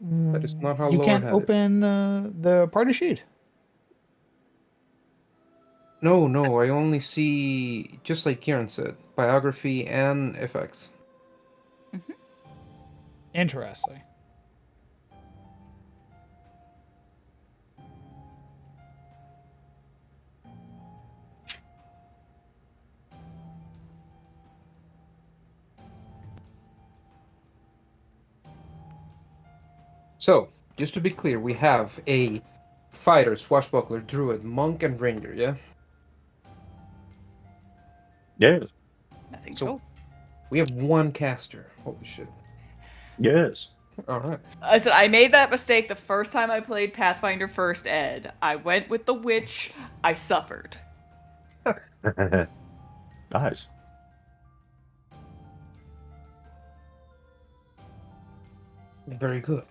Speaker 5: That is not how
Speaker 1: You
Speaker 5: Lord
Speaker 1: can't
Speaker 5: had it.
Speaker 1: open the party sheet.
Speaker 5: No, I only see, just like Kieran said, biography and effects.
Speaker 1: Interesting.
Speaker 5: So, just to be clear, we have a fighter, swashbuckler, druid, monk, and ranger, yeah?
Speaker 3: Yes.
Speaker 2: I think
Speaker 5: So-
Speaker 2: so.
Speaker 5: We have one caster. Holy shit.
Speaker 3: Yes.
Speaker 5: Alright.
Speaker 2: I said I made that mistake the first time I played Pathfinder First Ed. I went with the witch. I suffered.
Speaker 3: Nice.
Speaker 5: Very good.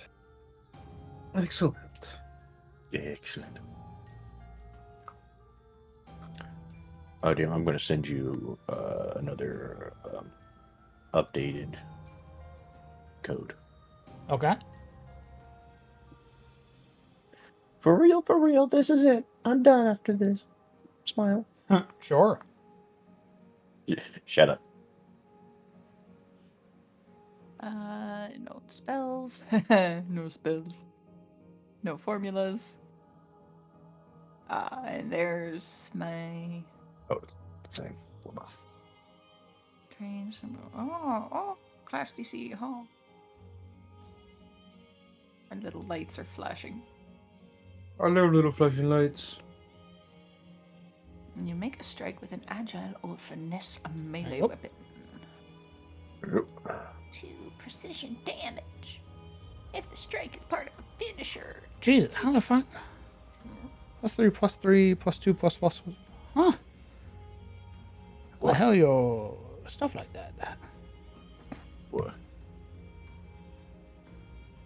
Speaker 5: Excellent.
Speaker 3: Excellent. Oh, damn, I'm going to send you another updated code.
Speaker 1: Okay.
Speaker 3: For real, this is it. I'm done after this. Smile.
Speaker 1: Sure.
Speaker 3: Shut up.
Speaker 2: No spells. No spells. No formulas. And there's my
Speaker 3: Oh, it's the same. Flip off.
Speaker 2: train symbol. Oh, Class DC, huh? And little lights are flashing.
Speaker 5: I love little flashing lights.
Speaker 2: And you make a strike with an agile or finesse a melee
Speaker 1: Yep.
Speaker 2: weapon.
Speaker 3: Yep.
Speaker 2: 2 precision damage. If the strike is part of a finisher.
Speaker 1: Jesus, how the fuck? +3, +3, +2, ++. Huh? How the hell your stuff like that?
Speaker 3: What?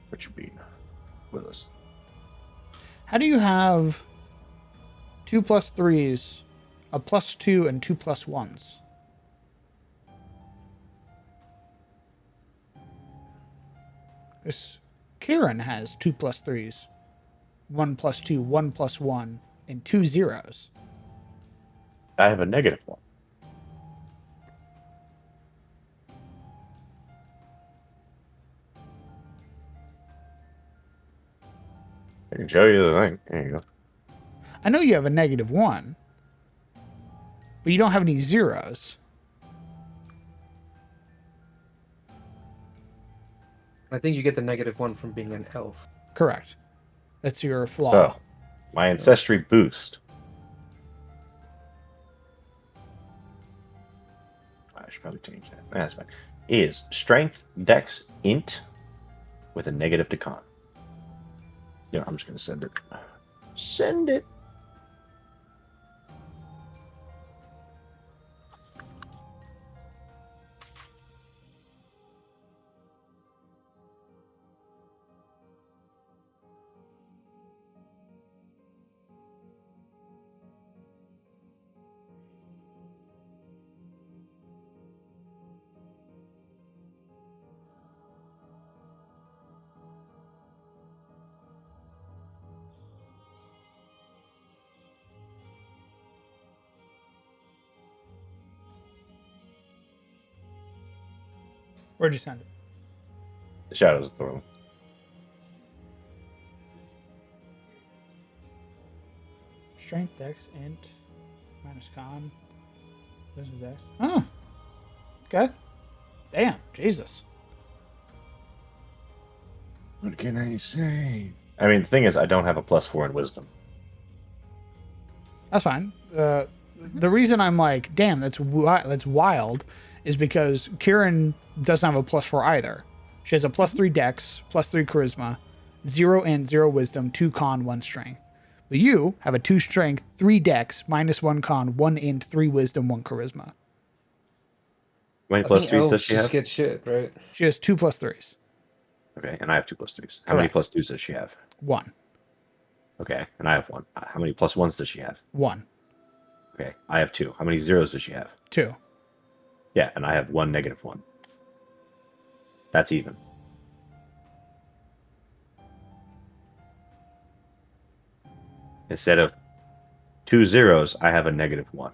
Speaker 3: What you mean with us?
Speaker 1: How do you have 2 +3s, a +2, and 2 +1s? This Kieran has 2 +3s, 1 +2, 1 +1, and 2 zeros.
Speaker 3: I have a -1. I can show you the thing. There you go.
Speaker 1: I know you have a -1, but you don't have any zeros.
Speaker 5: I think you get the -1 from being an elf.
Speaker 1: Correct. That's your flaw.
Speaker 3: So, my ancestry boost. I should probably change that. That's fine. Is strength, dex, int, with a negative to con. Yeah, I'm just gonna send it. Send it.
Speaker 1: Where'd you send it?
Speaker 3: The shadows of the room.
Speaker 1: Strength, dex, int, minus con. Wisdom, dex. Oh. Okay. Damn. Jesus.
Speaker 3: What can I say? I mean, the thing is, I don't have a +4 in wisdom.
Speaker 1: That's fine. The reason I'm like, damn, that's wild, is because Kieran doesn't have a +4 either. She has a +3 Dex, +3 Charisma, 0 Int, 0 Wisdom, 2 Con, 1 Strength. But you have a 2 Strength, 3 Dex, -1 Con, 1 Int, 3 Wisdom, 1 Charisma.
Speaker 3: How many
Speaker 5: I
Speaker 3: plus
Speaker 5: think
Speaker 3: 3s does
Speaker 5: elves
Speaker 3: she
Speaker 5: just
Speaker 3: have?
Speaker 5: get shit, right?
Speaker 1: She has 2 +3s.
Speaker 3: Okay, and I have 2 +3s. How many
Speaker 1: Correct.
Speaker 3: +2s does she have?
Speaker 1: 1.
Speaker 3: Okay, and I have 1. How many +1s does she have?
Speaker 1: 1.
Speaker 3: Okay, I have 2. How many zeros does she have?
Speaker 1: 2.
Speaker 3: Yeah, and I have 1 -1. That's even. Instead of 2 zeros, I have a -1.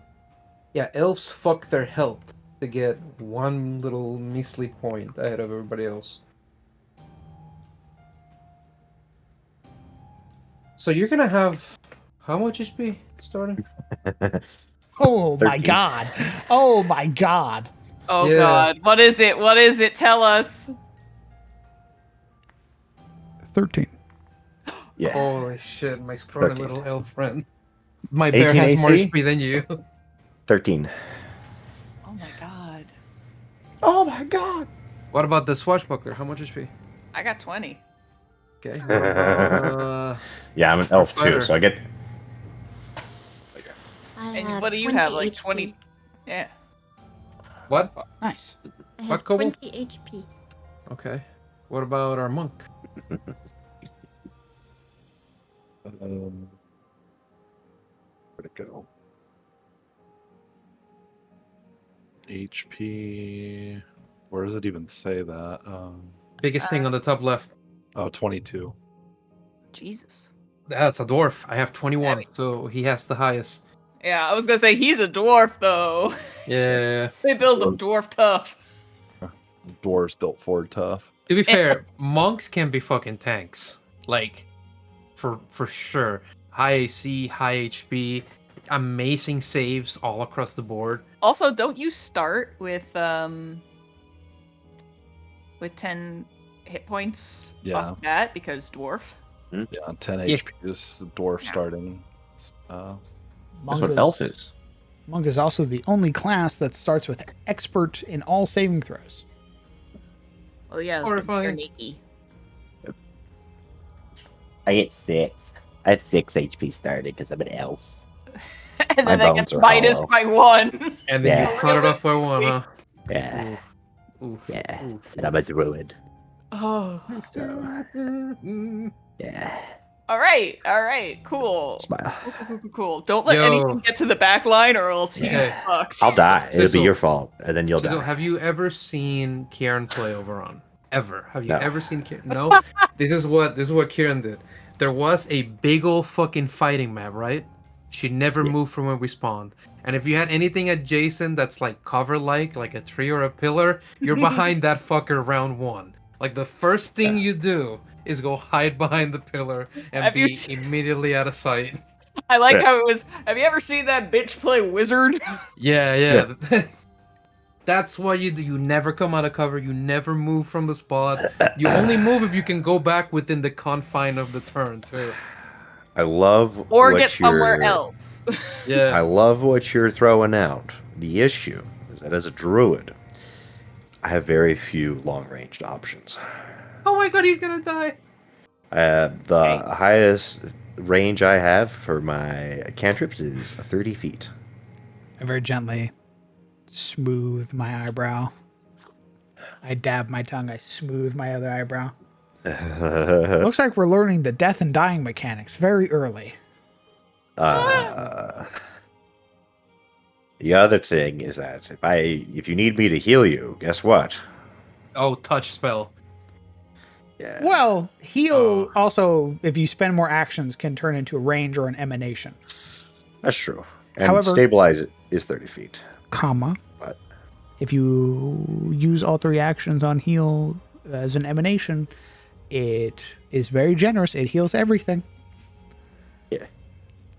Speaker 5: Yeah, elves fuck their health to get one little measly point ahead of everybody else. So you're gonna have how much HP starting?
Speaker 1: Oh my
Speaker 3: 13.
Speaker 1: god. Oh my god.
Speaker 2: Oh
Speaker 5: Yeah.
Speaker 2: God, what is it? What is it? Tell us.
Speaker 1: 13.
Speaker 3: Yeah.
Speaker 5: Holy shit, my scrawny
Speaker 3: 13.
Speaker 5: little elf friend. My bear
Speaker 3: 18
Speaker 5: has more
Speaker 3: AC?
Speaker 5: HP than you.
Speaker 3: 13.
Speaker 2: Oh my God.
Speaker 3: Oh my god.
Speaker 5: What about the swashbuckler? How much HP?
Speaker 2: I got 20.
Speaker 5: Okay. What about,
Speaker 3: Yeah, I'm an elf too,
Speaker 5: fighter.
Speaker 3: so I get.
Speaker 6: I
Speaker 2: And
Speaker 6: have
Speaker 2: what do you
Speaker 6: 20
Speaker 2: have? Like
Speaker 6: HP.
Speaker 2: 20? Yeah.
Speaker 5: what?
Speaker 1: Nice.
Speaker 6: I have
Speaker 5: What, Kobold?
Speaker 6: 20 HP.
Speaker 5: Okay. What about our monk?
Speaker 4: Where'd it go? HP. Where does it even say that?
Speaker 5: Biggest thing on the top left.
Speaker 4: Oh, 22.
Speaker 2: Jesus.
Speaker 5: That's a dwarf. I have 21,
Speaker 2: I mean-
Speaker 5: so he has the highest.
Speaker 2: Yeah, I was gonna say he's a dwarf though.
Speaker 5: Yeah.
Speaker 2: They build them dwarf tough.
Speaker 4: Dwarves built Ford tough.
Speaker 5: To be fair, monks can be fucking tanks. Like, for sure. High AC, high HP, amazing saves all across the board.
Speaker 2: Also, don't you start with 10 hit points
Speaker 4: Yeah.
Speaker 2: off that because dwarf?
Speaker 4: Yeah, 10
Speaker 5: Yeah.
Speaker 4: HP is the dwarf
Speaker 2: Yeah.
Speaker 4: starting.
Speaker 3: That's
Speaker 1: Monk
Speaker 3: what
Speaker 1: is-
Speaker 3: elf is.
Speaker 1: Monk is also the only class that starts with expert in all saving throws.
Speaker 2: Oh yeah,
Speaker 5: Horrifying.
Speaker 2: you're Nikki.
Speaker 3: I get 6. I have 6 HP starting because I'm an elf.
Speaker 2: And
Speaker 3: My
Speaker 2: then that
Speaker 3: bones
Speaker 2: gets
Speaker 3: are
Speaker 2: minus
Speaker 3: hollow.
Speaker 2: by 1.
Speaker 5: And then
Speaker 3: Yeah.
Speaker 5: you cut it off by one, huh?
Speaker 3: Yeah.
Speaker 5: Oof.
Speaker 3: Yeah.
Speaker 5: Oof.
Speaker 3: And I'm a druid.
Speaker 2: Oh.
Speaker 3: So, yeah.
Speaker 2: All right, cool.
Speaker 3: Smile.
Speaker 2: Cool. Don't let
Speaker 5: Yo.
Speaker 2: anything get to the back line or else he's
Speaker 5: Okay.
Speaker 2: fucked.
Speaker 3: I'll die. It'll be
Speaker 5: Sizzle.
Speaker 3: your fault, and then you'll
Speaker 5: Sizzle,
Speaker 3: die.
Speaker 5: have you ever seen Kieran play Overon? Ever? Have you
Speaker 3: No.
Speaker 5: ever seen Kieran? No. This is what Kieran did. There was a big old fucking fighting map, right? She never
Speaker 3: Yeah.
Speaker 5: moved from where we spawned. And if you had anything adjacent that's like cover like a tree or a pillar, you're behind that fucker round 1. Like the first thing
Speaker 3: Yeah.
Speaker 5: you do is go hide behind the pillar and
Speaker 2: Have you
Speaker 5: be
Speaker 2: seen-
Speaker 5: immediately out of sight.
Speaker 2: I like
Speaker 3: Yeah.
Speaker 2: how it was. Have you ever seen that bitch play wizard?
Speaker 5: Yeah. That's why you do. You never come out of cover. You never move from the spot. You only move if you can go back within the confine of the turn, too.
Speaker 3: I love
Speaker 2: Or
Speaker 3: what
Speaker 2: get somewhere
Speaker 3: you're-
Speaker 2: else?
Speaker 3: I
Speaker 5: Yeah.
Speaker 3: love what you're throwing out. The issue is that as a druid, I have very few long-ranged options.
Speaker 5: Oh my god, he's gonna die.
Speaker 3: The highest range I have for my cantrips is 30 feet.
Speaker 1: I very gently smooth my eyebrow. I dab my tongue. I smooth my other eyebrow. Looks like we're learning the death and dying mechanics very early.
Speaker 3: The other thing is that if you need me to heal you, guess what?
Speaker 5: Oh, touch spell.
Speaker 3: Yeah.
Speaker 1: Well, heal
Speaker 5: Oh.
Speaker 1: also, if you spend more actions, can turn into a range or an emanation.
Speaker 3: That's true. And
Speaker 1: However-
Speaker 3: stabilize it is 30 feet.
Speaker 1: Comma.
Speaker 3: But
Speaker 1: If you use all 3 actions on heal as an emanation, it is very generous. It heals everything.
Speaker 3: Yeah.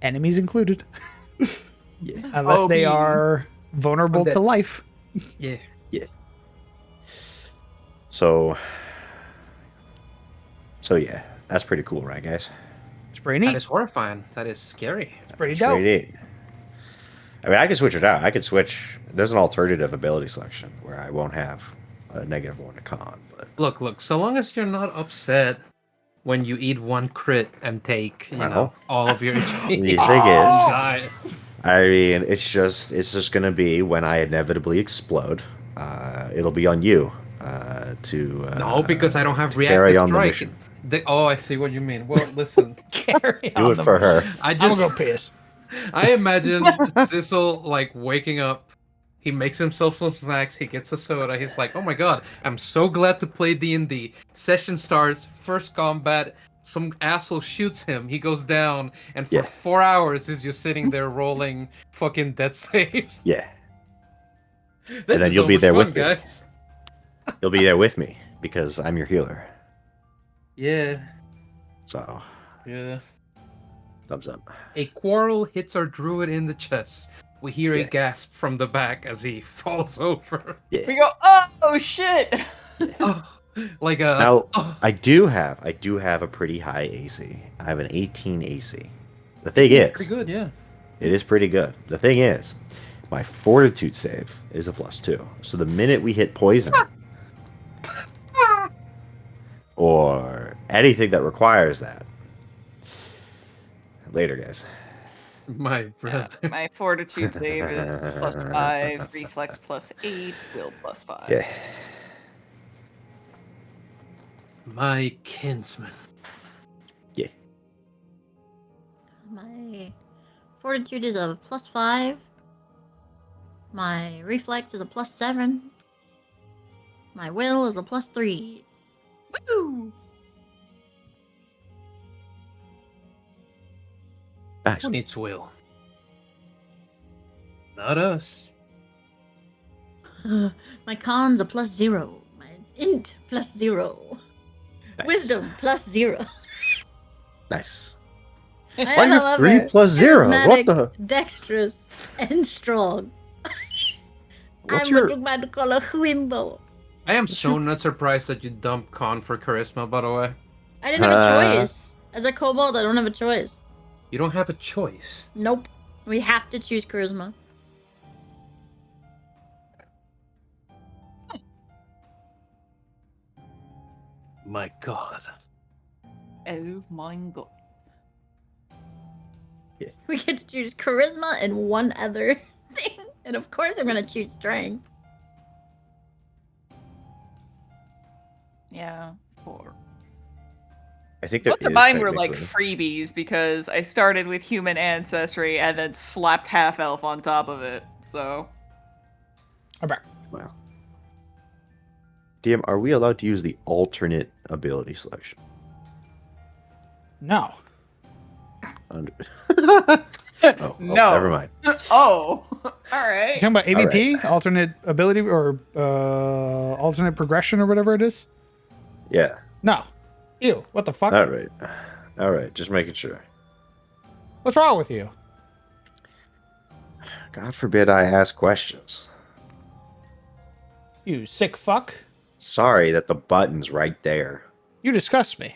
Speaker 1: Enemies included.
Speaker 3: yeah.
Speaker 1: Unless
Speaker 2: Oh,
Speaker 1: they
Speaker 2: being-
Speaker 1: are vulnerable
Speaker 5: Undead.
Speaker 1: to life.
Speaker 5: Yeah.
Speaker 3: So yeah, that's pretty cool, right, guys?
Speaker 1: It's pretty
Speaker 5: That
Speaker 1: neat.
Speaker 5: is horrifying. That is scary.
Speaker 1: It's pretty
Speaker 3: It's
Speaker 1: dope.
Speaker 3: pretty neat. I mean, I could switch it out. I could switch. There's an alternative ability selection where I won't have a -1 to con. But
Speaker 5: Look. So long as you're not upset when you eat one crit and take,
Speaker 3: Well,
Speaker 5: all of your HP.
Speaker 3: the thing is,
Speaker 5: Die.
Speaker 3: I mean, it's just gonna be when I inevitably explode. It'll be on you to
Speaker 5: No, because I don't have
Speaker 3: to carry
Speaker 5: reactive
Speaker 3: on the
Speaker 5: strike.
Speaker 3: mission.
Speaker 5: Oh, I see what you mean. Well, listen,
Speaker 1: Carry
Speaker 3: Do
Speaker 1: on
Speaker 3: it
Speaker 1: the
Speaker 3: for
Speaker 1: mission.
Speaker 3: her.
Speaker 5: I
Speaker 1: I'm gonna
Speaker 5: just
Speaker 1: go piss.
Speaker 5: I imagine Sissel like waking up. He makes himself some snacks. He gets a soda. He's like, "Oh my god, I'm so glad to play D&D." Session starts. First combat. Some asshole shoots him. He goes down, and for
Speaker 3: Yeah.
Speaker 5: 4 hours he's just sitting there rolling fucking death saves.
Speaker 3: Yeah,
Speaker 5: This
Speaker 3: then
Speaker 5: is
Speaker 3: you'll
Speaker 5: so
Speaker 3: be
Speaker 5: much
Speaker 3: there
Speaker 5: fun,
Speaker 3: with me.
Speaker 5: guys.
Speaker 3: you'll be there with me because I'm your healer.
Speaker 5: Yeah,
Speaker 3: So,
Speaker 5: yeah.
Speaker 3: thumbs up.
Speaker 5: A quarrel hits our druid in the chest. We hear a
Speaker 3: Yeah.
Speaker 5: gasp from the back as he falls over.
Speaker 2: We
Speaker 3: Yeah.
Speaker 2: go, oh shit!
Speaker 5: Oh, like a.
Speaker 3: Now,
Speaker 5: oh,
Speaker 3: I do have a pretty high AC. I have an 18 AC. The thing
Speaker 5: pretty
Speaker 3: is,
Speaker 5: good, yeah.
Speaker 3: it is pretty good. The thing is, my fortitude save is a +2. So the minute we hit poison or anything that requires that, later, guys.
Speaker 5: My brother.
Speaker 2: My fortitude save is +5, reflex +8, will +5.
Speaker 3: Yeah.
Speaker 5: My kinsman.
Speaker 3: Yeah.
Speaker 6: My fortitude is a +5. My reflex is a +7. My will is a +3.
Speaker 2: Woo!
Speaker 3: Nice.
Speaker 5: Who needs will? Not us.
Speaker 6: My con's a +0. My int +0.
Speaker 3: Nice.
Speaker 6: Wisdom +0.
Speaker 3: Nice.
Speaker 6: I
Speaker 3: Why
Speaker 6: am,
Speaker 3: are you
Speaker 6: however,
Speaker 3: 3 + 0? What
Speaker 6: charismatic,
Speaker 3: the?
Speaker 6: dexterous, and strong.
Speaker 3: What's
Speaker 6: I'm
Speaker 3: your?
Speaker 6: what you might call a Wimbo.
Speaker 5: I am so not surprised that you dumped Con for charisma, by the way.
Speaker 6: I didn't have a choice. As a kobold, I don't have a choice.
Speaker 5: You don't have a choice.
Speaker 6: Nope. We have to choose charisma.
Speaker 5: My god.
Speaker 2: Oh my god.
Speaker 6: We get to choose charisma and one other thing. And of course, I'm going to choose strength.
Speaker 2: Yeah, 4.
Speaker 3: I think there
Speaker 2: Most of
Speaker 3: is
Speaker 2: mine were like
Speaker 3: technically-
Speaker 2: freebies because I started with human ancestry and then slapped half elf on top of it. So
Speaker 1: I'm back.
Speaker 3: Wow. DM, are we allowed to use the alternate ability selection?
Speaker 1: No.
Speaker 3: Oh,
Speaker 2: No.
Speaker 3: never mind.
Speaker 2: oh, all
Speaker 1: You
Speaker 2: right.
Speaker 1: talking about ABP, alternate ability, or alternate progression, or whatever it is?
Speaker 3: Yeah.
Speaker 1: No. Ew. What the fuck?
Speaker 3: All right. Just making sure.
Speaker 1: What's wrong with you?
Speaker 3: God forbid I ask questions.
Speaker 1: You sick fuck.
Speaker 3: Sorry that the button's right there.
Speaker 1: You disgust me.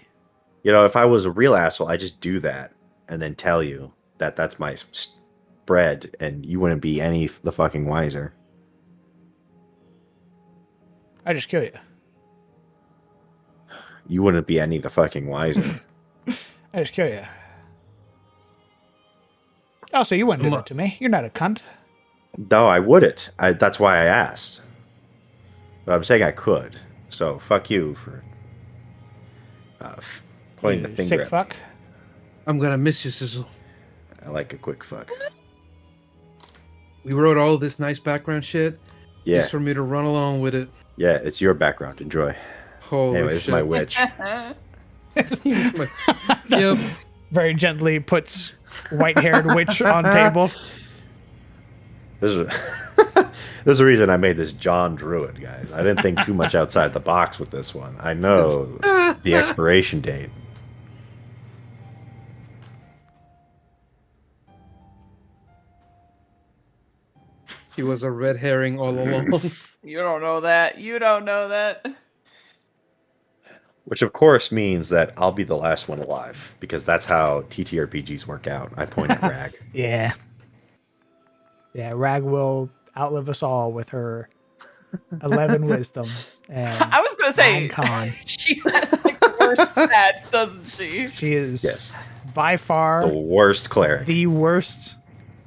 Speaker 3: You know, if I was a real asshole, I'd just do that and then tell you that that's my spread, and you wouldn't be any the fucking wiser.
Speaker 1: I just kill you.
Speaker 3: You wouldn't be any the fucking wiser.
Speaker 1: I just kill you. Oh, so you wouldn't do that to me. You're not a cunt.
Speaker 3: No, I wouldn't. That's why I asked. But I'm saying I could. So fuck you for pointing the
Speaker 1: You
Speaker 3: finger
Speaker 1: sick
Speaker 3: at me.
Speaker 1: fuck.
Speaker 5: I'm gonna miss you, Sizzle.
Speaker 3: I like a quick fuck.
Speaker 5: We wrote all this nice background shit
Speaker 3: Yeah,
Speaker 5: just for me to run along with it.
Speaker 3: yeah. It's your background. Enjoy.
Speaker 5: Holy
Speaker 3: Anyway, this is
Speaker 5: shit.
Speaker 3: my witch.
Speaker 5: Yep.
Speaker 1: Very gently puts white-haired witch on table.
Speaker 3: There's a reason I made this John Druid, guys. I didn't think too much outside the box with this one. I know the expiration date.
Speaker 5: He was a red herring all along.
Speaker 2: You don't know that. You don't know that.
Speaker 3: Which, of course, means that I'll be the last one alive, because that's how TTRPGs work out. I point at Rag.
Speaker 1: Yeah. Yeah, Rag will outlive us all with her 11 wisdom and
Speaker 2: I was gonna
Speaker 1: 9
Speaker 2: say
Speaker 1: con.
Speaker 2: she has like the worst stats, doesn't she?
Speaker 1: She is
Speaker 3: Yes.
Speaker 1: by far
Speaker 3: The worst cleric.
Speaker 1: the worst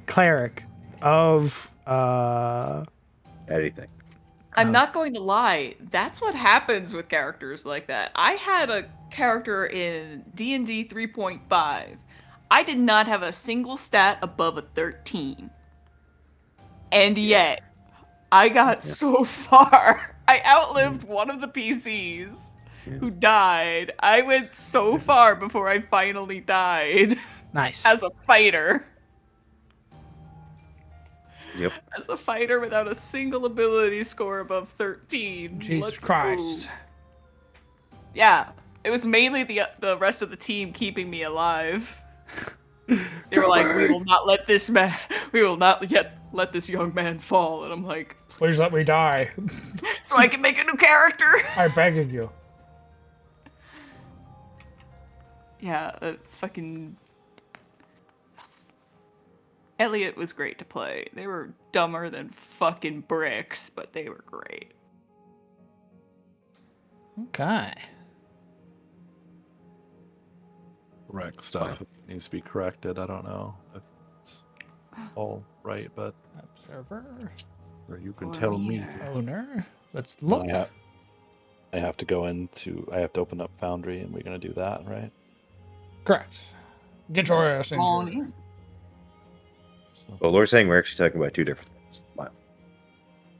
Speaker 1: cleric of
Speaker 3: Anything.
Speaker 2: I'm not going to lie. That's what happens with characters like that. I had a character in D&D 3.5. I did not have a single stat above a 13. And yet, I got so far. I outlived one of the PCs who died. I went so far before I finally died
Speaker 1: nice.
Speaker 2: as a fighter.
Speaker 3: Yep.
Speaker 2: As a fighter without a single ability score above 13.
Speaker 1: Jesus
Speaker 2: Let's
Speaker 1: Christ.
Speaker 2: go. Yeah, it was mainly the rest of the team keeping me alive. They were like, "We will not let this man. We will not yet let this young man fall." And I'm like,
Speaker 1: Please let me die.
Speaker 2: "So I can make a new character."
Speaker 1: I beg you.
Speaker 2: Yeah, fucking Elliot was great to play. They were dumber than fucking bricks, but they were great.
Speaker 1: Okay.
Speaker 4: Correct stuff needs to be corrected. I don't know if it's all right, but
Speaker 1: Observer.
Speaker 4: or you can tell me.
Speaker 1: Owner. Let's look.
Speaker 4: I have to go into. I have to open up Foundry, and we're gonna do that, right?
Speaker 1: Correct. Get your ass in
Speaker 2: On
Speaker 1: here.
Speaker 2: in.
Speaker 4: So,
Speaker 3: Well, we're saying we're actually talking about two different things. Wow.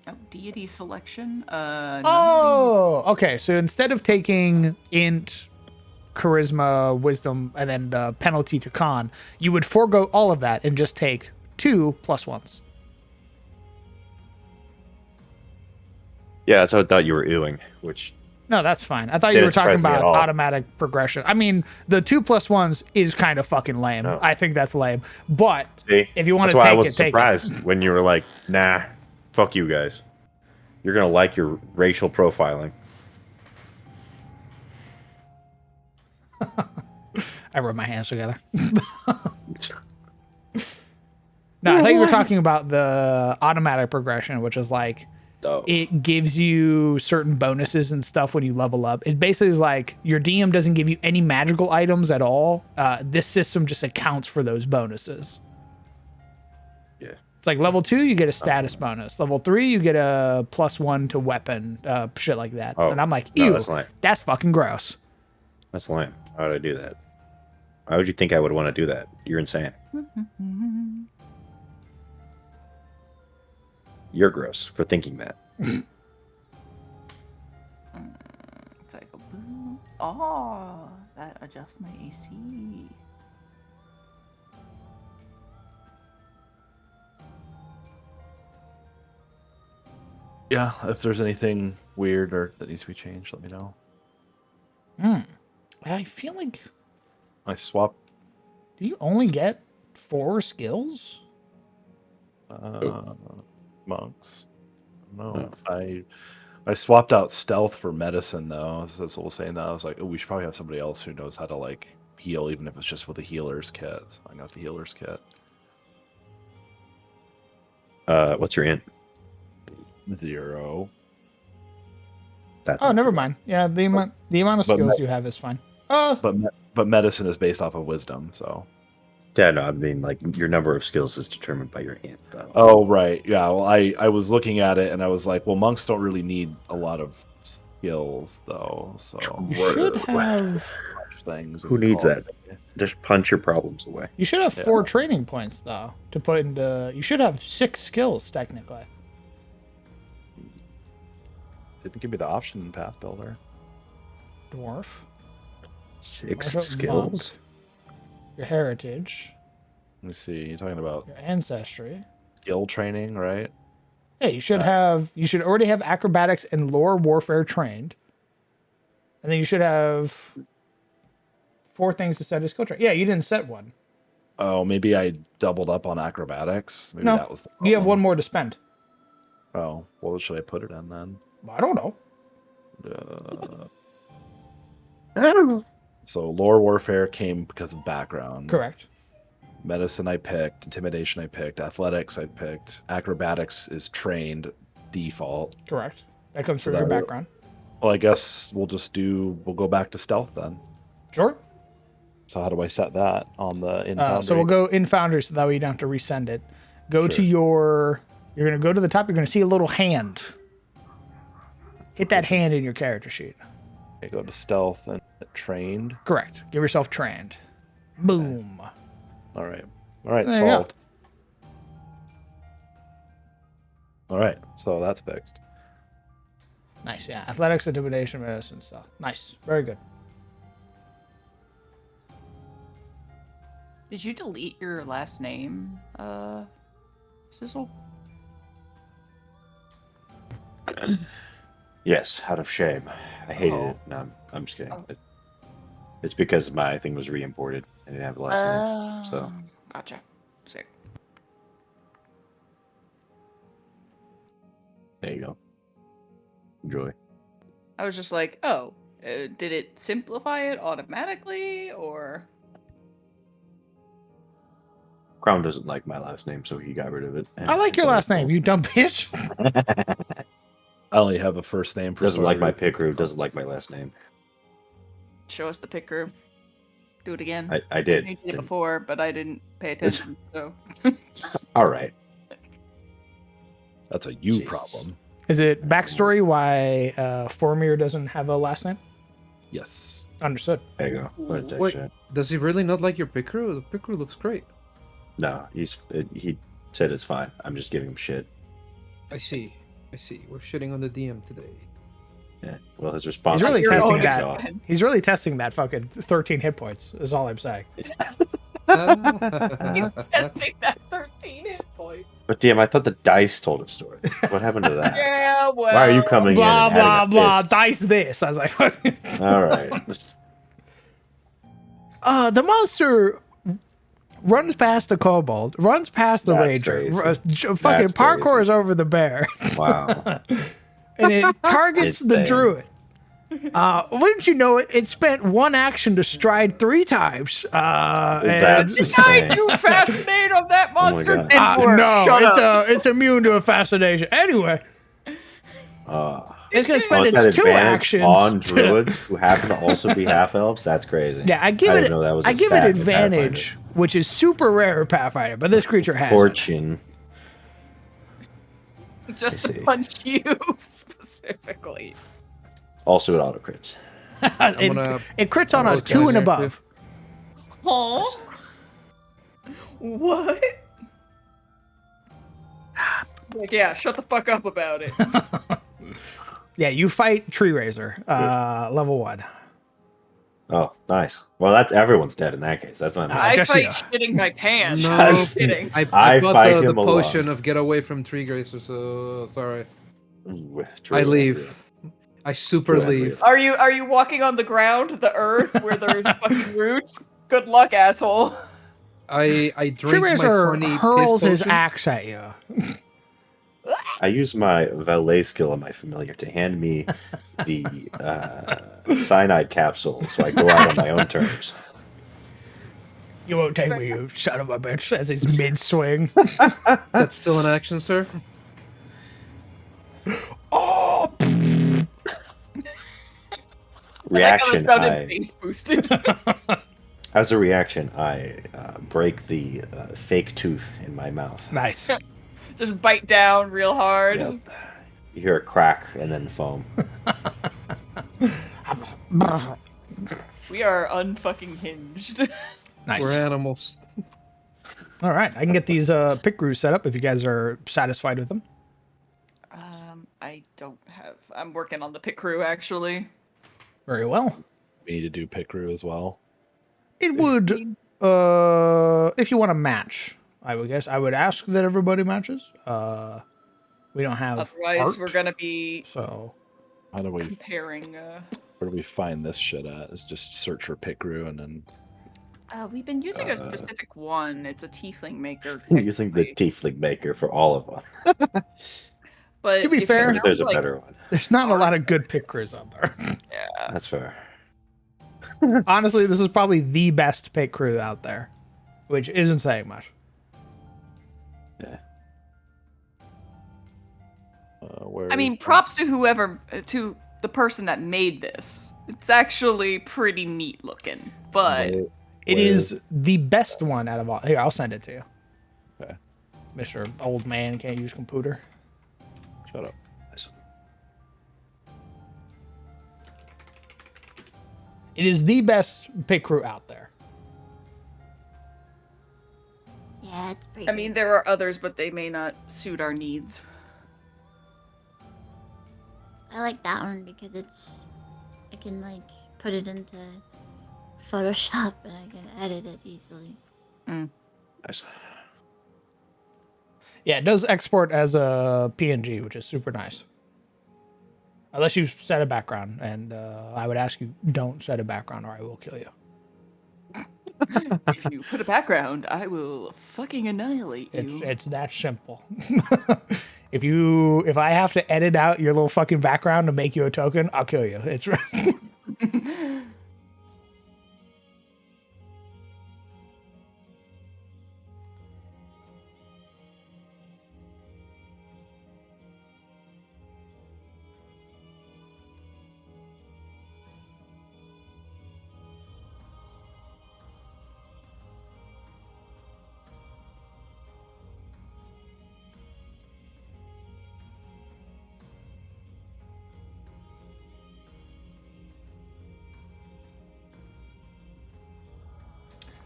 Speaker 2: Oh, deity selection.
Speaker 1: Oh, okay. So instead of taking int, charisma, wisdom, and then the penalty to con, you would forego all of that and just take 2 +1s.
Speaker 3: Yeah, that's what I thought you were doing, which
Speaker 1: No, that's fine. I thought you were
Speaker 3: Didn't
Speaker 1: talking
Speaker 3: surprise me at
Speaker 1: about
Speaker 3: all.
Speaker 1: automatic progression. I mean, the 2 +1s is kind of fucking lame.
Speaker 3: No.
Speaker 1: I think that's lame. But
Speaker 3: see,
Speaker 1: if you want
Speaker 3: that's
Speaker 1: to
Speaker 3: why I
Speaker 1: take
Speaker 3: was
Speaker 1: it, take it.
Speaker 3: surprised when you were like, "Nah, fuck you guys. You're gonna like your racial profiling."
Speaker 1: I rub my hands together. No, I thought you were talking about the automatic progression, which is like
Speaker 3: Oh.
Speaker 1: it gives you certain bonuses and stuff when you level up. It basically is like your DM doesn't give you any magical items at all. This system just accounts for those bonuses.
Speaker 3: Yeah.
Speaker 1: It's like level 2, you get a status bonus. Level 3, you get a +1 to weapon, shit like that.
Speaker 3: Oh,
Speaker 1: And I'm like,
Speaker 3: no,
Speaker 1: ew,
Speaker 3: that's lame.
Speaker 1: that's fucking gross.
Speaker 3: That's lame. Why would I do that? Why would you think I would want to do that? You're insane. You're gross for thinking that.
Speaker 2: It's like a boom. Oh, that adjusts my AC.
Speaker 4: yeah, if there's anything weird or that needs to be changed, let me know.
Speaker 1: I feel like,
Speaker 4: I swapped.
Speaker 1: do you only get 4 skills?
Speaker 4: Monks.
Speaker 3: Oh.
Speaker 4: No, I swapped out stealth for medicine though. So that's what I was saying. That I was like, oh, we should probably have somebody else who knows how to like heal, even if it's just with a healer's kit. So I got the healer's kit.
Speaker 3: What's your int?
Speaker 4: 0.
Speaker 3: That
Speaker 1: Oh, never mind. Yeah, the amount of
Speaker 4: But
Speaker 1: skills you have is fine.
Speaker 4: But medicine is based off of wisdom, so.
Speaker 3: Yeah, no, I mean, like, your number of skills is determined by your int, though.
Speaker 4: Oh right, yeah. Well, I was looking at it and I was like, well, monks don't really need a lot of skills though, so
Speaker 1: You should have
Speaker 4: things.
Speaker 3: Who needs that? Just punch your problems away.
Speaker 1: You should have 4 training points though to put into. You should have 6 skills technically.
Speaker 4: Didn't give me the option in Path Builder.
Speaker 1: Dwarf,
Speaker 3: 6
Speaker 1: Martial
Speaker 3: skills?
Speaker 1: monk. Your heritage,
Speaker 4: Let me see. You're talking about
Speaker 1: your ancestry.
Speaker 4: skill training, right?
Speaker 1: Yeah, you should have. You should already have acrobatics and lore warfare trained, and then you should have 4 things to set a skill train. Yeah, you didn't set one.
Speaker 4: Oh, maybe I doubled up on acrobatics. Maybe
Speaker 1: No,
Speaker 4: that was the problem.
Speaker 1: you have 1 more to spend.
Speaker 4: Oh, well, what should I put it in then?
Speaker 1: I don't know.
Speaker 3: I don't know.
Speaker 4: So lore warfare came because of background.
Speaker 1: Correct.
Speaker 4: Medicine I picked, intimidation I picked, athletics I picked, acrobatics is trained default.
Speaker 1: Correct. That comes
Speaker 4: So
Speaker 1: from your
Speaker 4: that-
Speaker 1: background.
Speaker 4: Well, I guess we'll go back to stealth then.
Speaker 1: Sure.
Speaker 4: So how do I set that on the in Foundry?
Speaker 1: So we'll go in Foundry so that way you don't have to resend it. Go to
Speaker 4: Sure.
Speaker 1: you're going to go to the top. You're going to see a little hand. Hit that hand in your character sheet.
Speaker 4: Okay, go to stealth and trained.
Speaker 1: Correct. Give yourself trained. Boom.
Speaker 4: All right, there you
Speaker 1: go.
Speaker 4: solved. All right, so that's fixed.
Speaker 1: Nice. Yeah. Athletics, intimidation, medicine stuff. Nice. Very good.
Speaker 2: Did you delete your last name, Sizzle?
Speaker 3: Yes, out of shame. I hated
Speaker 2: Oh.
Speaker 3: it. No, I'm just kidding.
Speaker 2: Oh.
Speaker 3: It's because my thing was re-imported. I didn't have the last name. So
Speaker 2: Gotcha. Sick.
Speaker 3: there you go. Enjoy.
Speaker 2: I was just like, oh, did it simplify it automatically, or?
Speaker 3: Crown doesn't like my last name, so he got rid of it.
Speaker 1: I like your last name, you dumb bitch.
Speaker 4: I only have a first name for
Speaker 3: Doesn't like my
Speaker 4: starters.
Speaker 3: pick route. Doesn't like my last name.
Speaker 2: Show us the pick group. Do it again.
Speaker 3: I did.
Speaker 2: You did it
Speaker 3: Didn't-
Speaker 2: before, but I didn't pay attention. So
Speaker 3: All right.
Speaker 4: That's a you
Speaker 3: Jesus.
Speaker 4: problem.
Speaker 1: Is it backstory why Formir doesn't have a last name?
Speaker 4: Yes.
Speaker 1: Understood.
Speaker 3: There you go. What a dick
Speaker 5: Wait.
Speaker 3: shit.
Speaker 5: Does he really not like your pick crew? The pick crew looks great.
Speaker 3: No, he said it's fine. I'm just giving him shit.
Speaker 5: I see. We're shitting on the DM today.
Speaker 3: Yeah. Well, his response.
Speaker 1: He's really
Speaker 3: was
Speaker 1: testing
Speaker 3: pissing us
Speaker 1: that.
Speaker 3: off.
Speaker 1: He's really testing that fucking 13 hit points, is all I'm saying.
Speaker 2: he's testing that 13 hit point.
Speaker 3: But damn, I thought the dice told a story. What happened to that?
Speaker 2: Yeah, well.
Speaker 3: Why are you coming
Speaker 1: Blah,
Speaker 3: in? And
Speaker 1: blah,
Speaker 3: adding a
Speaker 1: blah.
Speaker 3: fist?
Speaker 1: Dice this. I was like,
Speaker 3: All right.
Speaker 1: the monster runs past the kobold, runs past the
Speaker 3: That's
Speaker 1: ranger,
Speaker 3: crazy.
Speaker 1: fucking
Speaker 3: That's
Speaker 1: parkours
Speaker 3: crazy.
Speaker 1: over the bear,
Speaker 3: Wow.
Speaker 1: and it targets the
Speaker 3: Insane.
Speaker 1: druid. Wouldn't you know it? It spent one action to stride 3 times.
Speaker 3: That's
Speaker 2: Did I
Speaker 3: insane.
Speaker 2: do fascinate on that
Speaker 3: Oh my
Speaker 2: monster?
Speaker 3: God.
Speaker 2: Didn't work.
Speaker 1: no,
Speaker 2: Shut up.
Speaker 1: it's immune to a fascination. Anyway, it's gonna spend
Speaker 3: It's
Speaker 1: its 2 actions
Speaker 3: on druids who happen to also be half elves. That's crazy.
Speaker 1: Yeah, I give
Speaker 3: didn't
Speaker 1: it.
Speaker 3: know that was
Speaker 1: I
Speaker 3: a
Speaker 1: give it
Speaker 3: stat in
Speaker 1: advantage, which is super rare in Pathfinder, but this creature has it.
Speaker 3: Fortune.
Speaker 2: Just
Speaker 3: I
Speaker 2: to
Speaker 3: see.
Speaker 2: punch you specifically.
Speaker 3: Also, it auto crits.
Speaker 1: it,
Speaker 5: gonna
Speaker 1: it crits on a
Speaker 5: apologize
Speaker 1: 2 and
Speaker 5: there,
Speaker 1: above.
Speaker 2: Huh? What? Like, yeah, shut the fuck up about it.
Speaker 1: Yeah, you fight Tree Razor, level 1.
Speaker 3: Oh, nice. Well, that's everyone's dead in that case. That's not me.
Speaker 2: I
Speaker 1: just
Speaker 2: fight
Speaker 1: you.
Speaker 2: shitting my pants.
Speaker 5: No,
Speaker 3: Just-
Speaker 2: kidding.
Speaker 5: I
Speaker 3: I
Speaker 5: bought
Speaker 3: fight
Speaker 5: the
Speaker 3: him
Speaker 5: potion
Speaker 3: alone.
Speaker 5: of get away from Tree Gracer, so sorry.
Speaker 3: Ooh,
Speaker 5: I
Speaker 3: true.
Speaker 5: leave. I super
Speaker 3: True, I
Speaker 5: leave.
Speaker 3: leave.
Speaker 2: Are you walking on the ground, the earth, where there's fucking roots? Good luck, asshole.
Speaker 5: I
Speaker 1: Tree
Speaker 5: drink my
Speaker 1: Razor
Speaker 5: funny
Speaker 1: hurls
Speaker 5: piss
Speaker 1: his
Speaker 5: potion.
Speaker 1: axe at you.
Speaker 3: I use my valet skill on my familiar to hand me the cyanide capsule, so I go out on my own terms.
Speaker 1: You won't take me, you son of a bitch, as he's mid-swing.
Speaker 5: That's still an action, sir.
Speaker 1: Oh!
Speaker 3: Reaction,
Speaker 2: That sounded
Speaker 3: I,
Speaker 2: face boosted.
Speaker 3: as a reaction, I break the fake tooth in my mouth.
Speaker 1: Nice.
Speaker 2: Just bite down real hard.
Speaker 3: Yep. You hear a crack and then foam.
Speaker 2: We are unfucking hinged.
Speaker 1: Nice.
Speaker 5: We're animals.
Speaker 1: All right, I can get these pick crews set up if you guys are satisfied with them.
Speaker 2: I don't have. I'm working on the pit crew actually.
Speaker 1: Very well.
Speaker 4: We need to do pick crew as well.
Speaker 1: It would, if you want to match, I would guess. I would ask that everybody matches. We don't have
Speaker 2: Otherwise,
Speaker 1: art,
Speaker 2: we're gonna be
Speaker 1: so
Speaker 4: How do we?
Speaker 2: comparing.
Speaker 4: Where do we find this shit at? Is just search for pick crew and then.
Speaker 2: We've been using a specific one. It's a tiefling maker.
Speaker 3: Using the
Speaker 2: technically.
Speaker 3: tiefling maker for all of them.
Speaker 2: But
Speaker 1: To be
Speaker 2: if you
Speaker 1: fair-
Speaker 2: have,
Speaker 3: There's a
Speaker 2: like,
Speaker 3: better one.
Speaker 1: there's not a lot of good pick crews out there.
Speaker 3: That's fair.
Speaker 1: Honestly, this is probably the best pick crew out there. which isn't saying much.
Speaker 3: Yeah.
Speaker 4: Where
Speaker 2: I mean,
Speaker 4: is
Speaker 2: props to whoever, to the person that made this. It's actually pretty neat looking, but
Speaker 1: It is the best one out of all. Here, I'll send it to you.
Speaker 4: Okay.
Speaker 1: Mr. Old Man can't use computer.
Speaker 4: Shut up.
Speaker 1: It is the best pit crew out there.
Speaker 6: Yeah, it's pretty.
Speaker 2: I mean, there are others, but they may not suit our needs.
Speaker 6: I like that one because I can like put it into Photoshop and I can edit it easily.
Speaker 3: Nice.
Speaker 1: Yeah, it does export as a PNG, which is super nice. Unless you set a background, and I would ask you don't set a background or I will kill you.
Speaker 2: If you put a background, I will fucking annihilate you.
Speaker 1: It's that simple. If I have to edit out your little fucking background to make you a token, I'll kill you. It's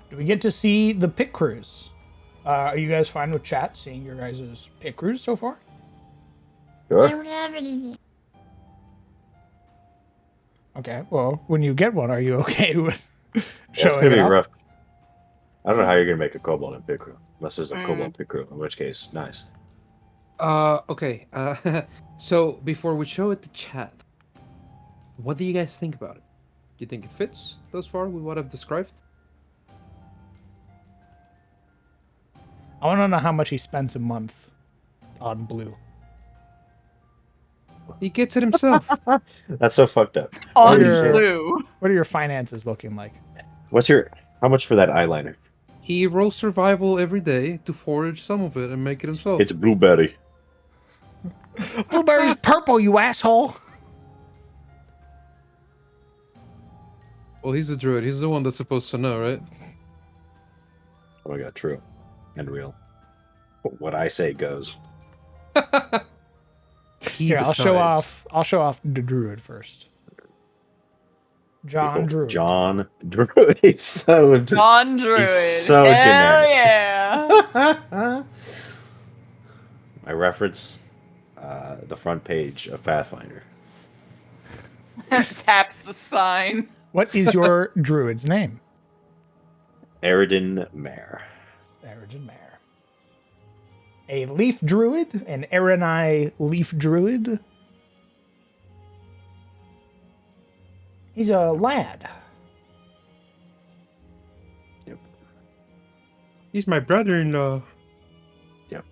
Speaker 1: Do we get to see the pit crews? Are you guys fine with chat seeing your guys' pit crews so far?
Speaker 6: I
Speaker 3: Sure.
Speaker 6: don't have anything.
Speaker 1: Okay, well, when you get one, are you okay with
Speaker 3: It's
Speaker 1: showing
Speaker 3: gonna
Speaker 1: it
Speaker 3: be
Speaker 1: off?
Speaker 3: rough. I don't know how you're gonna make a kobold in pit crew, unless there's a kobold pit crew, in which case, nice.
Speaker 5: Okay. So before we show it to chat, what do you guys think about it? Do you think it fits thus far with what I've described?
Speaker 1: I want to know how much he spends a month on blue.
Speaker 5: He gets it himself.
Speaker 3: That's so fucked up.
Speaker 2: On
Speaker 1: Holy shit.
Speaker 2: blue.
Speaker 1: What are your finances looking like?
Speaker 3: How much for that eyeliner?
Speaker 5: He rolls survival every day to forage some of it and make it himself.
Speaker 3: It's blueberry.
Speaker 1: Blueberry's purple, you asshole!
Speaker 5: Well, he's a druid. He's the one that's supposed to know, right?
Speaker 3: Oh my god, true. And real. What I say goes.
Speaker 5: He
Speaker 1: Here, I'll
Speaker 5: decides.
Speaker 1: show off the druid first. John Druid.
Speaker 3: John Druid. He's so
Speaker 2: John Druid.
Speaker 3: so
Speaker 2: Hell
Speaker 3: generic.
Speaker 2: yeah.
Speaker 3: I reference the front page of Pathfinder.
Speaker 2: Taps the sign.
Speaker 1: What is your druid's name?
Speaker 3: Eridan Mare.
Speaker 1: Eridan Mare. A leaf druid? An Erenai leaf druid? He's a lad.
Speaker 3: Yep.
Speaker 5: He's my brother-in-law.
Speaker 3: Yep.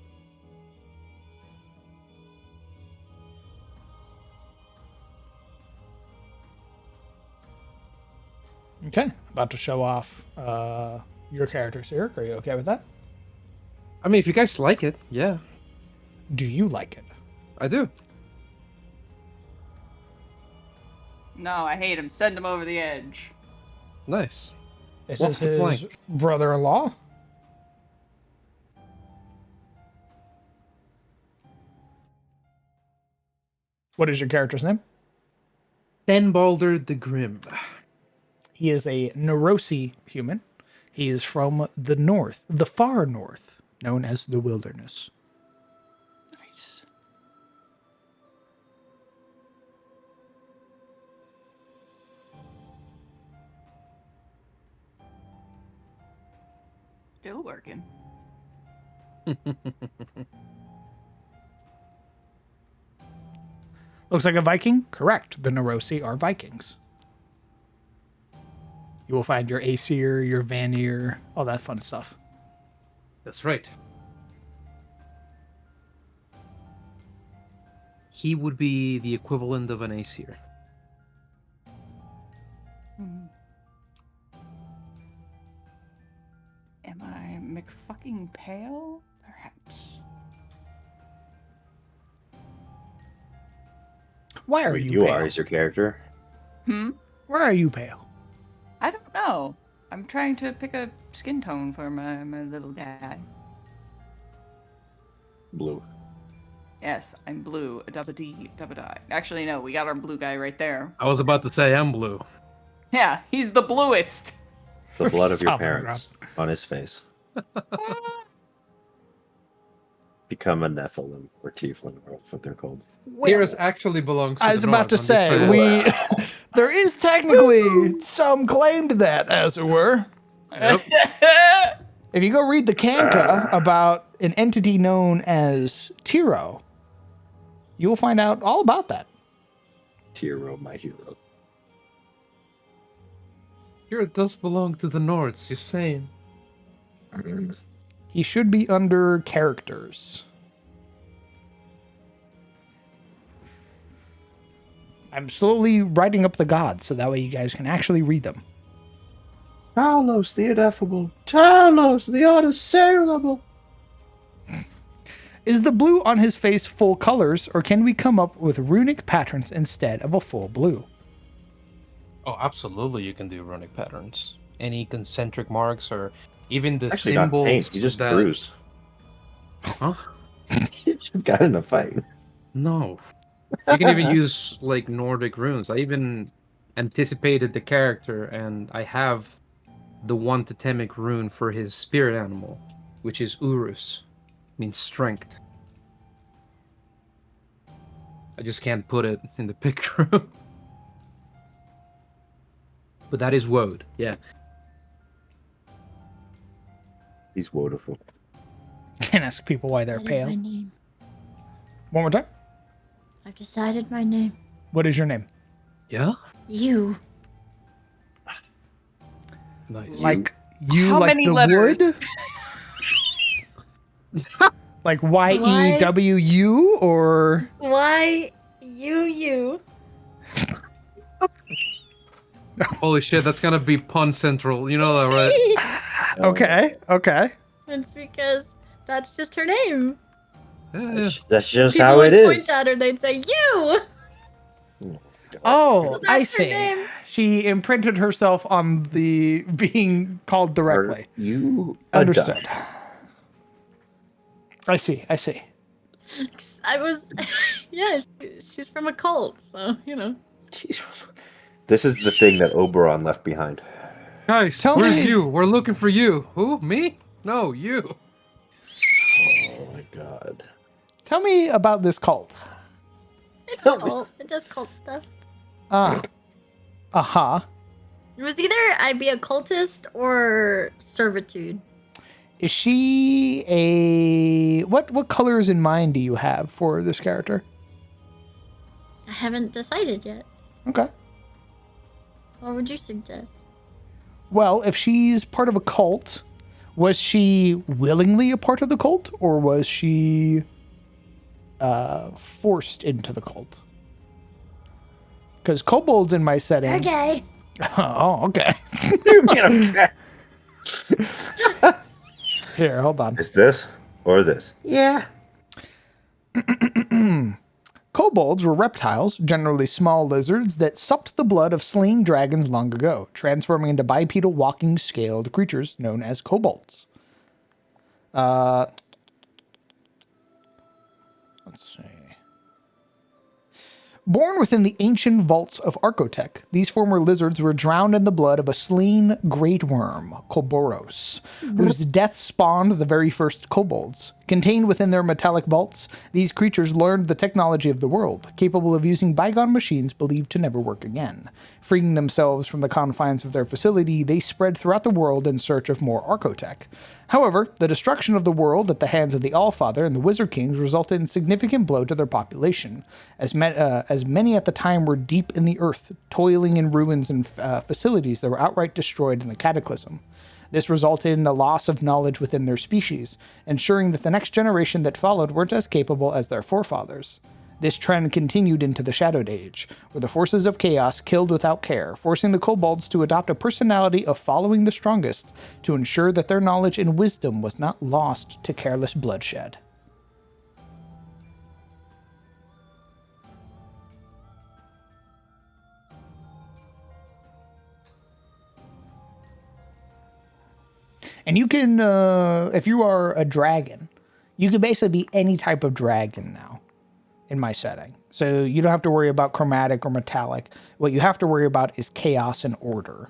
Speaker 1: Okay, about to show off your character, Sirik. Are you okay with that?
Speaker 5: I mean, if you guys like it, yeah,
Speaker 1: Do you like it?
Speaker 5: I do.
Speaker 2: No, I hate him. Send him over the edge.
Speaker 5: Nice.
Speaker 1: This
Speaker 5: What's
Speaker 1: is
Speaker 5: the
Speaker 1: his
Speaker 5: blank?
Speaker 1: brother-in-law. What is your character's name?
Speaker 5: Balder the Grim.
Speaker 1: He is a Neurosi human. He is from the north, the far north, known as the wilderness.
Speaker 2: Nice. Still working.
Speaker 1: Looks like a Viking? Correct. The Neurosi are Vikings. You will find your Aesir, your Vanir, all that fun stuff.
Speaker 5: That's right. He would be the equivalent of an Aesir.
Speaker 2: Am I McFucking Pale, perhaps.
Speaker 1: Why are
Speaker 3: Wait,
Speaker 1: you
Speaker 3: you
Speaker 1: pale?
Speaker 3: are as your character?
Speaker 1: Why are you pale?
Speaker 2: I don't know. I'm trying to pick a skin tone for my little guy.
Speaker 3: Blue.
Speaker 2: Yes, I'm blue. A double D, double die. Actually, no, we got our blue guy right there.
Speaker 5: I was about to say I'm blue.
Speaker 2: Yeah, he's the bluest.
Speaker 3: The blood of your
Speaker 1: Southern
Speaker 3: parents on his face. Become a Nephilim or Tiefling, or what they're called.
Speaker 5: Tyrus actually belongs to
Speaker 1: I
Speaker 5: the
Speaker 1: was about
Speaker 5: North,
Speaker 1: to
Speaker 5: I'm just
Speaker 1: say,
Speaker 5: saying.
Speaker 1: there is technically some claim to that, as it were.
Speaker 5: Yep.
Speaker 1: If you go read the Canca about an entity known as Tiro, you will find out all about that.
Speaker 3: Tiro, my hero.
Speaker 5: Here it does belong to the Nords, you're saying.
Speaker 1: He should be under characters. I'm slowly writing up the gods so that way you guys can actually read them.
Speaker 3: Talos the ineffable. Talos the unassailable.
Speaker 1: Is the blue on his face full colors, or can we come up with runic patterns instead of a full blue?
Speaker 5: Oh, absolutely, you can do runic patterns. Any concentric marks, or even the
Speaker 3: Actually, not
Speaker 5: symbols.
Speaker 3: paint. He just
Speaker 5: that...
Speaker 3: bruised.
Speaker 5: Huh?
Speaker 3: He just got in a fight.
Speaker 5: No. You can even use like Nordic runes. I even anticipated the character, and I have the one totemic rune for his spirit animal, which is Urus, means strength. I just can't put it in the pick room. But that is Woad, yeah.
Speaker 3: He's wonderful.
Speaker 1: Can't ask people why they're
Speaker 6: Decided
Speaker 1: pale.
Speaker 6: My name.
Speaker 1: One more time.
Speaker 6: I've decided my name.
Speaker 1: What is your name?
Speaker 5: Yeah?
Speaker 6: You.
Speaker 5: Nice.
Speaker 1: Like you,
Speaker 2: How
Speaker 1: like
Speaker 2: many
Speaker 1: the
Speaker 2: letters?
Speaker 1: wood? Like YEWU or
Speaker 6: You.
Speaker 5: Holy shit, that's gonna be pun central. You know that, right?
Speaker 1: okay.
Speaker 6: It's because that's just her name.
Speaker 5: Yeah.
Speaker 3: That's just
Speaker 6: People
Speaker 3: how
Speaker 6: would
Speaker 3: it
Speaker 6: point
Speaker 3: is.
Speaker 6: at her, they'd say, you!
Speaker 1: Oh,
Speaker 6: That's
Speaker 1: I
Speaker 6: her
Speaker 1: see.
Speaker 6: name.
Speaker 1: She imprinted herself on the being called directly.
Speaker 3: Are you
Speaker 1: Understood.
Speaker 3: a duck?
Speaker 1: I see.
Speaker 6: I was, yeah, she's from a cult, so, you know.
Speaker 3: Jeez. This is the thing that Oberon left behind.
Speaker 5: Guys,
Speaker 1: Tell
Speaker 5: where's
Speaker 1: me-
Speaker 5: you? We're looking for you. Who? Me? No, you.
Speaker 3: Oh my god.
Speaker 1: Tell me about this cult.
Speaker 6: It's
Speaker 3: Tell
Speaker 6: a
Speaker 3: me.
Speaker 6: cult. It does cult stuff.
Speaker 1: Uh-huh.
Speaker 6: It was either I'd be a cultist or servitude.
Speaker 1: Is she a... What colors in mind do you have for this character?
Speaker 6: I haven't decided yet.
Speaker 1: Okay.
Speaker 6: What would you suggest?
Speaker 1: Well, if she's part of a cult, was she willingly a part of the cult, or was she forced into the cult? Because kobolds in my setting...
Speaker 6: Okay.
Speaker 1: Oh, okay.
Speaker 3: You get upset.
Speaker 1: Here, hold on.
Speaker 3: Is this or this? Yeah.
Speaker 1: Kobolds were reptiles, generally small lizards, that sucked the blood of slain dragons long ago, transforming into bipedal walking scaled creatures known as kobolds. Let's see. Born within the ancient vaults of Archotech, these former lizards were drowned in the blood of a slain great worm, Kolboros, whose death spawned the very first kobolds. Contained within their metallic vaults, these creatures learned the technology of the world, capable of using bygone machines believed to never work again. Freeing themselves from the confines of their facility, they spread throughout the world in search of more Archotech. However, the destruction of the world at the hands of the Allfather and the Wizard Kings resulted in a significant blow to their population, as many at the time were deep in the earth, toiling in ruins and facilities that were outright destroyed in the Cataclysm. This resulted in a loss of knowledge within their species, ensuring that the next generation that followed weren't as capable as their forefathers. This trend continued into the Shadowed Age, where the forces of chaos killed without care, forcing the kobolds to adopt a personality of following the strongest to ensure that their knowledge and wisdom was not lost to careless bloodshed. And you can, if you are a dragon, you can basically be any type of dragon now in my setting. So you don't have to worry about chromatic or metallic. What you have to worry about is chaos and order.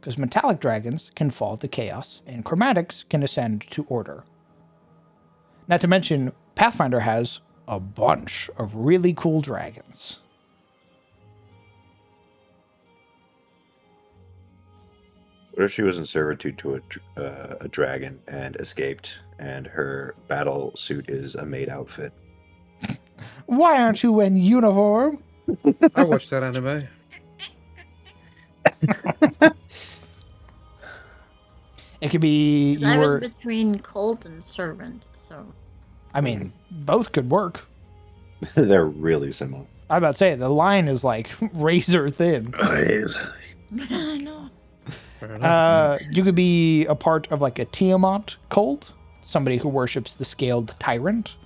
Speaker 1: Because metallic dragons can fall to chaos, and chromatics can ascend to order. Not to mention, Pathfinder has a bunch of really cool dragons.
Speaker 3: What if she was in servitude to a dragon and escaped, and her battle suit is a maid outfit?
Speaker 1: Why aren't you in uniform?
Speaker 5: I watched that anime.
Speaker 1: It could be
Speaker 6: 'Cause I was between cult and servant, so.
Speaker 1: I mean, both could work.
Speaker 3: They're really similar.
Speaker 1: I was about to say, the line is like razor thin.
Speaker 6: I know.
Speaker 5: Fair enough.
Speaker 1: You could be a part of like a Tiamat cult, somebody who worships the scaled tyrant,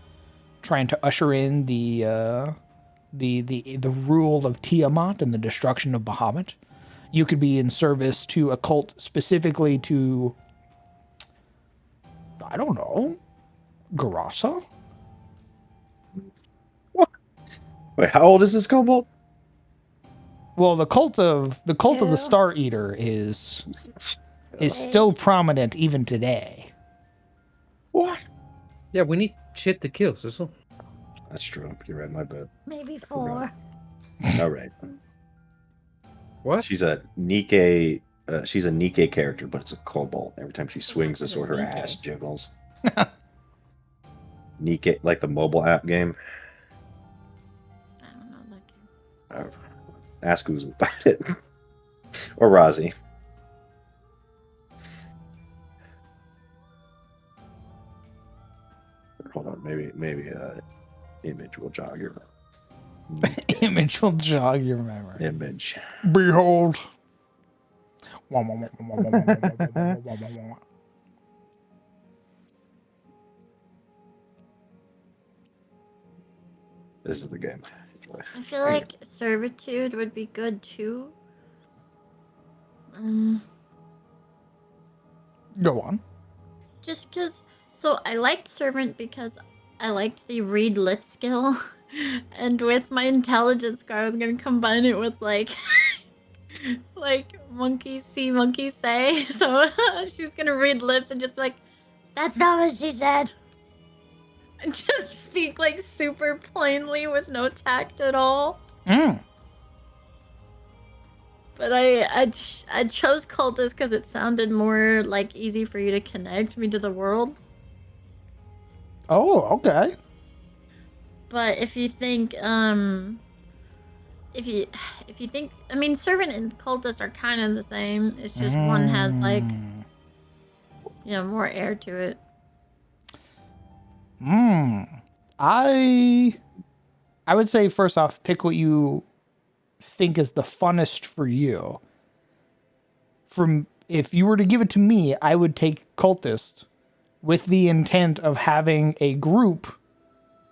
Speaker 1: trying to usher in the rule of Tiamat and the destruction of Bahamut. You could be in service to a cult specifically to, I don't know, Garasa?
Speaker 3: Wait, how old is this kobold?
Speaker 1: Well, the cult of the
Speaker 6: Yeah.
Speaker 1: Star Eater is still prominent even today.
Speaker 3: What?
Speaker 5: Yeah, we need shit to kill, Sissel.
Speaker 3: That's true. You're right. My bad.
Speaker 6: Maybe 4.
Speaker 3: All right.
Speaker 5: What?
Speaker 3: She's a Nikke. She's a Nikke character, but it's a kobold. Every time she swings the sword, her
Speaker 6: Nikke?
Speaker 3: ass jiggles. Nikke, like the mobile app game.
Speaker 6: I don't know that game.
Speaker 3: Ask who's about it, or Rozzy. Hold on, maybe image will jog your
Speaker 1: Image will jog your memory.
Speaker 3: image.
Speaker 1: Behold.
Speaker 3: This is the game.
Speaker 6: I feel like servitude would be good too.
Speaker 1: Go on.
Speaker 6: Just because. So I liked servant because I liked the read lip skill. And with my intelligence score, I was going to combine it with like monkey see, monkey say. So she was going to read lips and just be like, that's not what she said. And just speak like super plainly with no tact at all. But I chose cultist because it sounded more like easy for you to connect me to the world.
Speaker 1: Oh, okay.
Speaker 6: But if you think if you think, I mean, servant and cultist are kind of the same. It's just one has like, you know, more air to it.
Speaker 1: I would say first off, pick what you think is the funnest for you. If you were to give it to me, I would take cultist with the intent of having a group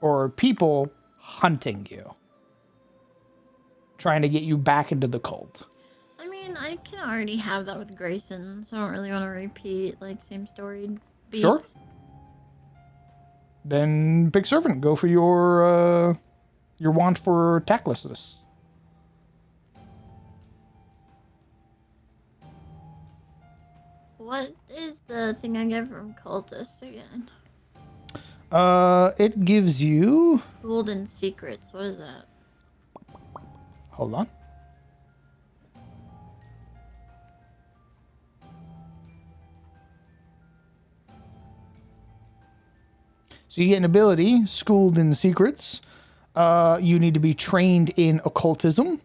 Speaker 1: or people hunting you, trying to get you back into the cult.
Speaker 6: I mean, I can already have that with Grayson, so I don't really want to repeat like same story beats.
Speaker 1: Sure. Then pick servant. Go for your want for tactlessness.
Speaker 6: What is the thing I get from cultist again?
Speaker 1: It gives you.
Speaker 6: Golden secrets. What is that?
Speaker 1: Hold on. So you get an ability, Schooled in Secrets. You need to be trained in occultism.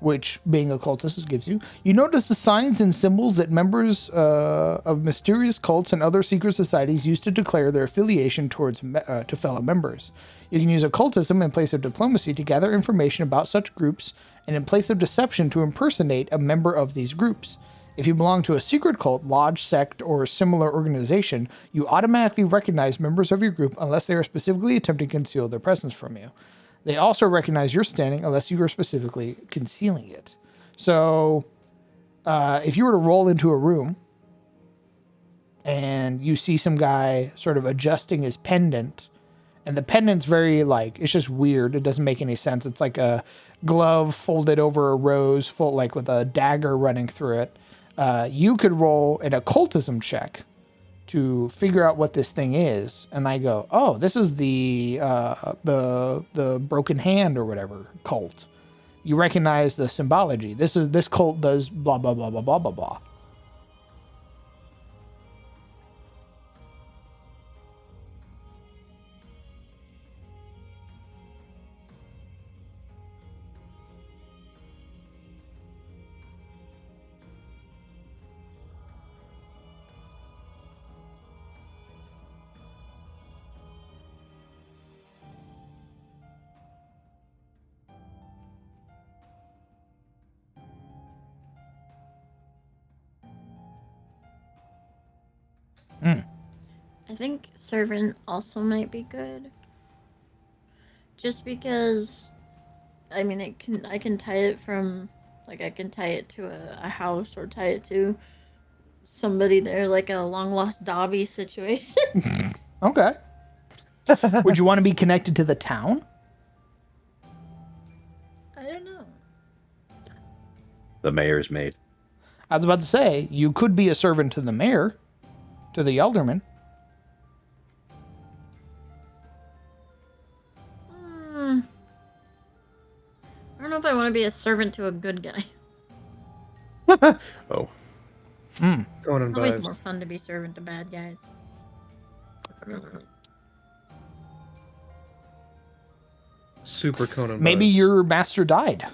Speaker 1: which being a cultist gives you. You notice the signs and symbols that members of mysterious cults and other secret societies use to declare their affiliation towards to fellow members. You can use occultism in place of diplomacy to gather information about such groups, and in place of deception to impersonate a member of these groups. If you belong to a secret cult, lodge, sect, or similar organization, you automatically recognize members of your group unless they are specifically attempting to conceal their presence from you. They also recognize your standing unless you are specifically concealing it. So, if you were to roll into a room and you see some guy sort of adjusting his pendant, and the pendant's very, like, it's just weird. It doesn't make any sense. It's like a glove folded over a rose, full, like with a dagger running through it. You could roll an occultism check to figure out what this thing is, and I go, oh, this is the broken hand or whatever cult. You recognize the symbology. This cult does blah blah blah blah blah blah blah.
Speaker 6: I think servant also might be good. Just because, I mean, I can tie it from, like, I can tie it to a house or tie it to somebody there, like a long lost Dobby situation.
Speaker 1: Okay. Would you want to be connected to the town?
Speaker 6: I don't know.
Speaker 3: The mayor's maid.
Speaker 1: I was about to say, you could be a servant to the mayor, to the alderman.
Speaker 6: I don't know if I want to be a servant to a good guy.
Speaker 3: Oh.
Speaker 5: Conan
Speaker 6: Always
Speaker 5: vibes.
Speaker 6: more fun to be servant to bad guys.
Speaker 5: Super Conan
Speaker 1: Maybe
Speaker 5: vibes.
Speaker 1: your master died.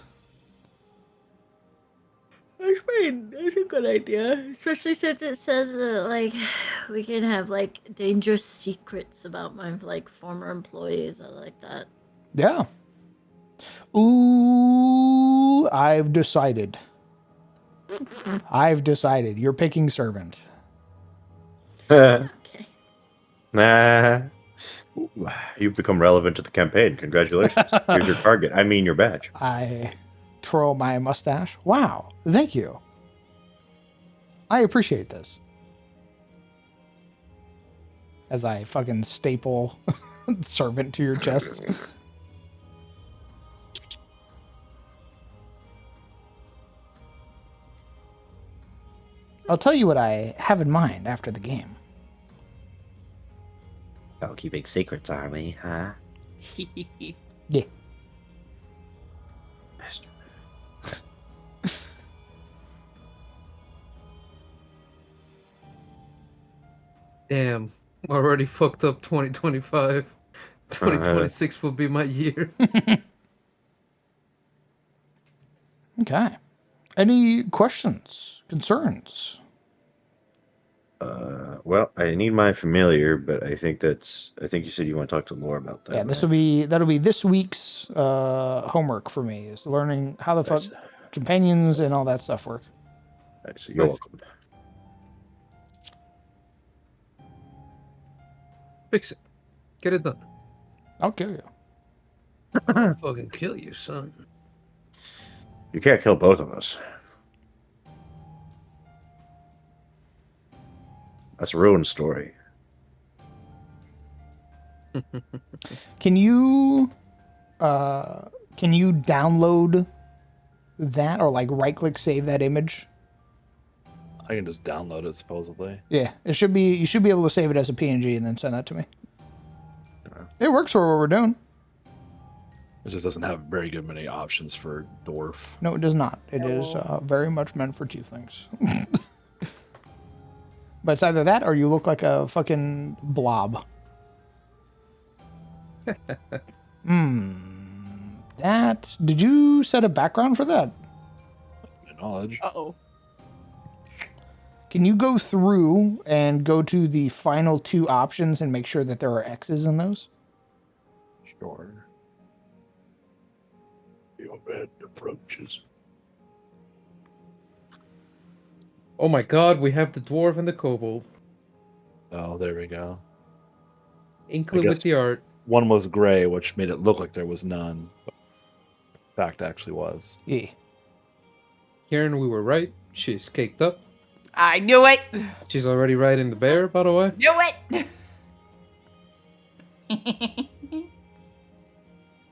Speaker 6: That's a good idea. Especially since it says that, like, we can have, like, dangerous secrets about my, like, former employees. I like that.
Speaker 1: Yeah. Ooh, I've decided. You're picking servant.
Speaker 6: Okay.
Speaker 3: Nah. Ooh, you've become relevant to the campaign. Congratulations. Here's your target. I mean your badge.
Speaker 1: I twirl my mustache. Wow, thank you. I appreciate this. As I fucking staple servant to your chest. I'll tell you what I have in mind after the game.
Speaker 3: Oh, keeping secrets, are we, huh?
Speaker 1: Yeah.
Speaker 3: Master.
Speaker 5: Damn, already fucked up 2025. 2026 will be my year.
Speaker 1: Okay. Any questions, concerns?
Speaker 3: Well, I need my familiar, but I think you said you want to talk to Laura about that.
Speaker 1: Yeah,
Speaker 3: right?
Speaker 1: that'll be this week's homework for me, is learning how the fuck
Speaker 3: Nice.
Speaker 1: companions and all that stuff work.
Speaker 3: Nice. You're welcome.
Speaker 5: Fix it. Get it done.
Speaker 1: I'll kill you.
Speaker 5: I'll fucking kill you, son.
Speaker 3: You can't kill both of us. That's a ruined story.
Speaker 1: Can you download that, or like right click save that image?
Speaker 4: I can just download it, supposedly.
Speaker 1: Yeah, you should be able to save it as a PNG and then send that to me. It works for what we're doing.
Speaker 4: It just doesn't have very good many options for dwarf.
Speaker 1: No, it does not. It is very much meant for tieflings. But it's either that or you look like a fucking blob. That. Did you set a background for that?
Speaker 4: knowledge.
Speaker 2: Uh-oh.
Speaker 1: Can you go through and go to the final two options and make sure that there are X's in those?
Speaker 4: Sure.
Speaker 3: Your bed approaches.
Speaker 5: Oh my god, we have the dwarf and the kobold.
Speaker 4: Oh, there we go.
Speaker 5: Include
Speaker 4: guess-
Speaker 5: with the art.
Speaker 4: One was gray, which made it look like there was none. But in fact, actually was.
Speaker 1: Yeah.
Speaker 5: Karen, we were right. She's caked up.
Speaker 2: I knew it!
Speaker 5: She's already riding the bear, by the way.
Speaker 2: Knew it!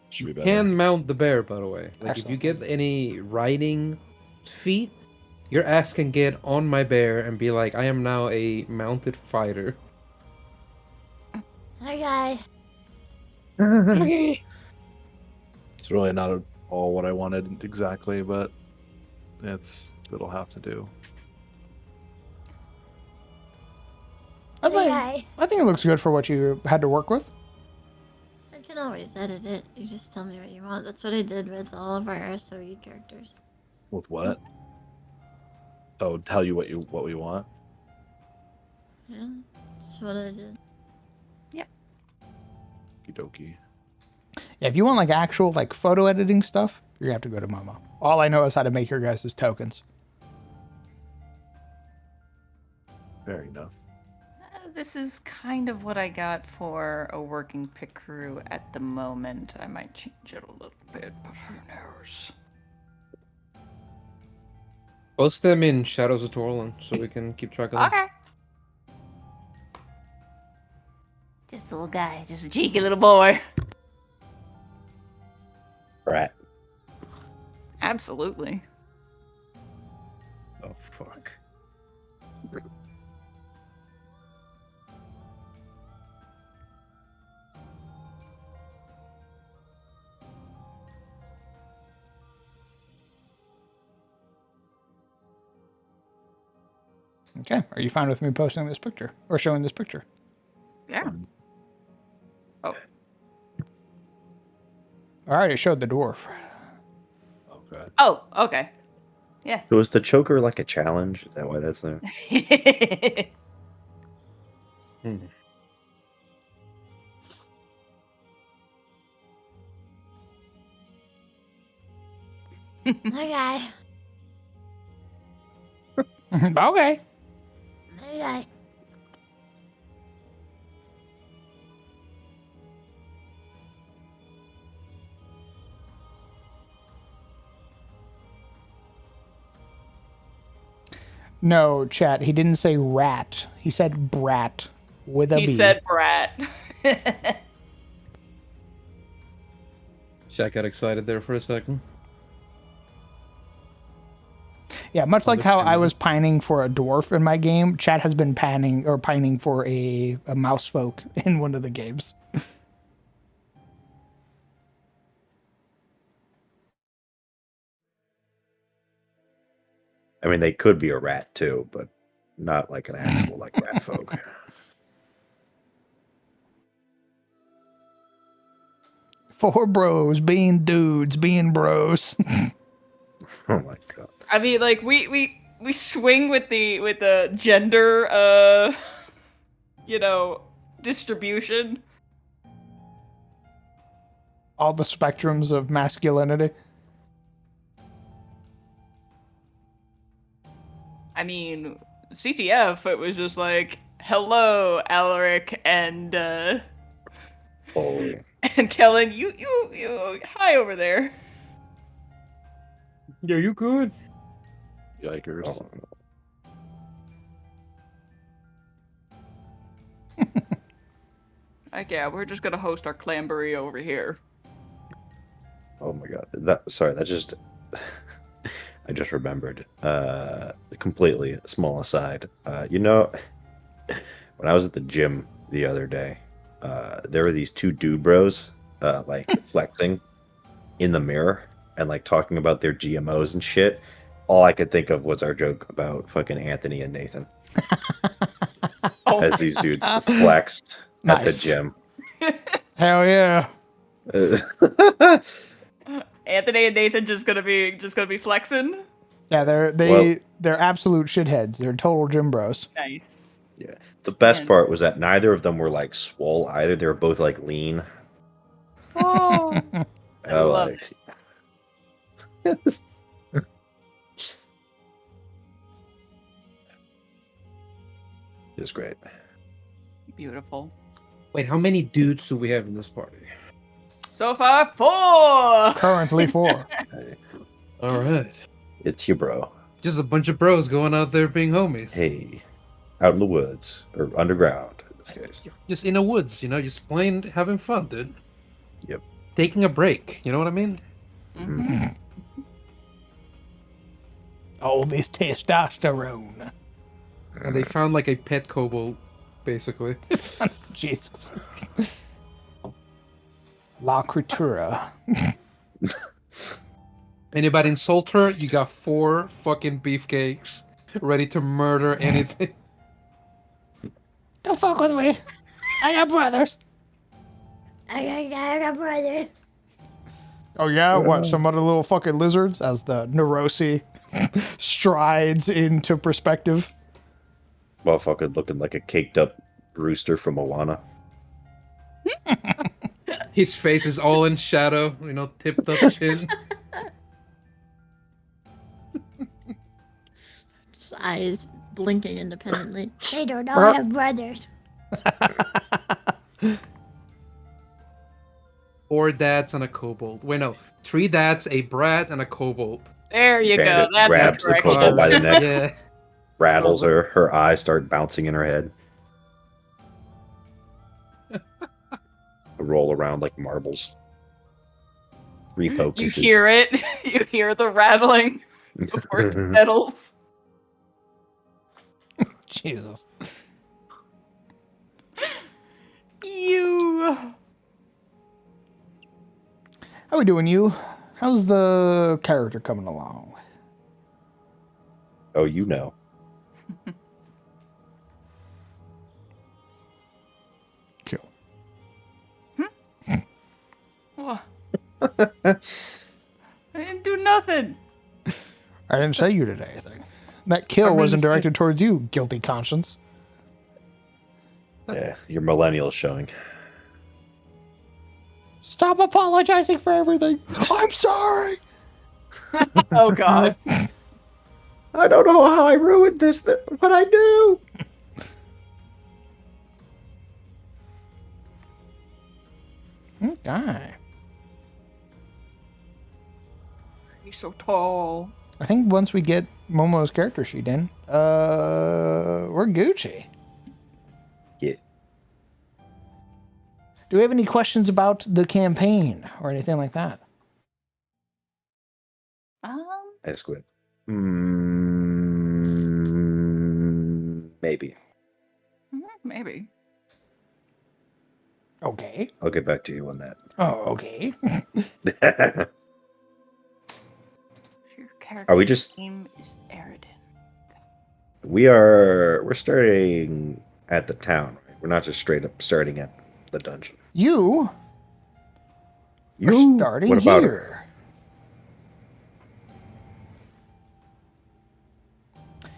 Speaker 4: Should be better.
Speaker 5: Can mount the bear, by the way. Like, if you
Speaker 1: Excellent.
Speaker 5: get any riding feat, your ass can get on my bear and be like, I am now a mounted fighter.
Speaker 6: Okay.
Speaker 4: It's really not at all what I wanted exactly, but it'll have to do.
Speaker 6: Okay.
Speaker 1: I think it looks good for what you had to work with.
Speaker 6: I can always edit it. You just tell me what you want. That's what I did with all of our SOE characters.
Speaker 4: With what? Oh, tell you what we want.
Speaker 6: Yeah, that's what I did.
Speaker 4: Okie dokie.
Speaker 1: Yeah, if you want like actual like photo editing stuff, you're gonna have to go to Momo. All I know is how to make your guys' tokens.
Speaker 4: Fair enough.
Speaker 2: This is kind of what I got for a working pick crew at the moment. I might change it a little bit, but who knows?
Speaker 5: Post them in Shadows of Torlin so we can keep track of them.
Speaker 2: Okay. Just a little guy, just a cheeky little boy.
Speaker 3: Right.
Speaker 2: Absolutely.
Speaker 5: Oh, fuck.
Speaker 1: Okay. Are you fine with me posting this picture or showing this picture?
Speaker 2: Yeah. Oh,
Speaker 1: All right, it showed the dwarf.
Speaker 4: Okay.
Speaker 2: oh, okay. Yeah.
Speaker 3: So is the choker like a challenge? Is that why that's there?
Speaker 5: Hmm.
Speaker 6: Okay.
Speaker 1: Okay.
Speaker 6: Okay.
Speaker 1: No, chat. He didn't say rat. He said brat with a
Speaker 2: He
Speaker 1: B.
Speaker 2: said brat.
Speaker 5: Shaq got excited there for a second.
Speaker 1: Yeah, much like how I
Speaker 5: Understandable.
Speaker 1: was pining for a dwarf in my game, chat has been pining for a mouse folk in one of the games.
Speaker 3: I mean, they could be a rat too, but not like an actual like rat folk.
Speaker 1: Four bros being dudes, being bros.
Speaker 3: Oh my god.
Speaker 2: I mean, like we swing with the gender distribution.
Speaker 1: All the spectrums of masculinity.
Speaker 2: I mean, CTF, it was just like, hello, Alaric and
Speaker 3: Holy.
Speaker 2: and Kellen, you hi over there.
Speaker 5: Yeah, you good?
Speaker 4: Yikers.
Speaker 3: Oh,
Speaker 2: Like, yeah, we're just gonna host our clambery over here.
Speaker 3: oh my god. That just I just remembered. Completely small aside. When I was at the gym the other day, there were these two dude bros like flexing in the mirror and like talking about their GMOs and shit. All I could think of was our joke about fucking Anthony and Nathan
Speaker 2: Oh,
Speaker 3: as these dudes flexed at the
Speaker 1: Nice.
Speaker 3: gym.
Speaker 1: Hell yeah.
Speaker 2: Anthony and Nathan just gonna be flexing.
Speaker 1: Yeah, they're absolute shitheads. They're total gym bros.
Speaker 2: Nice.
Speaker 3: The best
Speaker 2: Man.
Speaker 3: part was that neither of them were like swole either. They were both like lean.
Speaker 2: Oh, I love
Speaker 3: like,
Speaker 2: it.
Speaker 3: It's great.
Speaker 2: Beautiful.
Speaker 5: Wait, how many dudes do we have in this party?
Speaker 2: So far, 4.
Speaker 1: Currently 4.
Speaker 3: Hey,
Speaker 5: All right.
Speaker 3: it's your bro.
Speaker 5: Just a bunch of bros going out there being homies.
Speaker 3: Hey, out in the woods or underground in this case.
Speaker 5: Just in the woods, just playing, having fun, dude.
Speaker 3: Yep.
Speaker 5: Taking a break. You know what I mean?
Speaker 2: Mhm.
Speaker 1: All this testosterone.
Speaker 5: And they found like a pet kobold, basically.
Speaker 1: Jesus. La Critura.
Speaker 5: Anybody insult her, you got 4 fucking beefcakes ready to murder anything.
Speaker 1: Don't fuck with me. I got brothers.
Speaker 6: I got brother.
Speaker 1: Oh yeah, what? Some other little fucking lizards as the Neurosi strides into perspective.
Speaker 3: Motherfucker looking like a caked up rooster from Moana.
Speaker 5: His face is all in shadow, tipped up chin.
Speaker 6: His eyes blinking independently. They don't all have brothers.
Speaker 5: 4 dads and a kobold. Wait, no. 3 dads, a brat, and a kobold.
Speaker 2: There you go.
Speaker 3: Bandit
Speaker 2: That's
Speaker 3: grabs
Speaker 2: the
Speaker 3: the
Speaker 2: correction.
Speaker 3: kobold by the neck,
Speaker 5: Yeah.
Speaker 3: rattles her. Her eyes start bouncing in her head. Roll around like marbles. Refocuses.
Speaker 2: You hear it. You hear the rattling before it settles.
Speaker 1: Jesus.
Speaker 2: You.
Speaker 1: How we doing, you? How's the character coming along?
Speaker 3: Oh, you know.
Speaker 1: Kill.
Speaker 2: What? I didn't do nothing.
Speaker 1: I didn't say you did anything. That kill wasn't directed towards you, guilty conscience.
Speaker 3: Yeah, your millennial's showing.
Speaker 1: Stop apologizing for everything. I'm sorry.
Speaker 2: Oh God.
Speaker 3: I don't know how I ruined this, but I do.
Speaker 1: Okay.
Speaker 2: He's so tall.
Speaker 1: I think once we get Momo's character sheet in, we're Gucci.
Speaker 3: Yeah.
Speaker 1: Do we have any questions about the campaign or anything like that?
Speaker 3: I squid. Maybe.
Speaker 2: Maybe.
Speaker 1: Okay.
Speaker 3: I'll get back to you on that.
Speaker 1: Oh, okay.
Speaker 2: Your character
Speaker 3: Are we just-
Speaker 2: name is Aridin.
Speaker 3: We're starting at the town, right? We're not just straight up starting at the dungeon.
Speaker 1: You are
Speaker 3: You
Speaker 1: starting
Speaker 3: what about
Speaker 1: here.
Speaker 3: her?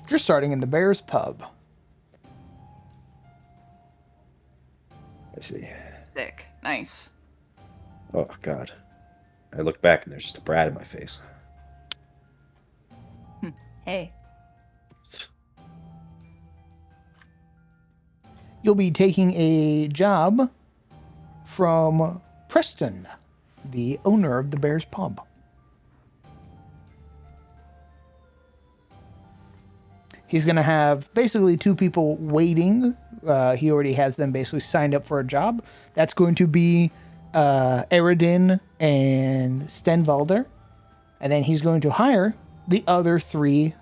Speaker 1: You're starting in the Bears Pub.
Speaker 3: I see.
Speaker 2: Sick. Nice.
Speaker 3: Oh God. I look back and there's just a brat in my face.
Speaker 2: Hey.
Speaker 1: You'll be taking a job from Preston, the owner of the Bears Pub. He's going to have basically 2 people waiting. He already has them basically signed up for a job. That's going to be Aridin and Stenvalder. And then he's going to hire the other 3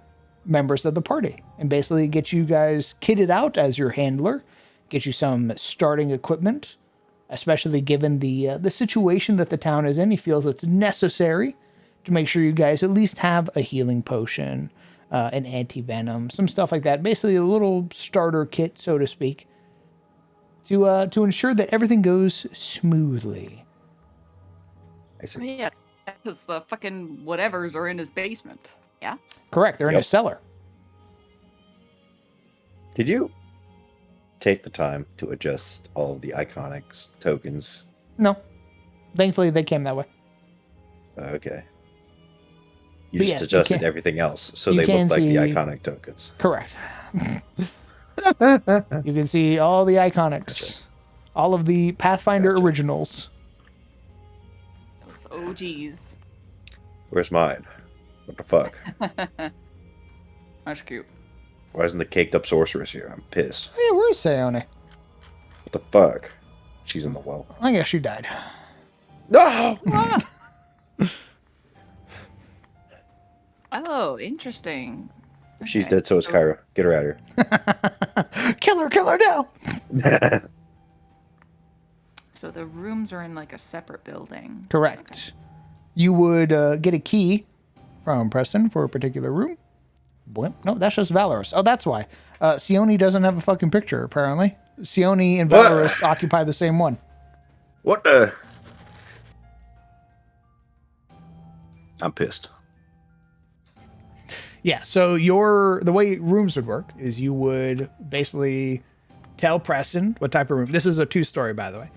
Speaker 1: members of the party and basically get you guys kitted out as your handler, get you some starting equipment, especially given the situation that the town is in. He feels it's necessary to make sure you guys at least have a healing potion, an anti-venom, some stuff like that. Basically a little starter kit, so to speak, to ensure that everything goes smoothly.
Speaker 3: I see.
Speaker 2: Yeah, because the fucking whatevers are in his basement. Yeah.
Speaker 1: Correct. They're in a
Speaker 3: Yep.
Speaker 1: cellar.
Speaker 3: Did you take the time to adjust all of the iconics tokens?
Speaker 1: No. Thankfully, they came that way.
Speaker 3: Okay. You
Speaker 1: But
Speaker 3: just
Speaker 1: yes, you
Speaker 3: adjusted
Speaker 1: can-
Speaker 3: everything else, so
Speaker 1: you
Speaker 3: they
Speaker 1: can
Speaker 3: look like the
Speaker 1: see-
Speaker 3: iconic tokens.
Speaker 1: Correct. You can see all the iconics.
Speaker 3: Gotcha.
Speaker 1: All of the Pathfinder
Speaker 3: Gotcha.
Speaker 1: originals.
Speaker 2: Those OGs.
Speaker 3: Where's mine? What the fuck?
Speaker 2: That's cute.
Speaker 3: Why isn't the caked up sorceress here? I'm pissed.
Speaker 1: Oh, yeah, where's Sayone?
Speaker 3: What the fuck? She's in the well.
Speaker 1: I guess she died.
Speaker 3: No!
Speaker 2: Ah! Oh, interesting.
Speaker 3: She's
Speaker 2: Okay,
Speaker 3: dead, so is
Speaker 2: so-
Speaker 3: Kyra. Get her out of
Speaker 1: Kill her now!
Speaker 3: here.
Speaker 2: So the rooms are in like a separate building.
Speaker 1: Correct. You would get a key from Preston for a particular room. Boy, no, that's just Valorous. Oh, that's why. Sione doesn't have a fucking picture, apparently. Sione and
Speaker 3: What?
Speaker 1: Valorous occupy the same one.
Speaker 3: What the? I'm pissed.
Speaker 1: Yeah, so the way rooms would work is you would basically tell Preston what type of room. This is a 2-story, by the way.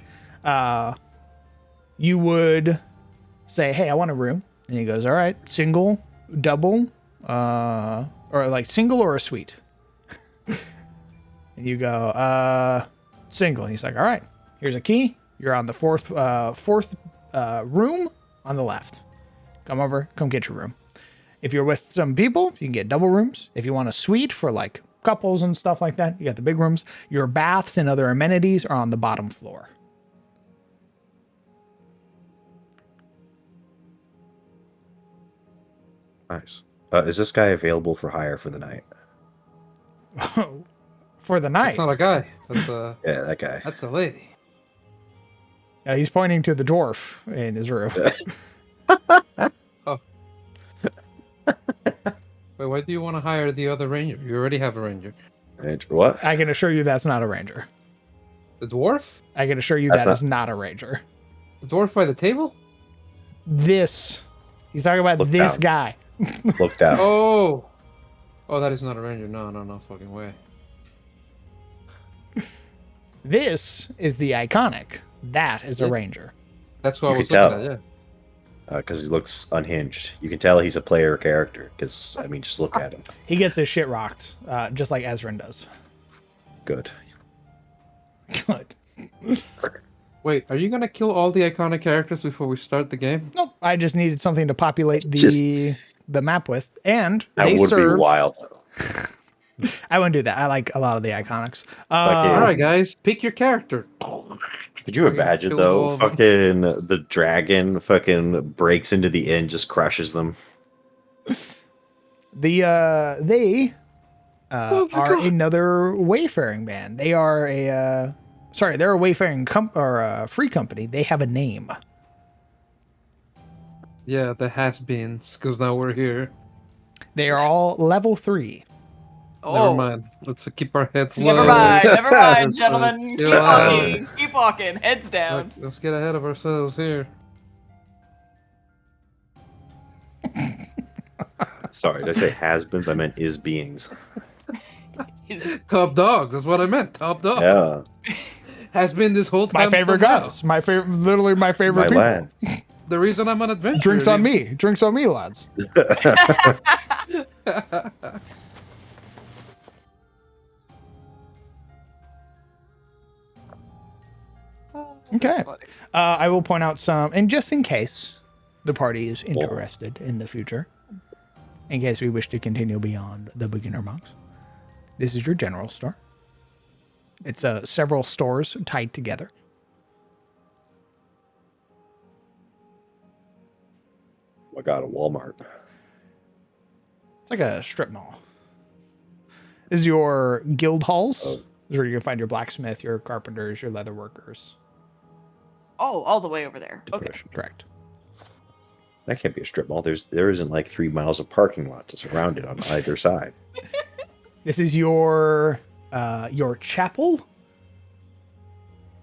Speaker 1: You would say, hey, I want a room. And he goes, all right, single, double, or like single or a suite. And you go, single. And he's like, all right, here's a key. You're on the fourth room on the left. Come over, come get your room. If you're with some people, you can get double rooms. If you want a suite for like couples and stuff like that, you got the big rooms. Your baths and other amenities are on the bottom floor.
Speaker 3: Nice. Is this guy available for hire for the night?
Speaker 1: For the night.
Speaker 5: That's not a guy. That's a
Speaker 3: Yeah, that guy.
Speaker 5: that's a lady.
Speaker 1: He's pointing to the dwarf in his room.
Speaker 5: Wait, why do you want to hire the other ranger? You already have a ranger.
Speaker 3: What?
Speaker 1: I can assure you that's not a ranger.
Speaker 5: The dwarf?
Speaker 1: I can assure you
Speaker 3: That's
Speaker 1: that
Speaker 3: not-
Speaker 1: is not a ranger.
Speaker 5: The dwarf by the table?
Speaker 1: He's talking about
Speaker 3: Look
Speaker 1: this
Speaker 3: down.
Speaker 1: guy.
Speaker 3: Looked out.
Speaker 5: Oh! Oh, that is not a ranger. No fucking way.
Speaker 1: This is the iconic. That is a
Speaker 5: Yeah.
Speaker 1: ranger.
Speaker 5: That's what
Speaker 3: You
Speaker 5: I was
Speaker 3: could
Speaker 5: looking
Speaker 3: tell.
Speaker 5: at, yeah.
Speaker 3: Because he looks unhinged. You can tell he's a player character. Because, I mean, just look at him.
Speaker 1: He gets his shit rocked, just like Ezrin does.
Speaker 3: Good.
Speaker 1: Good.
Speaker 5: Wait, are you gonna kill all the iconic characters before we start the game?
Speaker 1: Nope. I just needed something to populate the map with, and
Speaker 3: That
Speaker 1: they
Speaker 3: would
Speaker 1: serve.
Speaker 3: be wild.
Speaker 1: I wouldn't do that. I like a lot of the iconics.
Speaker 3: Okay.
Speaker 5: Alright, guys, pick your character.
Speaker 3: Could you
Speaker 5: Fucking
Speaker 3: imagine,
Speaker 5: killed all
Speaker 3: though?
Speaker 5: of them.
Speaker 3: Fucking the dragon fucking breaks into the inn, just crushes them.
Speaker 1: They
Speaker 3: Oh my
Speaker 1: are
Speaker 3: God.
Speaker 1: another wayfaring band. They are they're a wayfaring free company. They have a name.
Speaker 5: Yeah, the has-beens, because now we're here.
Speaker 1: They are all level 3.
Speaker 5: Never mind. Let's keep our heads low.
Speaker 2: Never mind, never mind,
Speaker 5: Let's,
Speaker 2: gentlemen.
Speaker 5: chill
Speaker 2: Keep
Speaker 5: out.
Speaker 2: walking, keep walking, heads down.
Speaker 5: Let's get ahead of ourselves here.
Speaker 3: Sorry, did I say has-beens? I meant is-beings.
Speaker 2: Is-
Speaker 5: Top dogs, that's what I meant. Top dog.
Speaker 3: Yeah,
Speaker 5: Has been this whole
Speaker 1: My
Speaker 5: time.
Speaker 1: favorite
Speaker 5: till now.
Speaker 1: guys. My favorite, literally my favorite
Speaker 3: my
Speaker 1: people.
Speaker 3: lad.
Speaker 5: The reason I'm on adventure.
Speaker 1: Drinks on me. Drinks on me, lads. Okay.
Speaker 2: That's funny.
Speaker 1: I will point out some, and just in case the party is interested in the future, in case we wish to continue beyond the beginner monks, this is your general store. It's several stores tied together.
Speaker 3: I got a Walmart.
Speaker 1: It's like a strip mall. This is your guild halls.
Speaker 3: Oh.
Speaker 1: This is where you can find your blacksmith, your carpenters, your leather workers.
Speaker 2: Oh, all the way over there. Okay.
Speaker 3: Depression.
Speaker 1: Correct.
Speaker 3: That can't be a strip mall. There isn't like 3 miles of parking lot to surround it on either side.
Speaker 1: This is your chapel.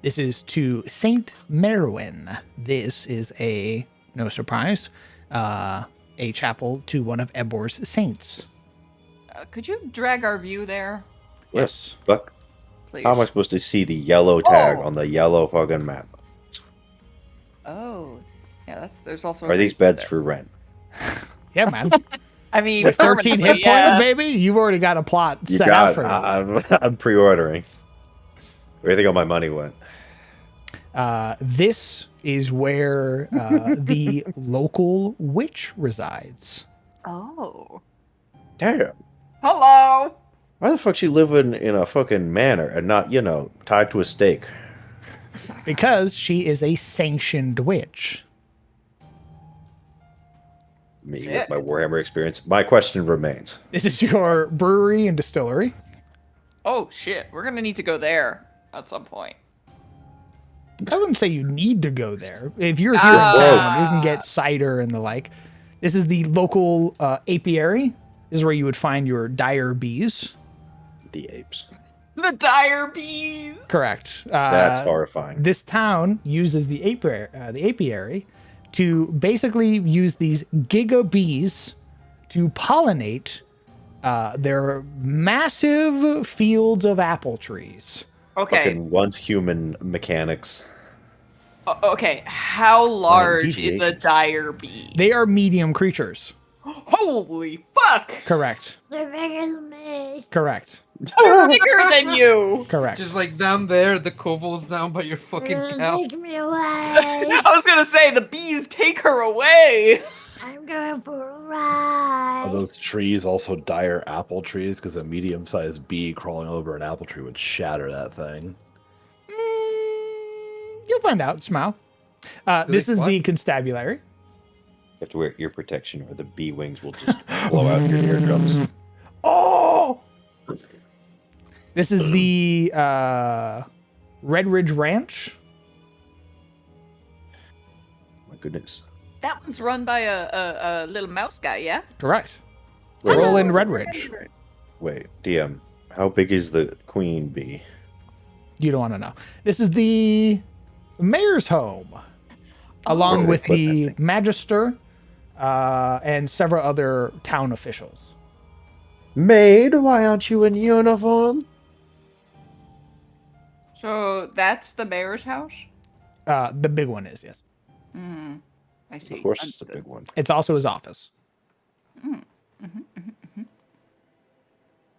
Speaker 1: This is to Saint Merwin. This is no surprise, a chapel to one of Ebor's saints.
Speaker 2: Could you drag our view there,
Speaker 1: Yes.
Speaker 3: Fuck.
Speaker 2: please?
Speaker 3: How am I supposed to see the yellow tag
Speaker 2: Oh.
Speaker 3: on the yellow fucking map?
Speaker 2: Oh, yeah. There's also.
Speaker 3: Are these beds for rent?
Speaker 1: Yeah, man.
Speaker 2: I mean,
Speaker 1: With 13 hit
Speaker 2: permanently,
Speaker 1: points,
Speaker 2: yeah.
Speaker 1: baby, you've already got a plot
Speaker 3: You
Speaker 1: set out
Speaker 3: got.
Speaker 1: for you.
Speaker 3: I'm pre-ordering. Where do you think all my money went?
Speaker 1: This is where the local witch resides.
Speaker 2: Oh.
Speaker 3: Damn.
Speaker 2: Hello.
Speaker 3: Why the fuck she living in a fucking manor and not, tied to a stake?
Speaker 1: Because she is a sanctioned witch.
Speaker 3: Me
Speaker 2: Shit.
Speaker 3: with my Warhammer experience. My question remains.
Speaker 1: This is your brewery and distillery.
Speaker 2: Oh shit. We're gonna need to go there at some point.
Speaker 1: I wouldn't say you need to go there. If you're here in
Speaker 2: Ah.
Speaker 1: town, you can get cider and the like. This is the local apiary. This is where you would find your dire bees.
Speaker 3: The apes.
Speaker 2: The dire bees.
Speaker 1: Correct.
Speaker 3: That's horrifying.
Speaker 1: This town uses the apiary to basically use these giga bees to pollinate their massive fields of apple trees.
Speaker 2: Okay.
Speaker 3: Fucking once human mechanics.
Speaker 2: Okay. How large is a
Speaker 3: deviations.
Speaker 2: dire bee?
Speaker 1: They are medium creatures.
Speaker 2: Holy fuck!
Speaker 1: Correct.
Speaker 6: They're bigger than me.
Speaker 1: Correct.
Speaker 2: They're bigger than you.
Speaker 1: Correct.
Speaker 5: Just like down there, the kobolds down by your
Speaker 6: They're
Speaker 5: fucking
Speaker 6: gonna
Speaker 5: cow.
Speaker 6: take me away.
Speaker 2: I was gonna say the bees take her away.
Speaker 6: I'm going for a
Speaker 4: Are
Speaker 6: ride.
Speaker 4: those trees also dire apple trees? Because a medium-sized bee crawling over an apple tree would shatter that thing.
Speaker 1: You'll find out. Smile. This
Speaker 5: they
Speaker 1: is
Speaker 5: fly?
Speaker 1: the constabulary.
Speaker 3: You have to wear ear protection or the bee wings will just blow out your eardrums.
Speaker 1: Oh! This is the Red Ridge Ranch.
Speaker 3: My goodness.
Speaker 2: That one's run by a little mouse guy, yeah?
Speaker 1: Correct.
Speaker 3: Wait,
Speaker 1: Roland Red Ridge.
Speaker 3: wait, DM. How big is the queen bee?
Speaker 1: You don't want to know. This is the mayor's home, along
Speaker 3: Where
Speaker 1: with
Speaker 3: they put that
Speaker 1: the
Speaker 3: thing?
Speaker 1: magister and several other town officials.
Speaker 3: Maid, why aren't you in uniform?
Speaker 2: So that's the mayor's house?
Speaker 1: The big one is, yes.
Speaker 2: Hmm. I see.
Speaker 3: Of course, it's a
Speaker 2: Understood.
Speaker 3: big one.
Speaker 1: It's also his office.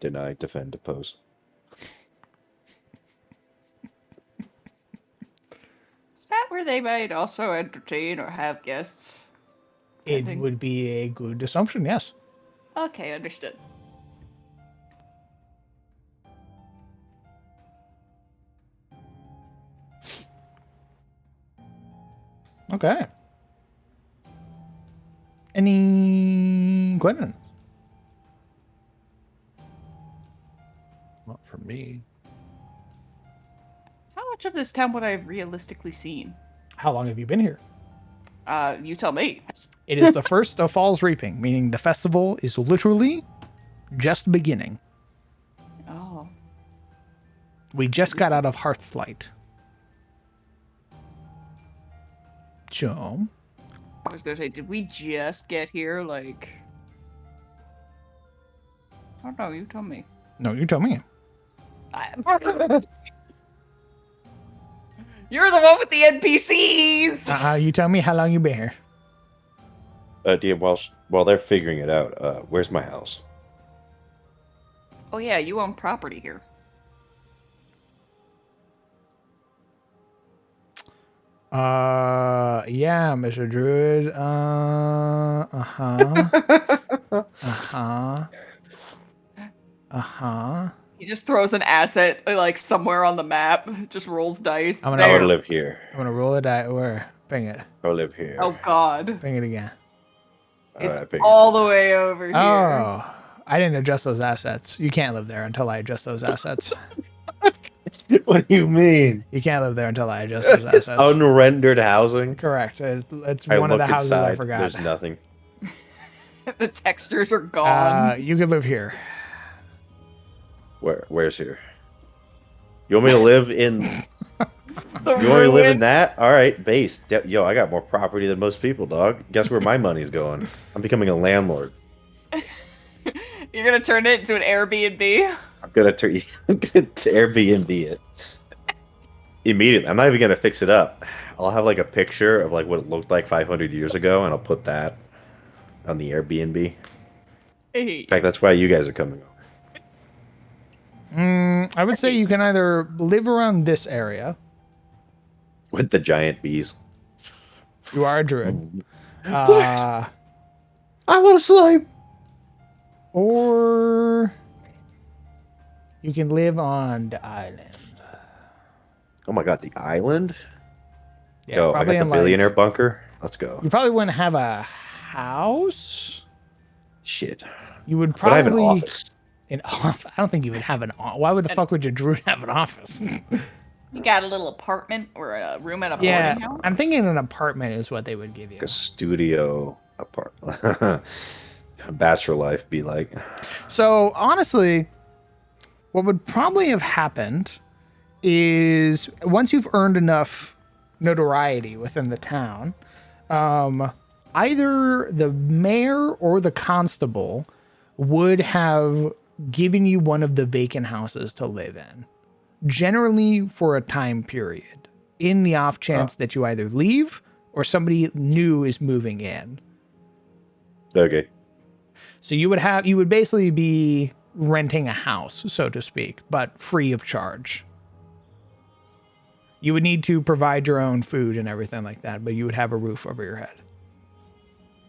Speaker 3: Deny, defend, oppose.
Speaker 2: Is that where they might also entertain or have guests?
Speaker 1: It
Speaker 2: Depending.
Speaker 1: would be a good assumption, yes.
Speaker 2: Okay, understood.
Speaker 1: Okay. Any questions?
Speaker 4: Not for me.
Speaker 2: How much of this town would I have realistically seen?
Speaker 1: How long have you been here?
Speaker 2: You tell me.
Speaker 1: It is the first of Fall's Reaping, meaning the festival is literally just beginning.
Speaker 2: Oh.
Speaker 1: We just got out of Hearthlight. So,
Speaker 2: I was gonna say, did we just get here? Like, I don't know. You tell me.
Speaker 1: no, you tell me.
Speaker 2: You're the one with the NPCs.
Speaker 1: You tell me how long you been here.
Speaker 3: DM, while they're figuring it out, where's my house?
Speaker 2: Oh yeah, you own property here.
Speaker 1: Yeah, Mr. Druid.
Speaker 2: He just throws an asset like somewhere on the map. Just rolls dice.
Speaker 1: I'm
Speaker 3: I
Speaker 1: gonna-
Speaker 3: would
Speaker 2: There.
Speaker 3: live here.
Speaker 1: I'm gonna roll a die. Where? Bang it.
Speaker 3: I live here.
Speaker 2: Oh god,
Speaker 1: Bang it again.
Speaker 2: it's
Speaker 3: I figured.
Speaker 2: all the way over here.
Speaker 1: Oh, I didn't adjust those assets. You can't live there until I adjust those assets.
Speaker 3: What do you mean?
Speaker 1: You can't live there until I adjust those
Speaker 3: It's
Speaker 1: assets.
Speaker 3: unrendered housing.
Speaker 1: Correct. It's
Speaker 3: I
Speaker 1: one of
Speaker 3: look
Speaker 1: the houses I
Speaker 3: inside,
Speaker 1: forgot.
Speaker 3: there's nothing.
Speaker 2: The textures are gone.
Speaker 1: You could live here.
Speaker 3: Where's here? You want me to live in
Speaker 2: The
Speaker 3: You want me to live in
Speaker 2: ruin.
Speaker 3: that? All right, base. Yo, I got more property than most people, dog. Guess where my money's going? I'm becoming a landlord.
Speaker 2: You're gonna turn it into an Airbnb.
Speaker 3: I'm gonna Airbnb it immediately. I'm not even gonna fix it up. I'll have like a picture of like what it looked like 500 years ago, and I'll put that on the Airbnb.
Speaker 2: Hey,
Speaker 3: In fact, that's why you guys are coming over.
Speaker 1: I would say you can either live around this area.
Speaker 3: With the giant bees.
Speaker 1: You are a druid.
Speaker 3: I want to slime.
Speaker 1: Or you can live on the island.
Speaker 3: Oh my god, the island?
Speaker 1: Yeah,
Speaker 3: Yo, I
Speaker 1: probably
Speaker 3: got the
Speaker 1: in
Speaker 3: billionaire
Speaker 1: like.
Speaker 3: bunker. Let's go.
Speaker 1: You probably wouldn't have a house.
Speaker 3: Shit.
Speaker 1: You would
Speaker 3: But I have an
Speaker 1: probably
Speaker 3: office.
Speaker 1: an office. I don't think you would have an. Why would the fuck would your druid have an office?
Speaker 2: you got a little apartment or a room at a
Speaker 1: Yeah,
Speaker 2: boarding house?
Speaker 1: I'm thinking an apartment is what they would give you.
Speaker 3: Like a studio apartment. Bachelor life be like.
Speaker 1: So honestly, what would probably have happened is once you've earned enough notoriety within the town, either the mayor or the constable would have given you one of the vacant houses to live in, generally for a time period, in the off chance that you either leave or somebody new is moving in.
Speaker 3: Okay.
Speaker 1: So you would basically be renting a house, so to speak, but free of charge. You would need to provide your own food and everything like that, but you would have a roof over your head.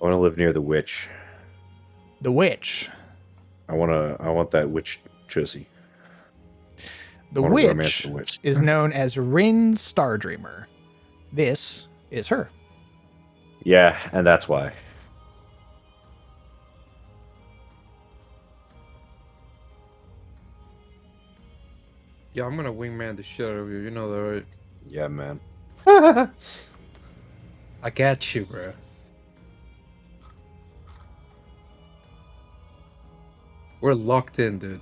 Speaker 3: I want to live near the witch.
Speaker 1: The witch.
Speaker 3: I want that witch chussy.
Speaker 1: The
Speaker 3: I wanna romance
Speaker 1: witch
Speaker 3: the witch.
Speaker 1: is known as Rin Stardreamer. This is her.
Speaker 3: Yeah, and that's why.
Speaker 5: Yeah, I'm gonna wingman the shit out of you. You know that, right?
Speaker 3: Yeah, man.
Speaker 5: I got you, bro. We're locked in, dude.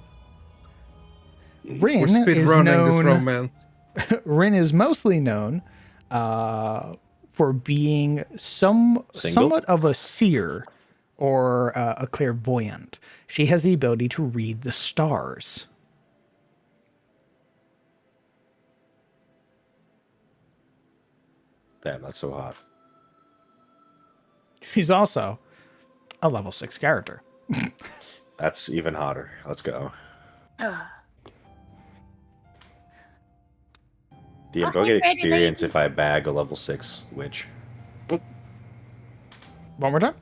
Speaker 1: Rin
Speaker 5: We're speed
Speaker 1: is
Speaker 5: running this
Speaker 1: known.
Speaker 5: romance.
Speaker 1: Rin is mostly known for being
Speaker 3: Single?
Speaker 1: somewhat of a seer or a clairvoyant. She has the ability to read the stars.
Speaker 3: Damn, that's so hot.
Speaker 1: She's also a level 6 character.
Speaker 3: That's even hotter. Let's go. DM, do I get experience if I bag a level 6 witch?
Speaker 1: One more time?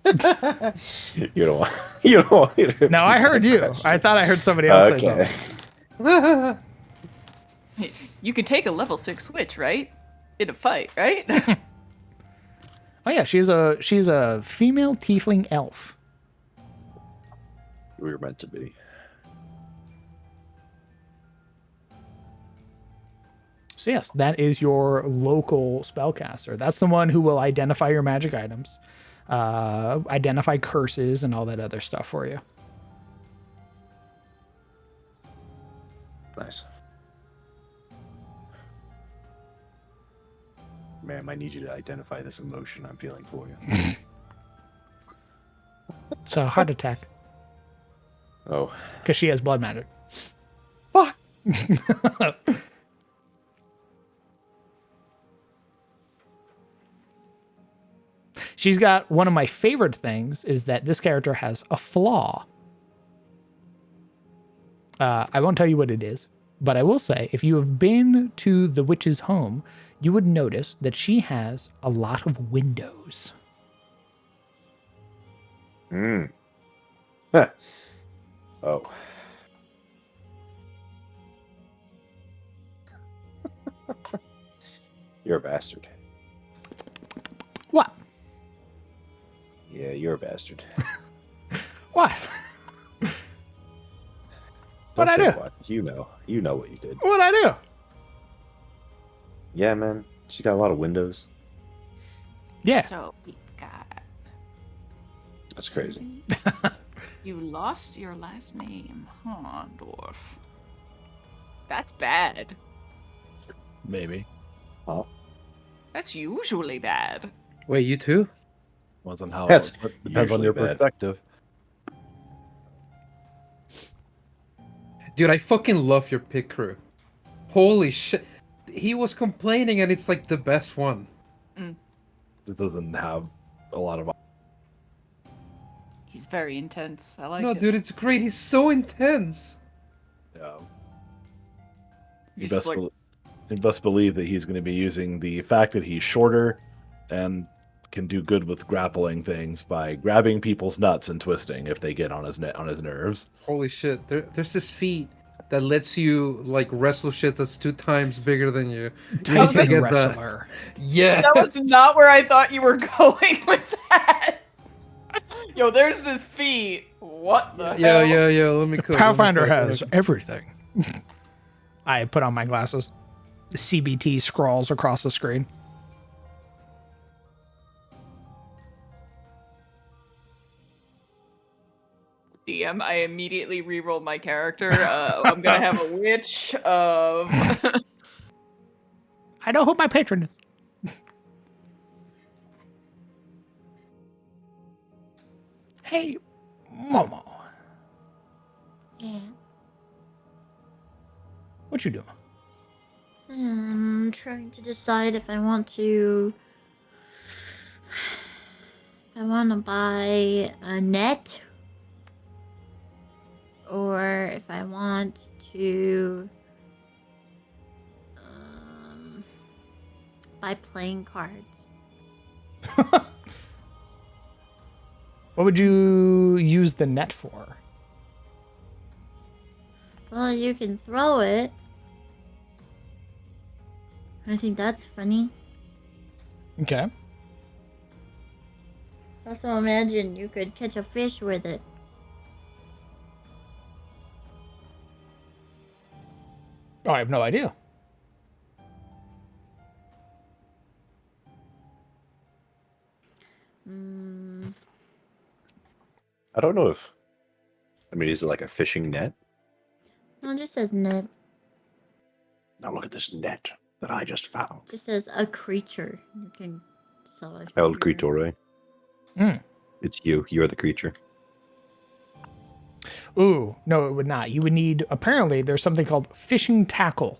Speaker 3: You don't want. You don't want me to.
Speaker 1: No, I heard you. I thought I heard somebody else say something.
Speaker 2: You can take a level 6 witch, right? In a fight, right?
Speaker 1: Oh yeah, she's a female tiefling elf.
Speaker 3: We were meant to be.
Speaker 1: So yes, that is your local spellcaster. That's the one who will identify your magic items, identify curses, and all that other stuff for you.
Speaker 3: Nice. Ma'am, I need you to identify this emotion I'm feeling for you.
Speaker 1: It's a heart attack
Speaker 3: Oh.
Speaker 1: because she has blood magic.
Speaker 3: Fuck.
Speaker 1: She's got one of my favorite things is that this character has a flaw. I won't tell you what it is, but I will say if you have been to the witch's home, you would notice that she has a lot of windows.
Speaker 3: Hmm. Huh. Oh. You're a bastard.
Speaker 1: What?
Speaker 3: Yeah, you're a bastard.
Speaker 1: What? What'd I
Speaker 3: Don't say
Speaker 1: do?
Speaker 3: what. You know. You know what you did.
Speaker 1: What'd I do?
Speaker 3: Yeah, man. She's got a lot of windows.
Speaker 1: Yeah.
Speaker 2: So we've got.
Speaker 3: That's crazy.
Speaker 2: You lost your last name, huh, dwarf? That's bad.
Speaker 4: Maybe.
Speaker 2: That's usually bad.
Speaker 5: Wait, you too?
Speaker 4: Wasn't how
Speaker 3: That's
Speaker 4: it depends on
Speaker 3: usually
Speaker 4: your
Speaker 3: bad.
Speaker 4: perspective.
Speaker 5: Dude, I fucking love your pit crew. Holy shit. He was complaining and it's like the best one.
Speaker 4: It doesn't have a lot of.
Speaker 2: He's very intense. I like
Speaker 5: No,
Speaker 2: it.
Speaker 5: dude, it's great. He's so intense.
Speaker 4: Yeah.
Speaker 2: He's just like,
Speaker 4: You best believe that he's going to be using the fact that he's shorter and can do good with grappling things by grabbing people's nuts and twisting if they get on his nerves.
Speaker 5: Holy shit. There's this feat that lets you like wrestle shit that's 2 times bigger than you. You need to
Speaker 1: Titan
Speaker 5: get that.
Speaker 1: wrestler.
Speaker 5: Yes.
Speaker 2: that was not where I thought you were going with that. Yo, there's this feat. What the hell?
Speaker 5: Yo, let me cook.
Speaker 1: Pathfinder has everything. I put on my glasses. The CBT scrawls across the screen.
Speaker 2: DM, I immediately rerolled my character. I'm gonna have a witch of.
Speaker 1: I know who my patron is. Hey, Momo.
Speaker 6: Yeah.
Speaker 1: What you doing?
Speaker 6: I'm trying to decide if I want to. If I want to buy a net, or if I want to buy playing cards.
Speaker 1: What would you use the net for?
Speaker 6: Well, you can throw it. I think that's funny.
Speaker 1: Okay.
Speaker 6: Also, imagine you could catch a fish with it.
Speaker 1: Oh, I have no idea.
Speaker 3: I don't know if. I mean, is it like a fishing net?
Speaker 6: No, it just says net.
Speaker 3: Now look at this net that I just found.
Speaker 6: It just says a creature. You can sell it.
Speaker 3: El Creatore. It's you. You're the creature.
Speaker 1: Ooh, no, it would not. You would need, apparently, there's something called fishing tackle,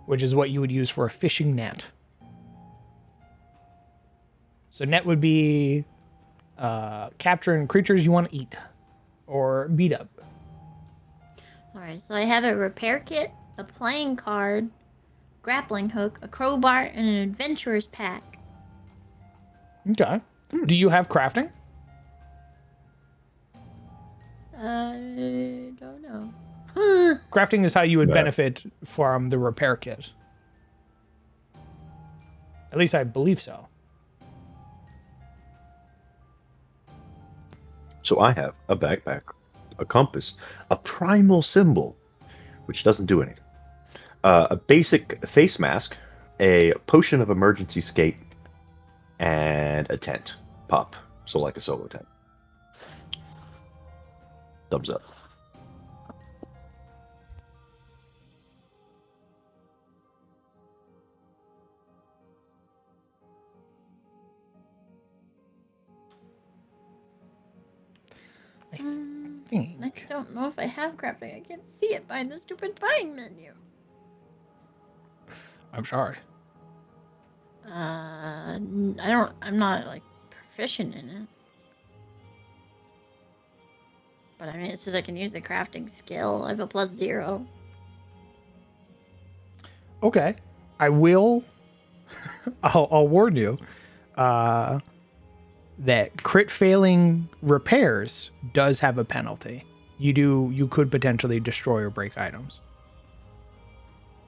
Speaker 1: which is what you would use for a fishing net. So net would be capturing creatures you want to eat or beat up.
Speaker 6: Alright, so I have a repair kit, a playing card, grappling hook, a crowbar, and an adventurer's pack.
Speaker 1: Okay. Do you have crafting?
Speaker 6: I don't know.
Speaker 1: Crafting is how you would
Speaker 3: Yeah.
Speaker 1: benefit from the repair kit. At least I believe so.
Speaker 3: So I have a backpack, a compass, a primal symbol, which doesn't do anything, a basic face mask, a potion of emergency escape, and a tent pop. So like a solo tent. Thumbs up.
Speaker 1: I
Speaker 6: I
Speaker 1: think.
Speaker 6: don't know if I have crafting. I can't see it behind the stupid buying menu.
Speaker 1: I'm sorry.
Speaker 6: I'm not like proficient in it. But I mean, it says I can use the crafting skill. I have a +0.
Speaker 1: Okay. I will. I'll warn you that crit failing repairs does have a penalty. You could potentially destroy or break items.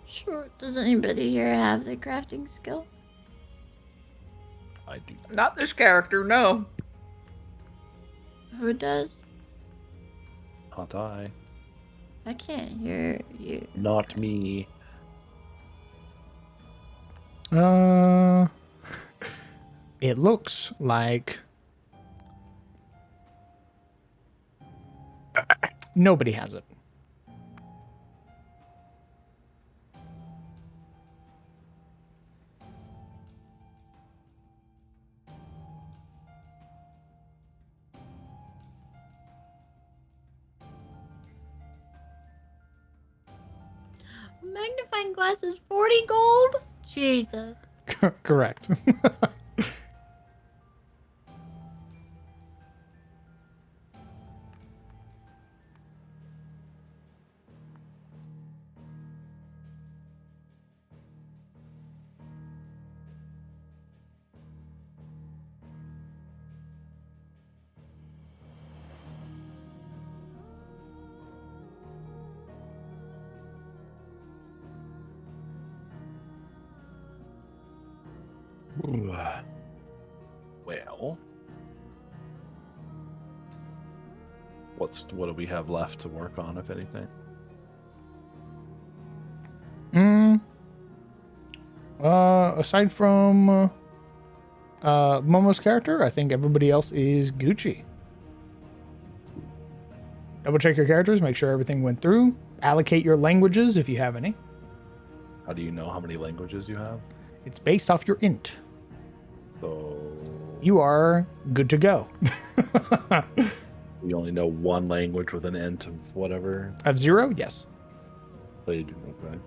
Speaker 6: Sure. Does anybody here have the crafting skill?
Speaker 4: I do.
Speaker 2: Not this character, no.
Speaker 6: Who does?
Speaker 4: Not I.
Speaker 6: I can't hear you.
Speaker 4: Not me.
Speaker 1: It looks like nobody has it.
Speaker 6: Magnifying glass is 40 gold? Jesus.
Speaker 1: Correct.
Speaker 4: Well, what do we have left to work on, if anything?
Speaker 1: Aside from Momo's character, I think everybody else is Gucci. Double check your characters, make sure everything went through. Allocate your languages if you have any.
Speaker 4: How do you know how many languages you have?
Speaker 1: It's based off your int.
Speaker 4: So
Speaker 1: You are good to go.
Speaker 4: we only know one language with an int of whatever.
Speaker 1: Of 0, yes.
Speaker 4: So you do, okay.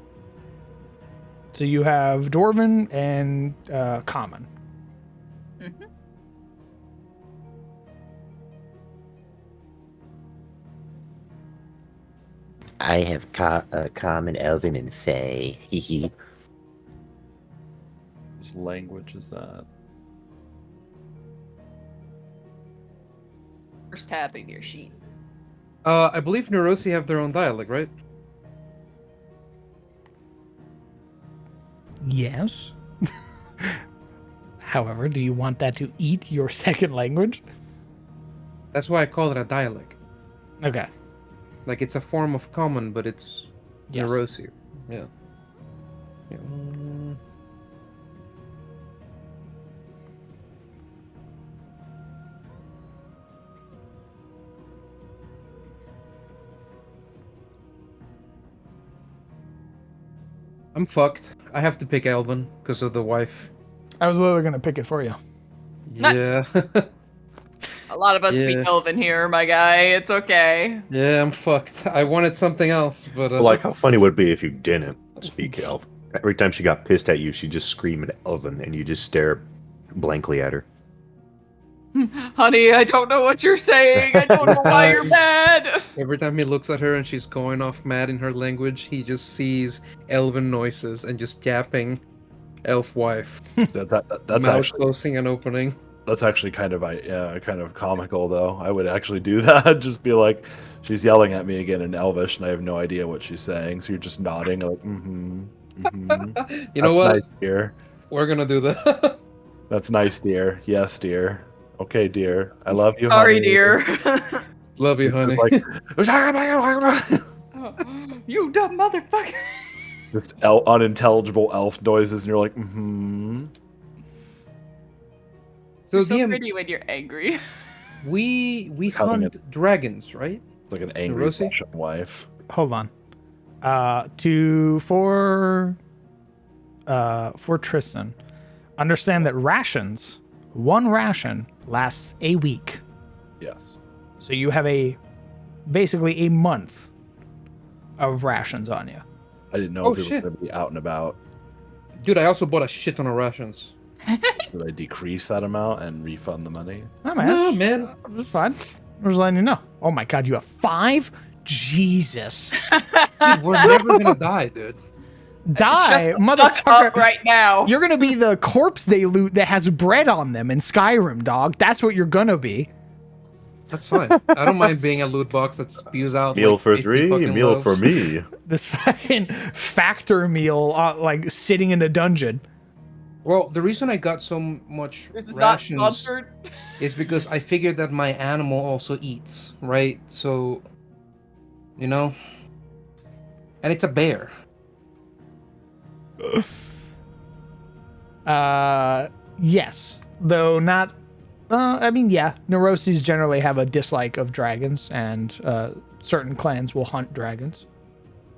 Speaker 1: So you have Dwarven and Common.
Speaker 2: Mhm.
Speaker 3: I have Common, Elven, and Fey. Hee hee.
Speaker 4: Whose language is that?
Speaker 2: First tab of your sheet.
Speaker 5: I believe Neurosi have their own dialect, right?
Speaker 1: Yes. However, do you want that to eat your second language?
Speaker 5: That's why I call it a dialect.
Speaker 1: Okay.
Speaker 5: Like it's a form of common, but it's
Speaker 1: Yes.
Speaker 5: Neurosi. Yeah. Yeah. I'm fucked. I have to pick Elven because of the wife.
Speaker 1: I was literally going to pick it for you.
Speaker 5: Yeah.
Speaker 2: A lot of us speak
Speaker 5: Yeah.
Speaker 2: Elven here, my guy. It's okay.
Speaker 5: Yeah, I'm fucked. I wanted something else, but
Speaker 3: Like, how funny would it be if you didn't speak Elven? Every time she got pissed at you, she'd just scream at Elven, and you just stare blankly at her.
Speaker 2: Honey, I don't know what you're saying. I don't know why you're mad.
Speaker 5: every time he looks at her and she's going off mad in her language, he just sees elven noises and just yapping elf wife.
Speaker 4: That's
Speaker 5: Mouth
Speaker 4: actually
Speaker 5: closing and opening.
Speaker 4: that's actually kind of comical though. I would actually do that. Just be like, she's yelling at me again in Elvish, and I have no idea what she's saying. So you're just nodding, like, mm-hmm.
Speaker 5: You know
Speaker 4: That's
Speaker 5: what?
Speaker 4: nice, dear.
Speaker 5: We're gonna do that.
Speaker 4: That's nice, dear. Yes, dear. Okay, dear. I love you,
Speaker 2: Sorry,
Speaker 4: honey.
Speaker 2: dear.
Speaker 5: Love you,
Speaker 4: It's
Speaker 5: honey.
Speaker 4: like,
Speaker 2: You dumb motherfucker.
Speaker 4: just unintelligible elf noises, and you're like, mm-hmm.
Speaker 5: So
Speaker 2: You're so
Speaker 5: DM,
Speaker 2: pretty when you're angry.
Speaker 5: we
Speaker 4: Having
Speaker 5: hunt dragons, right?
Speaker 4: Like an angry
Speaker 5: Rosie?
Speaker 4: Russian wife.
Speaker 1: Hold on. For Tristan, understand that rations, one ration lasts a week.
Speaker 4: Yes.
Speaker 1: So you have basically a month of rations on you.
Speaker 4: I didn't know
Speaker 5: Oh,
Speaker 4: if it was
Speaker 5: shit.
Speaker 4: going to be out and about.
Speaker 5: Dude, I also bought a shit ton of rations.
Speaker 4: Should I decrease that amount and refund the money?
Speaker 1: Oh, man.
Speaker 5: No, man.
Speaker 1: It's fine. I'm just letting you know. Oh my god, you have 5? Jesus.
Speaker 5: Dude, we're never gonna die, dude.
Speaker 1: Die,
Speaker 2: Fuck
Speaker 1: motherfucker.
Speaker 2: up right now.
Speaker 1: You're gonna be the corpse they loot that has bread on them in Skyrim, dog. That's what you're gonna be.
Speaker 5: That's fine. I don't mind being a loot box that spews out
Speaker 3: Meal
Speaker 5: like
Speaker 3: for
Speaker 5: 50
Speaker 3: 3,
Speaker 5: fucking
Speaker 3: meal
Speaker 5: loaves.
Speaker 3: for me.
Speaker 1: This fucking factor meal, like sitting in a dungeon.
Speaker 5: Well, the reason I got so much
Speaker 2: This is not
Speaker 5: rations
Speaker 2: sponsored.
Speaker 5: is because I figured that my animal also eats, right? So, you know, and it's a bear.
Speaker 1: Yes, though not. I mean, yeah, neuroses generally have a dislike of dragons, and certain clans will hunt dragons.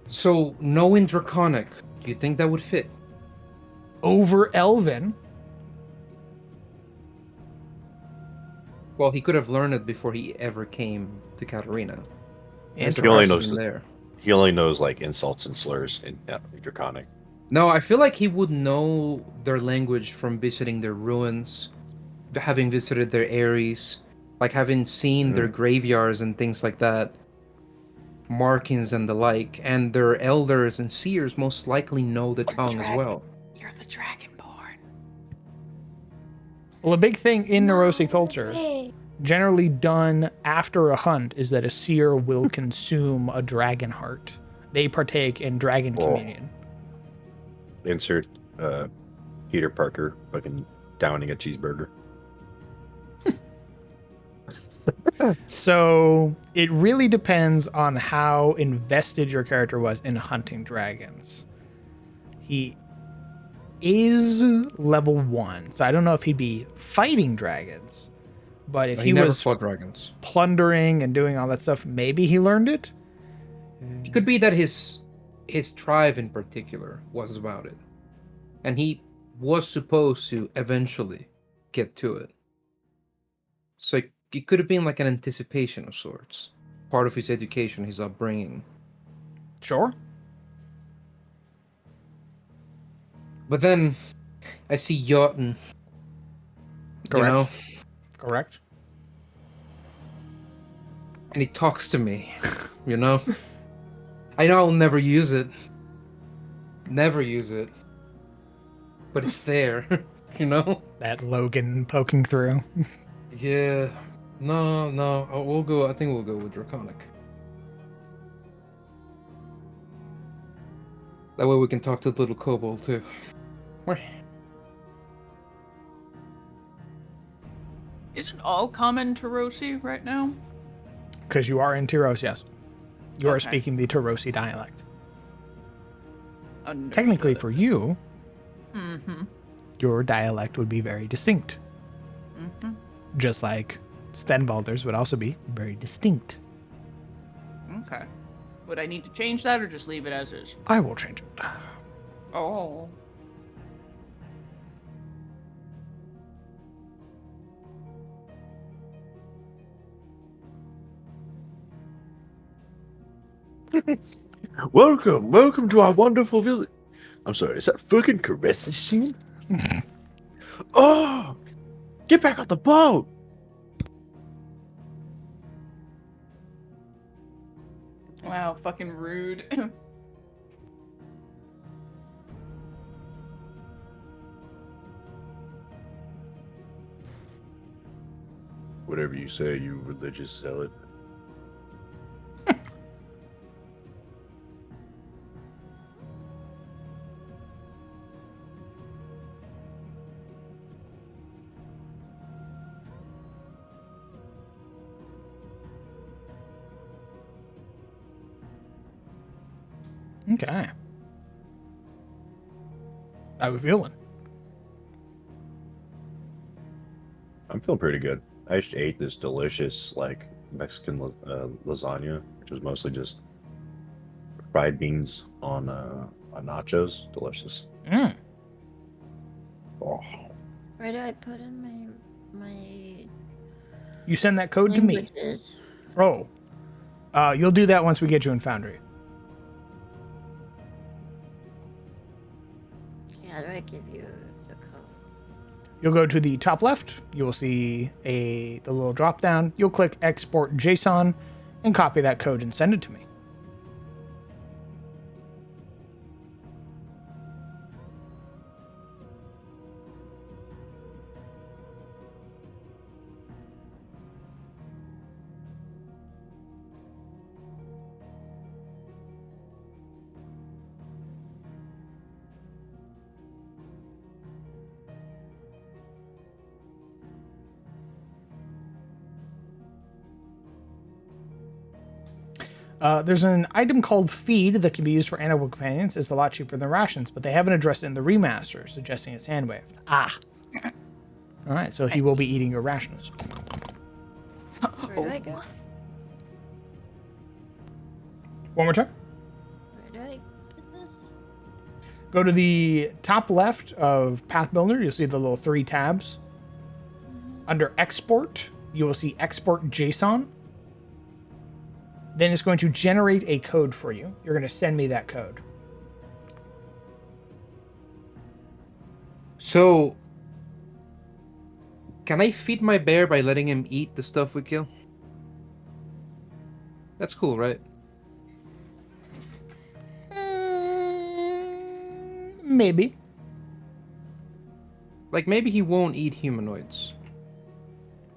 Speaker 5: So, knowing Draconic, do you think that would fit?
Speaker 1: Over Elven,
Speaker 5: Well, he could have learned it before he ever came to Katarina.
Speaker 1: Interesting.
Speaker 3: He only
Speaker 5: Surprised
Speaker 3: knows
Speaker 5: him
Speaker 3: the-
Speaker 5: there.
Speaker 3: He only knows like insults and slurs in Draconic.
Speaker 5: No, I feel like he would know their language from visiting their ruins, having visited their aeries, like having seen their graveyards and things like that, markings and the like, and their elders and seers most likely know the tongue as well.
Speaker 2: You're the Dragonborn.
Speaker 1: Well, a big thing in
Speaker 6: No
Speaker 1: Neurosi culture,
Speaker 6: way.
Speaker 1: generally done after a hunt, is that a seer will consume a dragon heart. They partake in dragon
Speaker 3: Oh.
Speaker 1: communion.
Speaker 3: Insert Peter Parker fucking downing a cheeseburger.
Speaker 1: So it really depends on how invested your character was in hunting dragons. He is level 1, so I don't know if he'd be fighting dragons, but if
Speaker 5: He
Speaker 1: he
Speaker 5: never
Speaker 1: was
Speaker 5: fought dragons.
Speaker 1: plundering and doing all that stuff, maybe he learned it.
Speaker 5: It could be that his tribe in particular was about it, and he was supposed to eventually get to it. So it could have been like an anticipation of sorts, part of his education, his upbringing.
Speaker 1: Sure.
Speaker 5: But then I see Jotun,
Speaker 1: Correct.
Speaker 5: you know,
Speaker 1: Correct.
Speaker 5: and he talks to me, you know. I know I'll never use it. Never use it. But it's there, you know?
Speaker 1: That Logan poking through.
Speaker 5: Yeah. No. We'll go. I think we'll go with Draconic. That way we can talk to the little kobold too. Where?
Speaker 2: Isn't all common Tarosi right now?
Speaker 1: Because you are in Tyros, yes. You are
Speaker 2: Okay.
Speaker 1: speaking the Tyrosi dialect.
Speaker 2: Understood.
Speaker 1: Technically, for you,
Speaker 2: Mm-hmm.
Speaker 1: your dialect would be very distinct.
Speaker 2: Mm-hmm.
Speaker 1: Just like Stenwalder's would also be very distinct.
Speaker 2: Okay. Would I need to change that or just leave it as is?
Speaker 1: I will change it.
Speaker 2: Oh.
Speaker 3: Welcome to our wonderful village. I'm sorry, is that fucking Caressa scene? Oh, get back on the boat!
Speaker 2: Wow, fucking rude.
Speaker 3: Whatever you say, you religious zealot.
Speaker 1: Okay. How we feeling?
Speaker 3: I'm feeling pretty good. I just ate this delicious, like, Mexican lasagna, which was mostly just fried beans on nachos. Delicious.
Speaker 1: Mm.
Speaker 3: Oh.
Speaker 6: Where do I put in my
Speaker 1: You send that code to me.
Speaker 6: languages?
Speaker 1: Oh. You'll do that once we get you in Foundry.
Speaker 6: Okay, how do I give you the code?
Speaker 1: You'll go to the top left. You will see the little drop down. You'll click Export JSON and copy that code and send it to me. There's an item called Feed that can be used for animal companions. It's a lot cheaper than rations, but they haven't addressed it in the remaster, suggesting it's hand waved. Ah. All right, so he will be eating your rations.
Speaker 6: Where do I go?
Speaker 1: One more time.
Speaker 6: Where do I get this?
Speaker 1: Go to the top left of Path Builder. You'll see the little 3 tabs. Under Export, you will see Export JSON. Then it's going to generate a code for you. You're going to send me that code.
Speaker 5: So, can I feed my bear by letting him eat the stuff we kill? That's cool, right?
Speaker 1: Maybe.
Speaker 5: Like, maybe he won't eat humanoids.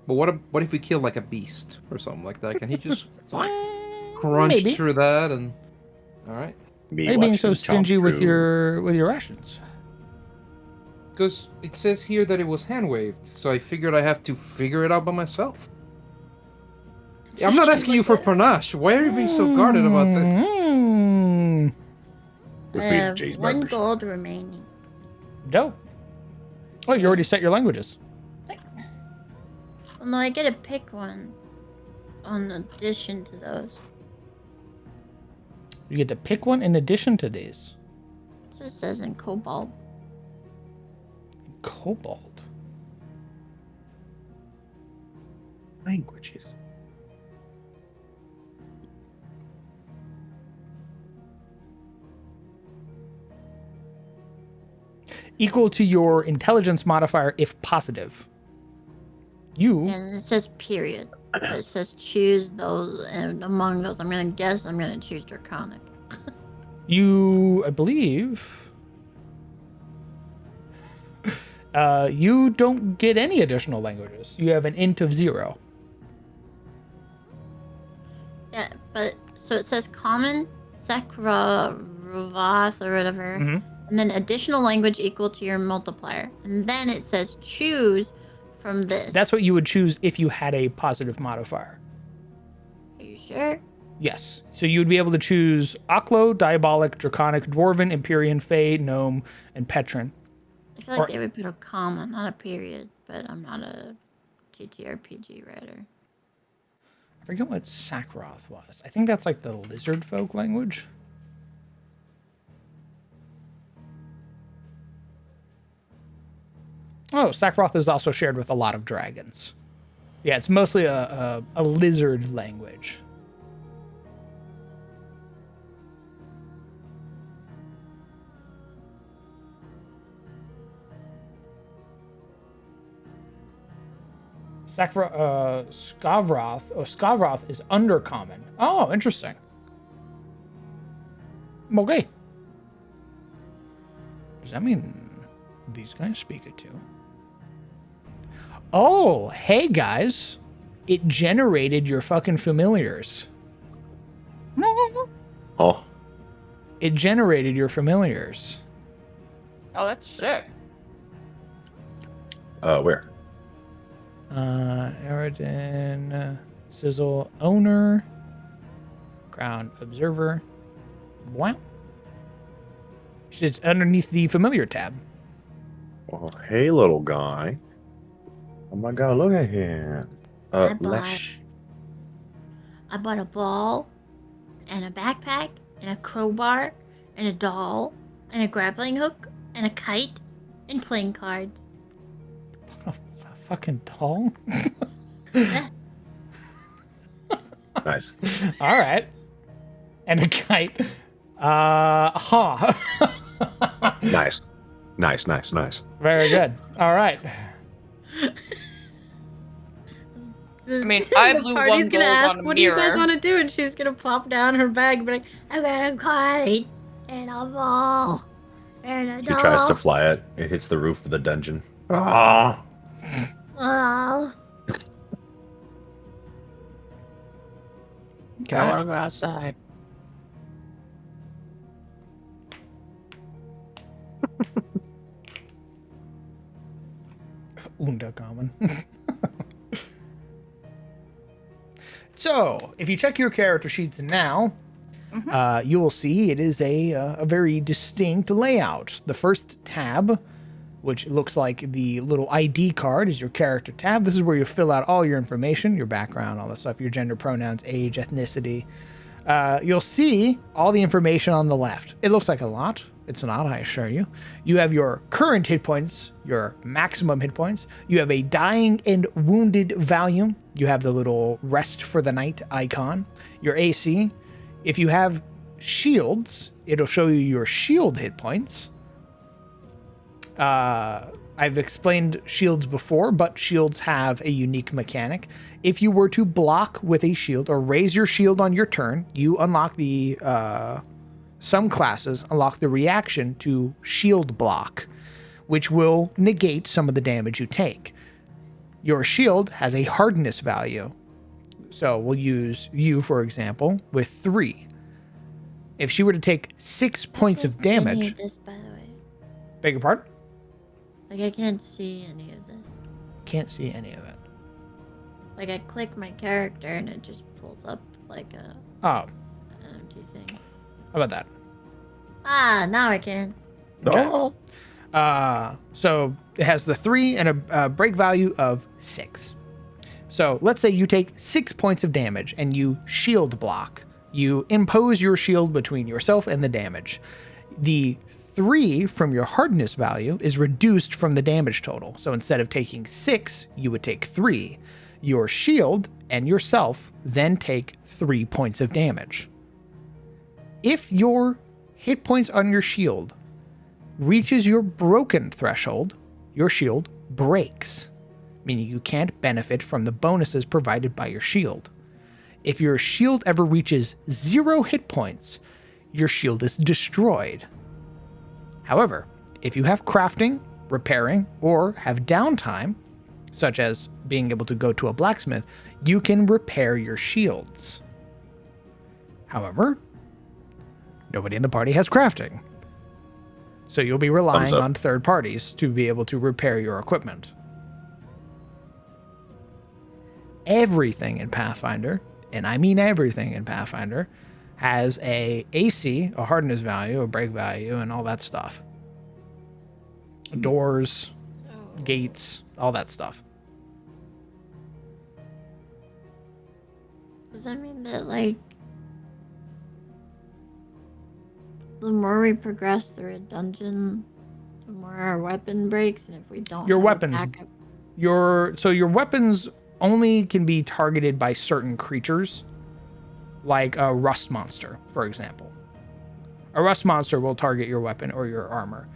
Speaker 5: But what if we kill, like, a beast or something like that? Can he just crunch
Speaker 1: Maybe.
Speaker 5: through that and... Alright.
Speaker 1: Why are you being so stingy with your rations?
Speaker 5: Because it says here that it was hand-waved, so I figured I have to figure it out by myself. I'm not asking you for panache. Why are you being so guarded about this?
Speaker 6: I have 1 gold remaining.
Speaker 1: Dope. Oh, you already set your languages.
Speaker 6: Well, no, I get to pick one in addition to those.
Speaker 1: You get to pick one in addition to these.
Speaker 6: That's what it says in Cobalt.
Speaker 1: Cobalt.
Speaker 5: Languages.
Speaker 1: Equal to your intelligence modifier if positive. You.
Speaker 6: And it says period. It says choose those, and among those, I'm going to choose Draconic.
Speaker 1: You, I believe. You don't get any additional languages. You have an int of 0.
Speaker 6: Yeah, but so it says common, Sekra-Ruvath or whatever, and then additional language equal to your multiplier. And then it says choose from this.
Speaker 1: That's what you would choose if you had a positive modifier.
Speaker 6: Are you sure?
Speaker 1: Yes. So you would be able to choose Oklo, Diabolic, Draconic, Dwarven, Empyrean, Fey, Gnome, and Petron.
Speaker 6: I feel like they would put a comma, not a period, but I'm not a TTRPG writer.
Speaker 1: I forget what Sakroth was. I think that's like the lizard folk language. Oh, Sakroth is also shared with a lot of dragons. Yeah, it's mostly a lizard language. Skavroth. Oh, Skavroth is undercommon. Oh, interesting. Okay. Does that mean these guys speak it too? Oh, hey guys. It generated your fucking familiars.
Speaker 3: Oh.
Speaker 1: It generated your familiars.
Speaker 2: Oh, that's sick.
Speaker 3: Where?
Speaker 1: Eridan, Sizzle, Owner, Ground Observer. Wow. It's underneath the familiar tab.
Speaker 3: Oh, hey, little guy. Oh my god, look at him.
Speaker 6: I bought a ball, and a backpack, and a crowbar, and a doll, and a grappling hook, and a kite, and playing cards.
Speaker 1: A fucking doll?
Speaker 3: Nice.
Speaker 1: All right. And a kite.
Speaker 3: Nice.
Speaker 1: Very good. All right.
Speaker 2: I mean, I blew one gold on a
Speaker 6: what do you guys
Speaker 2: mirror.
Speaker 6: want to do? And she's gonna plop down her bag and be like, I got a kite, and a ball, and a
Speaker 3: He
Speaker 6: doll.
Speaker 3: tries to fly it. It hits the roof of the dungeon. Ah.
Speaker 6: Oh.
Speaker 1: Okay.
Speaker 2: I want to go outside.
Speaker 1: Undercommon. So, if you check your character sheets now, you will see it is a very distinct layout. The first tab, which looks like the little ID card, is your character tab. This is where you fill out all your information, your background, all that stuff, your gender, pronouns, age, ethnicity. You'll see all the information on the left. It looks like a lot. It's not, I assure you. You have your current hit points, your maximum hit points. You have a dying and wounded value. You have the little rest for the night icon. Your AC. If you have shields, it'll show you your shield hit points. I've explained shields before, but shields have a unique mechanic. If you were to block with a shield or raise your shield on your turn, you unlock the some classes unlock the reaction to shield block, which will negate some of the damage you take. Your shield has a hardness value. So we'll use you, for example, with 3. If she were to take 6 points of
Speaker 6: Any
Speaker 1: damage...
Speaker 6: of this, by the way.
Speaker 1: Beg your pardon?
Speaker 6: Like, I can't see any of this.
Speaker 1: Can't see any of it.
Speaker 6: Like, I click my character and it just pulls up like a
Speaker 1: Oh,
Speaker 6: an empty thing.
Speaker 1: how about that?
Speaker 6: Ah, now I can.
Speaker 3: No.
Speaker 1: So it has the 3 and a break value of 6. So let's say you take 6 points of damage and you shield block. You impose your shield between yourself and the damage. The 3 from your hardness value is reduced from the damage total. So instead of taking 6, you would take 3. Your shield and yourself then take 3 points of damage. If your hit points on your shield reaches your broken threshold, your shield breaks, meaning you can't benefit from the bonuses provided by your shield. If your shield ever reaches 0 hit points, your shield is destroyed. However, if you have crafting, repairing, or have downtime, such as being able to go to a blacksmith, you can repair your shields. However, nobody in the party has crafting. So you'll be relying on third parties to be able to repair your equipment. Everything in Pathfinder, and I mean everything in Pathfinder, has a AC, a hardness value, a break value, and all that stuff. Doors,
Speaker 6: So,
Speaker 1: gates, all that stuff.
Speaker 6: does that mean that, like, the more we progress through a dungeon, the more our weapon breaks, and if we don't
Speaker 1: Your
Speaker 6: have a
Speaker 1: weapons-
Speaker 6: backup-
Speaker 1: Your weapons only can be targeted by certain creatures, like a rust monster, for example. A rust monster will target your weapon or your armor.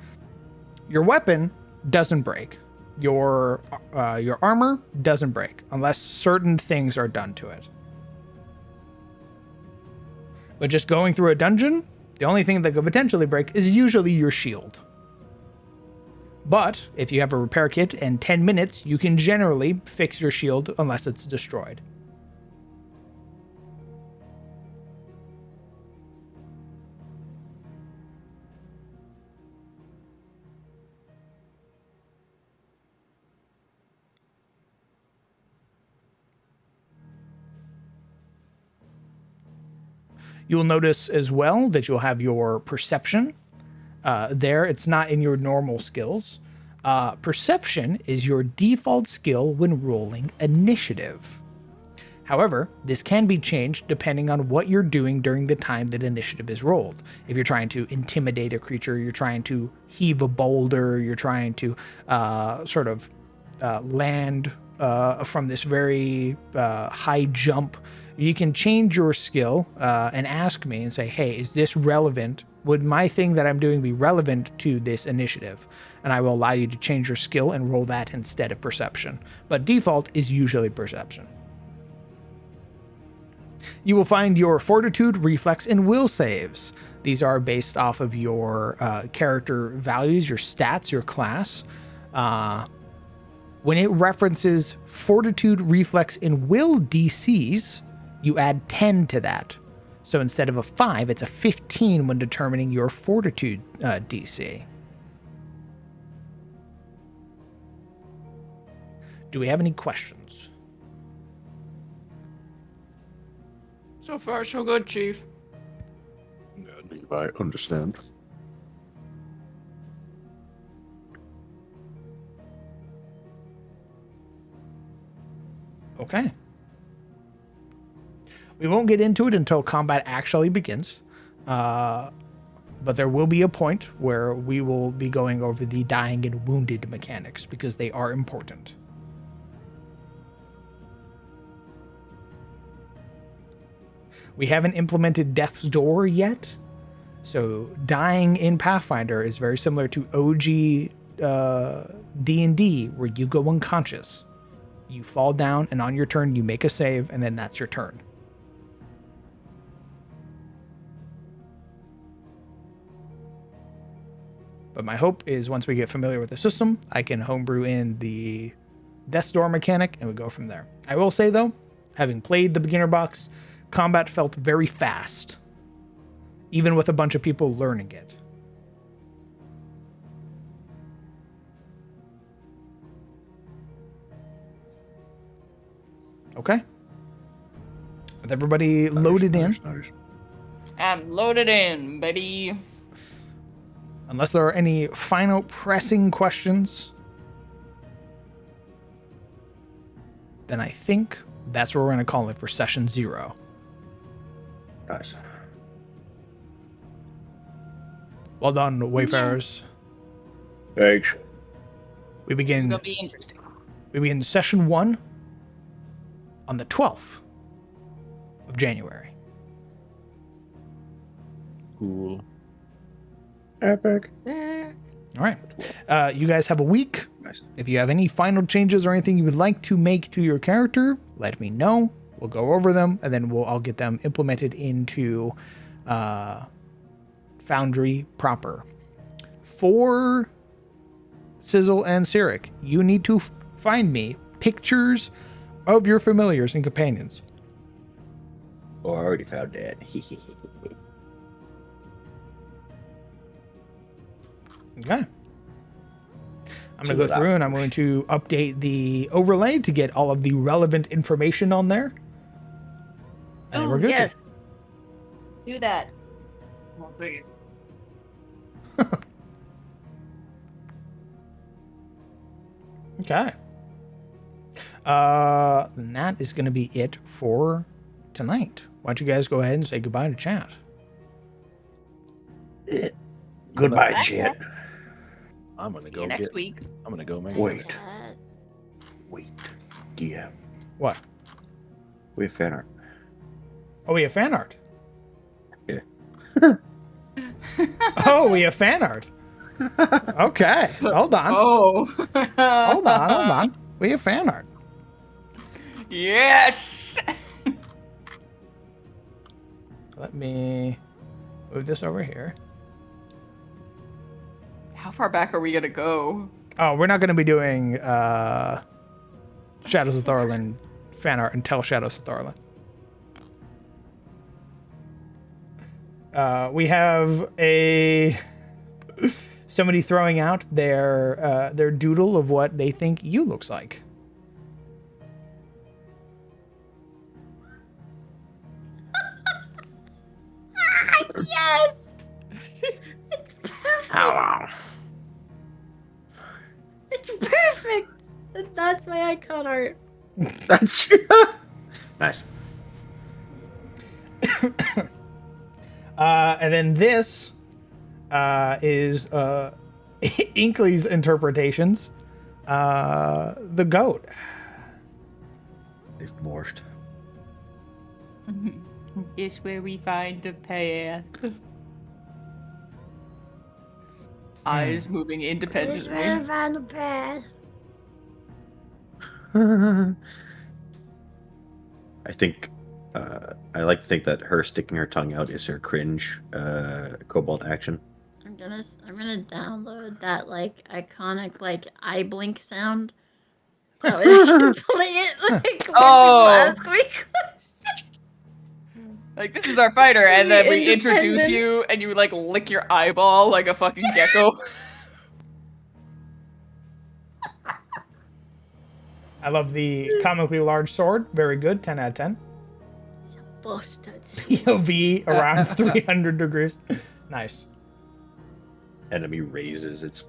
Speaker 1: Your weapon doesn't break. Your armor doesn't break unless certain things are done to it. But just going through a dungeon, the only thing that could potentially break is usually your shield. But if you have a repair kit and 10 minutes, you can generally fix your shield unless it's destroyed. You'll notice as well that you'll have your perception there. It's not in your normal skills. Perception is your default skill when rolling initiative. However, this can be changed depending on what you're doing during the time that initiative is rolled. If you're trying to intimidate a creature, you're trying to heave a boulder, you're trying to land from this very high jump, you can change your skill and ask me and say, hey, is this relevant? Would my thing that I'm doing be relevant to this initiative? And I will allow you to change your skill and roll that instead of perception. But default is usually perception. You will find your fortitude, reflex, and will saves. These are based off of your character values, your stats, your class. When it references fortitude, reflex, and will DCs, you add 10 to that. So instead of a 5, it's a 15 when determining your fortitude DC. Do we have any questions?
Speaker 7: So far, so good, Chief.
Speaker 3: I understand.
Speaker 1: Okay. We won't get into it until combat actually begins. But there will be a point where we will be going over the dying and wounded mechanics because they are important. We haven't implemented Death's Door yet. So dying in Pathfinder is very similar to OG D&D, where you go unconscious. You fall down, and on your turn, you make a save, and then that's your turn. But my hope is once we get familiar with the system, I can homebrew in the Death's Door mechanic, and we go from there. I will say, though, having played the beginner box, combat felt very fast, even with a bunch of people learning it. Okay. With everybody loaded in.
Speaker 7: I'm loaded in, baby.
Speaker 1: Unless there are any final pressing questions, then I think that's where we're going to call it for session 0.
Speaker 3: Nice.
Speaker 1: Well done, Wayfarers.
Speaker 3: Thanks.
Speaker 1: We
Speaker 7: It's
Speaker 1: begin
Speaker 7: gonna be interesting.
Speaker 1: session 1 on the 12th of January.
Speaker 4: Cool.
Speaker 3: Epic.
Speaker 1: All right. You guys have a week.
Speaker 3: Nice.
Speaker 1: If you have any final changes or anything you would like to make to your character, let me know. We'll go over them, and then I'll get them implemented into Foundry proper. For Sizzle and Cyric, you need to find me pictures of your familiars and companions.
Speaker 3: Oh, I already found that.
Speaker 1: Okay. I'm going to go through and I'm going to update the overlay to get all of the relevant information on there. And we're good.
Speaker 7: Yes. Do that. Oh, please.
Speaker 1: Okay. Then that is going to be it for tonight. Why don't you guys go ahead and say goodbye to chat?
Speaker 3: Goodbye,
Speaker 7: Bye.
Speaker 3: chat.
Speaker 4: I'm gonna
Speaker 7: See
Speaker 4: go
Speaker 7: you next
Speaker 4: get.
Speaker 7: week.
Speaker 4: I'm gonna go make.
Speaker 3: Wait.
Speaker 6: Cat.
Speaker 3: Wait. DM.
Speaker 1: What?
Speaker 3: We have fan art.
Speaker 1: Oh, we have fan art.
Speaker 3: Yeah.
Speaker 1: Oh, we have fan art. Okay. Hold on.
Speaker 7: Oh.
Speaker 1: Hold on. We have fan art.
Speaker 7: Yes.
Speaker 1: Let me move this over here.
Speaker 7: How far back are we gonna go?
Speaker 1: Oh, we're not going to be doing Shadows of Thorlin fan art until Shadows of Thorlin. We have somebody throwing out their doodle of what they think you looks like.
Speaker 6: Yes! It's perfect!
Speaker 3: Hello.
Speaker 6: It's perfect! That's my icon art.
Speaker 3: That's nice.
Speaker 1: And then this is Inkley's interpretations. The goat.
Speaker 3: They've morphed.
Speaker 7: Is where we find the path. Eyes moving independently.
Speaker 6: I found a path.
Speaker 3: I think I like to think that her sticking her tongue out is her cringe cobalt action.
Speaker 6: I'm gonna download that like iconic like eye blink sound. That way I can play it like when people
Speaker 7: Oh.
Speaker 6: ask me.
Speaker 7: Like, this is our fighter, and then we introduce
Speaker 6: Independent.
Speaker 7: you, and you like lick your eyeball like a fucking gecko.
Speaker 1: I love the comically large sword. Very good. 10 out of 10.
Speaker 6: Bastards.
Speaker 1: POV around 300 degrees. Nice.
Speaker 3: Enemy raises its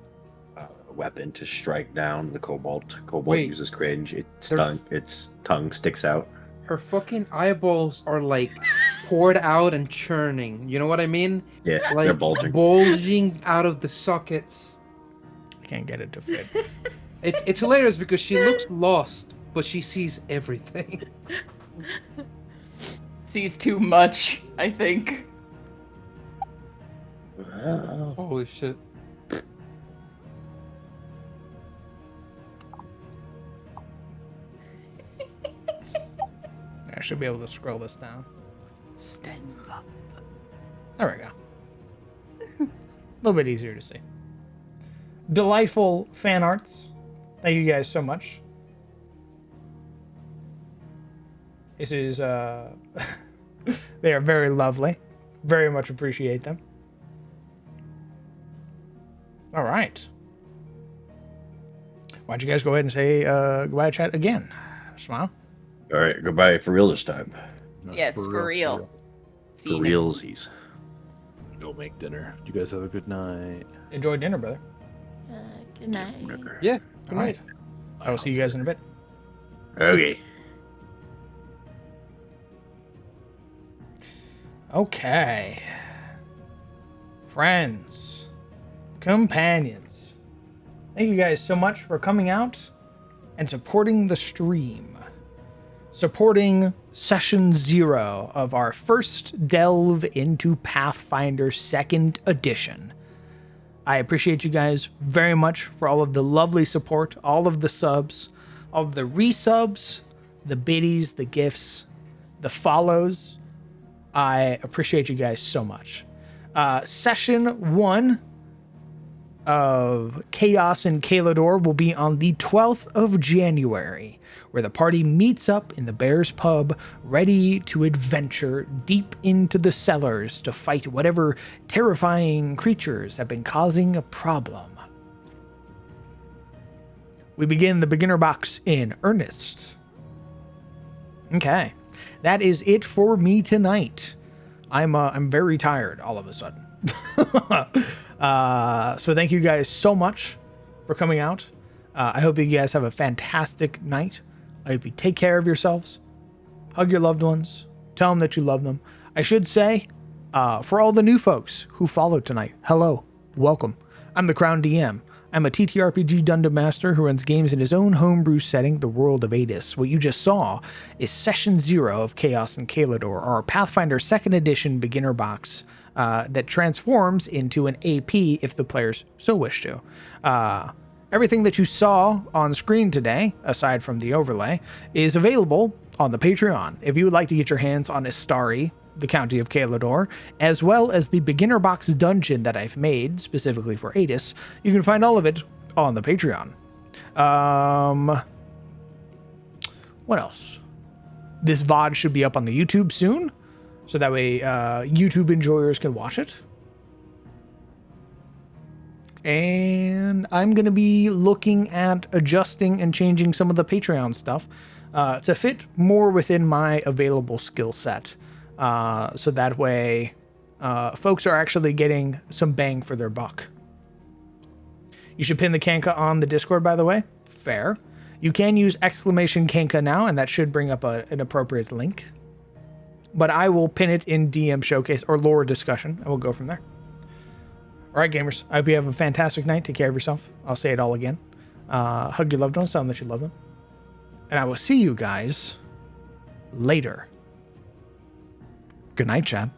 Speaker 3: weapon to strike down the cobalt. Cobalt
Speaker 5: Wait.
Speaker 3: uses cringe.
Speaker 5: There-
Speaker 3: Its tongue sticks out.
Speaker 5: her fucking eyeballs are like poured out and churning. You know what I mean?
Speaker 3: Yeah,
Speaker 5: Like
Speaker 3: they're bulging.
Speaker 5: bulging out of the sockets.
Speaker 1: I can't get it to fit.
Speaker 5: It's hilarious because she looks lost, but she sees everything.
Speaker 7: Sees too much, I think.
Speaker 5: Holy shit.
Speaker 1: I should be able to scroll this down.
Speaker 2: Stand up.
Speaker 1: There we go. A little bit easier to see. Delightful fan arts. Thank you guys so much. This is they are very lovely. Very much appreciate them. All right. Why don't you guys go ahead and say goodbye, chat again? Smile.
Speaker 3: All right, goodbye for real this time.
Speaker 7: Yes, for real. See
Speaker 3: For
Speaker 7: you next
Speaker 3: realsies.
Speaker 4: Go make dinner. You guys have a good night.
Speaker 1: Enjoy dinner, brother.
Speaker 6: Good night.
Speaker 5: Yeah.
Speaker 1: All right. I will see you guys in a bit.
Speaker 3: Okay.
Speaker 1: Okay. Friends, companions, thank you guys so much for coming out and supporting the stream. Supporting session 0 of our first delve into Pathfinder 2nd edition. I appreciate you guys very much for all of the lovely support, all of the subs, all of the resubs, the biddies, the gifts, the follows. I appreciate you guys so much. Session 1 of Chaos in Caledor will be on the 12th of January, where the party meets up in the Bear's Pub, ready to adventure deep into the cellars to fight whatever terrifying creatures have been causing a problem. We begin the beginner box in earnest. Okay. That is it for me tonight. I'm very tired all of a sudden. So thank you guys so much for coming out. I hope you guys have a fantastic night. I hope you take care of yourselves. Hug your loved ones. Tell them that you love them. I should say, for all the new folks who followed tonight, hello, welcome. I'm the Crown DM. I'm a TTRPG Dungeon Master who runs games in his own homebrew setting, the world of Attes. What you just saw is Session 0 of Chaos in Caledor, our Pathfinder 2nd Edition beginner box that transforms into an AP if the players so wish to. Everything that you saw on screen today, aside from the overlay, is available on the Patreon. If you would like to get your hands on Istari, the County of Caledor, as well as the beginner box dungeon that I've made specifically for Attes, you can find all of it on the Patreon. What else? This VOD should be up on the YouTube soon, so that way YouTube enjoyers can watch it. And I'm going to be looking at adjusting and changing some of the Patreon stuff to fit more within my available skill set. So that way folks are actually getting some bang for their buck. You should pin the Kanka on the Discord, by the way. Fair. You can use exclamation Kanka now, and that should bring up an appropriate link. But I will pin it in DM Showcase or lore discussion, and we'll go from there. All right, gamers. I hope you have a fantastic night. Take care of yourself. I'll say it all again. Hug your loved ones. Tell them that you love them. And I will see you guys later. Good night, Chad.